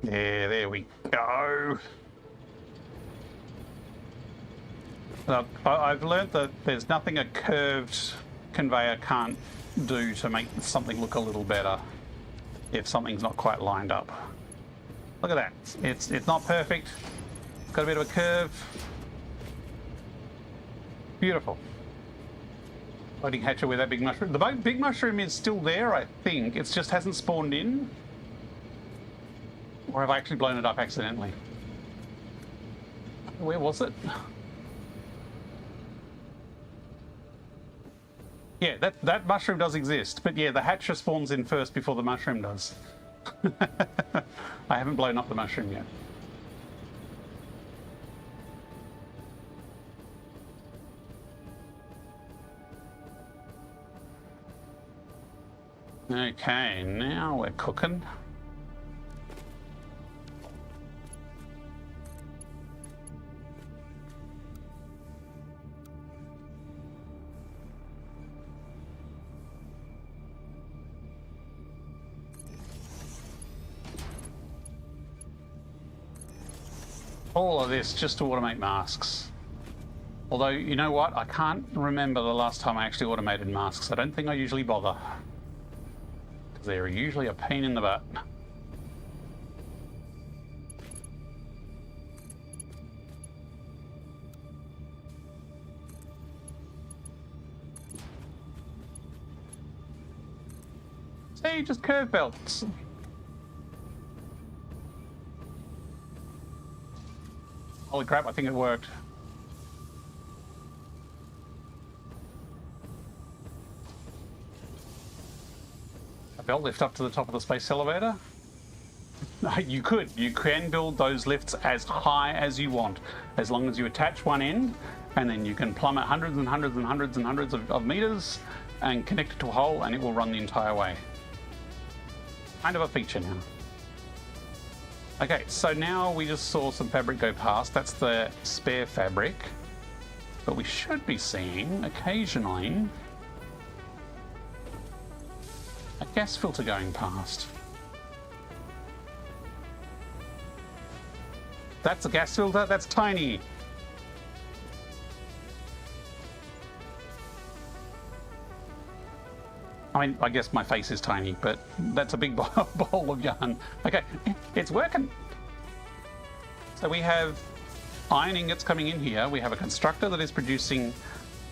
Yeah, there we go. I've learned that there's nothing a curved conveyor can't do to make something look a little better if something's not quite lined up. Look at that. It's not perfect. It's got a bit of a curve. Beautiful. Loading hatcher with that big mushroom. The big mushroom is still there, I think. It just hasn't spawned in. Or have I actually blown it up accidentally? Where was it? Yeah, that mushroom does exist, but yeah, the hatcher spawns in first before the mushroom does. I haven't blown up the mushroom yet. Okay, now we're cooking. All of this just to automate masks. Although, you know what? I can't remember the last time I actually automated masks. I don't think I usually bother. Because they're usually a pain in the butt. See, just curve belts. Holy crap, I think it worked. A belt lift up to the top of the space elevator? You can build those lifts as high as you want, as long as you attach one end, and then you can plummet hundreds and hundreds and hundreds and hundreds of meters and connect it to a hole, and it will run the entire way. Kind of a feature now. Okay, so now we just saw some fabric go past. That's the spare fabric. But we should be seeing, occasionally, a gas filter going past. That's a gas filter? That's tiny. I mean, I guess my face is tiny, but that's a big ball of yarn. Okay, it's working. So we have iron ingots coming in here. We have a constructor that is producing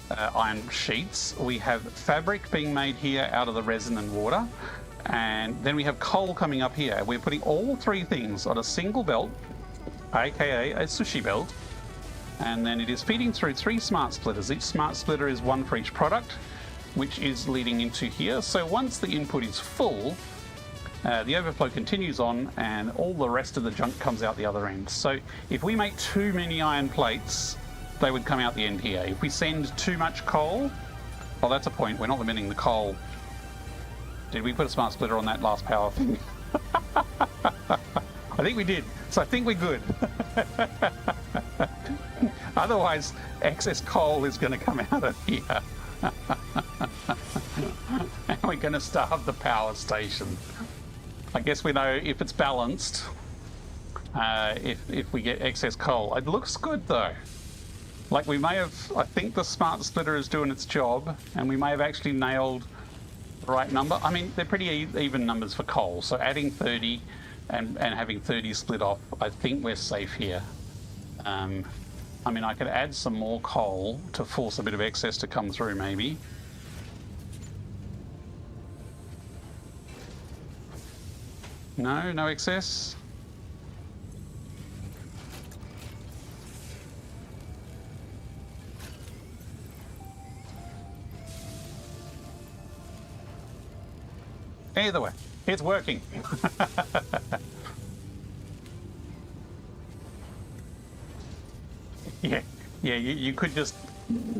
iron sheets. We have fabric being made here out of the resin and water. And then we have coal coming up here. We're putting all three things on a single belt, aka a sushi belt. And then it is feeding through 3 smart splitters. Each smart splitter is one for each product, which is leading into here. So once the input is full, the overflow continues on and all the rest of the junk comes out the other end. So if we make too many iron plates, they would come out the end here. If we send too much coal, well, that's a point. We're not limiting the coal. Did we put a smart splitter on that last power thing? I think we did. So I think we're good. Otherwise, excess coal is going to come out of here. And we're going to starve the power station. I guess we know if it's balanced, if we get excess coal. It looks good though. Like we may have, I think the smart splitter is doing its job, and we may have actually nailed the right number. I mean, they're pretty even numbers for coal, so adding 30 and having 30 split off, I think we're safe here. I mean, I could add some more coal to force a bit of excess to come through, maybe. No excess? Either way, it's working. Yeah, you could just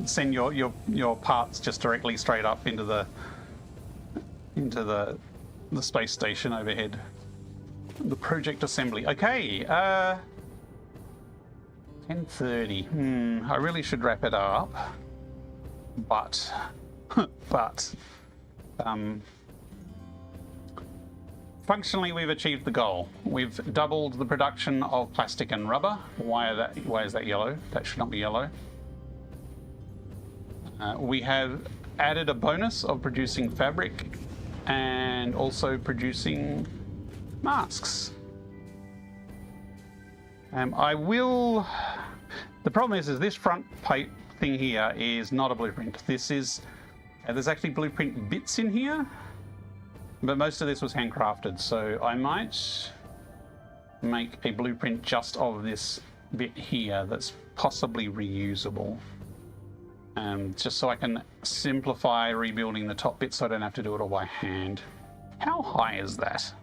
send your parts just directly straight up into the space station overhead. The project assembly. Okay, 10:30. I really should wrap it up, but functionally we've achieved the goal. We've doubled the production of plastic and rubber. Why is that yellow? That should not be yellow. We have added a bonus of producing fabric and also producing masks. The problem is this front plate thing here is not a blueprint. This is, there's actually blueprint bits in here, but most of this was handcrafted, so I might make a blueprint just of this bit here that's possibly reusable. Just so I can simplify rebuilding the top bit so I don't have to do it all by hand. How high is that?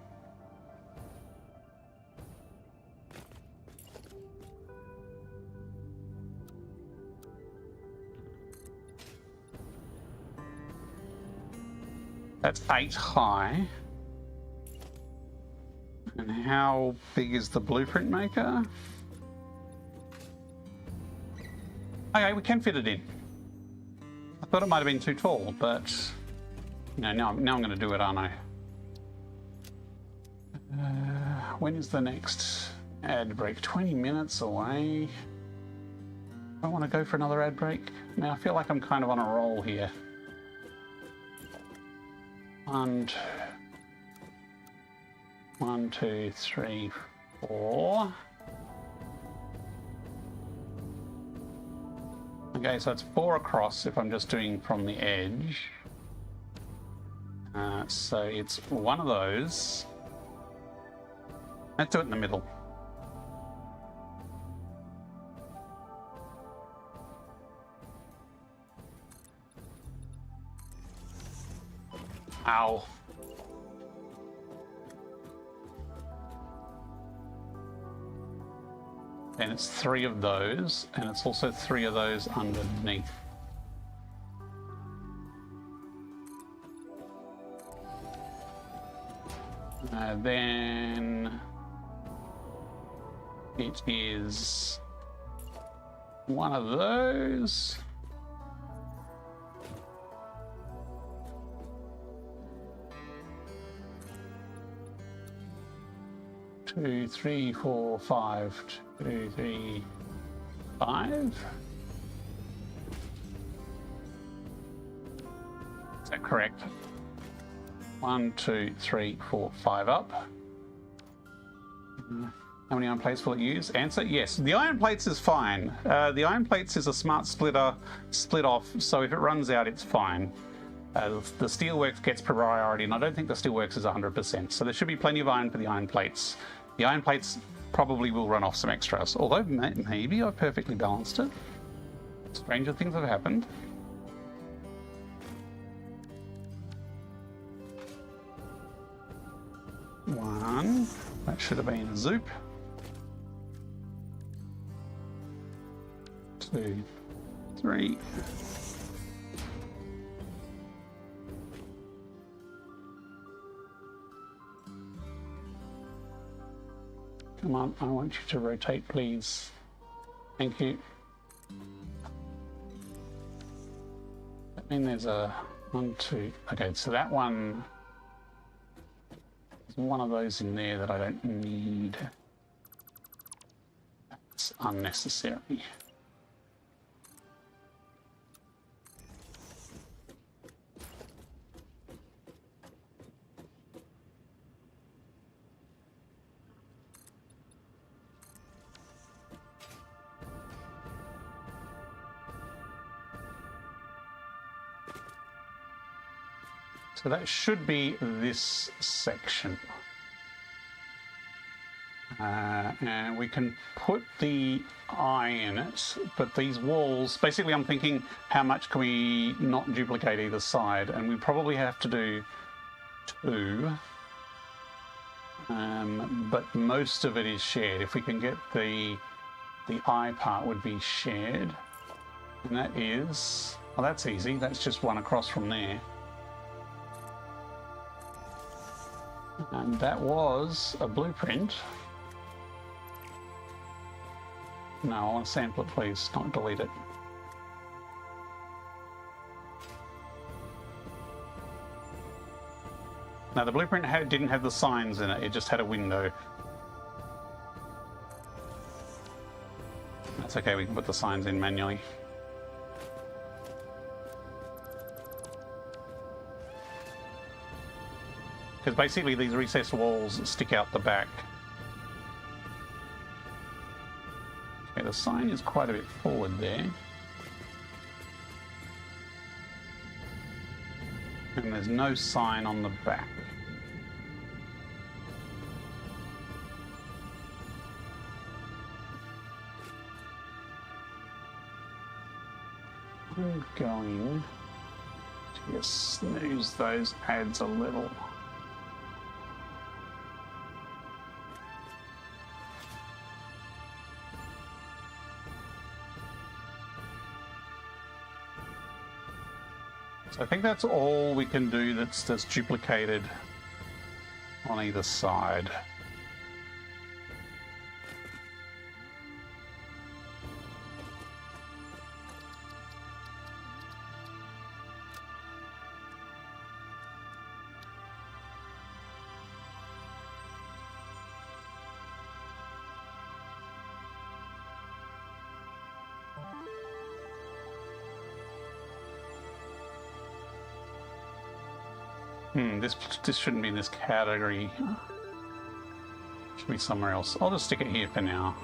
That's 8 high. And how big is the blueprint maker? Okay, we can fit it in. I thought it might have been too tall, but you know, now I'm going to do it, aren't I? When is the next ad break? 20 minutes away. I want to go for another ad break. Now I feel like I'm kind of on a roll here. And 1, 2, 3, 4. Okay, so it's 4 across if I'm just doing from the edge. So it's one of those. Let's do it in the middle. Ow. And it's 3 of those, and it's also 3 of those underneath. Then it is one of those. Two, three, 4, 5. 2, 3, 5. Is that correct? 1, 2, 3, 4, 5 up. How many iron plates will it use? Answer: yes. The iron plates is fine. The iron plates is a smart splitter, split off, so if it runs out, it's fine. The steelworks gets priority, and I don't think the steelworks is 100%, so there should be plenty of iron for the iron plates. The iron plates probably will run off some extras, although maybe I've perfectly balanced it. Stranger things have happened. One. That should have been a zoop. 2, 3. Come on, I want you to rotate, please. Thank you. I mean, there's a 1, 2. Okay, so that one. There's one of those in there that I don't need. That's unnecessary. So that should be this section. And we can put the eye in it, but these walls, basically I'm thinking how much can we not duplicate either side, and we probably have to do 2. But most of it is shared. If we can get the eye part would be shared. And that is, well, that's easy. That's just 1 across from there. And that was a blueprint. No, I want to sample it, please, not delete it. Now, the blueprint didn't have the signs in it, it just had a window. That's okay, we can put the signs in manually. Because basically these recessed walls stick out the back. Okay, the sign is quite a bit forward there. And there's no sign on the back. I'm going to just snooze those ads a little. So I think that's all we can do that's duplicated on either side. This shouldn't be in this category. Should be somewhere else. I'll just stick it here for now.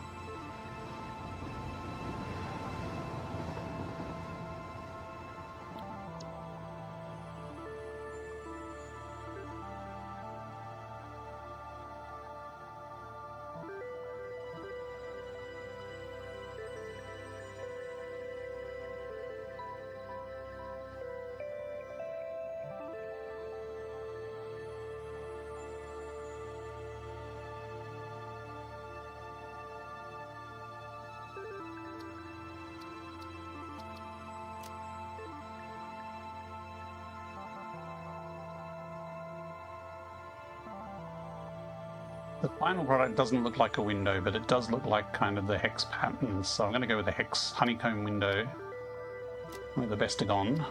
The final product doesn't look like a window, but it does look like kind of the hex patterns. So I'm going to go with the hex honeycomb window with the bestagon.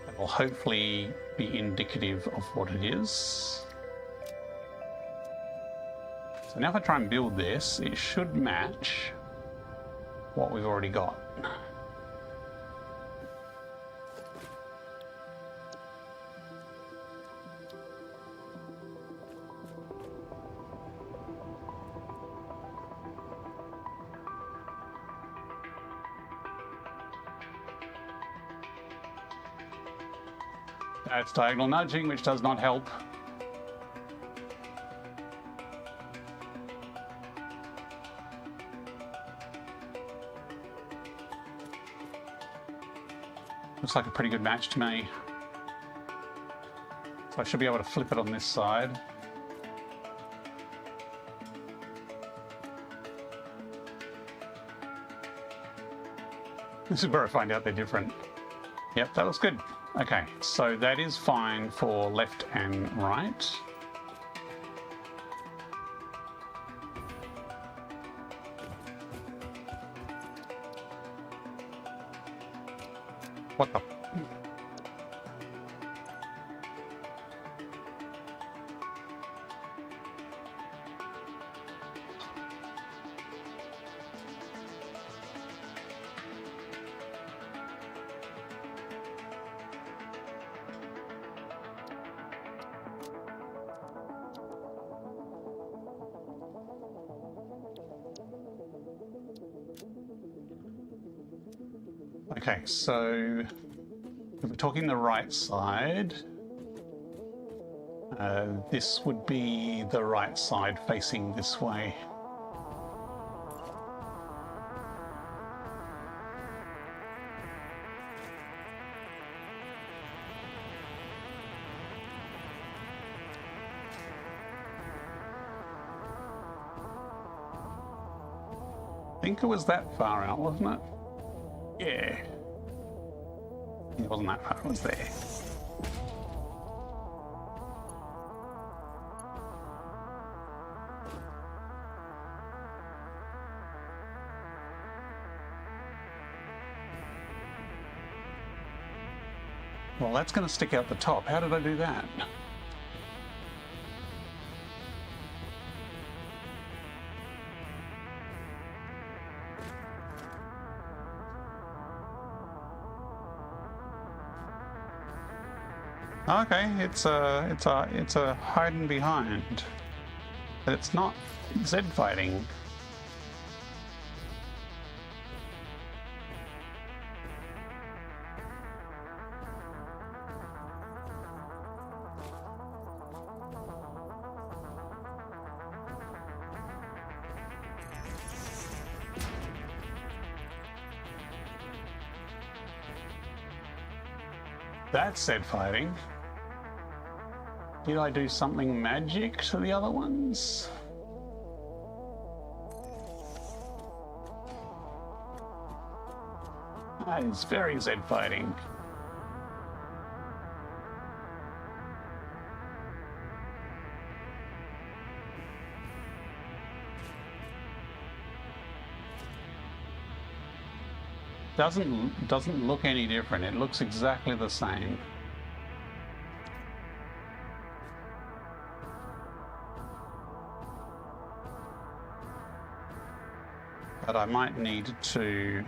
That will hopefully be indicative of what it is. So now if I try and build this, it should match what we've already got. That's diagonal nudging, which does not help. Looks like a pretty good match to me. So I should be able to flip it on this side. This is where I find out they're different. Yep, that looks good. Okay, so that is fine for left and right. What the? Okay, so if we're talking the right side, this would be the right side facing this way. I think it was that far out, wasn't it? Yeah. It wasn't that far, it was there. Well, that's going to stick out the top. How did I do that? Okay, it's a hiding behind, but it's not Z fighting. That's Z fighting. Did I do something magic to the other ones? That is very Z fighting. doesn't look any different. It looks exactly the same. But I might need to...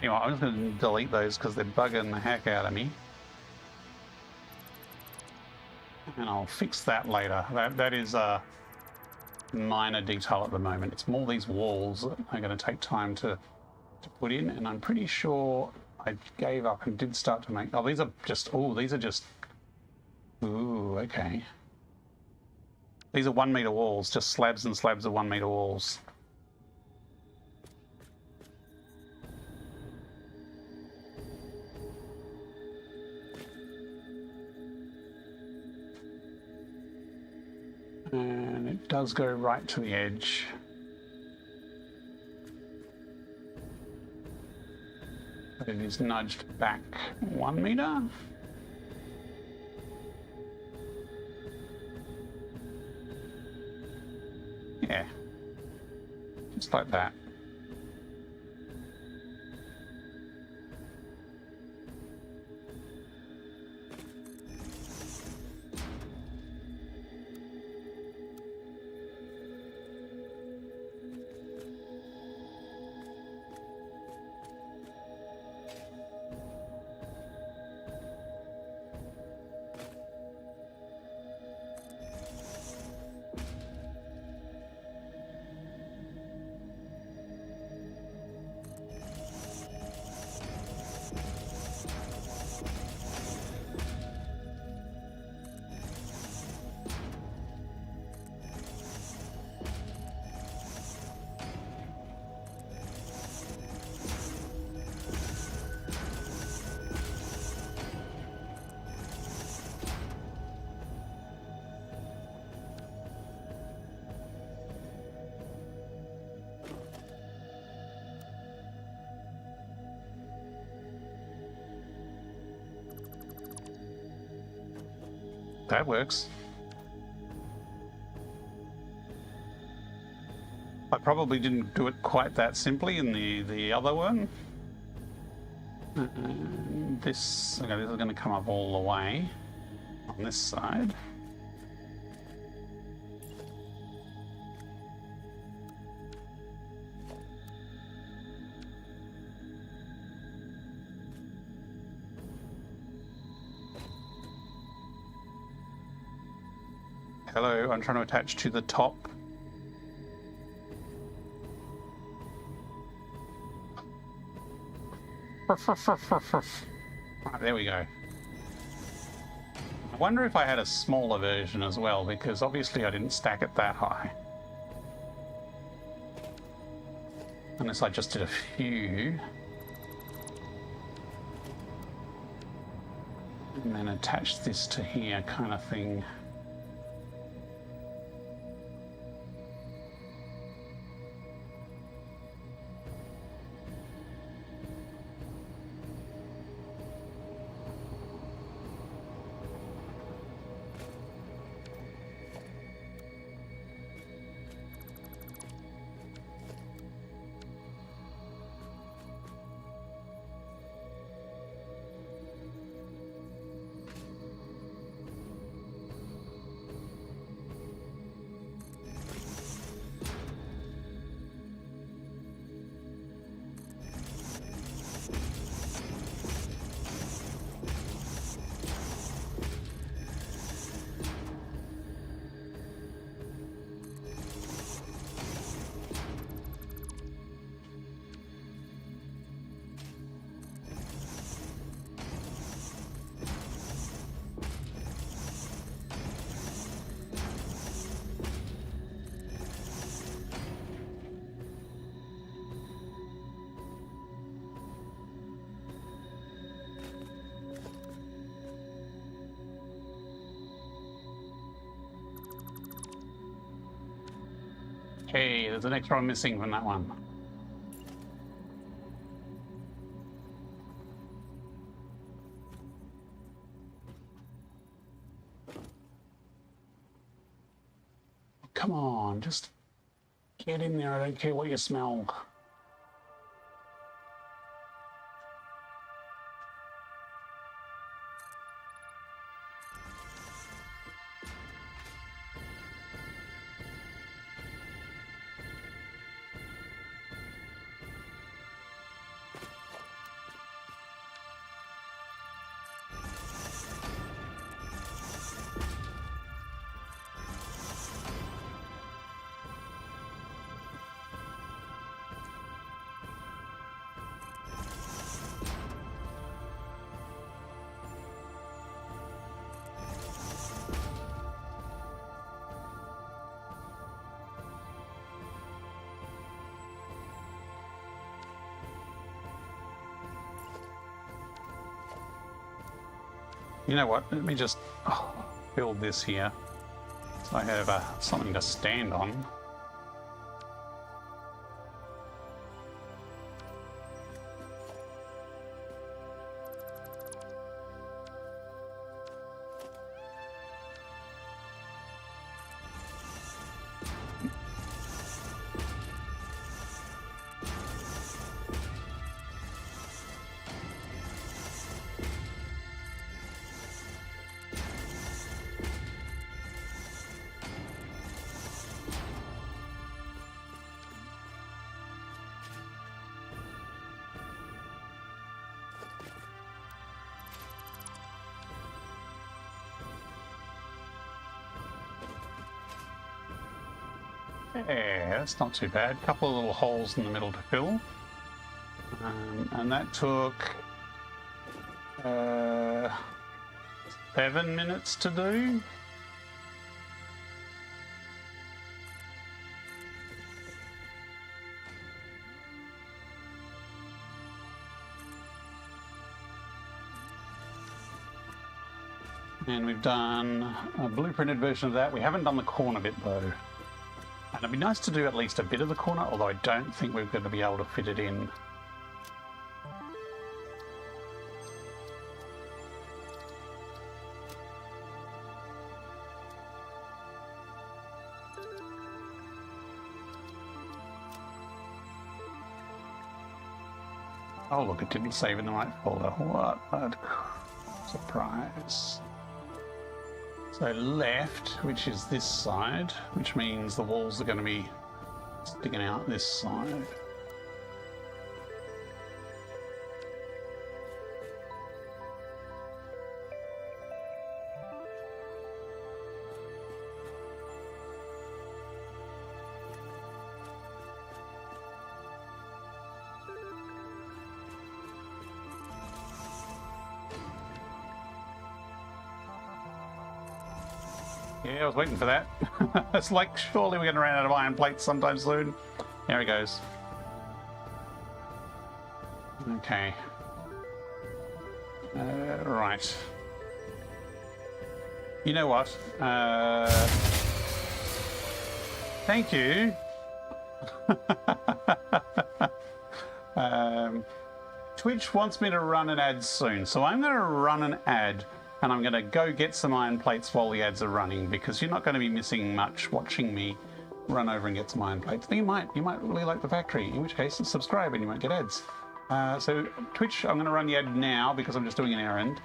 You know what, I'm just going to delete those because they're bugging the heck out of me. And I'll fix that later. That is a minor detail at the moment. It's more these walls that are going to take time to put in, and I'm pretty sure I gave up and did start to make... Oh, these are just... Oh, these are just... Ooh, okay. These are 1 meter walls, just slabs and slabs of 1 meter walls. And it does go right to the edge. But it is nudged back 1 meter. Yeah, just like that. That works. I probably didn't do it quite that simply in the other one. This is going to come up all the way on this side. Hello, I'm trying to attach to the top. Right, there we go. I wonder if I had a smaller version as well, because obviously I didn't stack it that high. Unless I just did a few. And then attach this to here kind of thing. Okay, there's an extra one missing from that one. Come on, just get in there. I don't care what you smell. You know what? Let me just build this here so I have something to stand on. Yeah, that's not too bad. A couple of little holes in the middle to fill. And that took 7 minutes to do. And we've done a blueprinted version of that. We haven't done the corner bit though. And it'd be nice to do at least a bit of the corner, although I don't think we're going to be able to fit it in. Oh look, it didn't save in the right folder. What a surprise. So left, which is this side, which means the walls are going to be sticking out this side. Yeah, I was waiting for that. It's like, surely we're going to run out of iron plates sometime soon. There he goes. Okay. Right. You know what? Thank you. Twitch wants me to run an ad soon, so I'm going to run an ad. And I'm going to go get some iron plates while the ads are running, because you're not going to be missing much watching me run over and get some iron plates. You might really like the factory, in which case subscribe and you won't get ads. So Twitch, I'm going to run the ad now because I'm just doing an errand,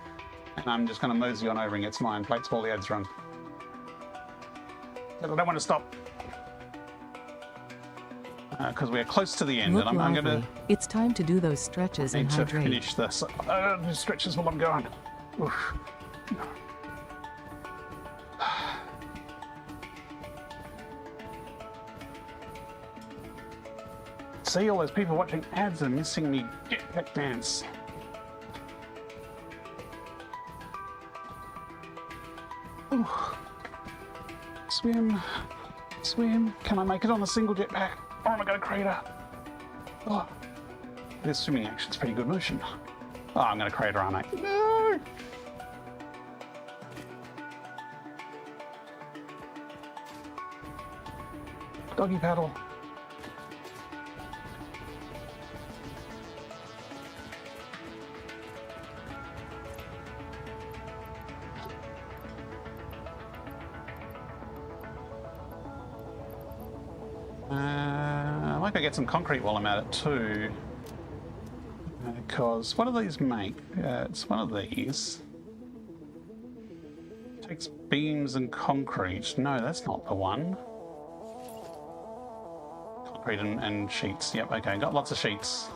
and I'm just going to mosey on over and get some iron plates while the ads run. But I don't want to stop because we're close to the end. Look and I'm going to. It's time to do those stretches and need to hydrate. finish this. Stretches while I'm going. Oof. See, all those people watching ads are missing me jetpack dance. Ooh. Swim, swim. Can I make it on a single jetpack? Or am I going to crater? Oh. This swimming action's pretty good motion. Oh, I'm going to crater, aren't I? No! Doggy paddle. I might go get some concrete while I'm at it too. Because what do these make? It's one of these. Takes beams and concrete. No, that's not the one. Concrete and sheets. Yep, okay, got lots of sheets.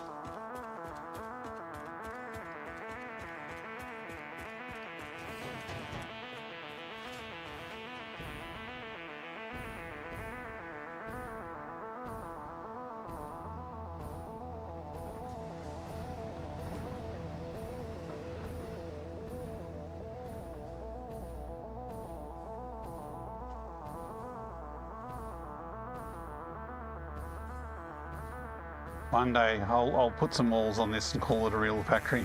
One day I'll put some walls on this and call it a real factory.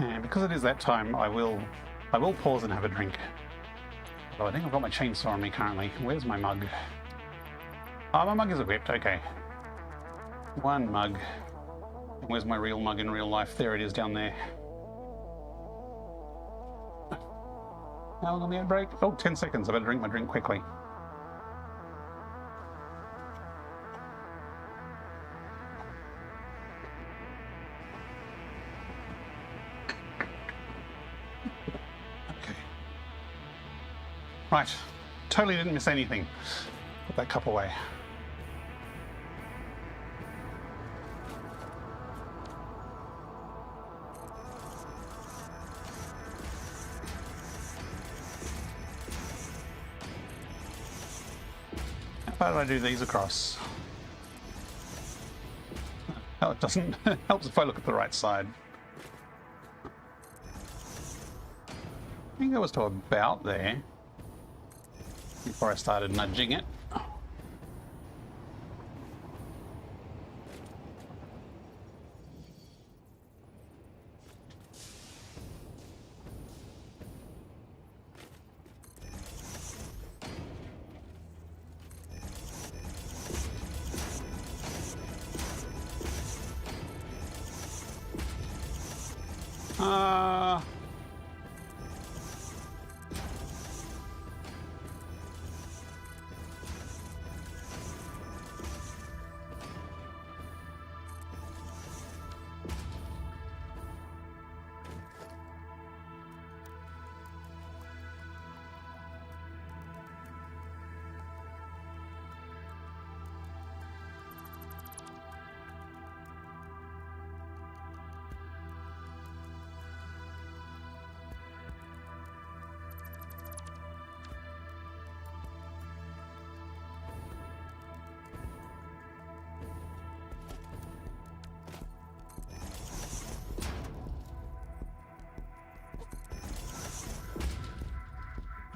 And because it is that time, I will pause and have a drink. Oh, I think I've got my chainsaw on me currently. Where's my mug? Oh, my mug is equipped. Okay. One mug. Where's my real mug in real life? There it is down there. How long on the ad break? Oh, 10 seconds. I better drink my drink quickly. Okay. Right. Totally didn't miss anything. Put that cup away. How do I do these across? Oh, it doesn't. Helps if I look at the right side. I think I was to about there before I started nudging it.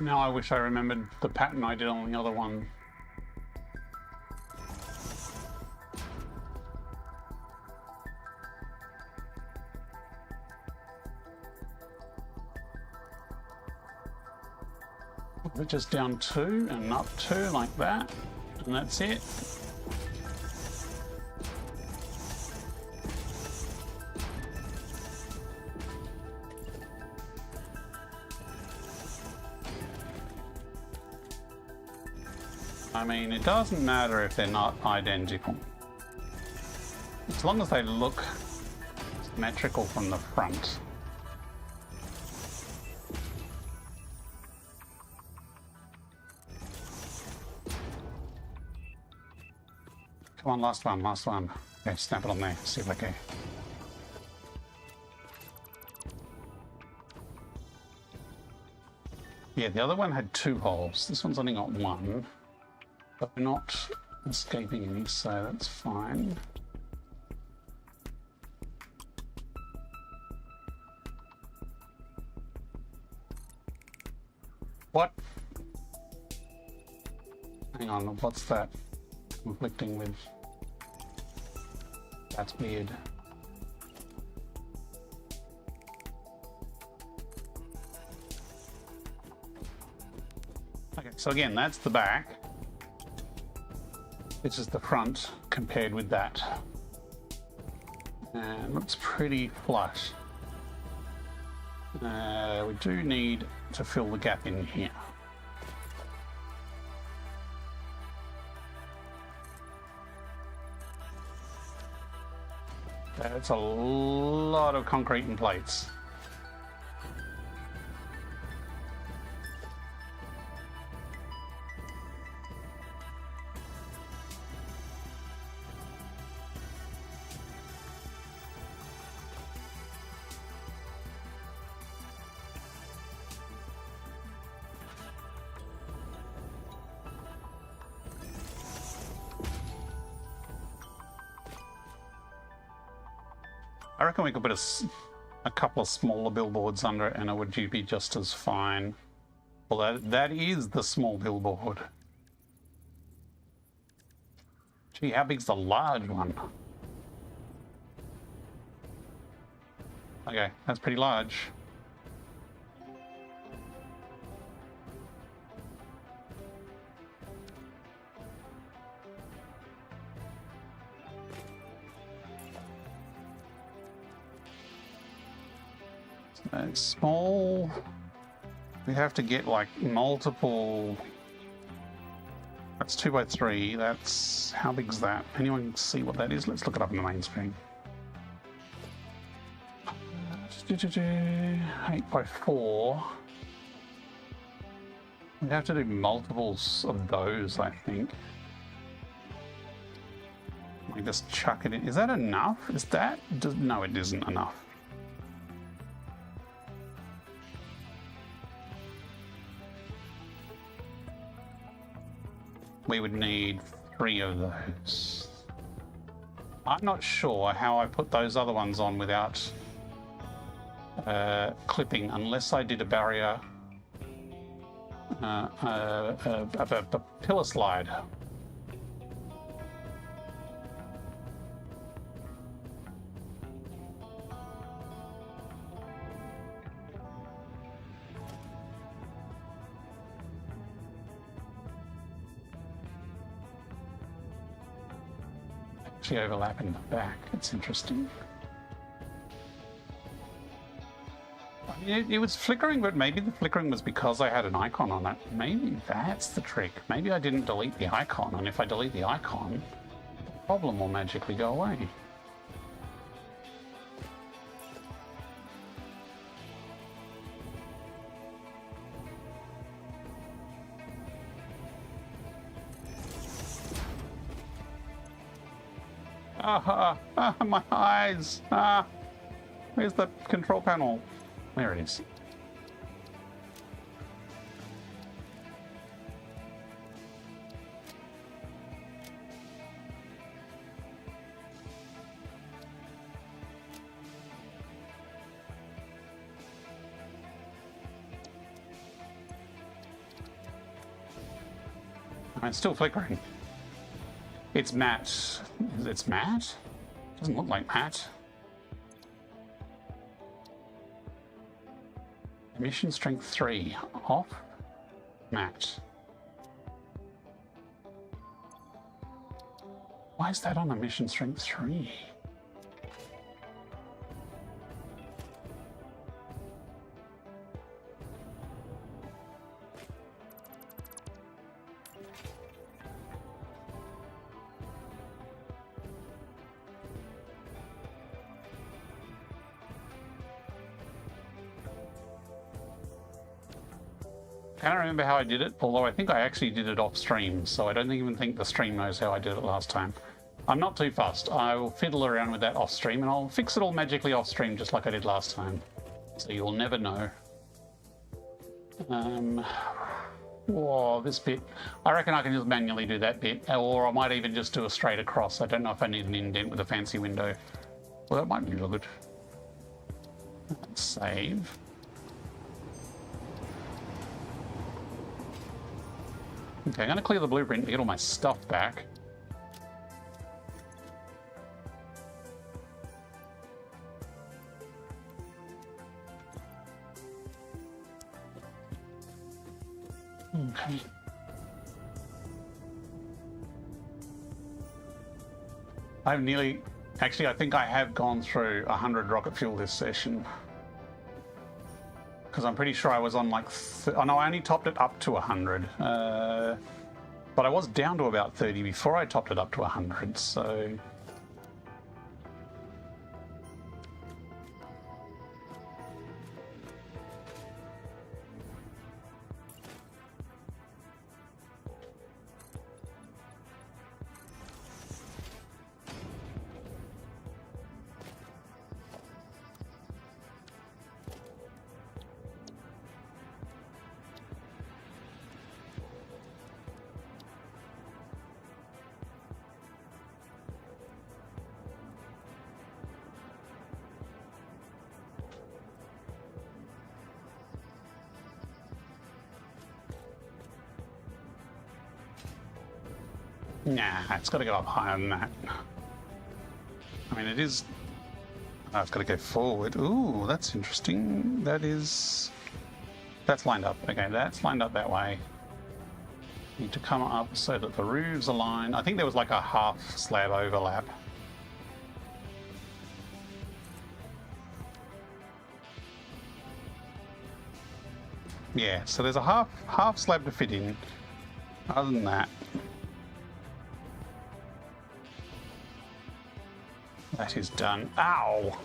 Now I wish I remembered the pattern I did on the other one. We're just down 2 and up 2 like that, and that's it. I mean, it doesn't matter if they're not identical. As long as they look symmetrical from the front. Come on, last one, last one. Okay, snap it on there, see if I can. Yeah, the other one had 2 holes. This one's only got 1. But we're not escaping any, so that's fine. What? Hang on, what's that conflicting with? That's weird. Okay, so again, that's the back. This is the front compared with that. And looks pretty flush. We do need to fill the gap in here. That's a lot of concrete and plates. I reckon we could put a couple of smaller billboards under it and it would be just as fine. Well, that is the small billboard. Gee, how big's the large one? Okay, that's pretty large. It's small. We have to get like multiple. That's 2 by 3. That's how big's that? Anyone see what that is? Let's look it up on the main screen. 8 by 4. We have to do multiples of those, I think. We just chuck it in. Is that enough? Is that? No, it isn't enough. We would need 3 of those. I'm not sure how I put those other ones on without clipping, unless I did a barrier, a pillar slide. Actually overlap in the back. It's interesting. It was flickering, but maybe the flickering was because I had an icon on it. Maybe that's the trick. Maybe I didn't delete the icon, and if I delete the icon, the problem will magically go away. My eyes! Where's the control panel? There it is. It's still flickering. It's matte. It's matte? Doesn't look like matte. Emission strength 3. Off. Matte. Why is that on emission strength 3? I can't remember how I did it, although I think I actually did it off stream, so I don't even think the stream knows how I did it last time. I'm not too fussed. I will fiddle around with that off stream and I'll fix it all magically off stream just like I did last time. So you'll never know. Whoa, this bit. I reckon I can just manually do that bit, or I might even just do a straight across. I don't know if I need an indent with a fancy window. Well, that might be good. Let's save. Okay, I'm going to clear the blueprint to get all my stuff back. Okay. I've nearly... Actually, I think I have gone through 100 rocket fuel this session. Because I'm pretty sure I was on like... oh no, I only topped it up to 100. But I was down to about 30 before I topped it up to 100, so... Nah, it's got to go up higher than that. I mean, it is I've got to go forward. Ooh, that's interesting. That's lined up. Okay, that's lined up that way. Need to come up so that the roofs align. I think there was like a half slab overlap. Yeah, so there's a half slab to fit in. Other than that, that is done. Ow!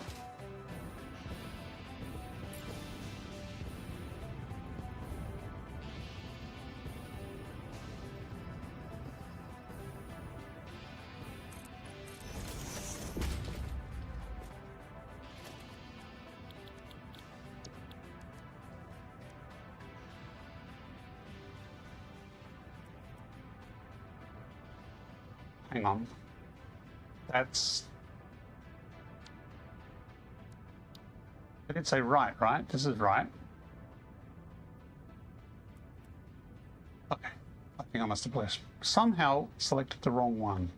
Hang on. That's... I did say right? This is right. Okay. I think I must have somehow selected the wrong one.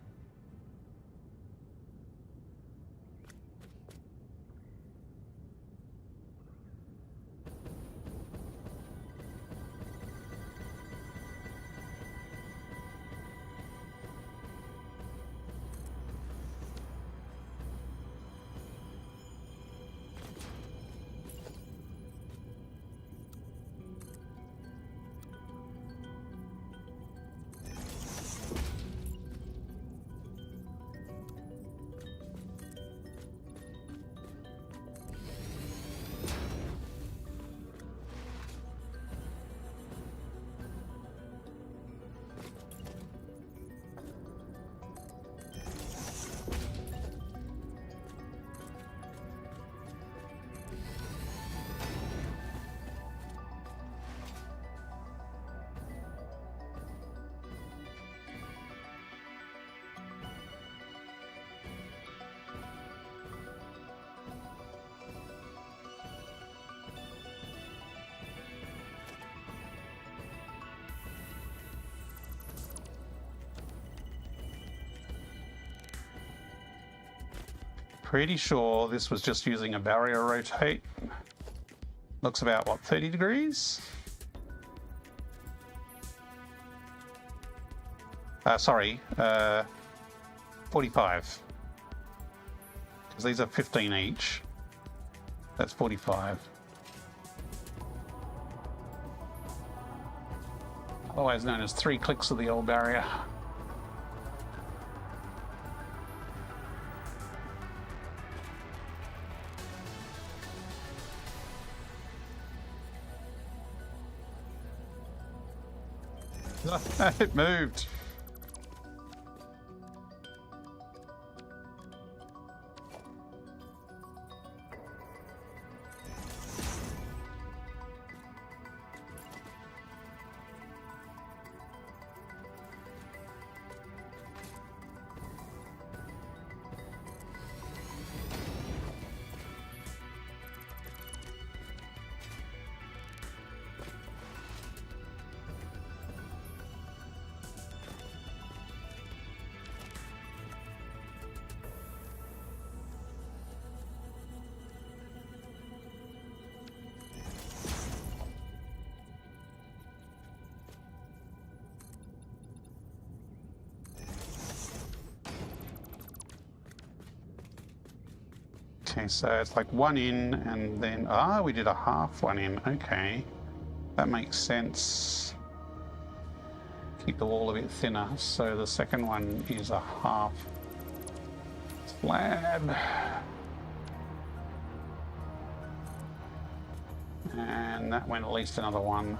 Pretty sure this was just using a barrier rotate. Looks about, what, 30 degrees? Sorry, 45. Because these are 15 each. That's 45. Otherwise known as 3 clicks of the old barrier. It moved. Okay, so it's like one in and then, we did a half one in. Okay, that makes sense. Keep the wall a bit thinner. So the second one is a half slab. And that went at least another one.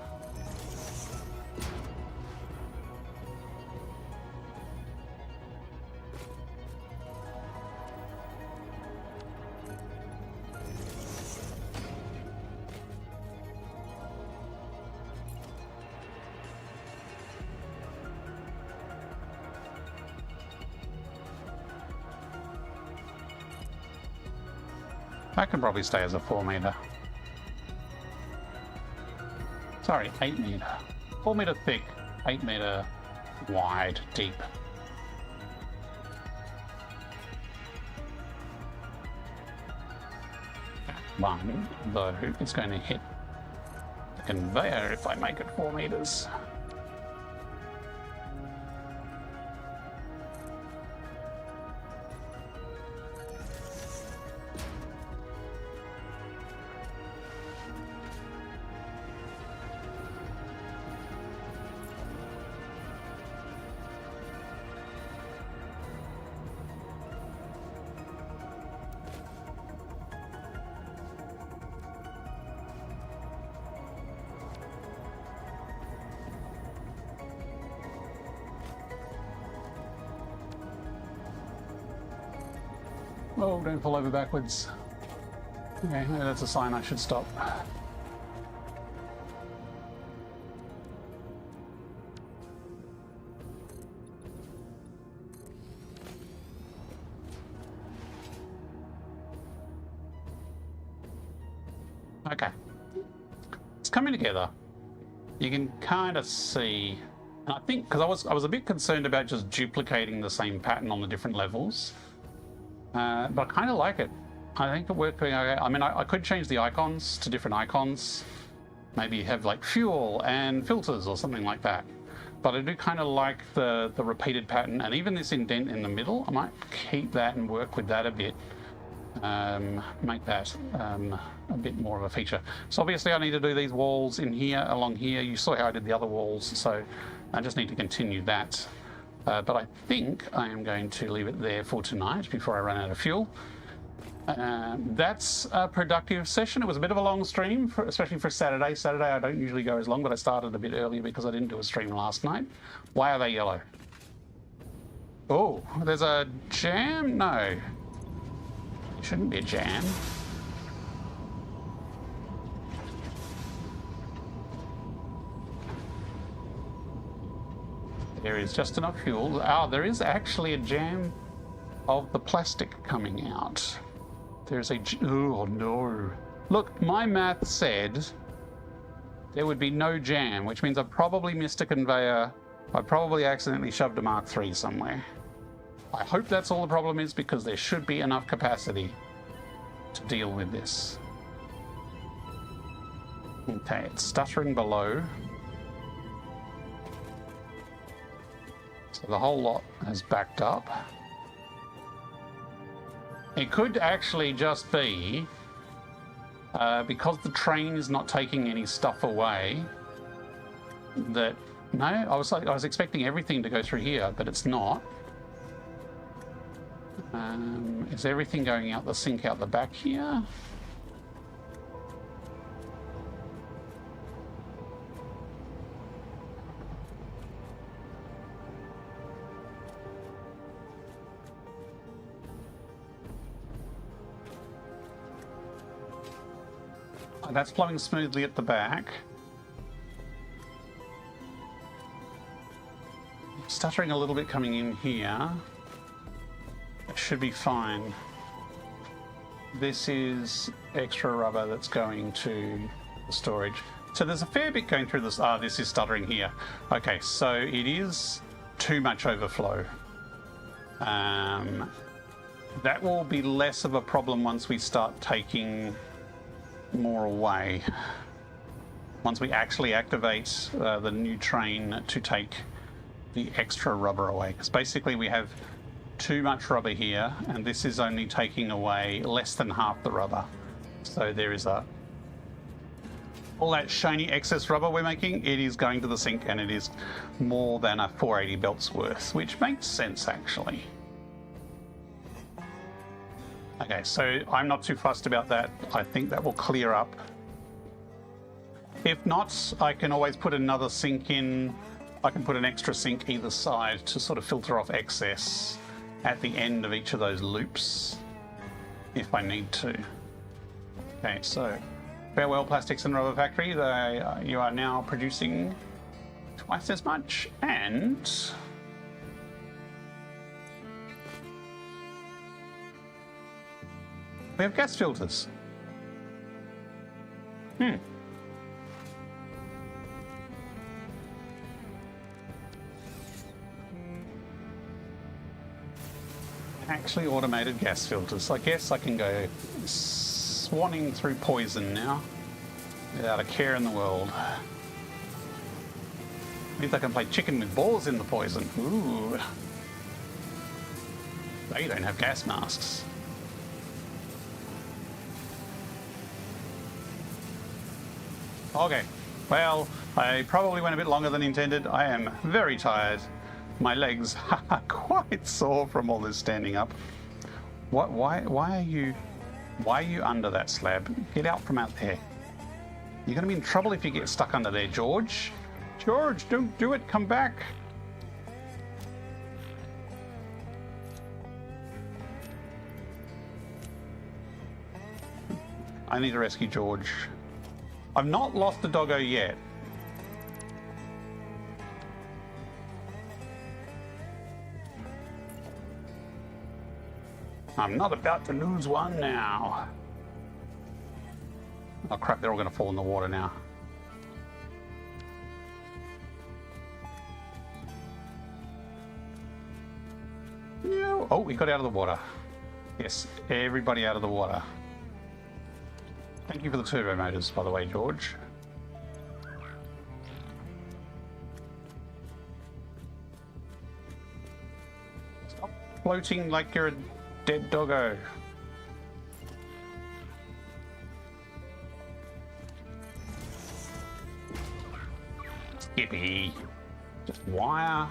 That can probably stay as a 4 meter. Sorry, 8 meter. 4 meter thick, 8 meter wide, deep. one, though, is going to hit the conveyor if I make it 4 meters. Oh, don't fall over backwards. Okay, that's a sign I should stop. Okay. It's coming together. You can kind of see, and I think, because I was a bit concerned about just duplicating the same pattern on the different levels. But I kind of like it. I think it worked pretty okay. I mean, I could change the icons to different icons. Maybe have like fuel and filters or something like that. But I do kind of like the repeated pattern, and even this indent in the middle, I might keep that and work with that a bit. Make that a bit more of a feature. So obviously I need to do these walls in here, along here. You saw how I did the other walls, so I just need to continue that. But I think I am going to leave it there for tonight before I run out of fuel. That's a productive session. It was a bit of a long stream, especially for Saturday. Saturday I don't usually go as long, but I started a bit earlier because I didn't do a stream last night. Why are they yellow? Oh, there's a jam? No. It shouldn't be a jam. There is just enough fuel. Oh, there is actually a jam of the plastic coming out. There's a... Oh, no. Look, my math said there would be no jam, which means I probably missed a conveyor. I probably accidentally shoved a Mark III somewhere. I hope that's all the problem is, because there should be enough capacity to deal with this. Okay, it's stuttering below. So the whole lot has backed up. It could actually just be because the train is not taking any stuff away. That no, I was expecting everything to go through here, but it's not. Is everything going out the sink out the back here? That's flowing smoothly at the back. Stuttering a little bit coming in here. It should be fine. This is extra rubber that's going to the storage. So there's a fair bit going through this. Ah, this is stuttering here. Okay, so it is too much overflow. That will be less of a problem once we start taking more away. Once we actually activate the new train to take the extra rubber away. Because basically we have too much rubber here, and this is only taking away less than half the rubber. So there is all that shiny excess rubber we're making, it is going to the sink, and it is more than a 480 belts worth, which makes sense actually. Okay, so I'm not too fussed about that. I think that will clear up. If not, I can always put another sink in. I can put an extra sink either side to sort of filter off excess at the end of each of those loops if I need to. Okay, so farewell Plastics and Rubber Factory. You are now producing twice as much, and we have gas filters. Actually automated gas filters. I guess I can go swanning through poison now, without a care in the world. Means I can play chicken with balls in the poison. Ooh. They don't have gas masks. Okay, well, I probably went a bit longer than intended. I am very tired. My legs are quite sore from all this standing up. Why are you under that slab? Get out from out there. You're going to be in trouble if you get stuck under there, George. George, don't do it. Come back. I need to rescue George. I've not lost the doggo yet. I'm not about to lose one now. Oh crap, they're all going to fall in the water now. No. Oh, he got out of the water. Yes, everybody out of the water. Thank you for the turbo motors, by the way, George. Stop floating like you're a dead doggo. Skippy. Just wire.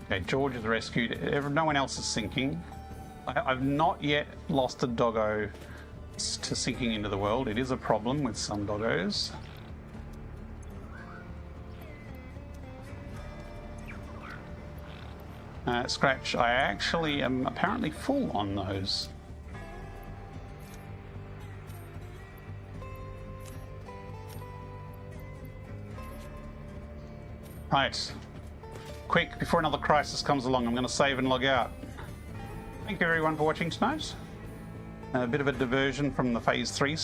Okay, George is rescued. No one else is sinking. I've not yet lost a doggo to sinking into the world. It is a problem with some doggos. Scratch, I actually am apparently full on those. Right. Quick, before another crisis comes along, I'm going to save and log out. Thank you everyone for watching tonight. A bit of a diversion from the Phase 3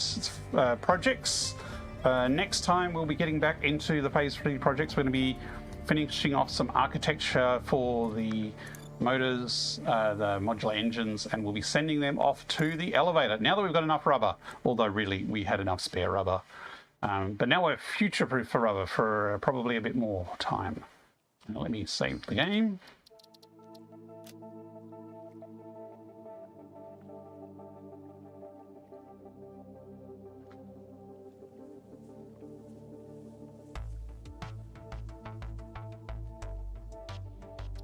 projects. Next time we'll be getting back into the Phase 3 projects. We're going to be finishing off some architecture for the motors, the modular engines, and we'll be sending them off to the elevator. Now that we've got enough rubber, although really we had enough spare rubber. But now we're future-proof for rubber for probably a bit more time. Now let me save the game.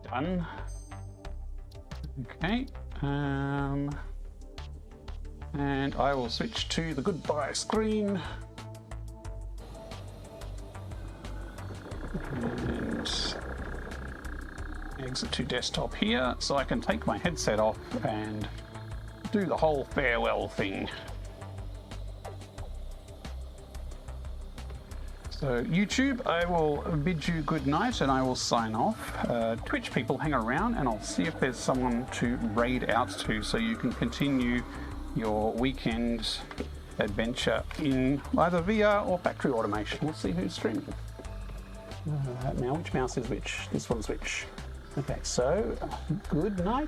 Done. Okay. And I will switch to the goodbye screen. And exit to desktop here so I can take my headset off and do the whole farewell thing. So YouTube, I will bid you good night and I will sign off. Twitch people, hang around and I'll see if there's someone to raid out to so you can continue your weekend adventure in either VR or factory automation. We'll see who's streaming. Now, which mouse is which? This one's which? Okay, so good night.